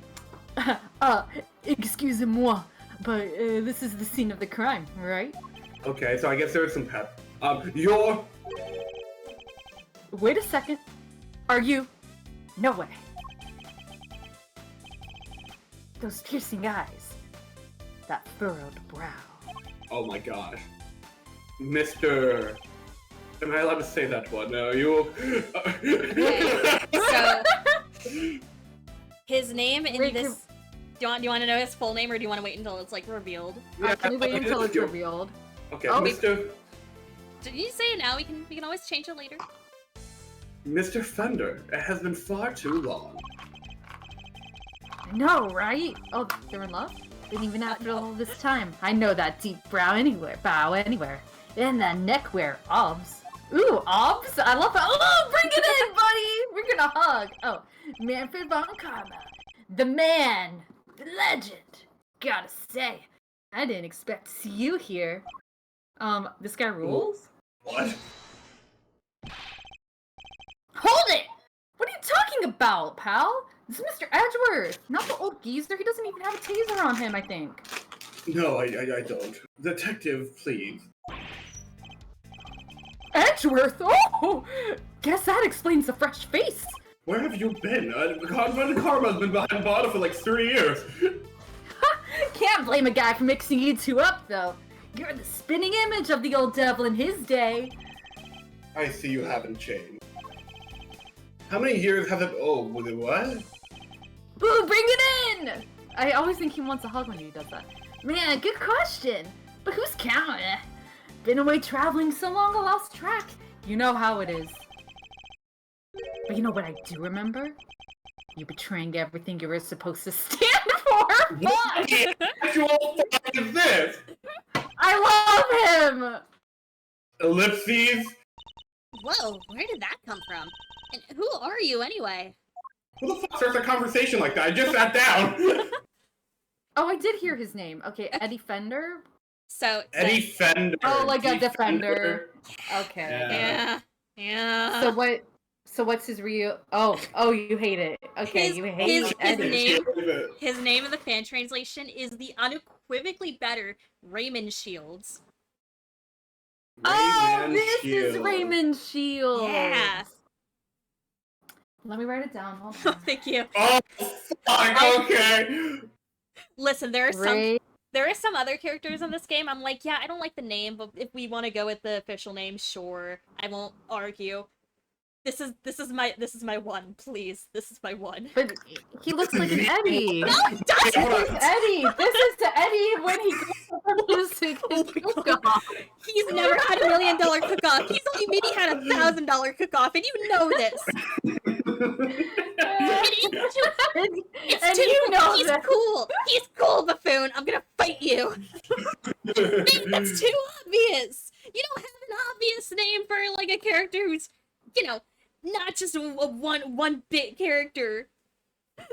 either. Excusez-moi, but this is the scene of the crime, right? Okay, so I guess there is some pep. Wait a second. Are you? No way. Those piercing eyes. That furrowed brow. Oh my gosh. Mr. Am I allowed to say that one? No, you... So, his name in Wait, this... Do you want to know his full name, or do you want to wait until it's, like, revealed? Can we wait until it's revealed? Okay, Oh. Mr. Did you say it now? We can always change it later. Mr. Fender, it has been far too long. I know, right? Oh, they're in love? And even after all this time, I know that deep bow anywhere. And that neck wear, obs. Ooh, obs? I love that. Oh, bring it in, buddy! We're gonna hug. Oh, Manfred von Karma. The man. The legend. Gotta say, I didn't expect to see you here. This guy rules? What? Hold it! What are you talking about, pal? This is Mr. Edgeworth, not the old geezer. He doesn't even have a taser on him, I think. No, I don't. Detective, please. Edgeworth? Oh! Guess that explains the fresh face. Where have you been? Von Karma's been behind bottle for like 3 years. Can't blame a guy for mixing you two up, though. You're the spinning image of the old devil in his day. I see you haven't changed. How many years has it? Oh, what? Ooh, bring it in! I always think he wants a hug when he does that. Man, good question. But who's counting? Been away traveling so long I lost track. You know how it is. But you know what I do remember? You betraying everything you were supposed to stand for. What the actual fuck is this? I love him! Ellipses? Whoa, where did that come from? And who are you, anyway? Who the fuck starts a conversation like that? I just sat down. Oh, I did hear his name. Okay, Eddie Fender? So, Eddie Fender. Oh, like a Eddie defender. Okay. Yeah. So what's his real... Oh, you hate it. Okay, you hate Eddie. His name in the fan translation is the unequivocally better Raymond Shields. This is Raymond Shields. Yeah. Let me write it down. Hold on. Thank you. Oh, fuck, okay. Listen, there are some other characters in this game. I'm like, yeah, I don't like the name, but if we want to go with the official name, sure. I won't argue. This is my one, please. This is my one. But he looks like an Eddie. No, he doesn't. This is Eddie. This is the Eddie when he goes to his cook-off. He's never had $1 million cook-off. He's only maybe had $1,000 cook-off, and you know this. He's cool. He's cool, buffoon. I'm gonna fight you. That's too obvious. You don't have an obvious name for like a character who's, not just a one bit character.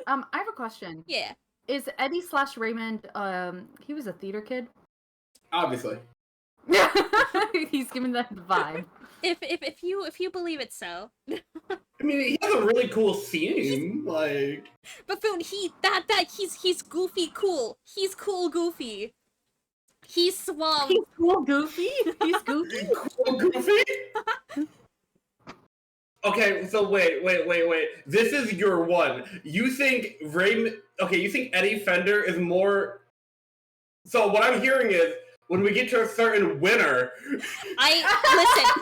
I have a question. Yeah. Is Eddie / Raymond? He was a theater kid. Obviously. He's giving that the vibe. If you believe it so. I mean, he has a really cool theme, like... Buffoon, he's goofy cool. He's cool goofy. He's swum. He's cool, Goofy. He's Goofy. Cool Goofy? Okay, so wait. This is your one. You think you think Eddie Fender is more... So what I'm hearing is, when we get to a certain winner...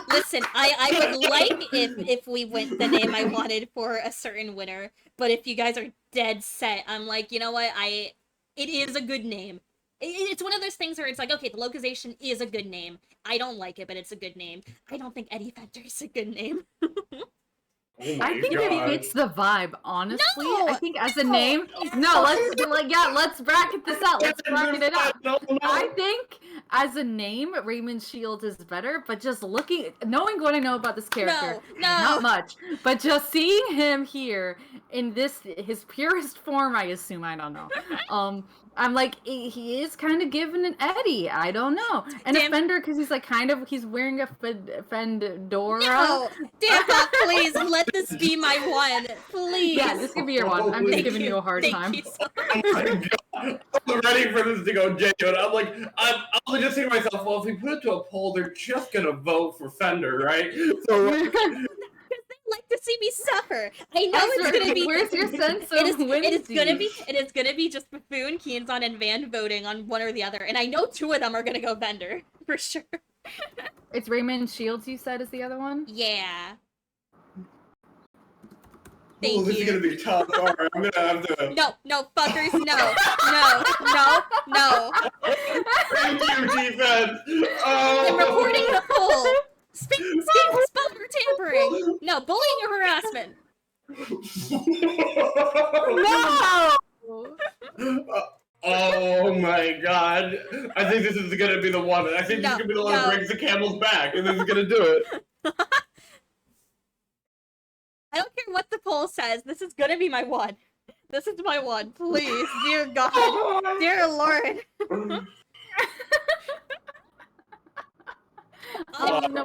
Listen, I would like if we went the name I wanted for a certain winner, but if you guys are dead set, I'm like, you know what, it is a good name. It's one of those things where it's like, okay, the localization is a good name. I don't like it, but it's a good name. I don't think Eddie Fender is a good name. Oh my I think God. it fits the vibe, honestly. No! I think as a name, let's bracket this out. Let's bracket it out. No. I think as a name, Raymond Shields is better, but just knowing what I know about this character, No. not much, but just seeing him here in his purest form, I assume, I don't know. I'm like, he is kind of given an Eddie. I don't know. And a Fender, because he's wearing a fendora. No! Dampa, please, let this be my one. Please. Yeah, this could be your one. I'm just giving you a hard time. Thank you so Oh my God. I'm ready for this to go genuine. I'm like, I'm just thinking to myself, well, if we put it to a poll, they're just gonna vote for Fender, right? So like to see me suffer. I know it's gonna be. Where's your sense of it is gonna be just Buffoon, Keenson, and Van voting on one or the other, and I know 2 of them are gonna go Fender for sure. It's Raymond Shields, you said, is the other one? Yeah. oh, Thank this you. is gonna be tough. All right, I'm gonna have to. No, fuckers, no. Thank you, defense. I'm Oh. reporting the poll. Spell for tampering. No, bullying or harassment. No! Oh my God! I think this is gonna be the one. I think this is No, gonna be the one that no. breaks the camel's back, and this is gonna do it. I don't care what the poll says. This is gonna be my one. This is my one. Please, dear God, dear Lord. No,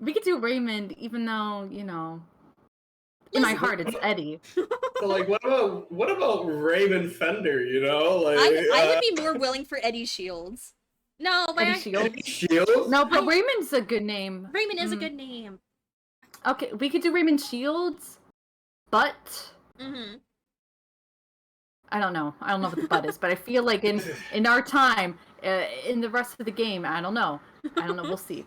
we could do Raymond, even though, in my heart it's Eddie. So, like, what about Raymond Fender? You know, like I would be more willing for Eddie Shields. No, but Eddie Shields. Eddie Shields. No, but Raymond's a good name. Raymond is a good name. Okay, we could do Raymond Shields, but I don't know. I don't know what the but is, but I feel like in our time, in the rest of the game, I don't know. We'll see.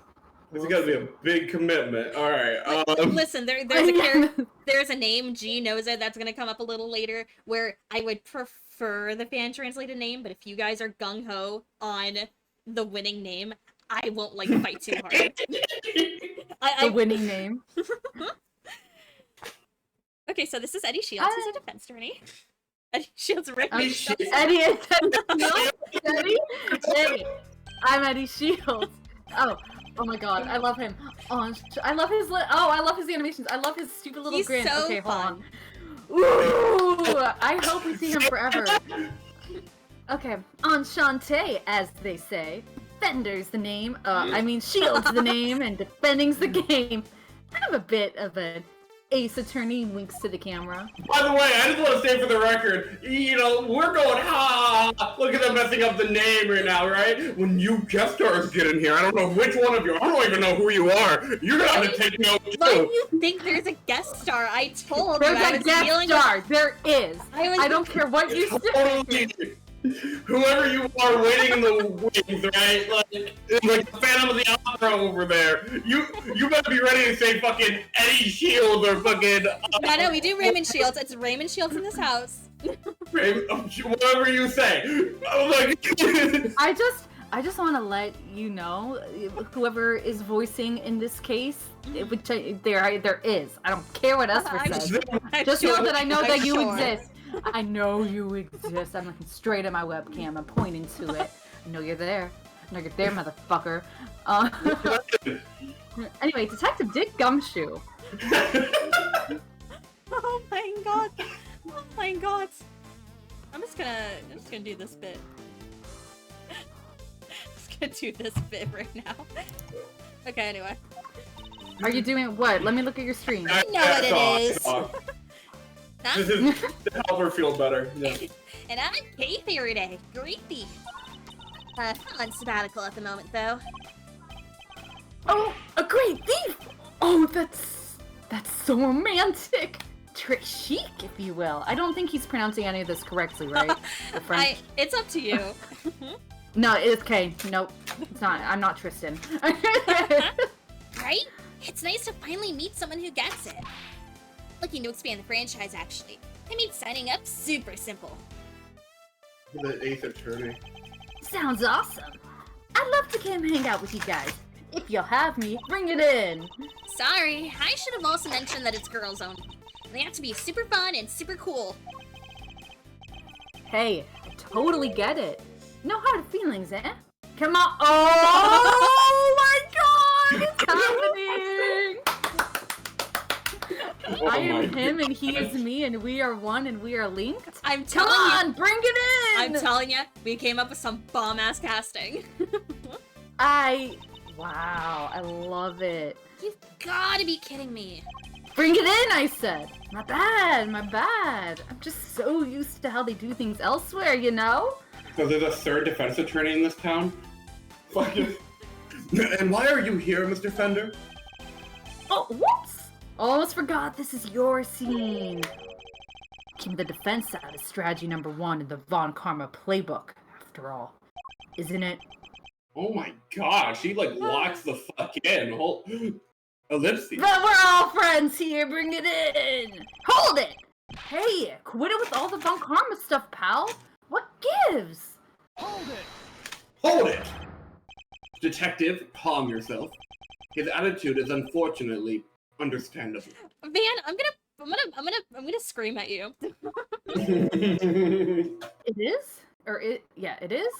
This is gonna be a big commitment. All right. Listen, there's a name, G knows it, that's gonna come up a little later, where I would prefer the fan translated name, but if you guys are gung-ho on the winning name, I won't fight too hard. The winning name. Okay, so this is Eddie Shields. He's a defense attorney. Eddie Shields, right? Eddie. I'm Eddie Shields. Oh my God, I love him. I love his animations. I love his stupid little He's grin. so Okay, hold fun. on. Ooh, I hope we see him forever. Okay, Enchante, as they say. Fender's the name. Shield's the name, and defending's the game. I'm a bit of an ace attorney, winks to the camera. By the way, I just want to say for the record, we're going, look at them messing up the name right now, right? When you guest stars get in here, I don't know which one of you, I don't even know who you are. You're gonna have to take note Why do too. you think there's a guest star? I told There's you I a was guest dealing star. There is. I don't care what you say. Totally. Whoever you are waiting in the wings, right? Like the Phantom of the Opera over there. You better be ready to say fucking Eddie Shields or fucking... No, we do Raymond Shields. It's Raymond Shields in this house. Whatever you say. I just want to let you know, whoever is voicing in this case, which there is. I don't care what Esper says. Just know that I know that you exist. I know you exist. I'm looking straight at my webcam. I'm pointing to it. I know you're there. I know you're there, motherfucker. Anyway, Detective Dick Gumshoe. Oh my God. Oh my God. I'm just gonna do this bit. Just gonna do this bit right now. Okay, anyway. Are you doing what? Let me look at your stream. I know what it is. Huh? This is to help her feel better. Yeah. And I'm Kay Faraday. Greedy. On sabbatical at the moment, though. Oh, a great thief! Oh, that's so romantic. Très chic, if you will. I don't think he's pronouncing any of this correctly, right? The French. It's up to you. No, it's okay. Nope, it's not. I'm not Tristan. Right? It's nice to finally meet someone who gets it. Looking to expand the franchise, actually. I made signing up super simple. The 8th attorney. Sounds awesome. I'd love to come hang out with you guys. If you'll have me, bring it in. Sorry, I should have also mentioned that it's girls only. They have to be super fun and super cool. Hey, I totally get it. No hard feelings, eh? Come on. Oh my god, it's happening! Oh I my am him and he is me and we are one and we are linked. I'm Come telling you. on, bring it in! I'm telling you, we came up with some bomb-ass casting. Wow, I love it. You've gotta be kidding me. Bring it in, I said. My bad, my bad. I'm just so used to how they do things elsewhere, you know? So there's a 3rd defense attorney in this town? Fucking. And why are you here, Mr. Fender? Oh, whoops! Almost forgot this is your scene. Keeping the defense out is strategy number 1 in the Von Karma playbook, after all. Isn't it? Oh my gosh, he like locks the fuck in. Whole ellipses. But we're all friends here, bring it in! Hold it! Hey, quit it with all the Von Karma stuff, pal. What gives? Hold it! Hold it! Detective, calm yourself. His attitude is unfortunately understandable. Van, I'm gonna scream at you. It is? Yeah, it is?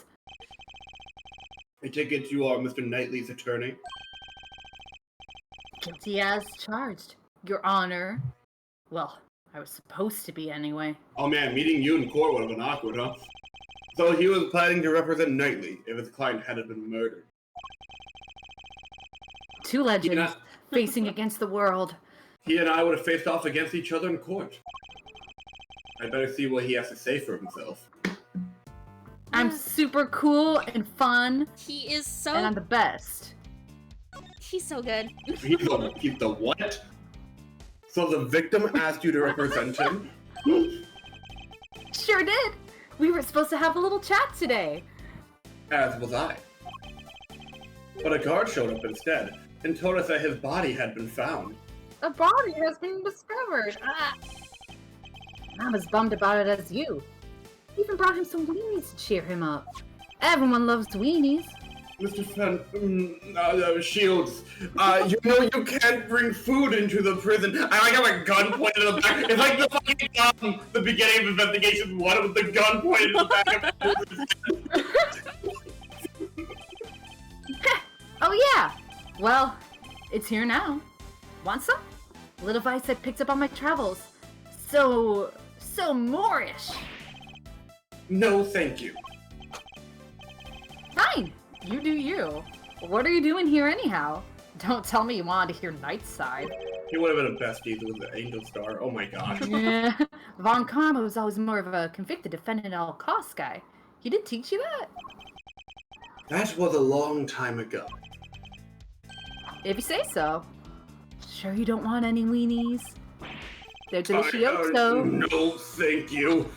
I take it you are Mr. Knightley's attorney? Guilty as charged, Your Honor. Well, I was supposed to be anyway. Oh man, meeting you in court would have been awkward, huh? So he was planning to represent Knightley if his client hadn't been murdered. Two legends facing against the world. He and I would have faced off against each other in court. I better see what he has to say for himself. I'm super cool and fun, He is so. and I'm the best. He's so good. He's the what? So the victim asked you to represent him? Sure did. We were supposed to have a little chat today. As was I. But a guard showed up instead and told us that his body had been found. A body has been discovered. I'm as bummed about it as you. Even brought him some weenies to cheer him up. Everyone loves weenies. Mr. Shields, you know you can't bring food into the prison. I got my gun pointed at the back. It's like the fucking the beginning of Investigation 1 with the gun pointed at the back of Oh yeah. Well, it's here now. Want some? Little vice I picked up on my travels. So Moorish. No, thank you. Fine. You do you. What are you doing here anyhow? Don't tell me you wanted to hear Night's side. He would have been a bestie with the Angel Star. Oh my god. Yeah. Von Karma was always more of a convicted defendant at all costs guy. He did teach you that? That was a long time ago. If you say so. Sure you don't want any weenies? They're delicioso. No, thank you.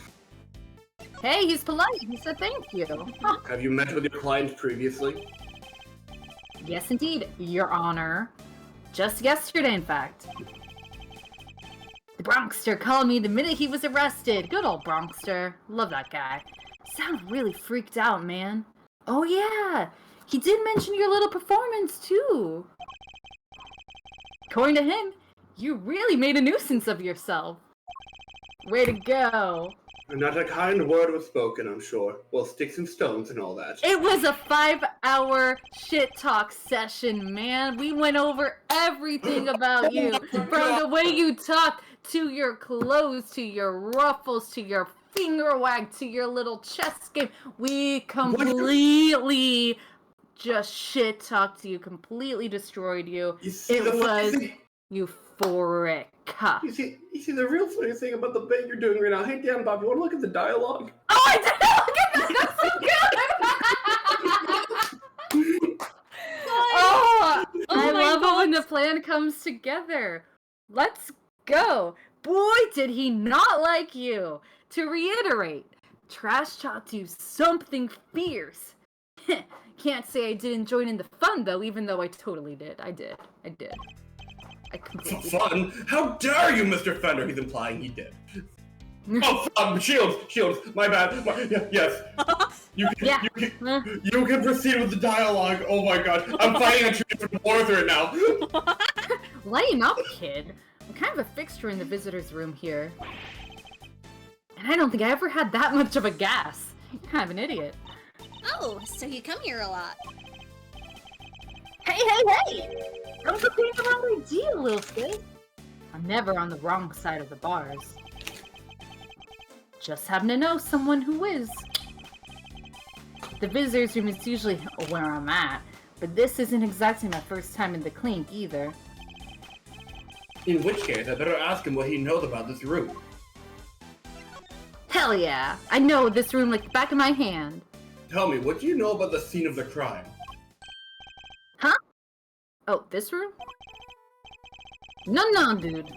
Hey, he's polite. He said thank you. Huh. Have you met with your client previously? Yes, indeed, Your Honor. Just yesterday, in fact. The Bronxster called me the minute he was arrested. Good old Bronxster. Love that guy. Sound really freaked out, man. Oh yeah, he did mention your little performance, too. According to him, you really made a nuisance of yourself. Way to go. Not a kind word was spoken, I'm sure. Well, sticks and stones and all that. It was a 5-hour shit talk session, man. We went over everything about you. From the way you talk, to your clothes, to your ruffles, to your finger wag, to your little chess game. We completely just shit talked you, completely destroyed you. You see, It the funny was thing- euphoric. You see, the real funny thing about the bit you're doing right now. Hey, Dan Bob, you want to look at the dialogue? Oh, I did look at that! That's so good! Oh, I my love it when God. the plan comes together. Let's go. Boy, did he not like you. To reiterate, trash talked you something fierce. Can't say I didn't join in the fun, though, even though I totally did. I did. I completely did. Fun? How dare you, Mr. Fender? He's implying he did. Oh, fun! Shields! My bad. Yes. You can proceed with the dialogue. Oh my god. I'm fighting on two different wars right now. Lighten up, kid. I'm kind of a fixture in the visitor's room here. And I don't think I ever had that much of a gas. You're kind of an idiot. Oh, so you come here a lot. Hey! Don't put me in the wrong idea, little sis. I'm never on the wrong side of the bars. Just happen to know someone who is. The visitor's room is usually where I'm at, but this isn't exactly my first time in the clink either. In which case, I better ask him what he knows about this room. Hell yeah! I know this room like the back of my hand. Tell me, what do you know about the scene of the crime? Oh, this room? No, dude.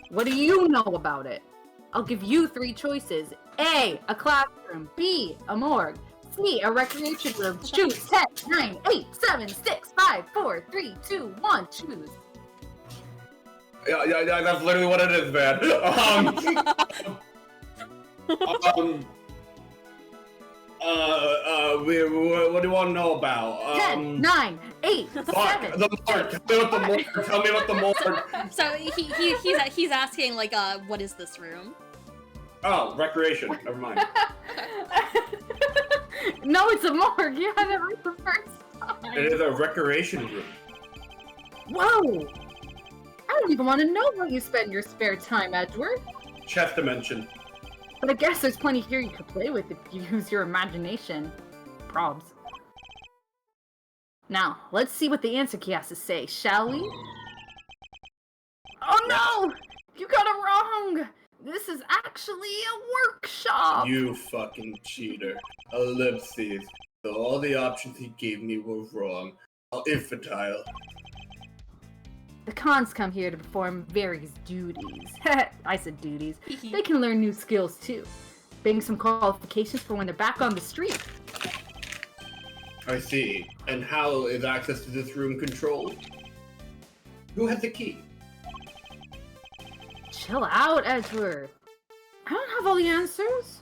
What do you know about it? I'll give you 3 choices. A, a classroom. B, a morgue. C, a recreation room. Choose 10, 9, 8, 7, 6, 5, 4, 3, 2, 1. Choose. Yeah, that's literally what it is, man. What do you want to know about? 10, 9, 8, 7. Fuck, the morgue. Tell me about the morgue. So he's asking like, what is this room? Oh, recreation. Never mind. No, it's a morgue. You had it right the first time. It is a recreation room. Whoa! I don't even want to know how you spend your spare time, Edward. Chess dimension. But I guess there's plenty here you could play with if you use your imagination. Probs. Now, let's see what the answer key has to say, shall we? Oh no! You got it wrong! This is actually a workshop! You fucking cheater. Ellipses. So all the options he gave me were wrong. Infantile. The cons come here to perform various duties. I said duties. They can learn new skills too. Bring some qualifications for when they're back on the street. I see. And how is access to this room controlled? Who has the key? Chill out, Edgeworth. I don't have all the answers.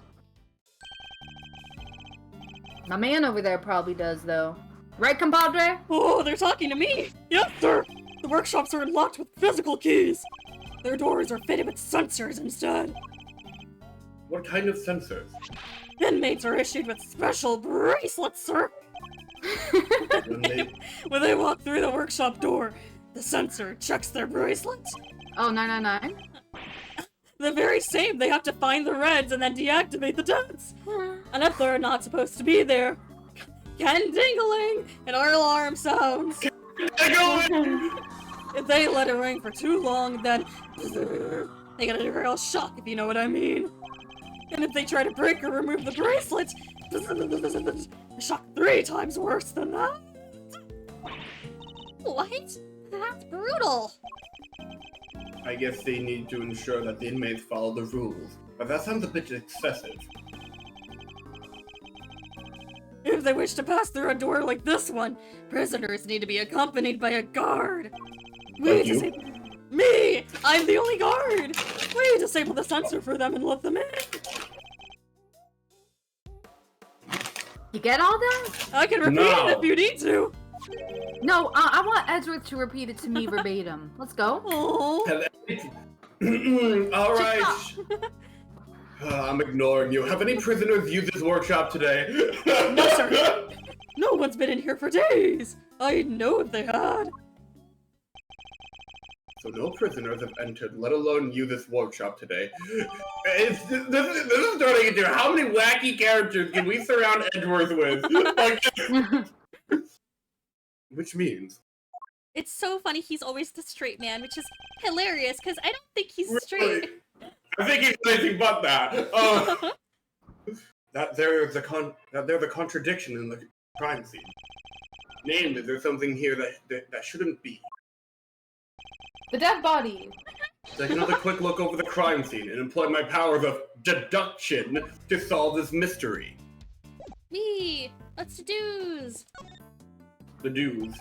My man over there probably does, though. Right, compadre? Oh, they're talking to me! Yes, sir! The workshops are unlocked with physical keys! Their doors are fitted with sensors instead. What kind of sensors? Inmates are issued with special bracelets, sir! When When they walk through the workshop door, the sensor checks their bracelets. Oh, 999? The very same, they have to find the reds and then deactivate the tents. And if they're not supposed to be there, Ken dingling, and our alarm sounds. If they let it ring for too long, then they get a real shock, if you know what I mean. And if they try to break or remove the bracelet, the shock 3 times worse than that. What? That's brutal. I guess they need to ensure that the inmates follow the rules, but that sounds a bit excessive. If they wish to pass through a door like this one, prisoners need to be accompanied by a guard. Like you? Me! I'm the only guard! We disable the sensor for them and let them in. You get all that? I can repeat it if you need to. No, I want Edgeworth to repeat it to me verbatim. Let's go. Oh. Alright. I'm ignoring you. Have any prisoners used this workshop today? No, sir. No one's been in here for days. I'd know if they had. So no prisoners have entered, let alone use this workshop today. This is starting into how many wacky characters can we surround Edgeworth with? Like, Which means? It's so funny he's always the straight man, which is hilarious, because I don't think he's Really? straight. I think he's anything but that. That there's a contradiction in the crime scene. Namely, there's something here that shouldn't be. The dead body. Take another quick look over the crime scene and employ my powers of deduction to solve this mystery. Me! What's to do's? The dudes.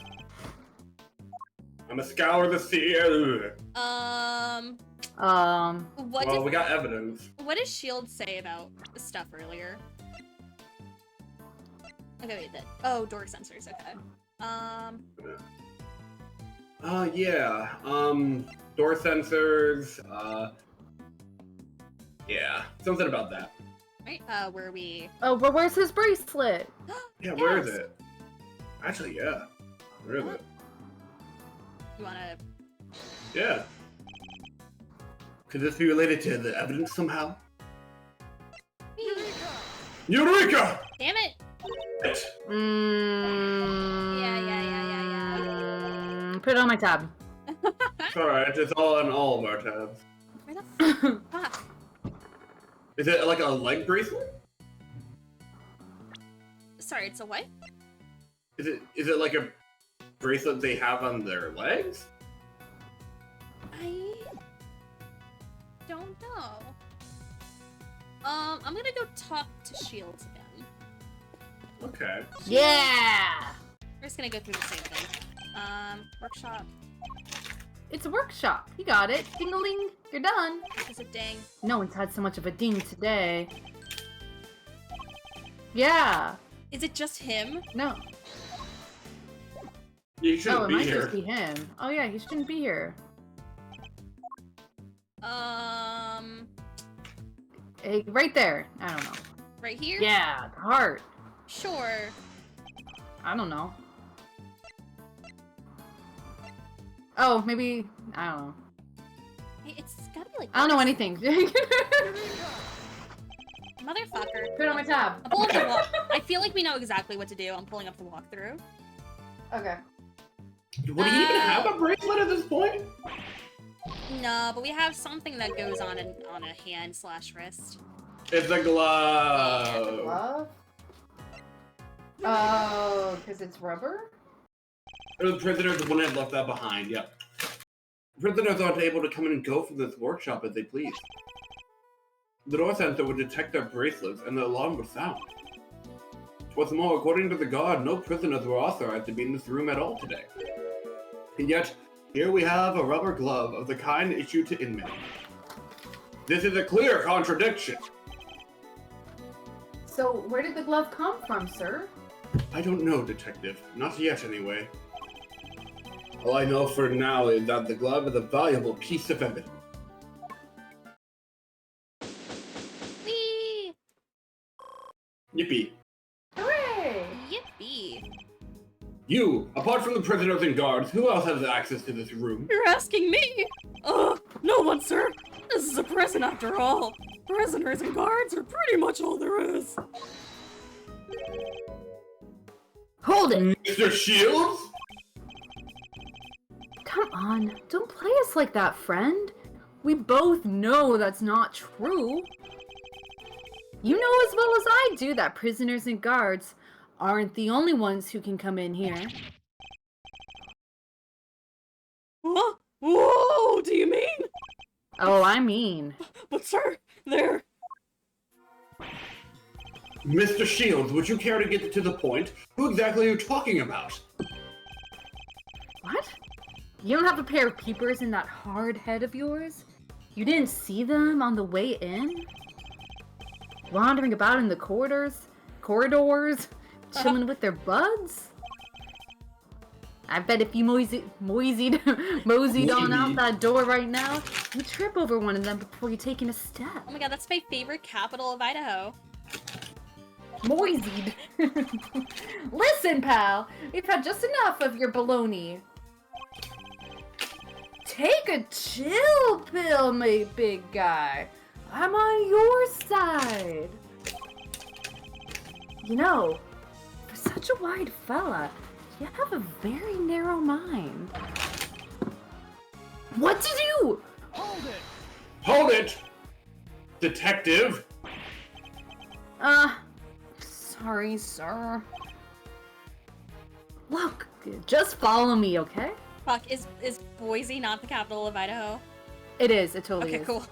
I'ma scour the sea. What Well, did we got evidence. what did Shield say about the stuff earlier? Okay, wait, door sensors, okay. Yeah. Door sensors. Yeah, something about that. Right, where are we? Oh, but where's his bracelet? Yeah, where is Yes. it? Actually, yeah. Where is it? You wanna... Yeah. Could this be related to the evidence somehow? Eureka! Damn it! Yeah. Put it on my tab. It's alright, it's all on all of our tabs. Where the fuck? Is it like a leg bracelet? Sorry, it's a what? Is it like a bracelet they have on their legs? I don't know. I'm gonna go talk to Shields again. Okay. Yeah! We're just gonna go through the same thing. Workshop. It's a workshop. You got it. Ding-a-ling. You're done. Is it dang? No one's had so much of a ding today. Yeah. Is it just him? No. You Oh, shouldn't it be might here. just be him. Oh yeah, he shouldn't be here. Hey, right there. I don't know. Right here? Yeah, the heart. Sure. I don't know. Oh, maybe... I don't know. Hey, it's gotta be like... I don't know anything. Motherfucker. Put it on my tab. I'm pulling up the walk. I feel like we know exactly what to do. I'm pulling up the walkthrough. Okay. Would he even have a bracelet at this point? No, but we have something that goes on a hand/wrist. It's a glove. Glove? Oh, because it's rubber? The prisoners wouldn't have left that behind, yep. Prisoners aren't able to come in and go from this workshop as they please. The door sensor would detect their bracelets and the alarm would sound. What's more, according to the guard, no prisoners were authorized to be in this room at all today. And yet, here we have a rubber glove of the kind issued to inmates. This is a clear contradiction. So, where did the glove come from, sir? I don't know, Detective. Not yet, anyway. All I know for now is that the glove is a valuable piece of evidence. Whee! Yippee. Hooray! Yippee! You, apart from the prisoners and guards, who else has access to this room? You're asking me? No one, sir. This is a prison after all. Prisoners and guards are pretty much all there is. Hold it! Mr. Shields? Come on, don't play us like that, friend. We both know that's not true. You know as well as I do that prisoners and guards aren't the only ones who can come in here. Huh? Whoa, do you mean? Oh, I mean... But sir, they're... Mr. Shields, would you care to get to the point? Who exactly are you talking about? What? You don't have a pair of peepers in that hard head of yours? You didn't see them on the way in? Wandering about in the corridors, chilling with their buds? I bet if you moseyed on out that door right now, you trip over one of them before you taking a step. Oh my god, that's my favorite capital of Idaho. Moisied. Listen, pal, we've had just enough of your baloney. Take a chill pill, my big guy. I'm on your side. You know, for such a wide fella, You have a very narrow mind. What to do? Hold it! Hold it! Detective! Sorry, sir. Look, just follow me, okay? Fuck, is Boise not the capital of Idaho? It is, it totally Okay, is. cool.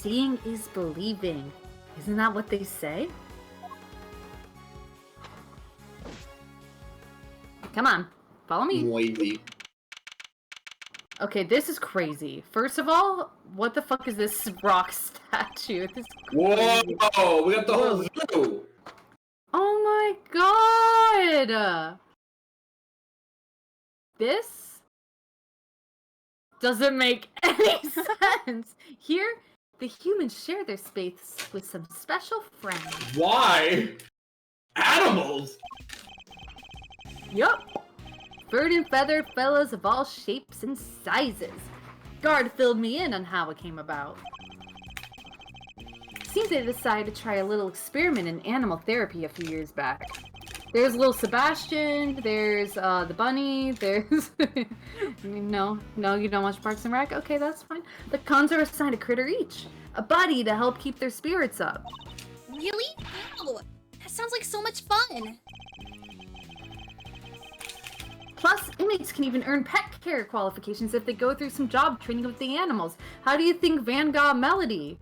Seeing is believing. Isn't that what they say? Come on, follow me. Wavy. Okay, this is crazy. First of all, what the fuck is this rock statue? This is crazy. Whoa! We got the whole zoo! Oh my god! This doesn't make any sense. Here, the humans share their space with some special friends. Why? Animals? Yup. Furred and feathered fellows of all shapes and sizes. Guard filled me in on how it came about. Seems they decided to try a little experiment in animal therapy a few years back. There's little Sebastian, there's the bunny, there's... No, you don't watch Parks and Rec? Okay, that's fine. The cons are assigned a critter each. A buddy to help keep their spirits up. Really? Wow! That sounds like so much fun! Plus, inmates can even earn pet care qualifications if they go through some job training with the animals. How do you think Van got Melody?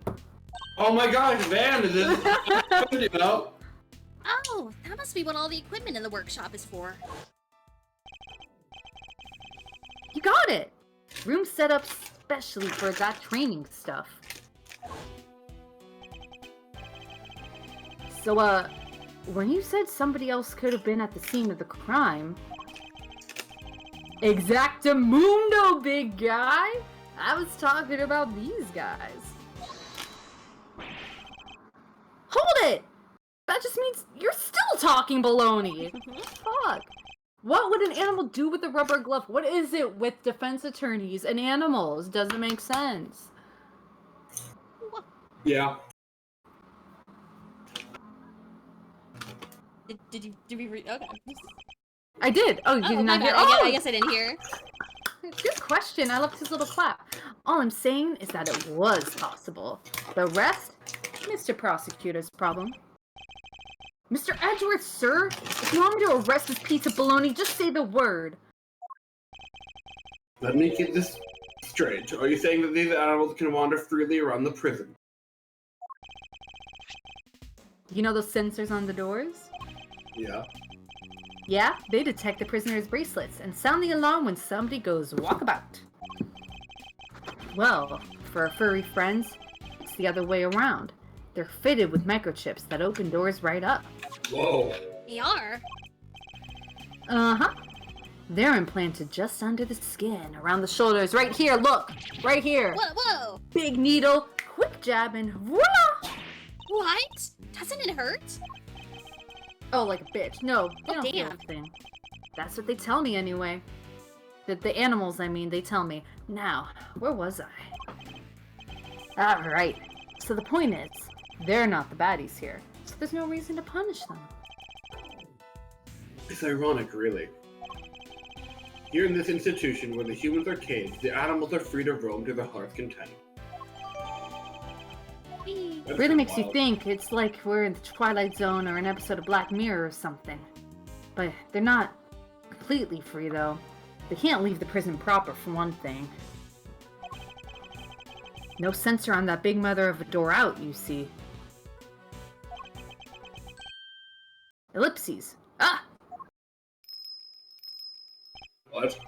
Oh my gosh, Van, is this you know? Oh, that must be what all the equipment in the workshop is for. You got it! Room set up specially for that training stuff. So, when you said somebody else could have been at the scene of the crime... Exactamundo, big guy! I was talking about these guys. Hold it! That just means you're still talking baloney! Fuck. What would an animal do with a rubber glove? What is it with defense attorneys and animals? Doesn't make sense. Yeah. Did we read? Okay. I did! Oh, you did my not hear? bad. Oh! I guess I didn't hear. Good question. I loved his little clap. All I'm saying is that it was possible. The rest, Mr. Prosecutor's problem. Mr. Edgeworth, sir, if you want me to arrest this piece of baloney, just say the word. Let me get this straight. Are you saying that these animals can wander freely around the prison? You know those sensors on the doors? Yeah. Yeah, they detect the prisoner's bracelets and sound the alarm when somebody goes walkabout. Well, for our furry friends, it's the other way around. They're fitted with microchips that open doors right up. Whoa. They are? Uh-huh. They're implanted just under the skin, around the shoulders, right here, look! Right here! Whoa! Big needle, quick jab, and voila! What? Doesn't it hurt? Oh, like a bitch. No, they Oh, don't feel damn. a thing. That's what they tell me anyway. The animals, I mean, they tell me. Now, where was I? Alright. So the point is, they're not the baddies here. So there's no reason to punish them. It's ironic, really. Here in this institution, where the humans are caged, the animals are free to roam to their heart's content. It really makes you think it's like we're in the Twilight Zone or an episode of Black Mirror or something. But they're not completely free, though. They can't leave the prison proper, for one thing. No sensor on that big mother of a door out, you see. Ellipses. Ah! What?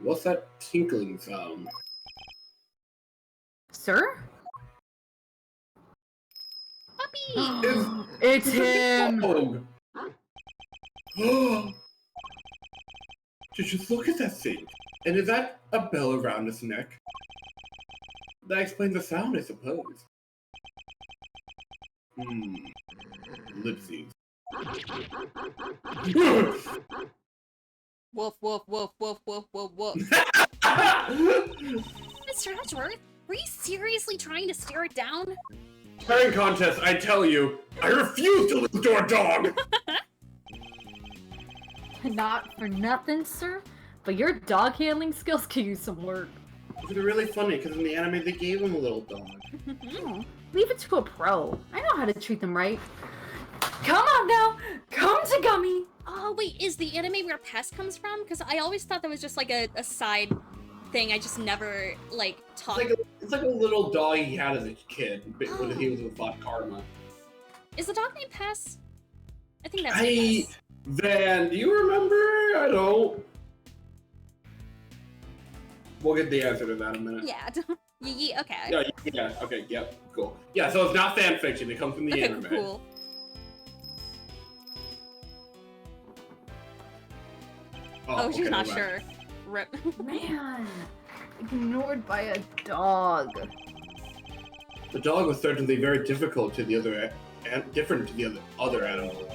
What's that tinkling sound? Sir? Puppy! It's him! Dog. Just look at that thing. And is that a bell around its neck? That explains the sound, I suppose. Ellipses. Woof, woof, woof, woof, woof, woof, woof. Mr. Edgeworth, were you seriously trying to stare it down? Pairing contest, I tell you, I refuse to lose to a dog! Not for nothing, sir, but your dog handling skills could use some work. It's really funny, because in the anime they gave him a little dog. Leave it to a pro. I know how to treat them right. Come on now! Come to Gummy! Oh, wait, is the anime where Pest comes from? Because I always thought that was just like a side thing. I just never, like, talked. It's like a little dog he had as a kid when he was with Bot Karma. Is the dog named Pest? I think that's named Pest. Van, do you remember? I don't. We'll get the answer to that in a minute. Yeah. Okay. Yeah, okay, yep, cool. Yeah, so it's not fan fiction, it comes from the anime. Cool. Oh, she's okay, not right. sure. Rip. Man, ignored by a dog. The dog was certainly very difficult to the other, different to the other animals.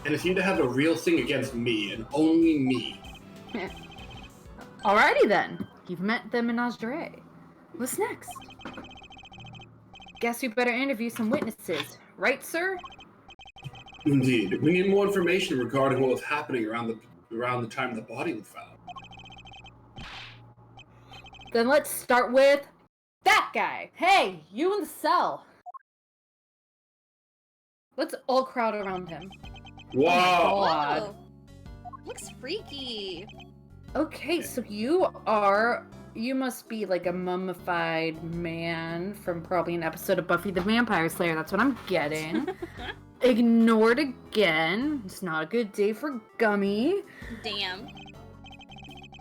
And it seemed to have a real thing against me, and only me. Alrighty then. You've met the Menagerie. What's next? Guess we better interview some witnesses, right, sir? Indeed. We need more information regarding what was happening around the time the body was found. Then let's start with that guy. Hey, you in the cell. Let's all crowd around him. Wow! God. Looks freaky. Okay, so you must be like a mummified man from probably an episode of Buffy the Vampire Slayer. That's what I'm getting. Ignored again. It's not a good day for Gummy. Damn.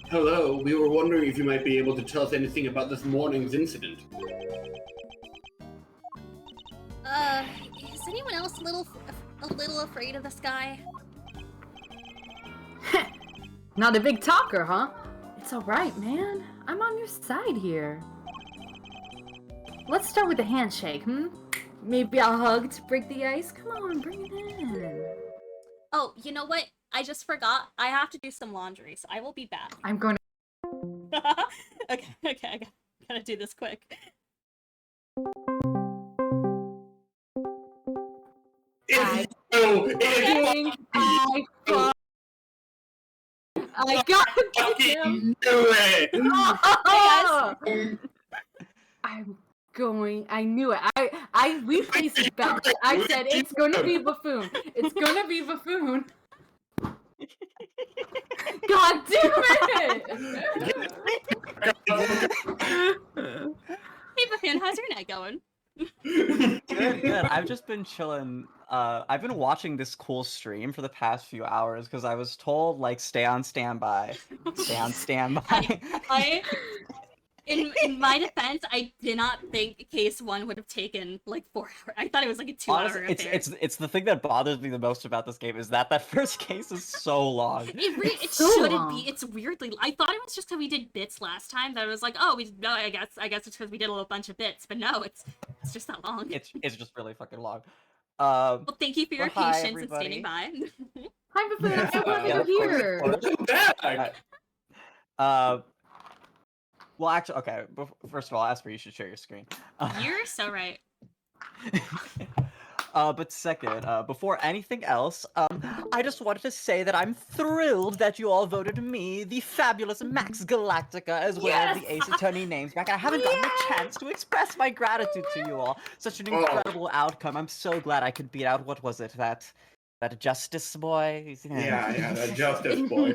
Hello, we were wondering if you might be able to tell us anything about this morning's incident. Is anyone else a little afraid of this guy? Not a big talker, huh? It's alright, man. I'm on your side here. Let's start with a handshake, Maybe a hug to break the ice? Come on, bring it in. Oh, you know what? I just forgot. I have to do some laundry, so I will be back. I'm going to... okay, I gotta do this quick. I got him! Do it! I knew it. We placed it back. I said, it's gonna be Buffoon. It's gonna be Buffoon. God damn it! Hey, Buffoon, how's your night going? Good. I've just been chilling. I've been watching this cool stream for the past few hours because I was told, like, stay on standby. Stay on standby. In my defense, I did not think case 1 would have taken like 4 hours. I thought it was like a 2-hour affair. It's the thing that bothers me the most about this game is that first case is so long. It so shouldn't long. be. It's weirdly. I thought it was just because we did bits last time. That it was like, oh, I guess it's because we did a little bunch of bits. But no, it's just that long. It's just really fucking long. Well, thank you for your hi, patience and standing by. Hi, Buffoon. I'm so glad you're here. Welcome back! Well, actually, okay. First of all, Asper, you should share your screen. You're so right. But second, before anything else, I just wanted to say that I'm thrilled that you all voted me the fabulous Max Galactica as well as the Ace Attorney names back. I haven't gotten a chance to express my gratitude to you all. Such an incredible outcome. I'm so glad I could beat out, what was it, that Justice Boy? Yeah, that Justice Boy.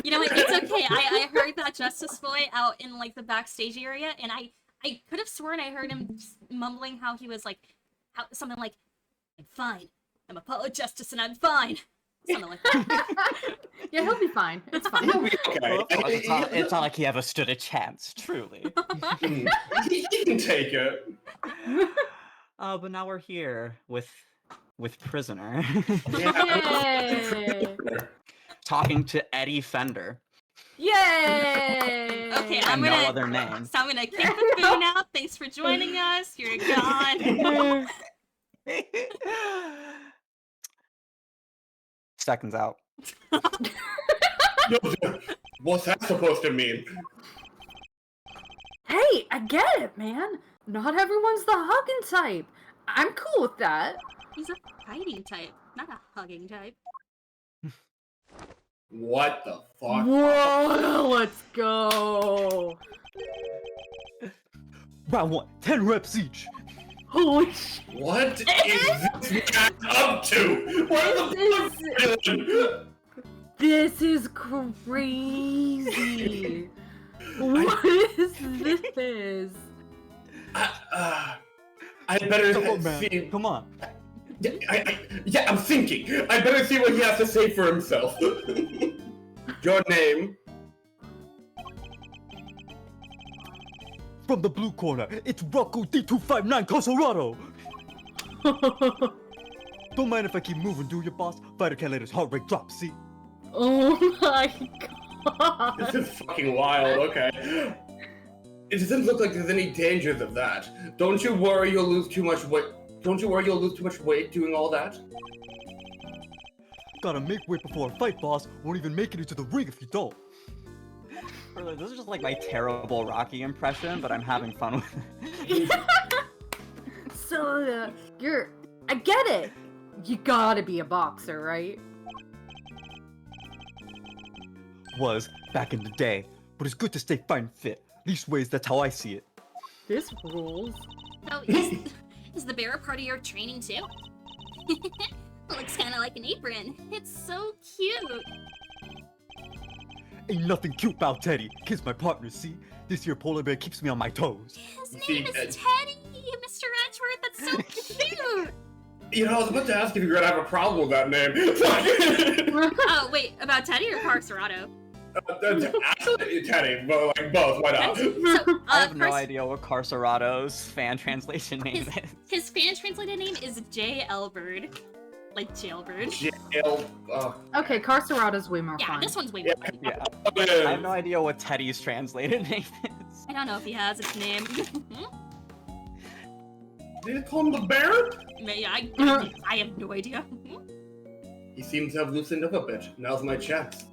You know what? It's okay. I heard that Justice Boy out in like the backstage area, and I could have sworn I heard him mumbling how he was like, something like, "I'm fine. I'm a poet justice, and I'm fine." Something like that. Yeah, he'll be fine. It's fine. He'll be okay. It's not like he ever stood a chance, truly. He can take it. But now we're here with Prisoner. Yay! Talking to Eddie Fender. Yay! Okay, And no other name. So I'm gonna kick the food out. Thanks for joining us. You're gone. Seconds out. What's that supposed to mean? Hey, I get it, man. Not everyone's the hugging type. I'm cool with that. He's a fighting type, not a hugging type. What the fuck? Whoa, let's go. Round 1, 10 reps each. Holy shit. What is this guy up to? What the fuck? This is crazy. What is this? I better Come on, man. see. Come on. Yeah, I'm thinking. I better see what he has to say for himself. Your name? From the blue corner, it's Rocco D259 Cosorado. Don't mind if I keep moving, do you, boss? Fighter can't let his heart rate drop, see? Oh my god. This is fucking wild, okay. It doesn't look like there's any dangers of that. Don't you worry you'll lose too much weight. Don't you worry you'll lose too much weight doing all that? Gotta make weight before a fight, boss. Won't even make it into the ring if you don't. Really, this is just like my terrible Rocky impression, but I'm having fun with it. So, I get it. You gotta be a boxer, right? Was back in the day, but it's good to stay fine and fit. Leastways, that's how I see it. This rules. So, is the bearer part of your training too? Looks kind of like an apron. It's so cute. Ain't nothing cute about Teddy. Kid's my partner, see? This here polar bear keeps me on my toes. His name is Teddy, Mr. Edgeworth. That's so cute. You know, I was about to ask if you're gonna have a problem with that name. Oh, wait, about Teddy or Carcerado? Actually, Teddy, but like both, why not? So, I have no idea what Carcerado's fan translation name is. His fan translated name is J. Elbird. Like Jailbird. Jail, Okay, Carcerato's way more Yeah, fun. this one's way more fun. Yeah. I have no idea what Teddy's translated name is. I don't know if he has its name. Did you call him the bear? I have no idea. He seems to have loosened up a bit. Now's my chance.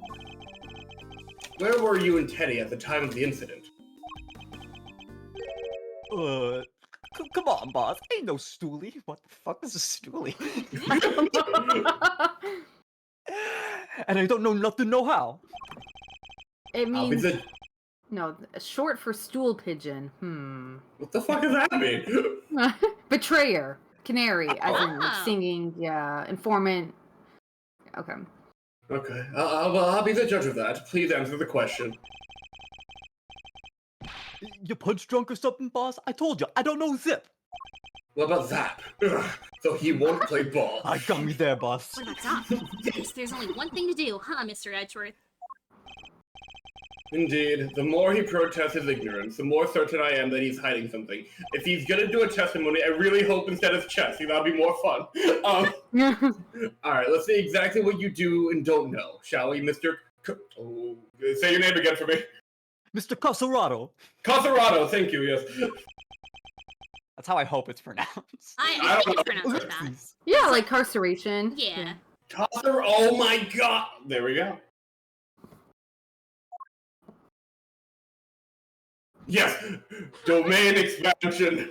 Where were you and Teddy at the time of the incident? Come on, boss. Ain't no stoolie. What the fuck is a stoolie? And I don't know nothing, no how. It I'll be means the... no, short for stool pigeon. What the fuck does that mean? Betrayer, canary, as in like, Oh. singing. Yeah, informant. Okay. Okay, I'll be the judge of that. Please answer the question. You punch drunk or something, boss? I told you, I don't know zip. What about that? Ugh, so he won't play ball. I got me there, boss. What about that? Guess there's only one thing to do, huh, Mr. Edgeworth? Indeed, the more he protests his ignorance, the more certain I am that he's hiding something. If he's gonna do a testimony, I really hope instead it's chess. That'll be more fun. Alright, let's see exactly what you do and don't know, shall we, Mr. Say your name again for me. Mr. Cosorado. Cosorado, thank you, yes. That's how I hope it's pronounced. I think it's pronounced like that. Oopsies. Yeah, like carceration. Yeah. Oh my god! There we go. Yes! Domain expansion!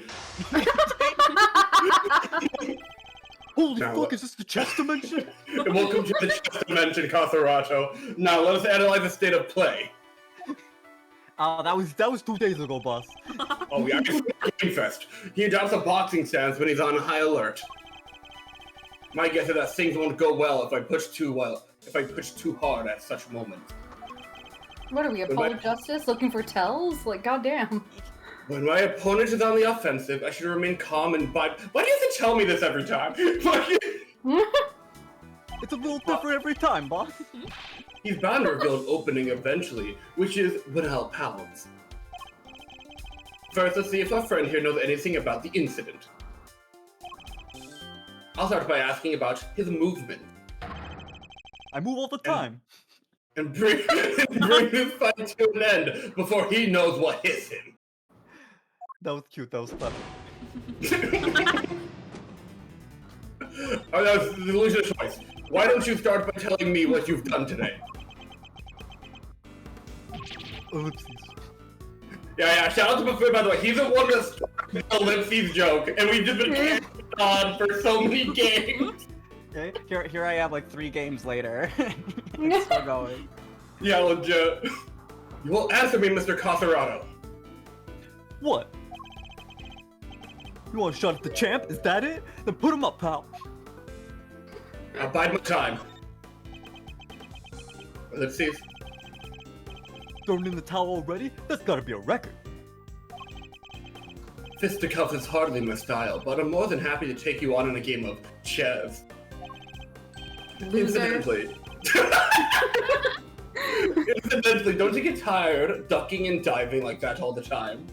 Holy Now, fuck, is this the chess dimension? Welcome to the chess dimension, Cosorado. Now let us analyze the state of play. That was 2 days ago, boss. Oh yeah, it's Game Fest. He adopts a boxing stance when he's on high alert. My guess is that things won't go well if I push too hard at such moments. What are we, Apollo Justice? Looking for tells? Like, goddamn. When my opponent is on the offensive, I should remain calm and Why do you have to tell me this every time? It's a little different every time, boss. He's bound to reveal an opening eventually, which is without pals. First, let's see if our friend here knows anything about the incident. I'll start by asking about his movement. I move all the time. And bring this fight to an end before he knows what hits him. That was cute, that was clever. Oh, that was the loser choice. Why don't you start by telling me what you've done today? Oopsies. Yeah, shout out to Buffet, by the way. He's the one that started the ellipses joke, and we've just been on for so many games. Okay, here I am like 3 games later. It's still going. Yeah, legit. You will answer me, Mr. Coserato. What? You want a shot at the champ? Is that it? Then put him up, pal. I'll bide my time. Let's see. Thrown in the towel already? That's gotta be a record. Fisticuffs is hardly my style, but I'm more than happy to take you on in a game of chess. Loser. Incidentally, don't you get tired ducking and diving like that all the time?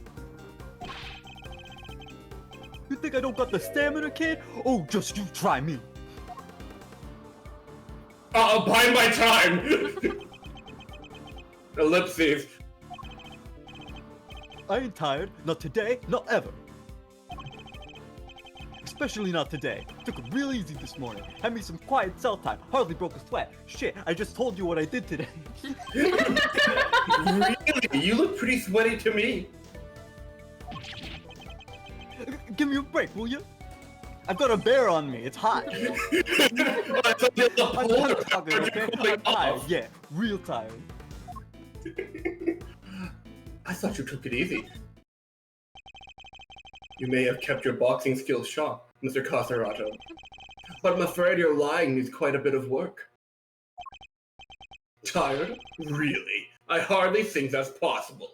You think I don't got the stamina, kid? Oh, just you try me. I'll bide my time! Ellipses. I ain't tired. Not today, not ever. Especially not today. Took it real easy this morning. Had me some quiet cell time. Hardly broke a sweat. Shit, I just told you what I did today. Really? You look pretty sweaty to me. Give me a break, will you? I've got a bear on me. It's hot. I'm talking, okay? I'm tired. Yeah, real tired. I thought you took it easy. You may have kept your boxing skills sharp, Mr. Coserato. But I'm afraid your lying needs quite a bit of work. Tired? Really? I hardly think that's possible.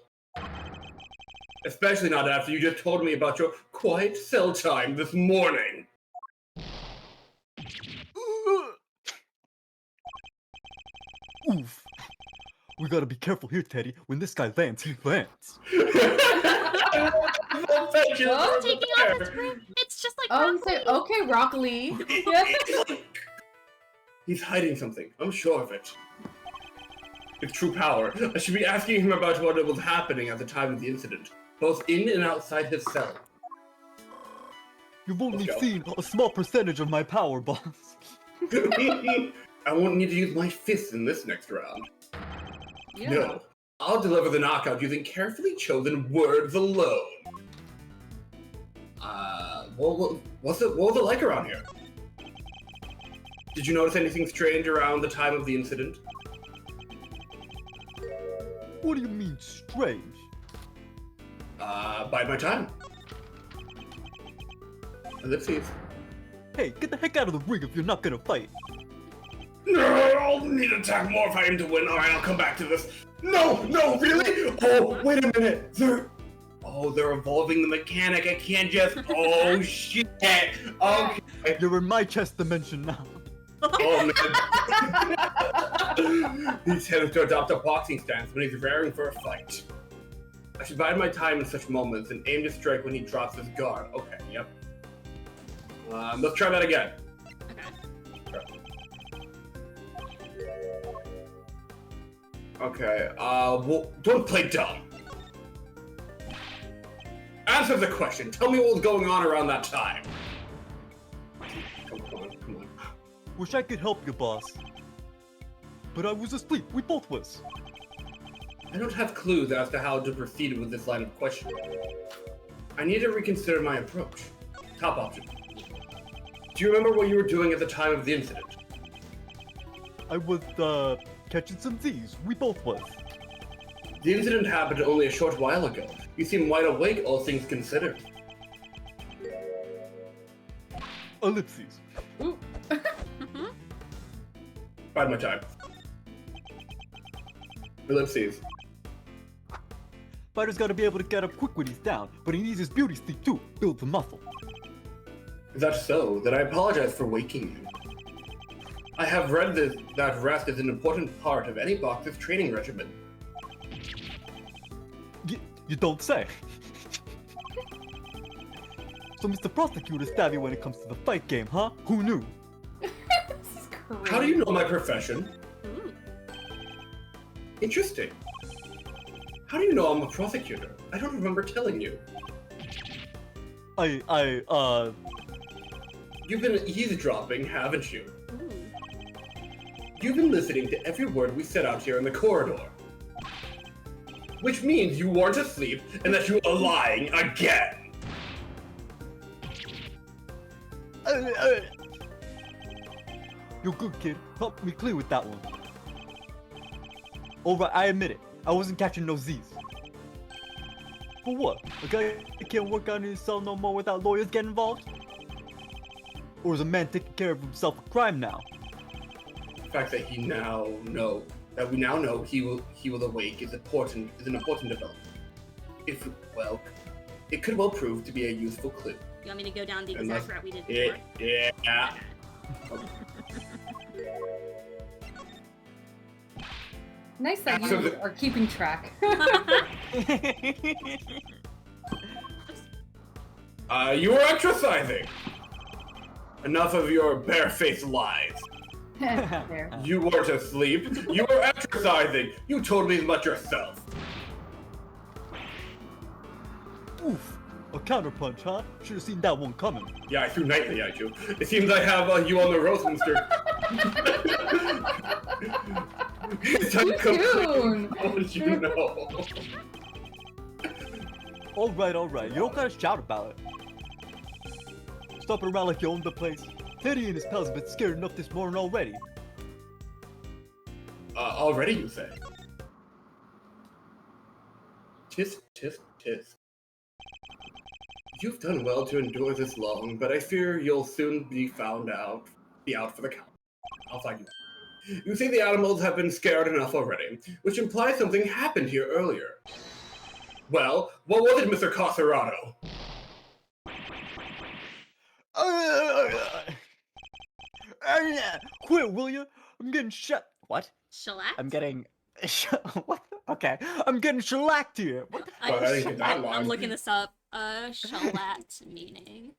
Especially not after you just told me about your quiet cell time this morning. Oof. We gotta be careful here, Teddy. When this guy lands, he lands. Taking off his room. It's just like Rock Lee. Okay, Rock Lee. He's hiding something. I'm sure of it. With true power, I should be asking him about what was happening at the time of the incident, both in and outside his cell. You've only seen a small percentage of my power, boss. I won't need to use my fists in this next round. Yeah. No, I'll deliver the knockout using carefully chosen words alone. What was it like around here? Did you notice anything strange around the time of the incident? What do you mean, strange? Bide my time. Ellipses. Hey, get the heck out of the ring if you're not gonna fight. No, I'll need to attack more if I aim to win. Alright, I'll come back to this. No, really? Oh, wait a minute. They're evolving the mechanic. I can't just... Oh, shit. Okay. You're in my chess dimension now. Oh, man. He tends to adopt a boxing stance when he's raring for a fight. I should bide my time in such moments and aim to strike when he drops his guard. Okay, yep. Let's try that again. Okay, well, don't play dumb. Answer the question. Tell me what was going on around that time. Come on. Wish I could help you, boss. But I was asleep. We both was. I don't have clues as to how to proceed with this line of questioning. I need to reconsider my approach. Top option. Do you remember what you were doing at the time of the incident? I was, catching some Z's. We both was. The incident happened only a short while ago. You seem wide awake, all things considered. Ellipses. Bide my time. Ellipses. Fighter's gotta be able to get up quick when he's down, but he needs his beauty sleep too. Build the muscle. If that's so, then I apologize for waking you. I have read that rest is an important part of any boxer's training regimen. You don't say. So Mr. Prosecutor stab you when it comes to the fight game, huh? Who knew? This is crazy. How do you know my profession? Interesting. How do you know I'm a prosecutor? I don't remember telling you. You've been eavesdropping, haven't you? You've been listening to every word we said out here in the corridor. Which means you weren't asleep and that you are lying again. You're good, kid. Help me clear with that one. Alright, I admit it. I wasn't catching no Z's. For what? A guy can't work on himself no more without lawyers getting involved? Or is a man taking care of himself a crime now? The fact that we now know he will awake is an important development. It could well prove to be a useful clue. You want me to go down the exact route we did Yeah. before? Yeah. Nice that you are keeping track. You were exercising. Enough of your barefaced lies. There. You weren't asleep. You were exercising. You totally let yourself. Oof. A counterpunch, huh? Should have seen that one coming. Yeah, I threw nightly at you. It seems I have you on the roast, mister. It's Too soon. How would you know? Alright. You don't gotta shout about it. Stomping around like you own the place. Teddy and his pals have been scared enough this morning already. Already, you say? Tisk, tisk, tisk. You've done well to endure this long, but I fear you'll soon be out for the count. I'll find you. You say the animals have been scared enough already, which implies something happened here earlier. Well, what was it, Mr. Coserato? Quit, will ya? I'm getting shut. What? Shellac? I'm getting. What? Okay. I'm getting shellacked here. What? But I didn't get that line. I'm looking this up. Shellacked meaning.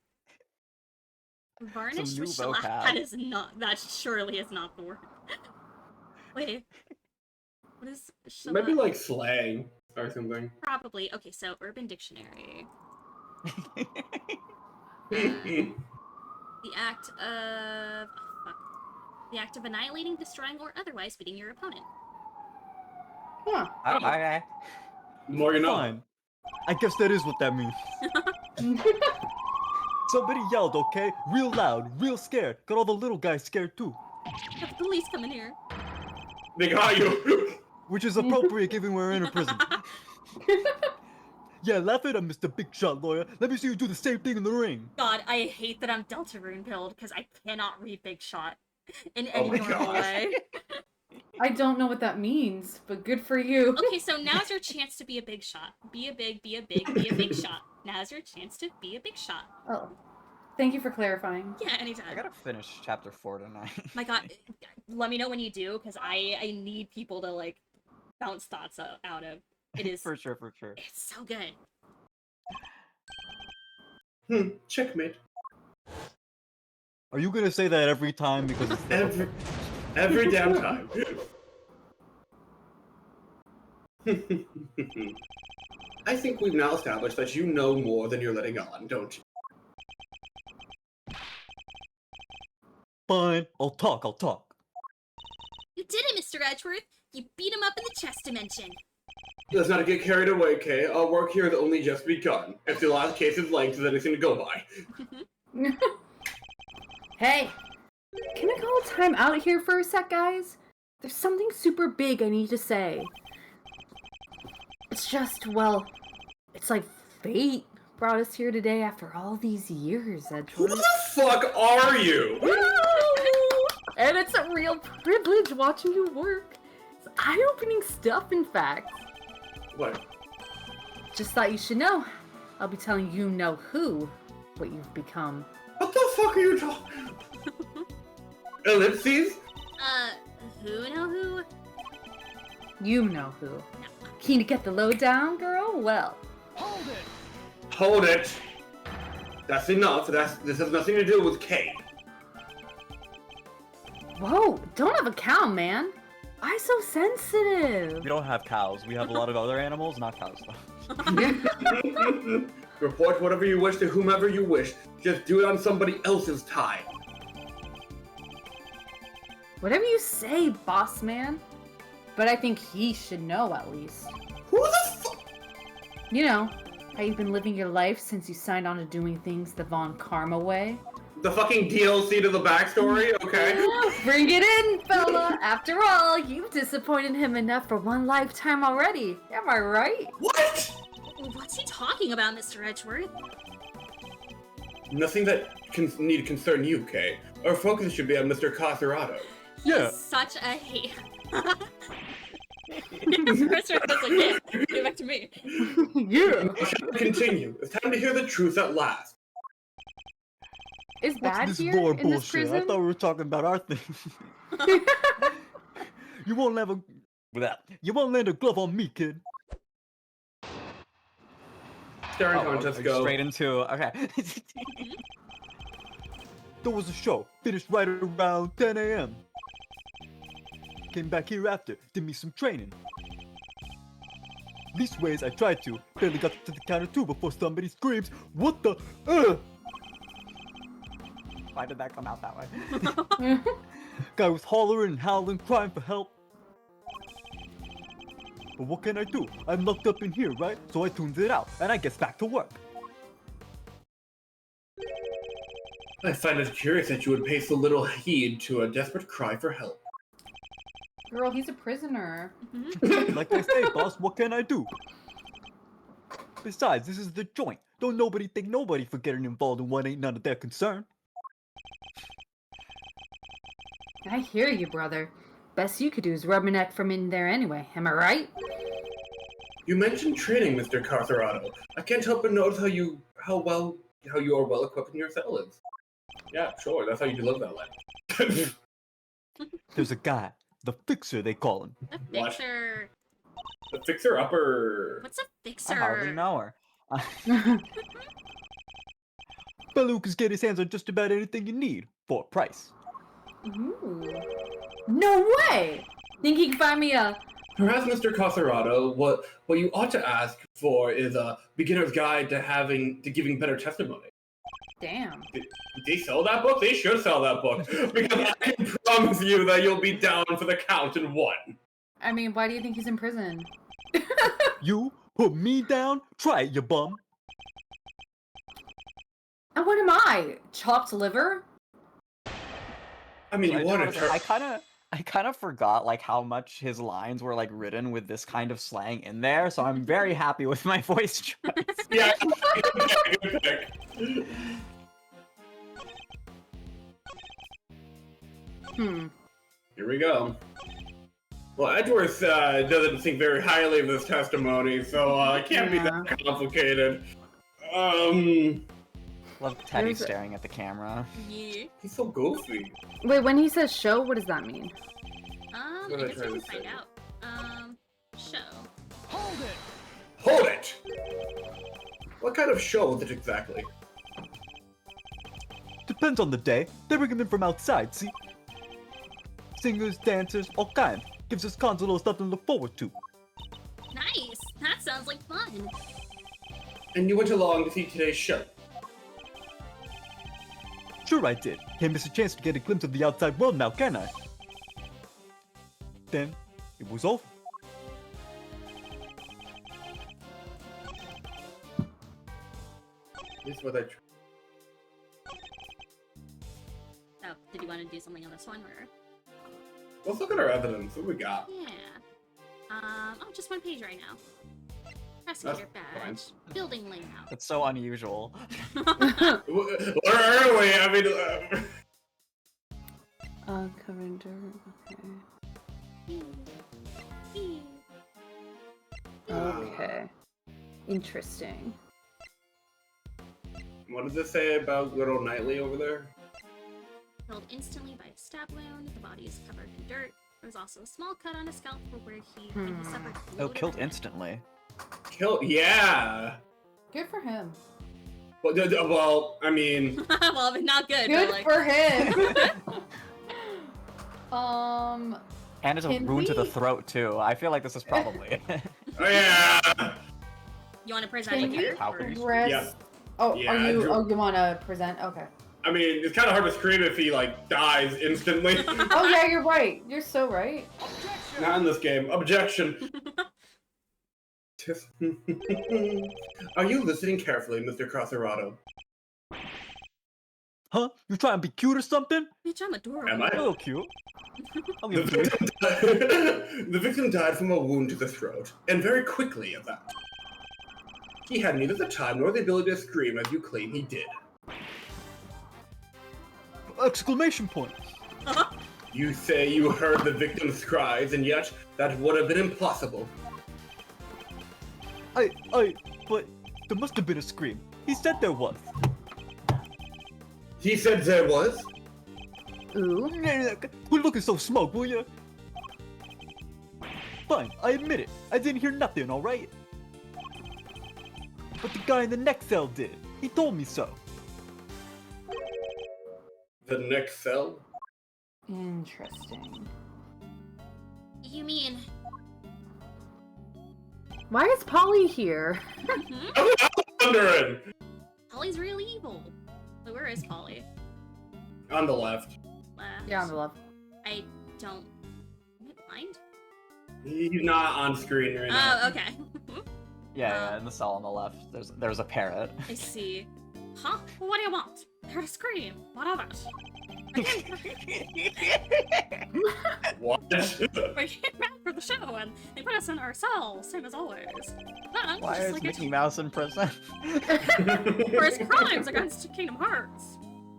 Varnished Some with new shellac. vocab. That is not. That surely is not the word. Wait. What is shellac? Maybe like slang or something. Probably. Okay, so Urban Dictionary. The act of. Oh, fuck. The act of annihilating, destroying, or otherwise beating your opponent. Huh. Okay. The more you know. Fine. I guess that is what that means. Somebody yelled, okay? Real loud, real scared. Got all the little guys scared too. Have the police come in here. They got you. Which is appropriate given we're in a prison. Yeah, laugh at him, Mr. Big Shot Lawyer. Let me see you do the same thing in the ring. God, I hate that I'm Deltarune build because I cannot read Big Shot in Oh any my normal gosh. way. I don't know what that means, but good for you. Okay, so now's your chance to be a big shot. Be a big shot. Now's your chance to be a big shot. Oh, thank you for clarifying. Yeah, anytime. I gotta finish chapter 4 tonight. My God, let me know when you do, because I need people to, like, bounce thoughts out of. It is... For sure. It's so good. Checkmate. Are you gonna say that every time because it's Every damn time. I think we've now established that you know more than you're letting on, don't you? Fine, I'll talk. You did it, Mr. Edgeworth! You beat him up in the chess dimension! Let's not get carried away, Kay. Our work here has only just begun. If the last case is length, there's anything to go by. Hey, can I call time out here for a sec, guys? There's something super big I need to say. It's just, well, it's like fate brought us here today after all these years, Who Edgeworth. the fuck are you? And it's a real privilege watching you work. It's eye-opening stuff, in fact. What? Just thought you should know. I'll be telling you know who what you've become. What the fuck are you talking? Ellipses? Who know who? You know who. Keen to get the lowdown, girl? Well, Hold it. That's enough. This has nothing to do with Kay. whoa, don't have a cow, man. Why so sensitive? We don't have cows. We have a lot of other animals, not cows though. Report whatever you wish to whomever you wish. Just do it on somebody else's time. Whatever you say, boss man. But I think he should know at least. Who the fuck? You know, how you've been living your life since you signed on to doing things the Von Karma way. The fucking DLC to the backstory, okay? Bring it in, fella. After all, you've disappointed him enough for one lifetime already. Am I right? What? What's he talking about, Mr. Edgeworth? Nothing that need to concern you, Kay. Our focus should be on Mr. Cotherado. Yeah. He's such a hate. Mr. Edgeworth's like, yeah, give it back to me. Yeah. Shall we continue? It's time to hear the truth at last. Is What's Bad this here lore in this bullshit? prison? I thought we were talking about our thing. You won't have a... You won't land a glove on me, kid. Staring contest go. Straight into... Okay. There was a show. Finished right around 10 a.m. Came back here after. Did me some training. Leastways I tried to. Barely got to the counter 2 before somebody screams, "What the? Why did that come out that way? Guy was hollering and howling, crying for help. But what can I do? I'm locked up in here, right? So I tunes it out, and I gets back to work. I find it curious that you would pay so little heed to a desperate cry for help. Girl, he's a prisoner. Like I say, boss, what can I do? Besides, this is the joint. Don't nobody think nobody for getting involved in what ain't none of their concern. I hear you, brother. Best you could do is rub my neck from in there anyway. Am I right? You mentioned training, Mr. Cotherado. I can't help but notice how you are well equipped in your cell is. Yeah, sure, that's how you live that life. There's a guy, the fixer they call him. The fixer. The fixer upper. What's a fixer? I hardly know her. Baloo can get his hands on just about anything you need for a price. Ooh. No way! Think he can find me a... Perhaps, Mr. Cotherado, what you ought to ask for is a beginner's guide to giving better testimony. Damn. Did they sell that book? They should sell that book. Because I can promise you that you'll be down for the count in one. I mean, why do you think he's in prison? You put me down? Try it, you bum. And what am I? Chopped liver? I mean, you want to I kind of forgot like how much his lines were like written with this kind of slang in there, so I'm very happy with my voice choice. Yeah, good pick. Here we go. Well, Edgeworth doesn't think very highly of this testimony, so it can't be that complicated. Love Teddy staring at the camera. Yeah. He's so goofy. Wait, when he says show, what does that mean? I What am I guess we trying can to find say? out. Show. Hold it! Hold it! What kind of show is it exactly? Depends on the day. They bring him in from outside, see? Singers, dancers, all kinds. Gives us cons a little stuff to look forward to. Nice. That sounds like fun. And you went along to see today's show. Sure I did. Can't miss a chance to get a glimpse of the outside world now, can I? Then, it was over. This is what I... Oh, did you want to do something on this one, or? Let's look at our evidence. What we got? Yeah. Oh, just one page right now. Prosecutor That's badge. Building layout. That's so unusual. Where are we? I mean... Covered dirt. Okay. Okay. Interesting. What does it say about good old Knightley over there? Killed instantly by a stab wound. The body is covered in dirt. There was also a small cut on his scalp where he suffered. Oh, killed instantly. Yeah! Good for him. Well, I mean... well, but not good. Good but, like... for him. And it's a Can wound to the we- throat, too. I feel like this is probably it. Oh, yeah! You want to present Can it we here? progress? Yeah. Oh, Yeah, are you? Drew- Oh, you want to present? Okay. I mean, it's kind of hard to scream if he, like, dies instantly. Oh yeah, you're right. You're so right. Not in this game. Objection. Are you listening carefully, Mr. Cotherado? Huh? You trying to be cute or something? Bitch, I'm adorable. Am I? A little cute. I'll The give it to you. the victim died from a wound to the throat, and very quickly at that. He had neither the time nor the ability to scream as you claim he did. Exclamation point. You say you heard the victim's cries, and yet that would have been impossible. But there must have been a scream. He said there was. He said there was? Ooh. Quit looking so smug, will ya? Fine, I admit it. I didn't hear nothing, alright? But the guy in the next cell did. He told me so. The next cell? Interesting. You mean... Why is Polly here? I'm wondering! Polly's real evil. Wait, where is Polly? On the left. Left. Yeah, on the left. I don't... mind? He's not on screen right now. Oh, okay. Yeah, in the cell on the left, there's a parrot. I see. Huh? Well, what do you want? Heard a scream. What of it? What? We came back for the show and they put us in our cells, same as always. Then, Why just is like Mickey Mouse in prison? for his crimes against Kingdom Hearts.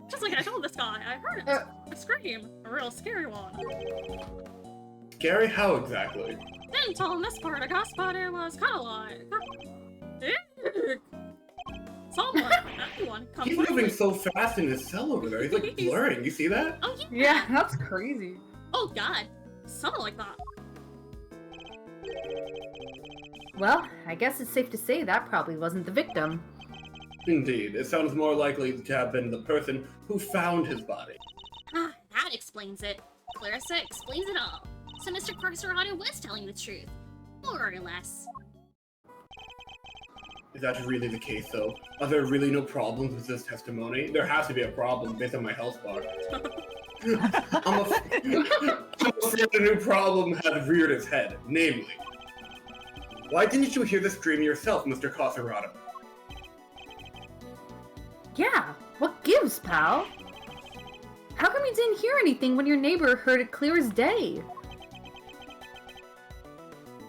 Just like I told this guy, I heard it. A scream. A real scary one. Scary how exactly? Didn't tell him this part, I guess, but it was kind of like... Someone, everyone, come He's quickly. moving so fast in his cell over there. He's like blurring. You see that? Oh, yeah. Yeah, that's crazy. Oh, God. Something like that. Well, I guess it's safe to say that probably wasn't the victim. Indeed. It sounds more likely to have been the person who found his body. Ah, that explains it. Clarissa explains it all. So Mr. Carcerado was telling the truth. More or less. Is that really the case, though? Are there really no problems with this testimony? There has to be a problem based on my health bar. I'm afraid a new problem has reared its head. Namely, why didn't you hear the scream yourself, Mr. Carcerado? Yeah, what gives, pal? How come you didn't hear anything when your neighbor heard it clear as day?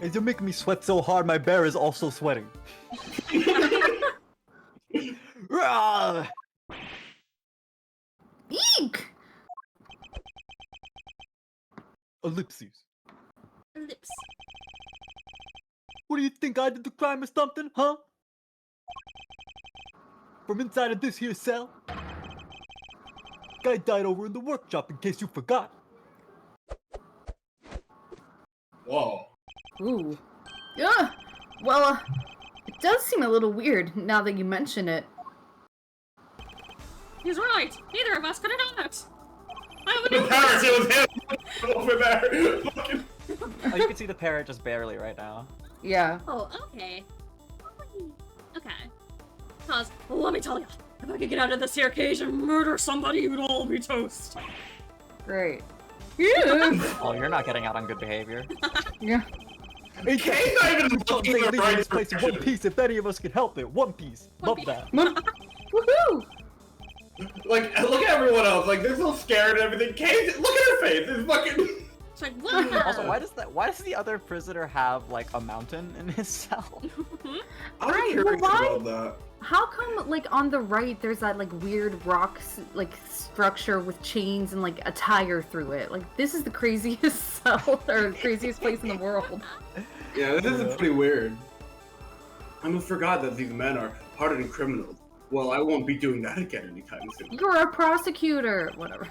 Hey, you're making me sweat so hard my bear is also sweating. Rah! Eek! Ellipses. Lips. What do you think, I did the crime or something, huh? From inside of this here cell? Guy died over in the workshop, in case you forgot. Whoa. Ooh. Yeah, well, it does seem a little weird now that you mention it. He's right. Neither of us could have done it. I The would parrot, it was him! Over there! Fucking- Oh, you can see the parrot just barely right now. Yeah. Oh, okay. Okay. Cause, well, let me tell you, if I could get out of this here cage and murder somebody, you'd all be toast. Great. Yeah. Oh, you're not getting out on good behavior. Yeah. Hey, Kane's not even looking leaving the right this place in one direction. piece if any of us can help it. One piece. Love that. Woohoo! Like, look at everyone else. Like, they're so scared and everything. Kane, look at her face. It's fucking. It's like, what? Also, why does the other prisoner have like a mountain in his cell? I'm Right, curious well, why- about that. How come, like, on the right, there's that, like, weird rock, like, structure with chains and, like, a tire through it? Like, this is the craziest cell, or the craziest place in the world. Yeah, this is pretty weird. I almost forgot that these men are hardened criminals. Well, I won't be doing that again anytime soon. You're a prosecutor! Whatever.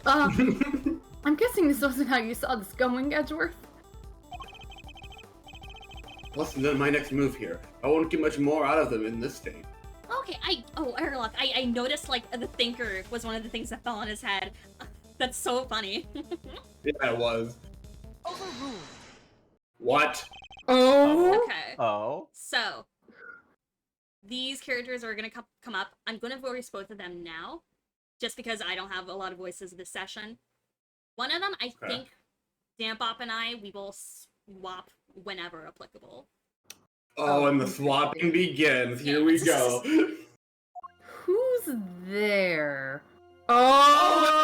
I'm guessing this wasn't how you saw this going, Edgeworth? Listen to my next move here. I won't get much more out of them in this state. Okay, Airlock, I noticed, like, the thinker was one of the things that fell on his head. That's so funny. Yeah, it was. What? Oh! Okay. Oh. So, these characters are gonna come up. I'm gonna voice both of them now, just because I don't have a lot of voices this session. One of them, I Okay. think, Dampop and I, we will swap whenever applicable. Oh, and the swapping begins. Here we go. Who's there? Oh!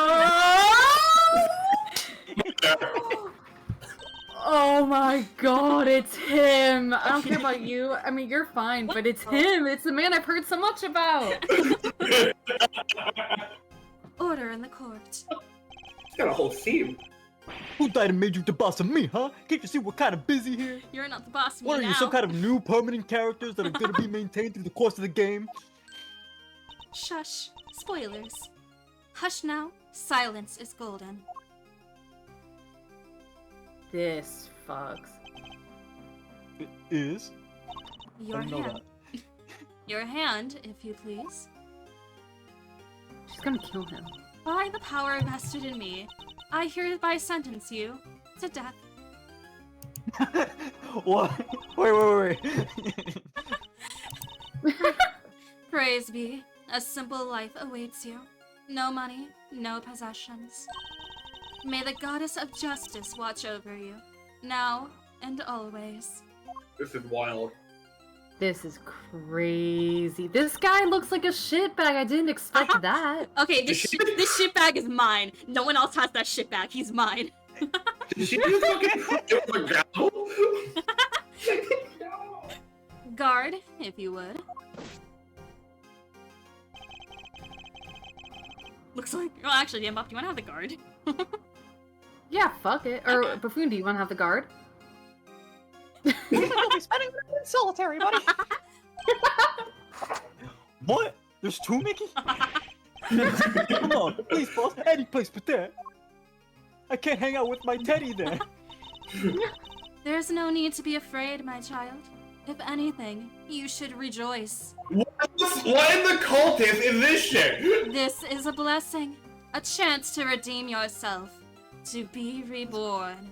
Oh my god, it's him! I don't care about you. I mean, you're fine, but it's him! It's the man I've heard so much about! Order in the court. It's got a whole theme. Who died and made you the boss of me, huh? Can't you see we're kind of busy here? You're not the boss of me What are now. you, some kind of new permanent characters that are gonna be maintained through the course of the game? Shush. Spoilers. Hush now. Silence is golden. This fucks. It is? Your I didn't know hand. Your hand, if you please. She's gonna kill him. By the power vested in me, I hereby sentence you to death. What? Wait. Praise be, a simple life awaits you. No money, no possessions. May the goddess of justice watch over you, now and always. This is wild. This is crazy. This guy looks like a shitbag. I didn't expect that. Okay, this shitbag is mine. No one else has that shitbag. He's mine. Did she just fucking put it on the ground? Guard, if you would. Looks like. Well, actually, Buff, do you want to have the guard? Yeah, fuck it. Or Buffoon, do you want to have the guard? You'll be spending it in solitary, buddy. What? There's two Mickey? Come on, please, boss. Any place but there. I can't hang out with my teddy there. There's no need to be afraid, my child. If anything, you should rejoice. What in the cultist is this shit? This is a blessing. A chance to redeem yourself. To be reborn.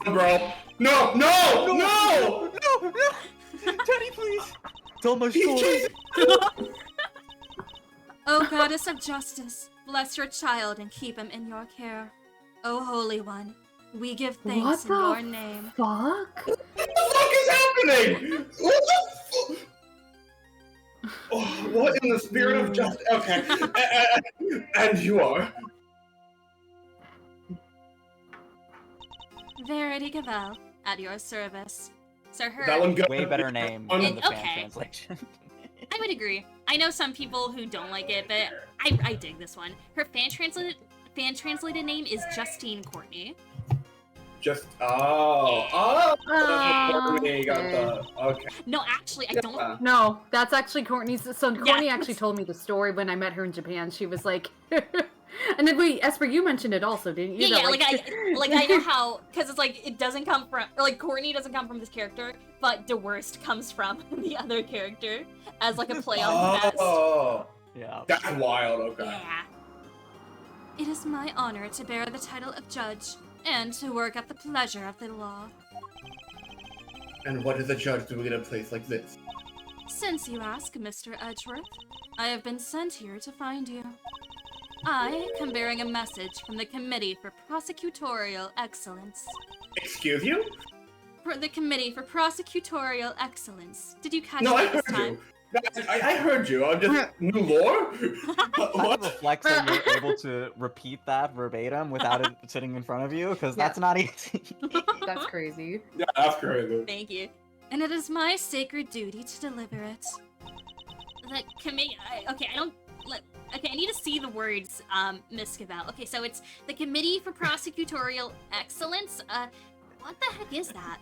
Bro. No! Teddy, please. Tell my story. O goddess of justice, bless your child and keep him in your care. O Holy One, we give thanks in your name. Fuck? What the fuck is happening? What the fuck? Oh, what in the spirit of justice? Okay. And you are? Verity Gavel, at your service. Sir Her. That one go. Way better name than the fan Okay. translation. I would agree. I know some people who don't like it, but I dig this one. Her fan translated name is Justine Courtney. Just Courtney got the okay. No, actually, I don't. No, that's actually Courtney's. So Courtney Yeah. actually told me the story when I met her in Japan. She was like, and then wait, Esper, you mentioned it also, didn't you? Yeah, That, I know how, because it's like it doesn't come from, or like Courtney doesn't come from this character, but the worst comes from the other character as like a play on the best. Oh, Yeah. that's wild. Okay. Yeah. It is my honor to bear the title of judge and to work at the pleasure of the law. And what is a judge doing in a place like this? Since you ask, Mr. Edgeworth, I have been sent here to find you. I come bearing a message from the Committee for Prosecutorial Excellence. Excuse you? For the Committee for Prosecutorial Excellence. Did you catch No, I that this heard time? you. I heard you. I'm just new lore. That What? reflects that you're able to repeat that verbatim without it sitting in front of you, because that's not easy. that's crazy. Yeah, that's crazy. Thank you. And it is my sacred duty to deliver it. The committee. Okay, I don't. Okay, I need to see the words, Miss Cavell. Okay, so it's the Committee for Prosecutorial Excellence. What the heck is that?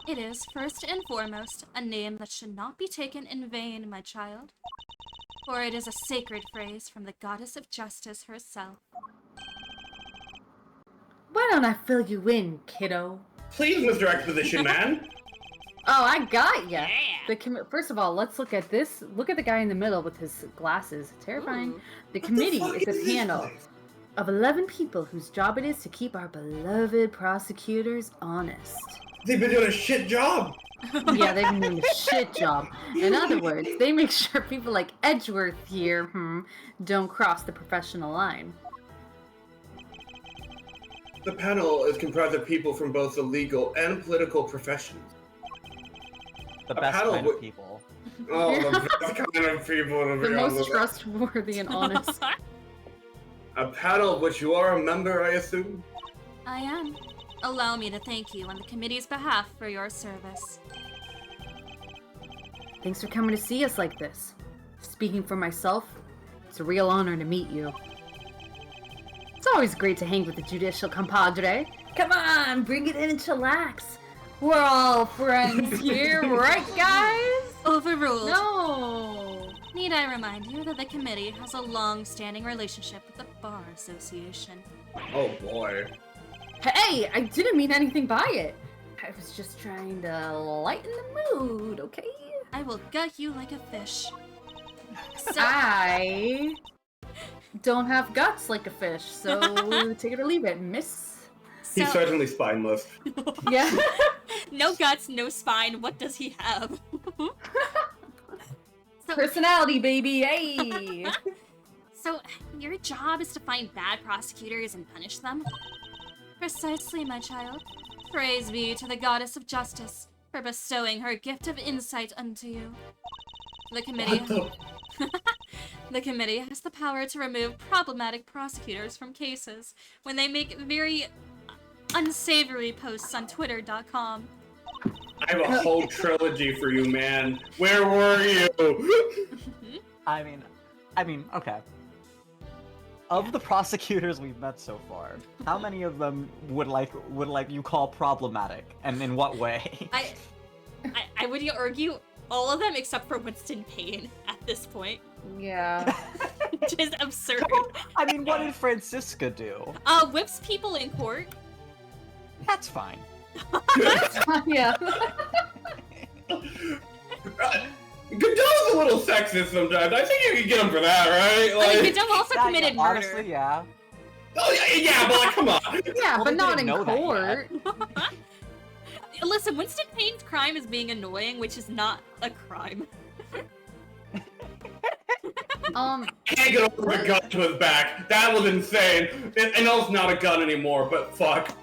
It is, first and foremost, a name that should not be taken in vain, my child. For it is a sacred phrase from the goddess of justice herself. Why don't I fill you in, kiddo? Please, Mr. Exposition Man. Oh, I got ya. Yeah. First of all, let's look at this. Look at the guy in the middle with his glasses. Terrifying. Ooh. The committee fuck is a is this panel place? of 11 people whose job it is to keep our beloved prosecutors honest. They've been doing a shit job. Yeah, they've been doing a shit job. In other words, they make sure people like Edgeworth here, don't cross the professional line. The panel is comprised of people from both the legal and political professions. The A best paddle kind would- of people. Oh, the best kind of people to The be on most the trustworthy and honest. A panel of which you are a member, I assume? I am. Allow me to thank you on the committee's behalf for your service. Thanks for coming to see us like this. Speaking for myself, it's a real honor to meet you. It's always great to hang with the judicial compadre. Come on, bring it in and chillax. We're all friends here, right, guys? Overruled. No. Need I remind you that the committee has a long-standing relationship with the Bar Association. Oh boy. Hey, I didn't mean anything by it. I was just trying to lighten the mood, okay? I will gut you like a fish. So, I don't have guts like a fish, so take it or leave it, miss. He's so certainly spineless. Yeah. no guts, no spine. What does he have? So, Personality, baby, hey! so your job is to find bad prosecutors and punish them? Precisely, my child. Praise be to the goddess of justice for bestowing her gift of insight unto you. The committee... What the? The committee has the power to remove problematic prosecutors from cases when they make very unsavory posts on Twitter.com. I have a whole trilogy for you, man. Where were you? I mean, okay. Of the prosecutors we've met so far, how many of them would you call problematic, and in what way? I would argue all of them except for Winston Payne at this point. Yeah. Which is absurd. I mean, what did Francisca do? Whips people in court. That's fine. Yeah. Godot's a little sexist sometimes. I think you can get him for that, right? I mean, Like, Godot also Yeah, committed yeah, murder. honestly, yeah. oh yeah, but like, come on. Yeah, Well, but they not didn't in know that court. Listen, Winston Payne's crime is being annoying, which is not a crime. Can't get over the gun to his back. That was insane. And know it's not a gun anymore, but fuck.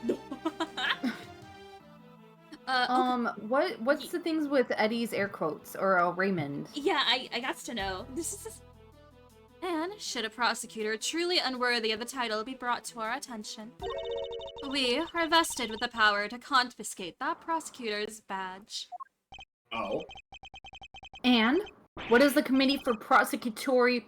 What's the things with Eddie's air quotes or Raymond? Yeah, I got to know. This is. And should a prosecutor truly unworthy of the title be brought to our attention, we are vested with the power to confiscate that prosecutor's badge. Oh. And what does the Committee for Prosecutory,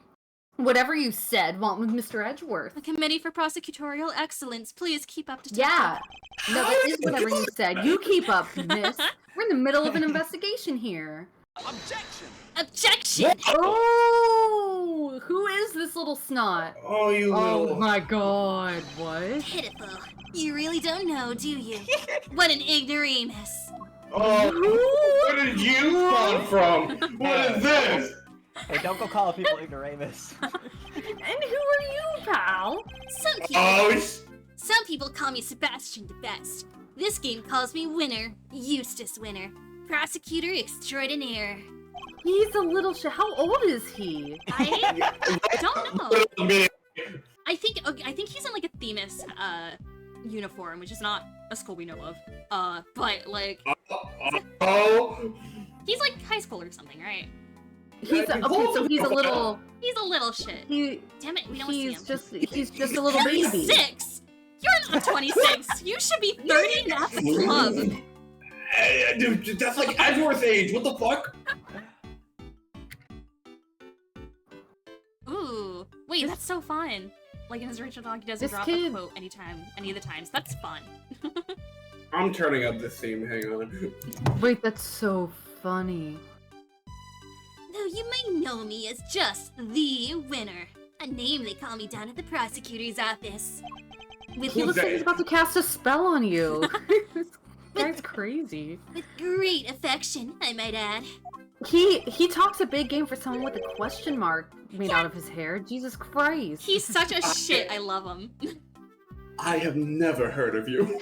whatever you said, want with Mr. Edgeworth? The Committee for Prosecutorial Excellence, please keep up to Yeah. No, that is whatever you said. You keep up, miss. We're in the middle of an investigation here. Objection! Objection! Oh, who is this little snot? Oh, you Oh little. my god, what? Pitiful. You really don't know, do you? What an ignoramus. Oh, where did you come from? What is this? Hey, don't go calling people ignoramus. And who are you, pal? Some people call me Sebastian the Best. This game calls me Winner, Eustace Winner, Prosecutor Extraordinaire. He's a little How old is he? I don't know. I think he's in like a Themis uniform, which is not a school we know of. But like Oh. he's like high school or something, right? He's okay, so he's a little. He's a little shit. Damn it, we don't see him. He's just a little baby. 26? You're not 26. You should be 30 and at the club. Dude, that's like Edgeworth's age. What the fuck? Ooh, wait, that's so fun. Like in his original dog, he doesn't This drop kid- a quote any of the times. That's fun. I'm turning up this scene. Hang on. Wait, that's so funny. Though you may know me as just the Winner, a name they call me down at the prosecutor's office. With He looks like he's about to cast a spell on you. This guy's crazy. with great affection, I might add. He talks a big game for someone with a question mark made out of his hair. Jesus Christ. He's such a shit. I love him. I have never heard of you.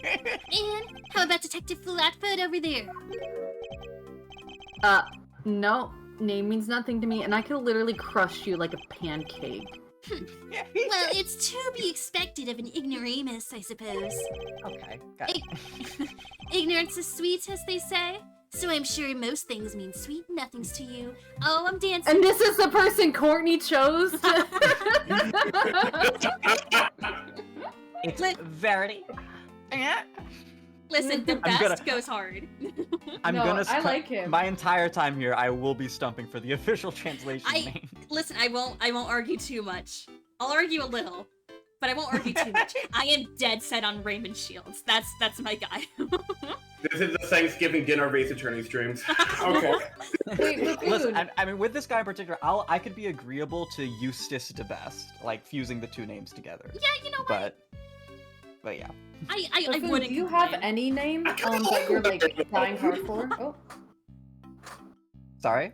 And how about Detective Flatfoot over there? No. Name means nothing to me, and I could literally crush you like a pancake. Well, it's to be expected of an ignoramus, I suppose. Okay, got it. Ignorance is sweet, as they say. so I'm sure most things mean sweet nothings to you. Oh, I'm dancing. And this is the person Courtney chose to... It's very. Listen, the I'm best gonna- goes hard. I'm No, gonna. I like him. My entire time here, I will be stumping for the official translation name. Listen, I won't argue too much. I'll argue a little, but I won't argue too much. I am dead set on Raymond Shields. That's my guy. This is the Thanksgiving dinner of Ace Attorney streams. Okay. Wait, Raccoon. Listen, I mean, with this guy in particular, I could be agreeable to Eustace de Best, like fusing the two names together. Yeah, you know what? But yeah. I Raccoon, wouldn't. do you have complain. any name that you're like dying hard for? Oh, Sorry.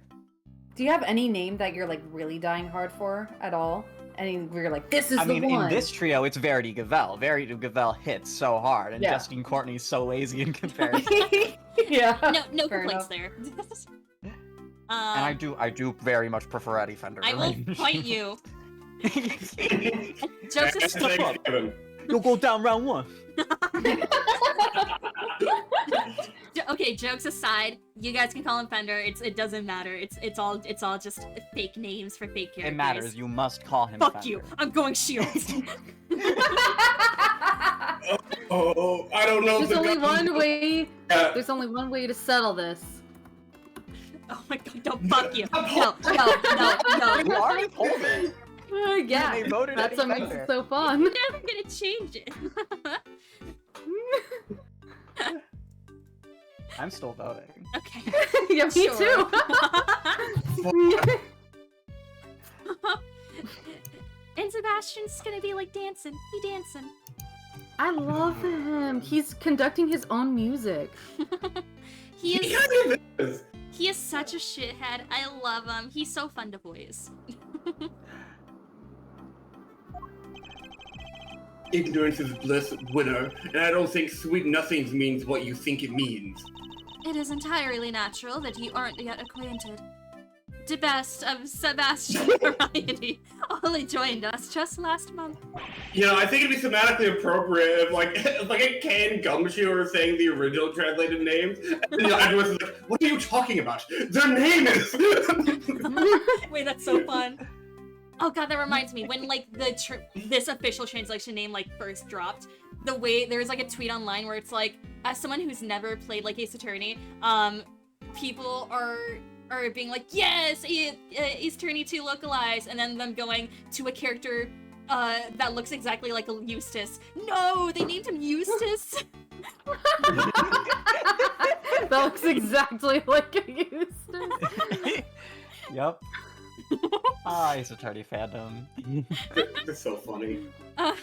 do you have any name that you're like really dying hard for at all? Any where you're like, this is I the mean, one. in this trio, it's Verity Gavel. Verity Gavel hits so hard, and Yeah. Justine Courtney's so lazy in comparison. yeah. No Fair complaints enough. there. And I do very much prefer Eddie Fender. I will point you. Jokes Happy aside, Thanksgiving. You'll go down round one. okay, jokes aside, you guys can call him Fender. It doesn't matter. It's all just fake names for fake characters. It matters. You must call him Fuck Fender. you. I'm going Shields. Oh, I don't know. if There's the only guy- one way. Yeah. There's only one way to settle this. Oh my god, no, fuck you. No. You already told it. Yeah, They voted that's Eddie what makes Fender. it so fun. I'm never gonna change it. I'm still voting. Okay. Yeah, me Sure. too. And Sebastian's gonna be like dancing. He dancing. I love him. He's conducting his own music. He He is kind of is. he is such a shithead. I love him. He's so fun to voice. Ignorance is bliss, winner, and I don't think sweet nothings means what you think it means. It is entirely natural that you aren't yet acquainted. The best of Sebastian variety only joined us just last month. You know, I think it'd be thematically appropriate if, like, if, like a canned gumshoe were saying the original translated names, and the Edward was like, "What are you talking about? Their name is." Wait, that's so fun. Oh god, that reminds me when like this official translation name like first dropped. The way there's like a tweet online where it's like, as someone who's never played like Ace Attorney, people are being like, yes, Ace Attorney 2 localized, and then them going to a character that looks exactly like a Eustace. No, they named him Eustace. That looks exactly like a Eustace. Yep. Ah, Ace Attorney fandom. It's so funny. Uh,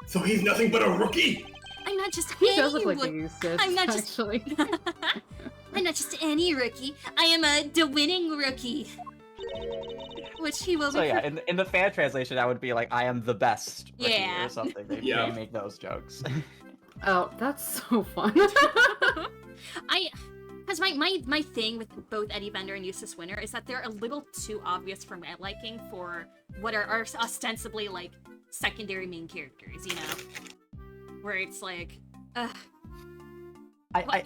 So he's nothing but a rookie. I'm not just He any does look like a rook- Eustace, I'm not just- actually. I'm not just any rookie. I am the winning rookie. Which he will So be. yeah, in the fan translation, that would be like, "I am the best," rookie Yeah. or something. They Yeah. may make those jokes. Oh, that's so fun. Because my thing with both Eddie Bender and Eustace Winter is that they're a little too obvious for my liking for what are ostensibly like secondary main characters, you know? Where it's like,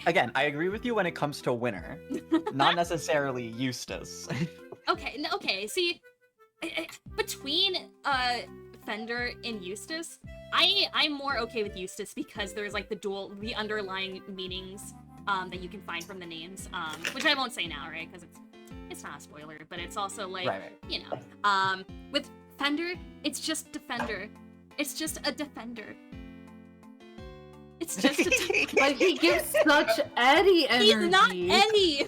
Again, I agree with you when it comes to Winner, not necessarily Eustace. okay, see, between Fender and Eustace, I'm more okay with Eustace because there's like the underlying meanings that you can find from the names, which I won't say now, right? Because it's not a spoiler, but it's also like, Right. you know, with Fender, it's just Defender. It's just a Defender. It's just a But he gives such Eddie energy. He's not Eddie!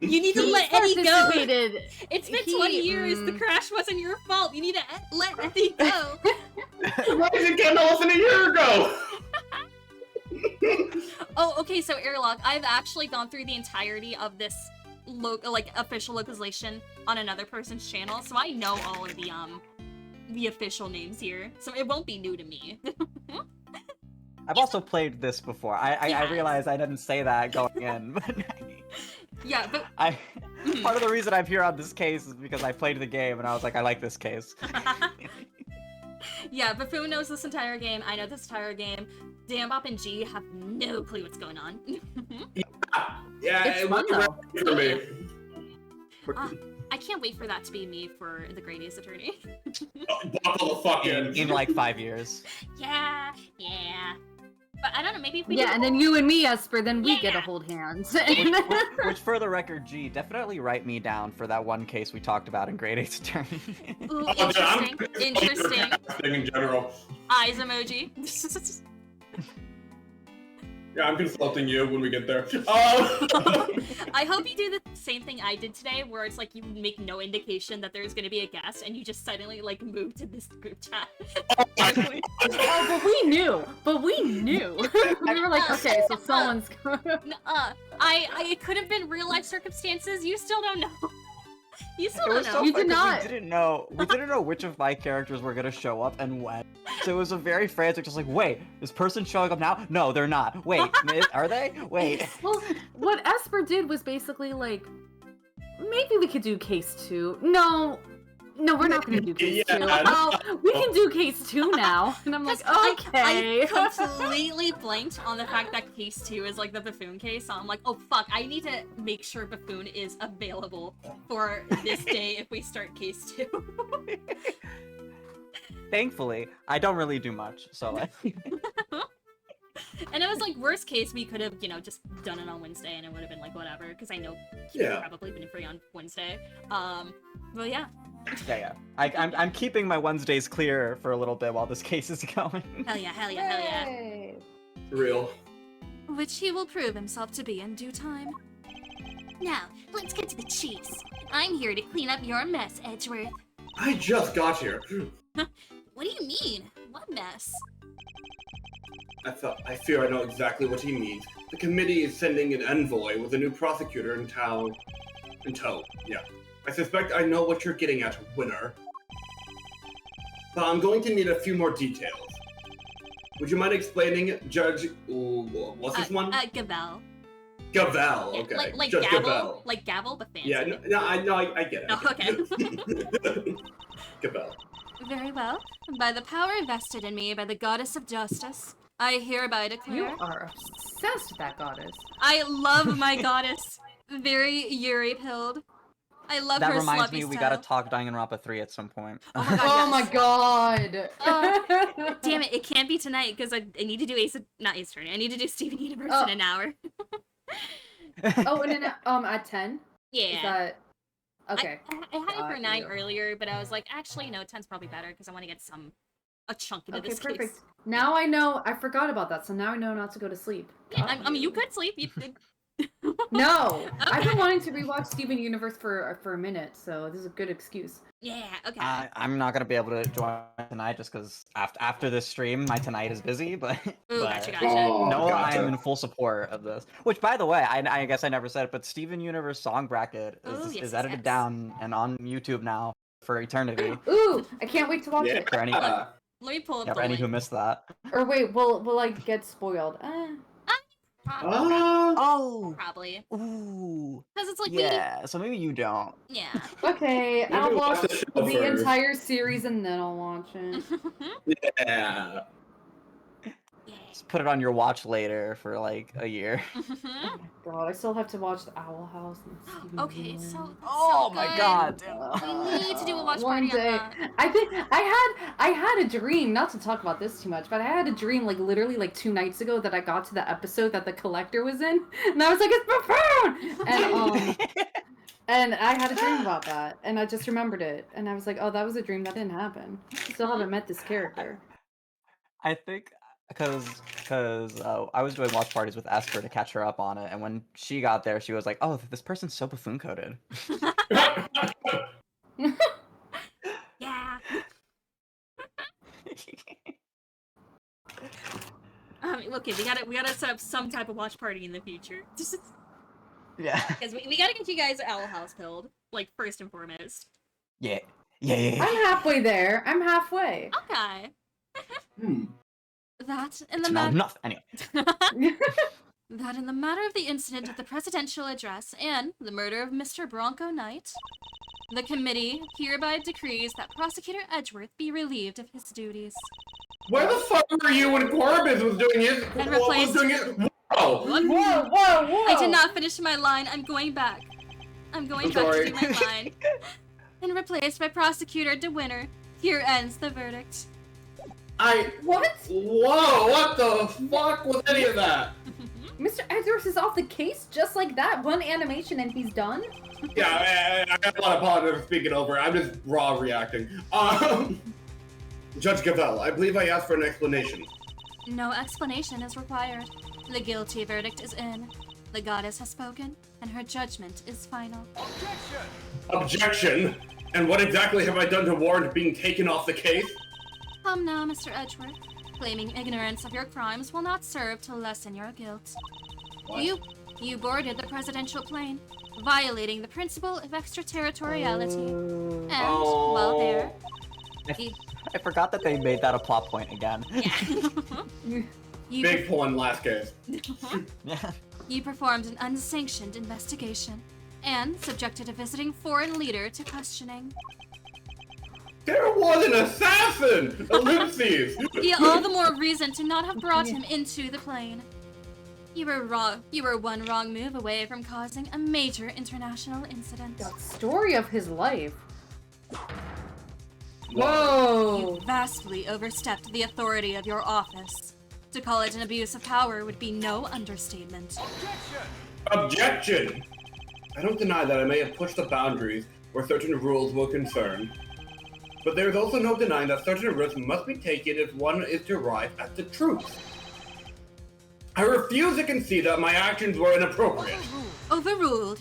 You need to He let Eddie go! participated. It's been He- 20 years, the crash wasn't your fault, you need to let Eddie go! Why did you get less than a year ago? Oh, okay, so Airlock, I've actually gone through the entirety of this official localization on another person's channel, so I know all of the official names here, so it won't be new to me. I've also played this before. I Yes. realized I didn't say that going in, but Yeah, but part of the reason I'm here on this case is because I played the game and I was like, I like this case. Yeah, Buffoon knows this entire game. I know this entire game. Dambop and G have no clue what's going on. Yeah, It's it fun, was though. for me. I can't wait for that to be me for the Great Ace Attorney. Buckle the fuck in. In like 5 years. Yeah. But I don't know, maybe if we Yeah, do... and then you and me, Esper, then we get to Yeah. hold hands. Which, for the record, G, definitely write me down for that one case we talked about in Grade 8's Attorney. Ooh, Oh, dude, I'm interesting. Thing in general. Eyes emoji. Yeah, I'm consulting you when we get there. I hope you do the same thing I did today, where it's like you make no indication that there's gonna be a guest, and you just suddenly like move to this group chat. Oh, but we knew. We were like, okay, so someone's. I could have been real life circumstances. You still don't know. You still It don't was know. so You funny did 'cause not. We didn't know which of my characters were gonna show up and when. So it was a very frantic, just like, wait, this person showing up now? No, they're not. Wait, are they? Wait. Well, what Esper did was basically like, maybe we could do case 2. No, we're not gonna do case 2. Yeah. Oh, we can do case 2 now. And I'm like, okay. I completely blanked on the fact that case 2 is like the Buffoon case, so I'm like, oh fuck, I need to make sure Buffoon is available for this day if we start case 2. Thankfully, I don't really do much, so like. And it was like, worst case, we could have, just done it on Wednesday and it would have been like, whatever, because I know you've Yeah. probably been free on Wednesday. Well, yeah. Yeah. I'm keeping my Wednesdays clear for a little bit while this case is going. Hell yeah. Yay. Real. Which he will prove himself to be in due time. Now, let's get to the chase. I'm here to clean up your mess, Edgeworth. I just got here. What do you mean? What mess? I fear I know exactly what he means. The committee is sending an envoy with a new prosecutor in tow. Yeah. I suspect I know what you're getting at, winner. But I'm going to need a few more details. Would you mind explaining, Judge... what's this one? Gavel. Gavel, Yeah, okay. like Judge gavel, Gavel. like gavel, but fancy. Yeah, I get it. Oh, okay. Gavel. Very well. By the power invested in me by the goddess of justice, I hereby declare... You are obsessed with that goddess. I love my goddess. Very Yuri-pilled. I love That her reminds sloppy me, we style. gotta talk Danganronpa 3 at some point. Oh my god. Damn it, it can't be tonight because I need to do not Ace Attorney. I need to do Steven Universe Oh. in an hour. Oh, and then at 10. Yeah. Is that okay? I had it for 9 you. earlier, but I was like, actually, no, 10's probably better because I want to get a chunk into Okay, this perfect. case. Now I know. I forgot about that, so now I know not to go to sleep. Yeah, I mean, you could sleep. You could. No, I've Okay. been wanting to rewatch Steven Universe for a minute, so this is a good excuse. Yeah. Okay. I'm not gonna be able to join tonight just because after this stream, my tonight is busy. But, Ooh, but gotcha. Oh, no, I gotcha. am in full support of this. Which, by the way, I guess I never said it, but Steven Universe song bracket Oh, is yes, edited yes. down and on YouTube now for eternity. Ooh, I can't wait to watch Yeah. it. For any, Uh, Let me pull up yeah, the for any link. who missed that. Or wait, will I get spoiled? Oh, Probably. ooh, Because it's like yeah. So maybe you don't. Yeah. Okay, Maybe I'll watch watch the show the first. entire series and then I'll watch it. yeah. Just put it on your watch later for like a year. God, I still have to watch The Owl House. And Steven Okay, Universe. so Oh so my good. god. We need to do a watch One party on day. that. I think I had a dream, not to talk about this too much, but I had a dream like literally like 2 nights ago that I got to the episode that the collector was in, and I was like, it's Buffoon! And I had a dream about that, and I just remembered it, and I was like, oh, that was a dream that didn't happen. Still haven't met this character. I think because I was doing watch parties with Esper to catch her up on it, and when she got there, she was like, "Oh, this person's so buffoon coded." Yeah. Okay, we gotta set up some type of watch party in the future. Yeah. Because we gotta get you guys Owl House pilled, like, first and foremost. Yeah. I'm halfway there. I'm halfway. Okay. Hmm. That and the Smell mag- nothing. Anyway. that in the matter of the incident at the presidential address and the murder of Mr. Bronco Knight, the committee hereby decrees that Prosecutor Edgeworth be relieved of his duties. Where the fuck were you when Corbin was doing his? And was replaced- doing it? Whoa! Whoa! I did not finish my line. I'm going back. I'm going back sorry. to do my line. And replaced by Prosecutor DeWinter. Here ends the verdict. What? Whoa! What the fuck was any of that? Mr. Edgeworth is off the case just like that. One animation and he's done? Yeah, I don't want to apologize for speaking over. I'm just raw reacting. Judge Gavelle, I believe I asked for an explanation. No explanation is required. The guilty verdict is in. The goddess has spoken, and her judgment is final. Objection! And what exactly have I done to warrant being taken off the case? Come now, Mr. Edgeworth. Claiming ignorance of your crimes will not serve to lessen your guilt. What? You boarded the presidential plane, violating the principle of extraterritoriality. And, while there... I forgot that they made that a plot point again. you Big pun last case. Yeah. You performed an unsanctioned investigation, and subjected a visiting foreign leader to questioning. There was an assassin! Ellipses! All the more reason to not have brought him into the plane. You were wrong. You were one wrong move away from causing a major international incident. The story of his life. You Whoa! vastly overstepped the authority of your office. To call it an abuse of power would be no understatement. Objection! I don't deny that I may have pushed the boundaries where certain rules were concerned. But there is also no denying that certain risks must be taken if one is to arrive at the truth. I refuse to concede that my actions were inappropriate. Overruled.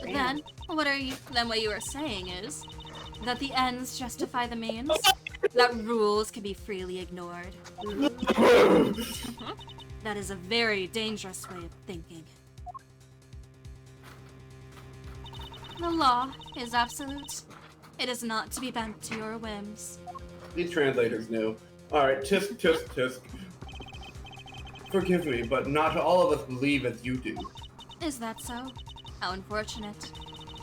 Then what you are saying is that the ends justify the means? That rules can be freely ignored? That is a very dangerous way of thinking. The law is absolute. It is not to be bent to your whims. These translators knew. Alright, tisk, tisk, tisk. Forgive me, but not all of us believe as you do. Is that so? How unfortunate.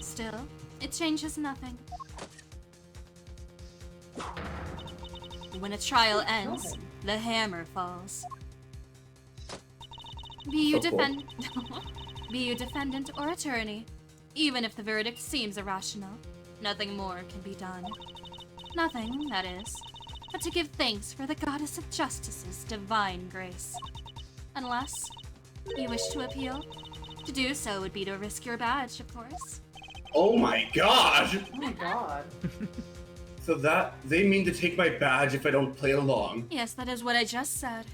Still, it changes nothing. When a trial ends, the hammer falls. Be you be you defendant or attorney, even if the verdict seems irrational, nothing more can be done. Nothing, that is, but to give thanks for the goddess of justice's divine grace. Unless you wish to appeal. To do so would be to risk your badge, of course. Oh my god! Oh my god. So that, they mean to take my badge if I don't play along. Yes, that is what I just said.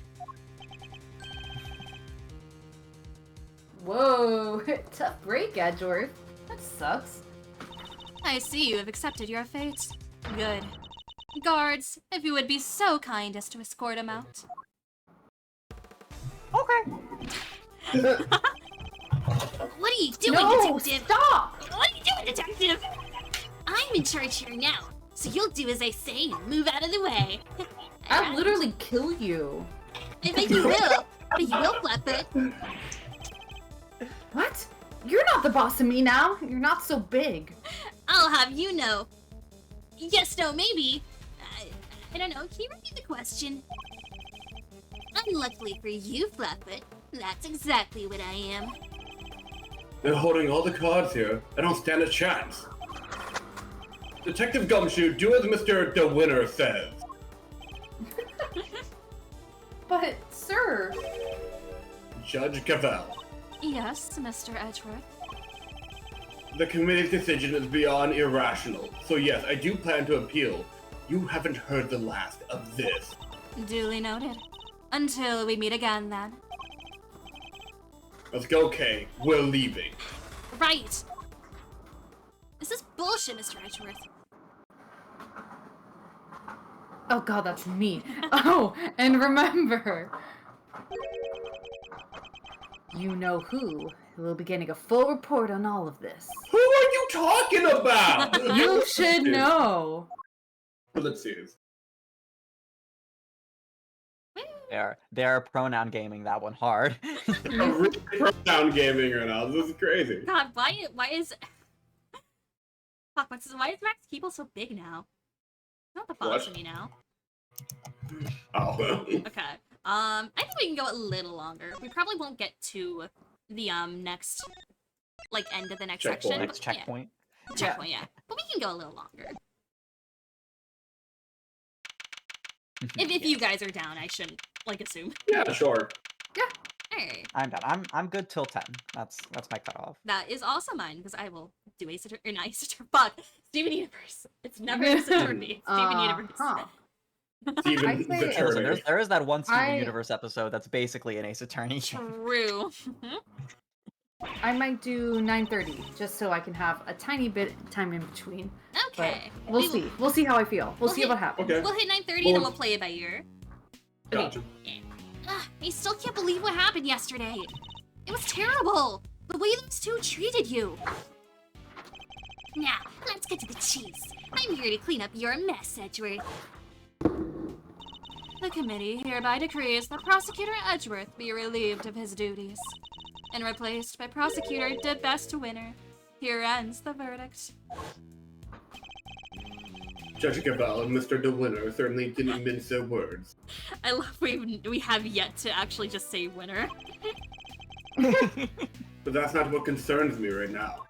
Whoa, tough break, Edgeworth. That sucks. I see you have accepted your fate. Good. Guards, if you would be so kind as to escort him out. Okay. What are you doing, No, detective? stop! What are you doing, detective? I'm in charge here now, so you'll do as I say and move out of the way. I'll literally kill you. I bet you will. But you will, Flatfoot. What? You're not the boss of me now. You're not so big. I'll have you know. Yes, no, maybe. I don't know. Can you repeat the question? Unluckily for you, Flatfoot, that's exactly what I am. They're holding all the cards here. I don't stand a chance. Detective Gumshoe, do as Mr. DeWinter says. But, sir... Judge Cavell, Yes, Mr. Edgeworth. the committee's decision is beyond irrational. So yes, I do plan to appeal. You haven't heard the last of this. Duly noted. Until we meet again, then. Let's go, Kay. We're leaving. Right. This is bullshit, Mr. Edgeworth. Oh god, that's me. Oh, and remember... You know who will be getting a full report on all of this. Who are you talking about? You should know. Let's see. Woo. They're pronoun gaming that one hard. I'm really pronoun gaming right now. This is crazy. God, why is fuck? Why is Max Keeble so big now? Not the What? boss of me now. Oh. Okay. I think we can go a little longer. We probably won't get to the next like end of the next Checkpoint. section. Next but, yeah. checkpoint. Checkpoint, yeah. But we can go a little longer. If you guys are down, I shouldn't like assume. Yeah, sure. Alright. I'm done. I'm good till 10. That's my cutoff. That is also mine, because I will do Ace Attorney, or not Ace Attorney, fuck! Steven Universe. It's never Ace Attorney, it's Steven Universe. Steven I'd say- the Hey, listen, Turner. there is that one Steven I- Universe episode that's basically an Ace Attorney. True. I might do 9:30, just so I can have a tiny bit time in between. Okay. But we'll see. We'll see how I feel. We'll see hit- what happens. Okay. We'll hit 9:30 and Well- then we'll play it by ear. Gotcha. I still can't believe what happened yesterday. It was terrible. The way those two treated you. Now, let's get to the cheese. I'm here to clean up your mess, Edgeworth. The committee hereby decrees that Prosecutor Edgeworth be relieved of his duties and replaced by Prosecutor De Best Winner. Here ends the verdict. Judge Cabell and Mr. DeWinner certainly didn't mince their words. I love we have yet to actually just say winner. But that's not what concerns me right now.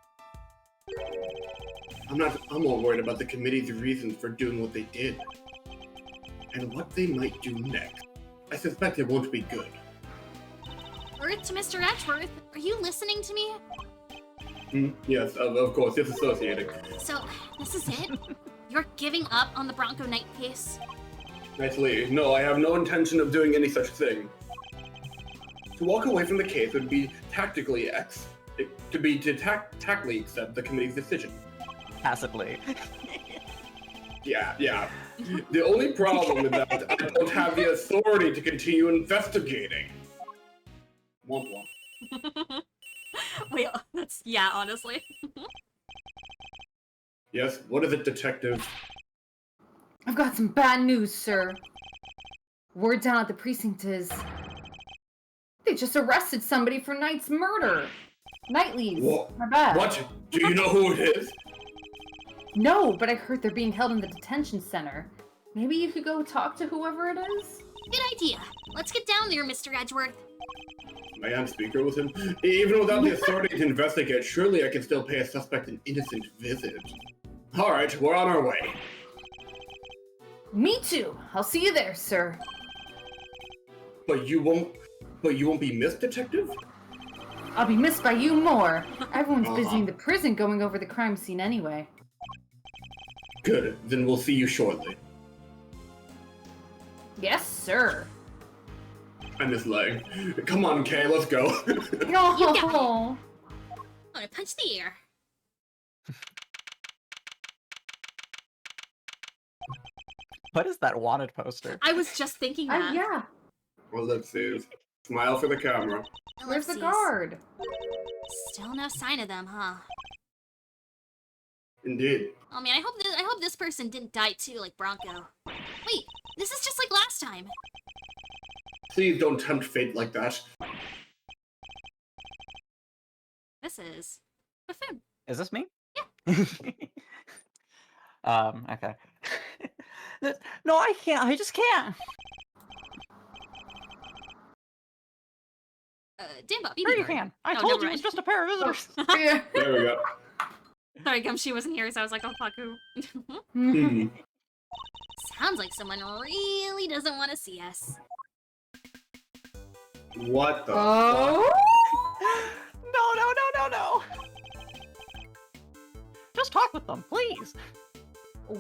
I'm more worried about the committee's reasons for doing what they did. And what they might do next. I suspect it won't be good. Word to Mr. Edgeworth, are you listening to me? Yes, of course, disassociating. So, this is it? You're giving up on the Bronco Knight case? Nicely. No, I have no intention of doing any such thing. To walk away from the case would be tactfully accept the committee's decision. Passively. Yeah. The only problem is that I don't have the authority to continue investigating. Womp womp. Wait, that's, yeah, honestly. Yes, what is it, detective? I've got some bad news, sir. Word down at the precinct is they just arrested somebody for Knight's murder. Knightley's. What? My bad. What? Do you know who it is? No, but I heard they're being held in the detention center. Maybe you could go talk to whoever it is? Good idea. Let's get down there, Mr. Edgeworth. Am I on speaker with him? Even without the authority to investigate, surely I can still pay a suspect an innocent visit. Alright, we're on our way. Me too. I'll see you there, sir. But you won't be missed, detective? I'll be missed by you more. Everyone's busy Uh-huh. in the prison going over the crime scene anyway. Good, then we'll see you shortly. Yes, sir. I miss Lang. Come on, Kay, let's go. No. I'm gonna punch the air. What is that wanted poster? I was just thinking that. Yeah. Well, let's see. Smile for the camera. Where's the Ellipses. guard? Still no sign of them, huh? Indeed. Oh man, I hope this person didn't die too, like Bronco. Wait, this is just like last time. Please don't tempt fate like that. This is Buffoon. Is this me? Yeah. Okay. No, I can't. I just can't. Dambot, Sure you BB can. I Oh, told never you it was mind. just a pair of visitors. Yeah. There we go. Sorry, Gumshoe wasn't here, so I was like, oh fuck who. Hmm. Sounds like someone really doesn't want to see us. What the Oh? No. Just talk with them, please.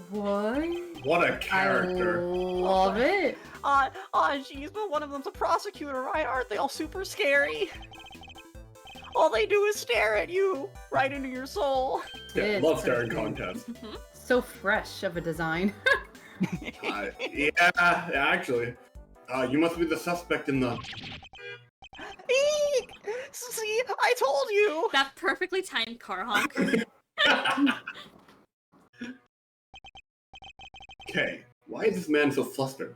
What? fuck? What a I character. love it. Jeez, but one of them's a prosecutor, right? Aren't they all super scary? All they do is stare at you, right into your soul. Yeah, It's love staring pretty contest. So fresh of a design. Yeah, actually. You must be the suspect in the... Eek! See, I told you. That perfectly timed car honk. Okay, why is this man so flustered?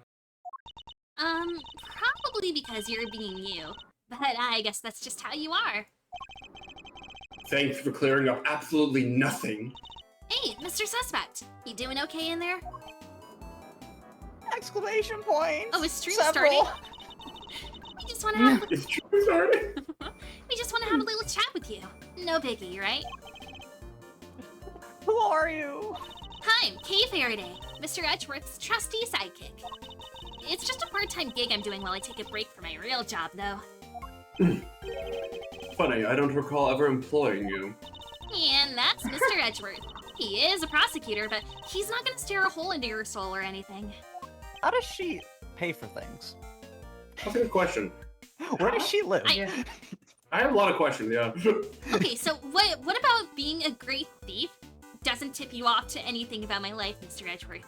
Probably Probably because you're being you. But I guess that's just how you are. Thanks for clearing up absolutely nothing. Hey, Mr. Suspect, you doing okay in there? Exclamation points! Oh, is stream Several. starting? We just want to have It's true, sorry. we just want to have a little chat with you. No biggie, right? Who are you? Hi, I'm Kay Faraday, Mr. Edgeworth's trusty sidekick. It's just a part-time gig I'm doing while I take a break from my real job, though. Funny, I don't recall ever employing you. And that's Mr. Edgeworth. He is a prosecutor, but he's not gonna stare a hole into your soul or anything. How does she pay for things? That's a good question. Where does she live? I have a lot of questions, yeah. Okay, so what about being a great thief doesn't tip you off to anything about my life, Mr. Edgeworth?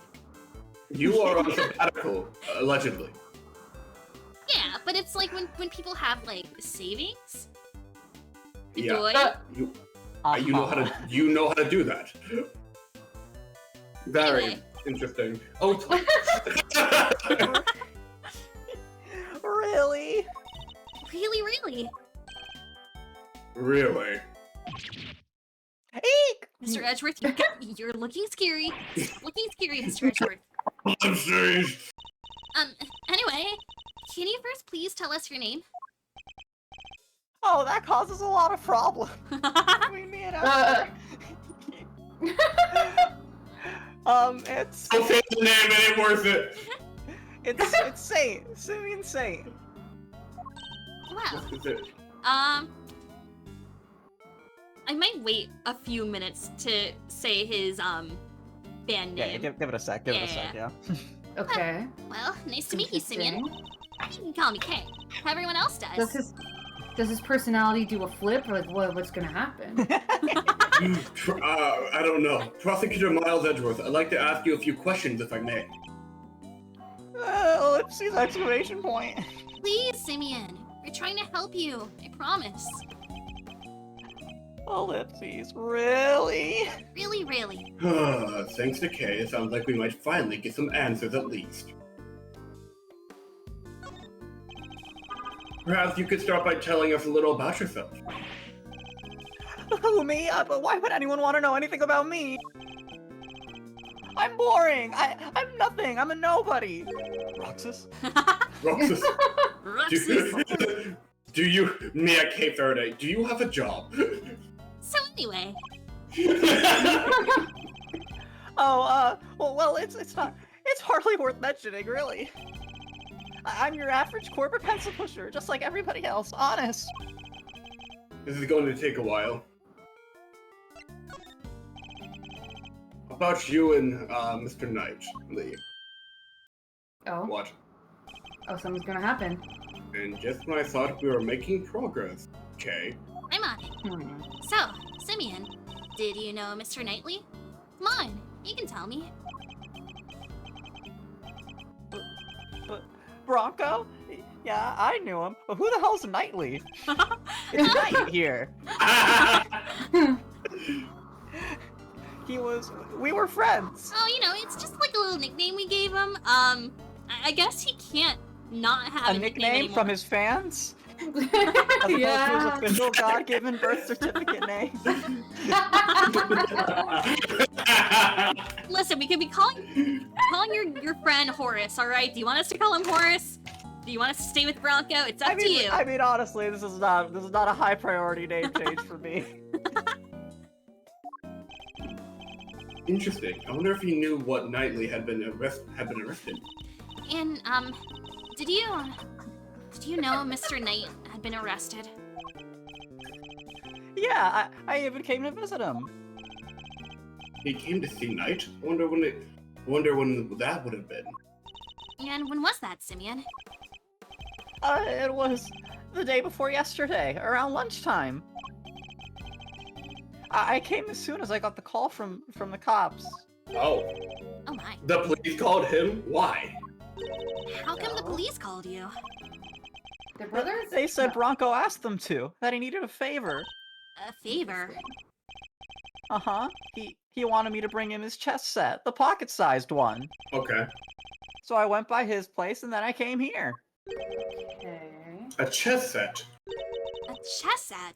You are on sabbatical, allegedly. Yeah, but it's like when people have, like, savings? Yeah. Doy? You know how to do that. Very Anyway. interesting. Oh, Really? Really? really? Eek! Mr. Edgeworth, you're looking scary. Looking scary, Mr. Edgeworth. I'm serious. Anyway, can you first please tell us your name? Oh, that causes a lot of problems between me and Esther. It's Don't say the name, it ain't worth it. it's Saint, Simeon Saint. Well, Is it? I might wait a few minutes to say his, band Yeah, name. give it a sec, give it a sec, yeah. Okay. Well, nice to meet you, Simeon. Interesting. You can call me Kay. Everyone else does. Does his personality do a flip? Like, what's gonna happen? I don't know. Prosecutor Miles Edgeworth, I'd like to ask you a few questions, if I may. Ellipses, exclamation point. Please, Simeon. We're trying to help you. I promise. Ellipses, really? Really. Thanks to Kay, it sounds like we might finally get some answers at least. Perhaps you could start by telling us a little about yourself. Who, me? But why would anyone want to know anything about me? I'm boring. I'm nothing. I'm a nobody. Roxas? Roxas, Roxas. do you, Mia K. Faraday, do you have a job? So anyway, Well, it's not. It's hardly worth mentioning, really. I'm your average corporate pencil pusher, just like everybody else. Honest. This is going to take a while. About you and Mr. Knightley. Oh. What? Oh, something's gonna happen. And just when I thought we were making progress, Kay. I'm on it. Hmm. So, Simeon, did you know Mr. Knightley? Come on, you can tell me. But Bronco? Yeah, I knew him. But who the hell's Knightley? It's Knight here. We were friends. Oh, you know, it's just like a little nickname we gave him. I guess he can't not have A a nickname anymore. from his fans? As opposed to his Yeah. official God-given birth certificate name. Listen, we could be calling your friend Horace, all right? Do you want us to call him Horace? Do you want us to stay with Bronco? It's up to you. I mean, honestly, this is not a high priority name change for me. Interesting. I wonder if he knew what Knightley had been arrested. And did you know Mr. Knight had been arrested? Yeah, I even came to visit him. He came to see Knight? I wonder when that would have been. And when was that, Simeon? It was the day before yesterday, around lunchtime. I came as soon as I got the call from the cops. Oh. Oh my. The police called him? Why? How come the police called you? They're brothers? They said No. Bronco asked them to, that he needed a favor. A favor? Uh-huh. He wanted me to bring him his chess set, the pocket-sized one. Okay. So I went by his place and then I came here. Okay. A chess set. A chess set?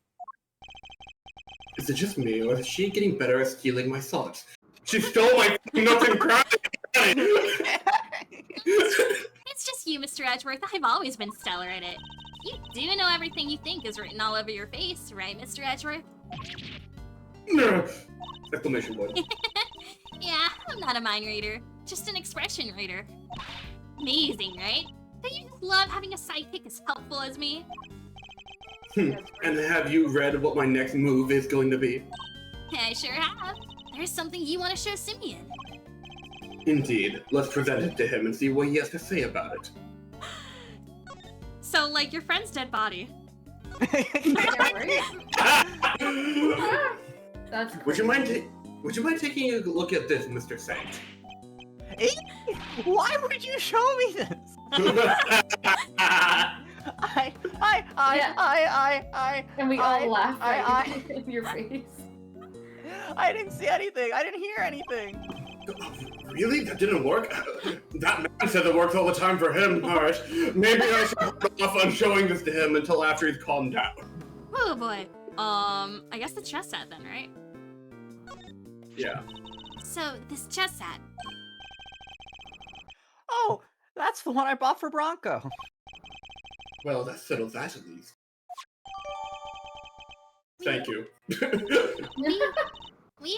Is it just me, or is she getting better at stealing my thoughts? She stole my nuts and crabs! It's just you, Mr. Edgeworth. I've always been stellar at it. You do know everything you think is written all over your face, right, Mr. Edgeworth? Exclamation point. Yeah, I'm not a mind reader, just an expression reader. Amazing, right? Don't you just love having a sidekick as helpful as me? And have you read what my next move is going to be? I sure have. There's something you want to show Simeon. Indeed. Let's present it to him and see what he has to say about it. So, like, your friend's dead body. That's Would you mind taking a look at this, Mr. Saint? Why would you show me this? And we all laugh I- in your face. I didn't see anything. I didn't hear anything. Really? That didn't work? That man said it works all the time for him. Alright. Maybe I should hold off on showing this to him until after he's calmed down. Oh boy. I guess the chess set then, right? Yeah. So, this chess set. Oh, that's the one I bought for Bronco. Well, that settles that at least. Thank you. We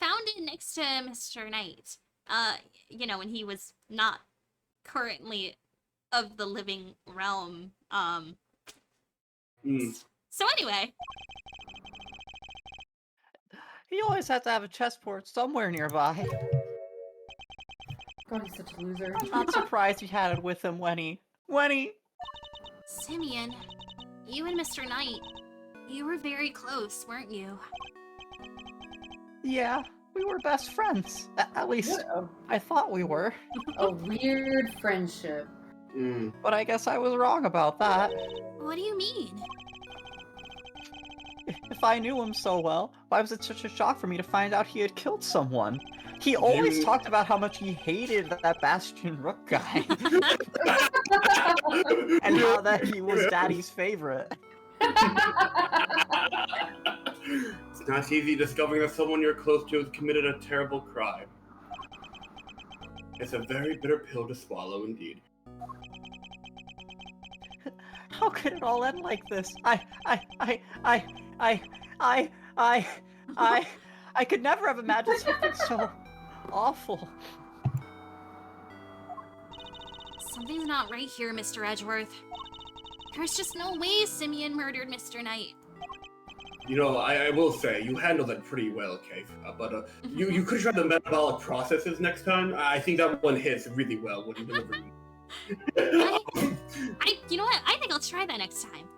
found it next to Mr. Knight. You know, when he was not currently of the living realm. So anyway. He always had to have a chessport somewhere nearby. God, he's such a loser. Not surprised he had it with him when he... Simeon, you and Mr. Knight, you were very close, weren't you? Yeah, we were best friends. At least, I thought we were. A weird friendship. But I guess I was wrong about that. What do you mean? If I knew him so well, why was it such a shock for me to find out he had killed someone? He always talked about how much he hated that Bastion Rook guy. And how that he was Daddy's favorite. It's not easy discovering that someone you're close to has committed a terrible crime. It's a very bitter pill to swallow indeed. How could it all end like this? I could never have imagined something so awful. Something's not right here, Mr. Edgeworth. There's just no way Simeon murdered Mr. Knight. You know, I will say, you handled that pretty well, Cave. But you could try the metabolic processes next time. I think that one hits really well when you deliver. You know what? I think I'll try that next time.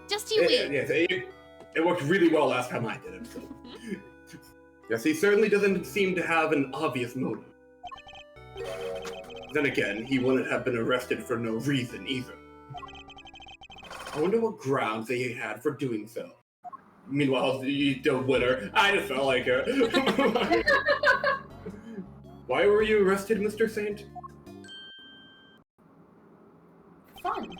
Just you wait. Yes, it worked really well last time I did it. So. Yes, he certainly doesn't seem to have an obvious motive. Then again, he wouldn't have been arrested for no reason either. I wonder what grounds they had for doing so. Meanwhile, the winner, I just felt like her. Why were you arrested, Mr. Saint? Fun.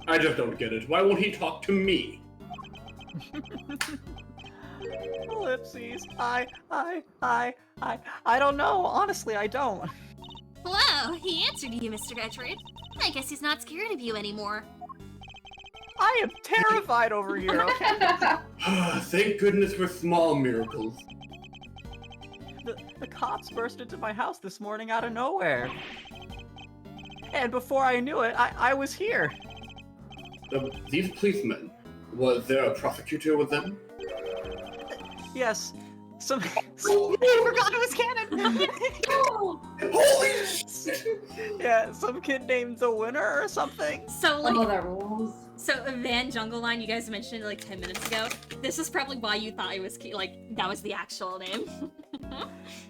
I just don't get it. Why won't he talk to me? Ellipses. I don't know. Honestly, I don't. Hello, he answered you, Mr. Edgeworth. I guess he's not scared of you anymore. I am terrified over here, okay? Thank goodness for small miracles. The cops burst into my house this morning out of nowhere. And before I knew it, I was here. These policemen, was there a prosecutor with them? Yes. I forgot it was canon! Holy shit! Yeah, some kid named the winner or something. So, like, Oh, that rules. so Van Jungle Line, you guys mentioned like 10 minutes ago. This is probably why you thought it was like that was the actual name.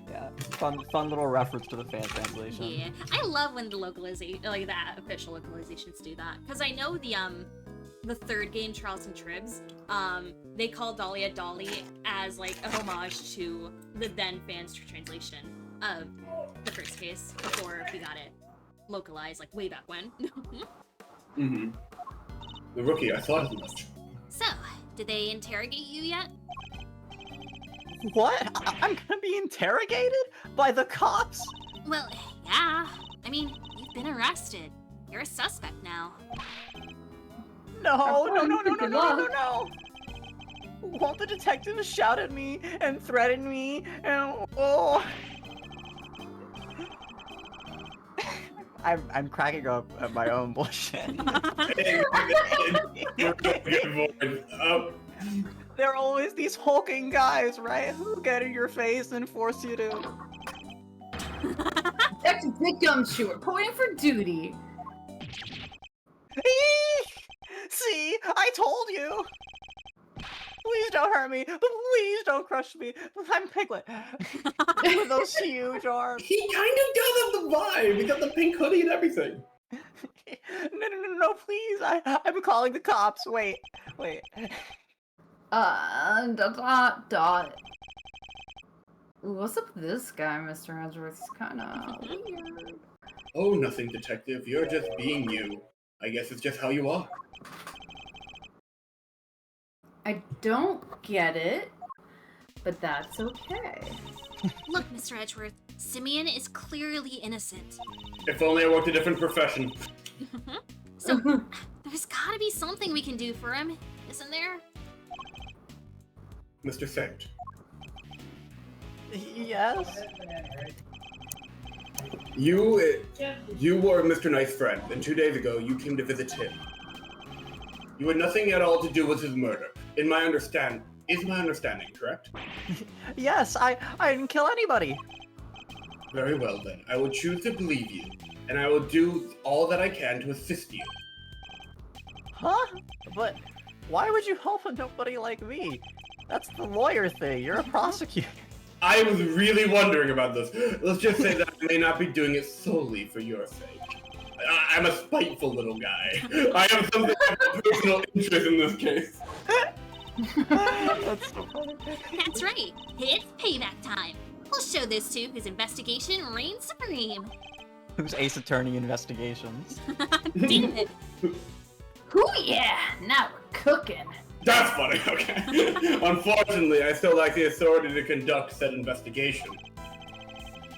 Yeah, fun little reference to the fan translation. Yeah, I love when the localization, like that official localizations do that, because I know the third game, Charleston Tribs, they call Dahlia Dolly as like a homage to the then fans translation of the first case before we got it localized, like way back when. Mm-hmm. The rookie, I thought as much. So, did they interrogate you yet? What? I'm gonna be interrogated? By the cops? Well, yeah. I mean, you've been arrested. You're a suspect now. No, no, no, no, no, Good no, no, no, luck. no! Won't the detective shout at me and threaten me and oh? I'm cracking up at my own bullshit. Hey, good voice. There are always these hulking guys, right? Who get in your face and force you to. Detective Dick Gumshoe reporting for duty. See, I told you. Please don't hurt me. Please don't crush me. I'm Piglet. With those huge arms. He kind of does have the vibe. He got the pink hoodie and everything. No, please. I'm calling the cops. Wait. Dot. Ooh, what's up with this guy, Mr. Edgeworth? He's kinda weird. Oh, nothing, detective. You're just being you. I guess it's just how you are. I don't get it, but that's okay. Look, Mr. Edgeworth, Simeon is clearly innocent. If only I worked a different profession. So, there's gotta be something we can do for him, isn't there? Mr. Saint. Yes? You were Mr. Knight's friend, and 2 days ago you came to visit him. You had nothing at all to do with his murder. Is my understanding correct? Yes, I didn't kill anybody. Very well then. I will choose to believe you, and I will do all that I can to assist you. Huh? But why would you help a nobody like me? That's the lawyer thing. You're a prosecutor. I was really wondering about this. Let's just say that I may not be doing it solely for your sake. I'm a spiteful little guy. I have something of a personal interest in this case. That's so funny. That's right. It's payback time. We'll show this to whose investigation reigns supreme. Who's Ace Attorney Investigations? Damn it. Ooh yeah, now we're cooking. That's funny, okay. Unfortunately, I still lack the authority to conduct said investigation.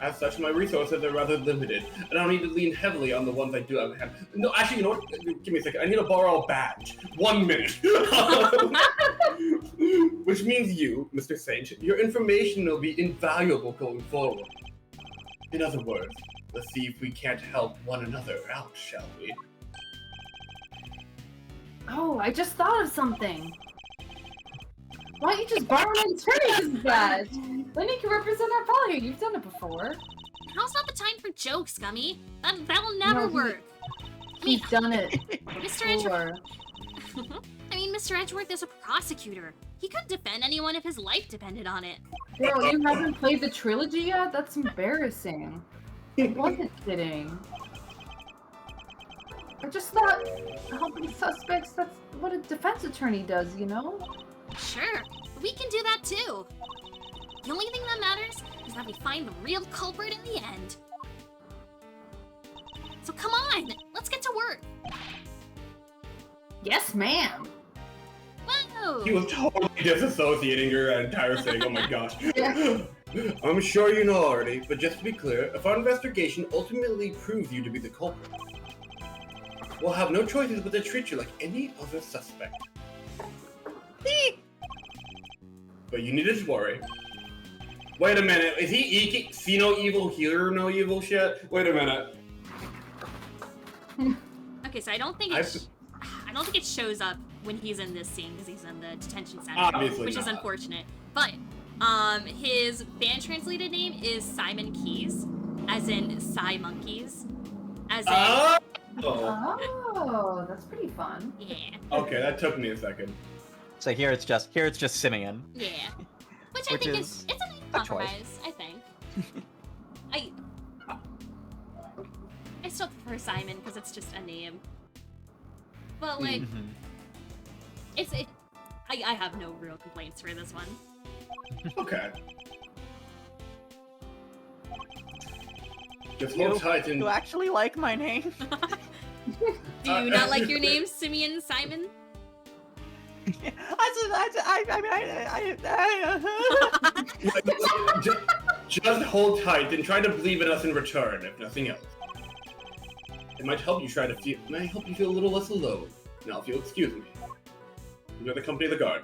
As such, my resources are rather limited, and I'll need to lean heavily on the ones I do have at hand. No, actually, you know what? Give me a second. I need to borrow a badge. 1 minute. Which means you, Mr. Saint, your information will be invaluable going forward. In other words, let's see if we can't help one another out, shall we? Oh, I just thought of something. Why don't you just borrow an attorney's badge? Then you can represent our pal here. You've done it before. Now's not the time for jokes, Gummy. That'll never No, he- work. He's done it Mr. Edgeworth. before. I mean, Mr. Edgeworth is a prosecutor. He could defend anyone if his life depended on it. Girl, you haven't played the trilogy yet? That's embarrassing. I wasn't kidding. I just thought helping suspects, that's what a defense attorney does, you know? Sure, we can do that too. The only thing that matters is that we find the real culprit in the end. So come on, let's get to work. Yes, ma'am. Whoa! He was totally disassociating your entire thing, oh my gosh. Yeah. I'm sure you know already, but just to be clear, if our investigation ultimately proves you to be the culprit, we'll have no choices but to treat you like any other suspect. But you needn't worry. Wait a minute, is he eking? See no evil, hear no evil shit? Wait a minute. Okay, so I don't think it shows up when he's in this scene because he's in the detention center, Obviously which is not. unfortunate. But his band translated name is Simon Keys, as in Psy Monkeys, as in Oh, that's pretty fun. yeah, Okay, that took me a second. So here it's just Simeon. yeah. Which I Which think is it's a nice a choice. compromise. I think. I still prefer Simon because it's just a name. But like, Mhm. I have no real complaints for this one. Okay. Just hold tight and You actually like my name? Do you not like your name, Simeon Simon? Just hold tight and try to believe in us in return, if nothing else. It might help you feel a little less alone. Now, if you'll excuse me. You're the company of the guard.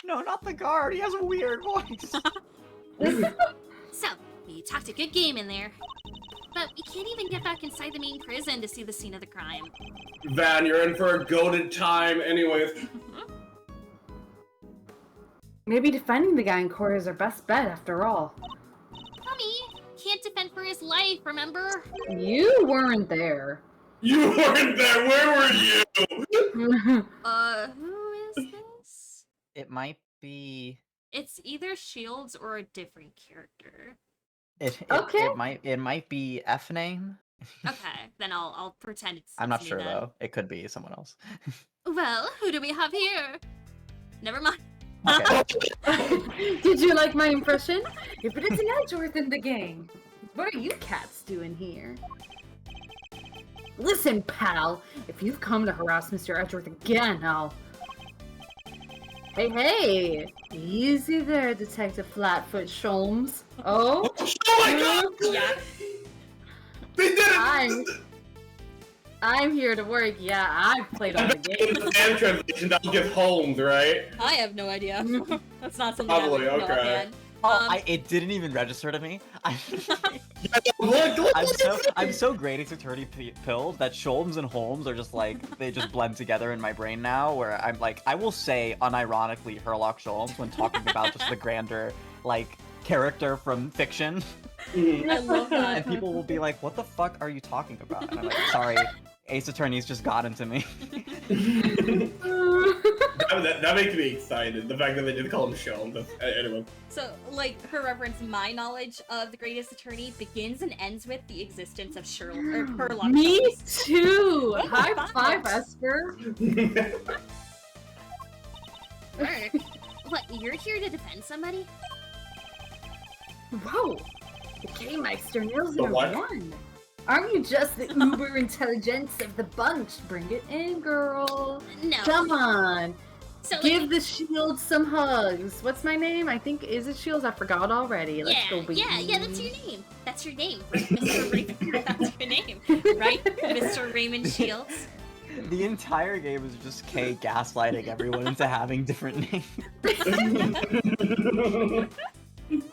No, not the guard. He has a weird voice. So, we talked a good game in there. But we can't even get back inside the main prison to see the scene of the crime. Van, you're in for a goated time anyways. Maybe defending the guy in court is our best bet after all. Tommy can't defend for his life, remember? You weren't there. You weren't there, where were you? Who is this? It might be. It's either Shields or a different character. Okay. It might be F name. Okay, then I'll pretend it's I'm not me sure then. though. It could be someone else. Well, who do we have here? Never mind. Okay. Did you like my impression? If it is an Edgeworth in the gang, what are you cats doing here? Listen, pal, if you've come to harass Mr. Edgeworth again, I'll... Hey, easy there, Detective Flatfoot Sholmes. Oh? Oh my god! Yeah. They did it! I'm here to work. Yeah, I've played all the In games. the fan translation, that'll get Holmes, right? I have no idea. That's not something Probably, I would know okay. offhand. It didn't even register to me. Look, I'm so great at attorney pills that Sholmes and Holmes are just like, they just blend together in my brain now, where I'm like, I will say unironically Herlock Sholmes when talking about just the grander, like, character from fiction. I love that. And people will be like, what the fuck are you talking about? And I'm like, sorry, Ace Attorney's just got into me. that makes me excited. The fact that they did call him Sean. Anyway. So, like, for reference, my knowledge of the greatest attorney begins and ends with the existence of Sherlock. Me Holmes. too! Oh, High fun. five, Esper! Work. What, you're here to defend somebody? Whoa! The K-Meister nails The it in what? one! Aren't you just the uber intelligence of the bunch? Bring it in, girl! No. Come on! So, Give like, the Shields some hugs! What's my name? I think, is it Shields? I forgot already. Let's go, baby. yeah, that's your name. That's your name, Mr. Raymond. That's your name, right? Mr. Raymond Shields. The entire game is just Kay gaslighting everyone into having different names.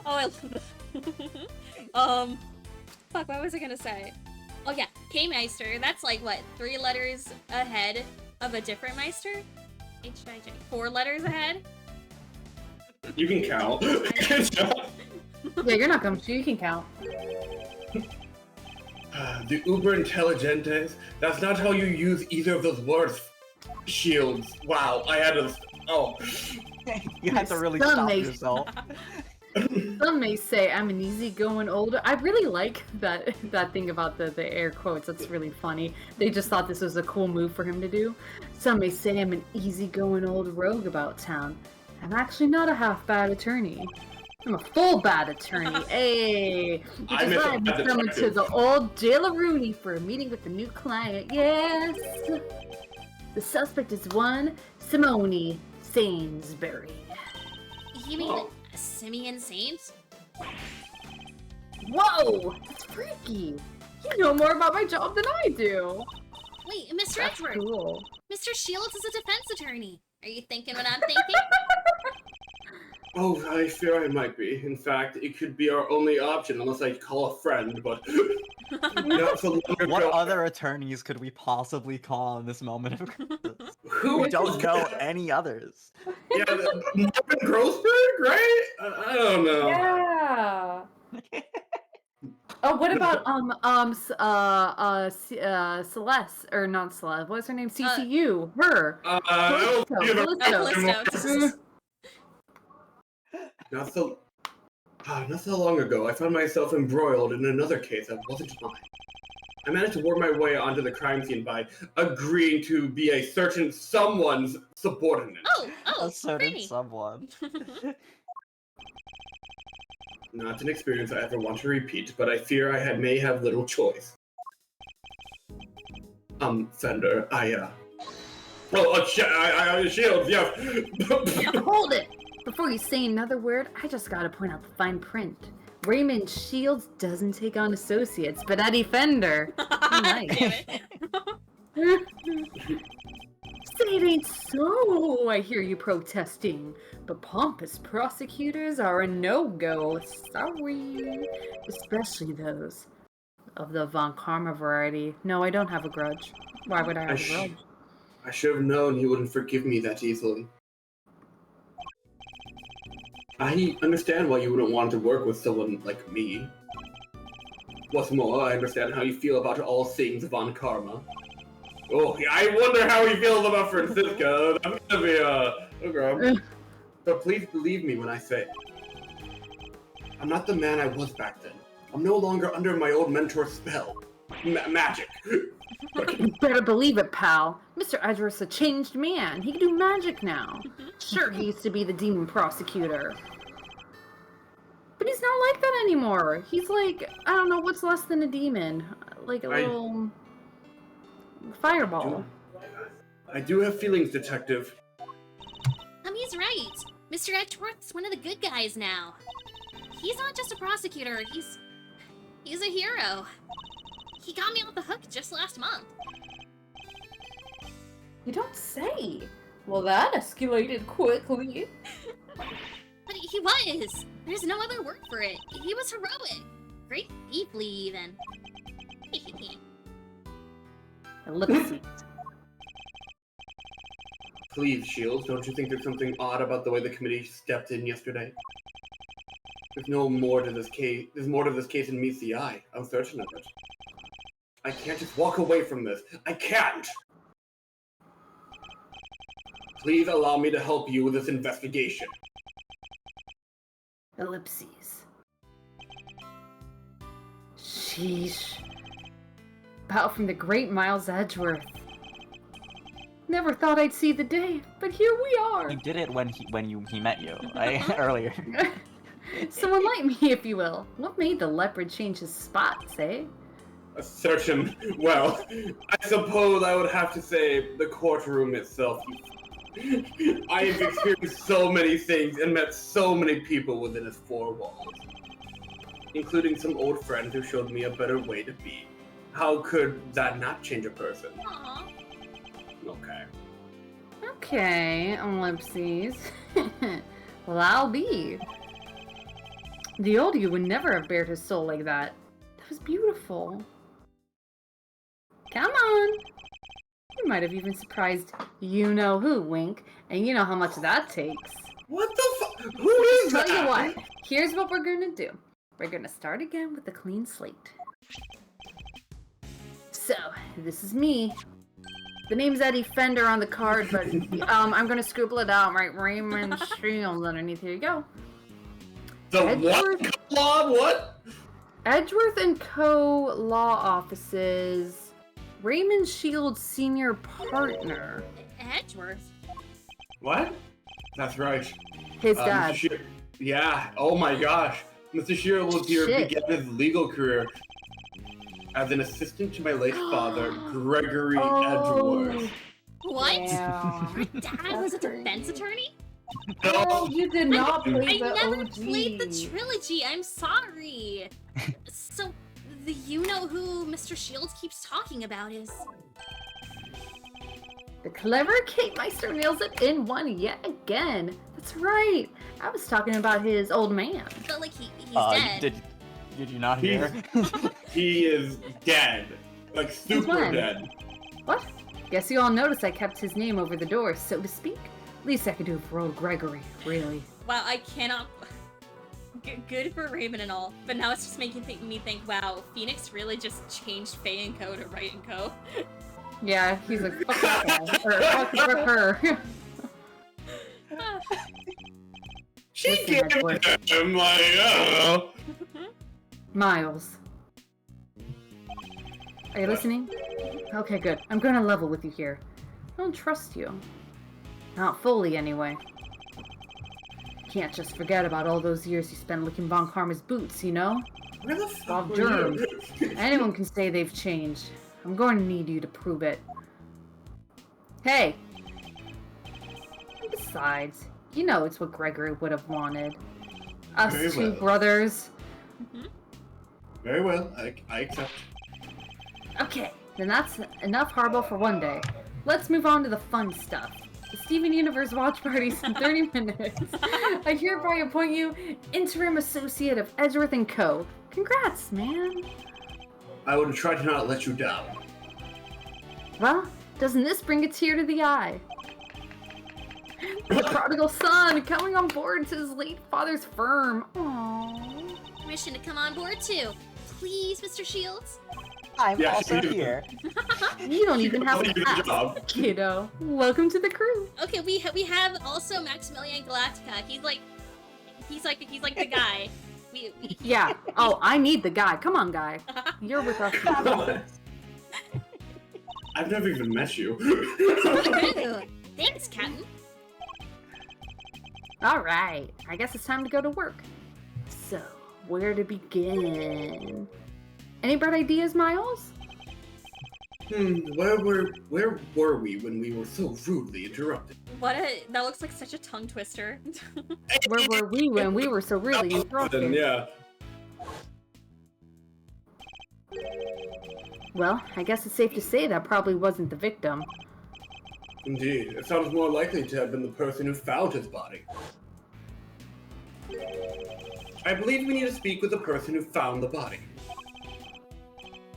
Oh, I love that. Fuck, what was I gonna say? Oh yeah, K-Meister, that's like, what, 3 letters ahead of a different Meister? H-I-J. 4 letters ahead? You can count. Good job. Yeah, you're not gumshoe, you can count. The uber intelligentes. That's not how you use either of those words. Shields. Wow, I had to. Oh. You had to really Some stop may- yourself. Some may say I'm an easygoing older. I really like that thing about the air quotes. That's really funny. They just thought this was a cool move for him to do. Some may say I'm an easygoing old rogue about town. I'm actually not a half bad attorney. I'm a full bad attorney. Hey, which I is miss why a I've bad been summoned to detective. the old Jailer Rooney for a meeting with the new client. Yes, the suspect is one Simone Sainsbury. You mean Oh. Simeon Saint? Whoa, that's freaky. You know more about my job than I do. Wait, Mr. That's Edward. cool. Mr. Shields is a defense attorney. Are you thinking what I'm thinking? Oh, I fear I might be. In fact, it could be our only option unless I call a friend, but not so long What ago. other attorneys could we possibly call in this moment of crisis? Who We don't know any others. Yeah, Marvin Grossberg, right? I don't know. Yeah. Oh, what about Celeste or not Celeste? What's her name? CCU. Her. I don't see the- Callisto. Not so long ago, I found myself embroiled in another case that wasn't mine. I managed to work my way onto the crime scene by agreeing to be a certain someone's subordinate. Oh, A certain pretty. someone. Not an experience I ever want to repeat, but I fear I may have little choice. Fender, Shields, yes. Hold it! Before you say another word, I just gotta point out the fine print. Raymond Shields doesn't take on associates, but Eddie Fender. Nice. Damn it. Say it ain't so, I hear you protesting. But pompous prosecutors are a no-go. Sorry. Especially those of the Von Karma variety. No, I don't have a grudge. Why would I have a grudge? I should have known you wouldn't forgive me that easily. I understand why you wouldn't want to work with someone like me. What's more, I understand how you feel about all things Von Karma. Oh, I wonder how he feels about Francisca. That's gonna be okay. But please believe me when I say I'm not the man I was back then. I'm no longer under my old mentor's spell. Magic. You better believe it, pal. Mr. Edgeworth's a changed man. He can do magic now. Sure, he used to be the demon prosecutor. But he's not like that anymore. He's like, I don't know, what's less than a demon? Like a little fireball. I do have feelings, Detective. He's right. Mr. Edgeworth's one of the good guys now. He's not just a prosecutor, he's a hero. He got me off the hook just last month. You don't say. Well, that escalated quickly. But he was. There's no other word for it. He was heroic. Great deeply, even. Ellipses. Please, Shields, don't you think there's something odd about the way the committee stepped in yesterday? There's more to this case than meets the eye. I'm certain of it. I can't just walk away from this. I can't! Please allow me to help you with this investigation. Ellipses. Sheesh. Bow from the great Miles Edgeworth. Never thought I'd see the day, but here we are. You did it when he met you, earlier. So enlighten me, if you will. What made the leopard change his spots, eh? Well, I suppose I would have to say the courtroom itself. I have experienced so many things and met so many people within its four walls, including some old friends who showed me a better way to be. How could that not change a person? Aww. Okay. Okay, ellipses. Well, I'll be. The old you would never have bared his soul like that. That was beautiful. Come on! You might have even surprised you-know-who, Wink, and you know how much that takes. What the fuck? Who is that? Tell you what, here's what we're gonna do. We're gonna start again with a clean slate. So, this is me. The name's Eddie Fender on the card, but I'm gonna scribble it out, right? Raymond Shields underneath. Here you go. The what? Law? What? Edgeworth and Co. Law Offices. Raymond Shields' senior partner. Edgeworth? What? That's right. His dad. Yeah. Oh my gosh. Mr. Shields here began his legal career as an assistant to my late father, Gregory Edgeworth. What? Yeah. Your dad was a defense attorney? Oh, you did not play I the never OG. played the trilogy, I'm sorry. So, the you-know-who Mr. Shields keeps talking about is... The clever Kate Meister nails it in one yet again. That's right. I was talking about his old man. But, like, he's dead. Did you not hear? He is dead. Like, super when? dead. What? Guess you all noticed I kept his name over the door, so to speak. Least I could do for old Gregory, really. Wow, I cannot... Good for Raven and all, but now it's just making me think, wow, Phoenix really just changed Faye and Co. to Wright and Co. Yeah, he's like, fuck that guy. Or fuck her. She Listen, can't Edgeworth. him like, oh. Miles. Are you listening? Okay, good. I'm gonna level with you here. I don't trust you. Not fully, anyway. Can't just forget about all those years you spent licking Von Karma's boots, you know? Where the fuck Bob were Durham. you? Anyone can say they've changed. I'm going to need you to prove it. Hey! Besides, you know it's what Gregory would have wanted. Us Very two well. brothers. Very well, I accept. Okay, then that's enough Harble for one day. Let's move on to the fun stuff. The Steven Universe watch party's in 30 minutes. I hereby appoint you interim associate of Edgeworth & Co. Congrats, man. I would try to not let you down. Well, doesn't this bring a tear to the eye? The prodigal son coming on board to his late father's firm. Aww. Permission to come on board too. Please, Mr. Shields. I'm Yeah, also she- here. You don't even have Doesn't to do the ask, job. kiddo. Welcome to the crew. Okay, we have also Maximilian Galactica. He's like the guy. We Yeah. Oh, I need the guy. Come on, guy. You're with us. I've never even met you. Ooh, thanks, Captain. All right. I guess it's time to go to work. So, where to begin? Any bright ideas, Miles? Where were we when we were so rudely interrupted? That looks like such a tongue twister. Where were we when we were so really Then, interrupted? yeah. Well, I guess it's safe to say that probably wasn't the victim. Indeed, it sounds more likely to have been the person who found his body. I believe we need to speak with the person who found the body.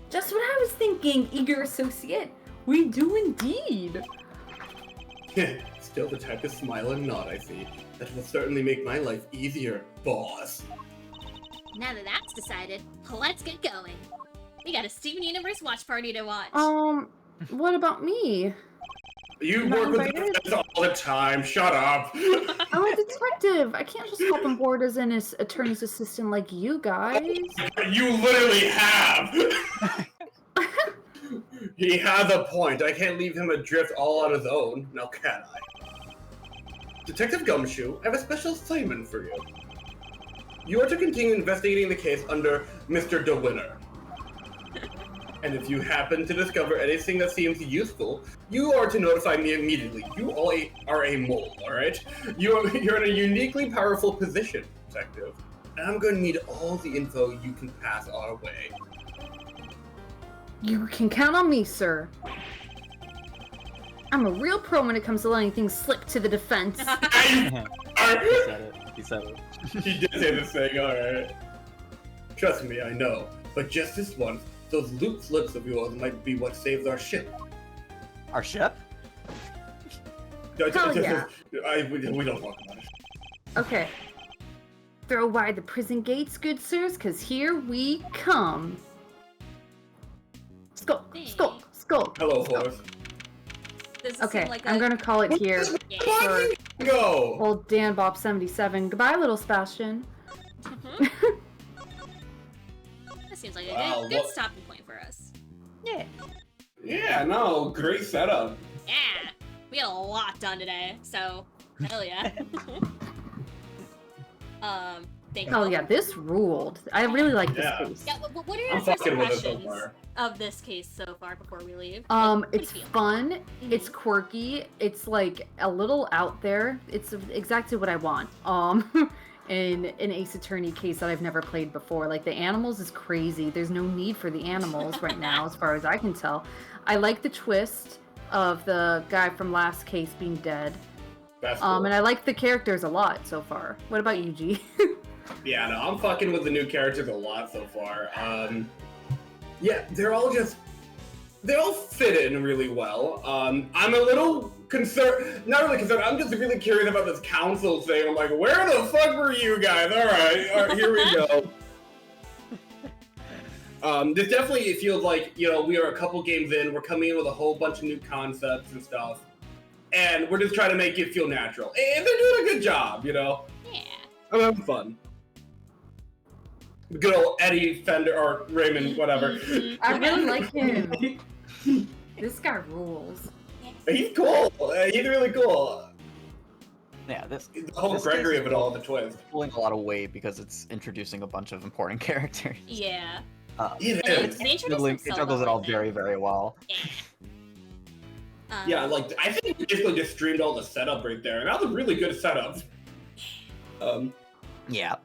Just what I was thinking, eager associate. We do indeed. Still the type of smile and nod, I see. That will certainly make my life easier, boss. Now that that's decided, let's get going. We got a Steven Universe watch party to watch. What about me? You Am I work with invited? defense all the time, shut up! I'm a detective. I can't just hop on board as an attorney's assistant like you guys. You literally have! He has a point. I can't leave him adrift all on his own. Now can I? Detective Gumshoe, I have a special assignment for you. You are to continue investigating the case under Mr. DeWinner. And if you happen to discover anything that seems useful, you are to notify me immediately. You all are a mole, alright? You're in a uniquely powerful position, detective. And I'm going to need all the info you can pass our way. You can count on me, sir. I'm a real pro when it comes to letting things slip to the defense. He said it. He said it. He did say this thing, alright. Trust me, I know. But just this once, those loop slips of yours might be what saves our ship. Our ship? Hell yeah. We don't talk about it. Okay. Throw wide the prison gates, good sirs, cause here we come. Skulk, skulk, skulk. Hello, skulk. horse. Does it Okay, seem like I'm a- gonna call it here for Go! old Dan Bob 77. Goodbye, little Sebastian. That seems like a Wow, good what- stopping point for us. Yeah. Yeah, no, great setup. Yeah, we had a lot done today, so hell yeah. Thank you. Oh yeah, this ruled. I really like this Yeah. case. Yeah, what are your I'm first fucking with it so impressions far. of this case so far before we leave? What do you It's feel? fun, Mhm. it's quirky, it's like a little out there. It's exactly what I want. In an Ace Attorney case that I've never played before. Like the animals is crazy. There's no need for the animals right now, as far as I can tell. I like the twist of the guy from last case being dead. That's cool. And I like the characters a lot so far. What about you, G? Yeah, no, I'm fucking with the new characters a lot so far. Yeah, they all fit in really well. I'm a little concerned, not really concerned, I'm just really curious about this council thing. I'm like, where the fuck were you guys? All right, here we go. This definitely feels like, we are a couple games in, we're coming in with a whole bunch of new concepts and stuff, and we're just trying to make it feel natural. And they're doing a good job, Yeah. I'm having fun. Good old Eddie Fender, or Raymond, whatever. I really like him. This guy rules. He's cool. He's really cool. Yeah, the The whole This Gregory case of it all, the twist. pulling a lot of weight because it's introducing a bunch of important characters. Yeah. It And is. they introduced He themselves juggles it well, all I think. very, very well. Yeah, like I think we basically just streamed all the setup right there, and that was a really good setup. Yeah.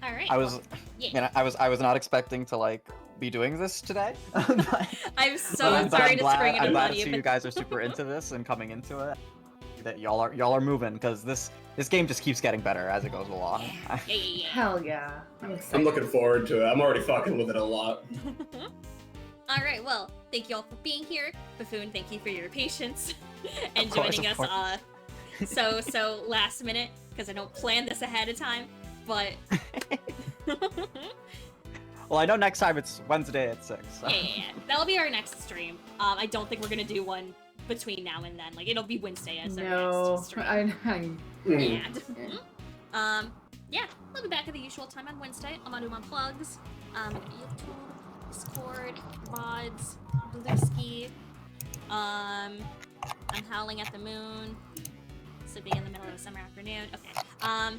All right. I was, well, yeah. you know, I was not expecting to like be doing this today. But I'm so I'm sorry to spring it I'm glad upon to you, see but you guys are super into this and coming into it. That y'all are moving because this game just keeps getting better as it goes along. yeah. Hell yeah. I'm excited. I'm looking forward to it. I'm already fucking with it a lot. All right. Well, thank you all for being here. Buffoon, thank you for your patience and Of course, joining of us. So last minute because I don't plan this ahead of time, but. Well, I know next time it's Wednesday at 6. So. Yeah. That'll be our next stream. I don't think we're gonna do one between now and then. Like it'll be Wednesday as our No, next stream. Mm. Yeah. Yeah. We'll be back at the usual time on Wednesday. I'm gonna do my plugs. YouTube, Discord, VODs, Blueski. I'm howling at the moon. Sleeping in the middle of a summer afternoon. Okay.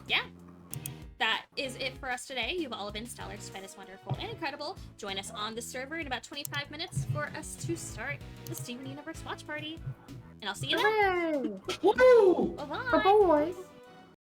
Yeah. That is it for us today. You've all been stellar, stupendous, wonderful, and incredible. Join us on the server in about 25 minutes for us to start the Steven Universe Watch Party. And I'll see you then. Hooray! Woo! Bye-bye. Bye-bye.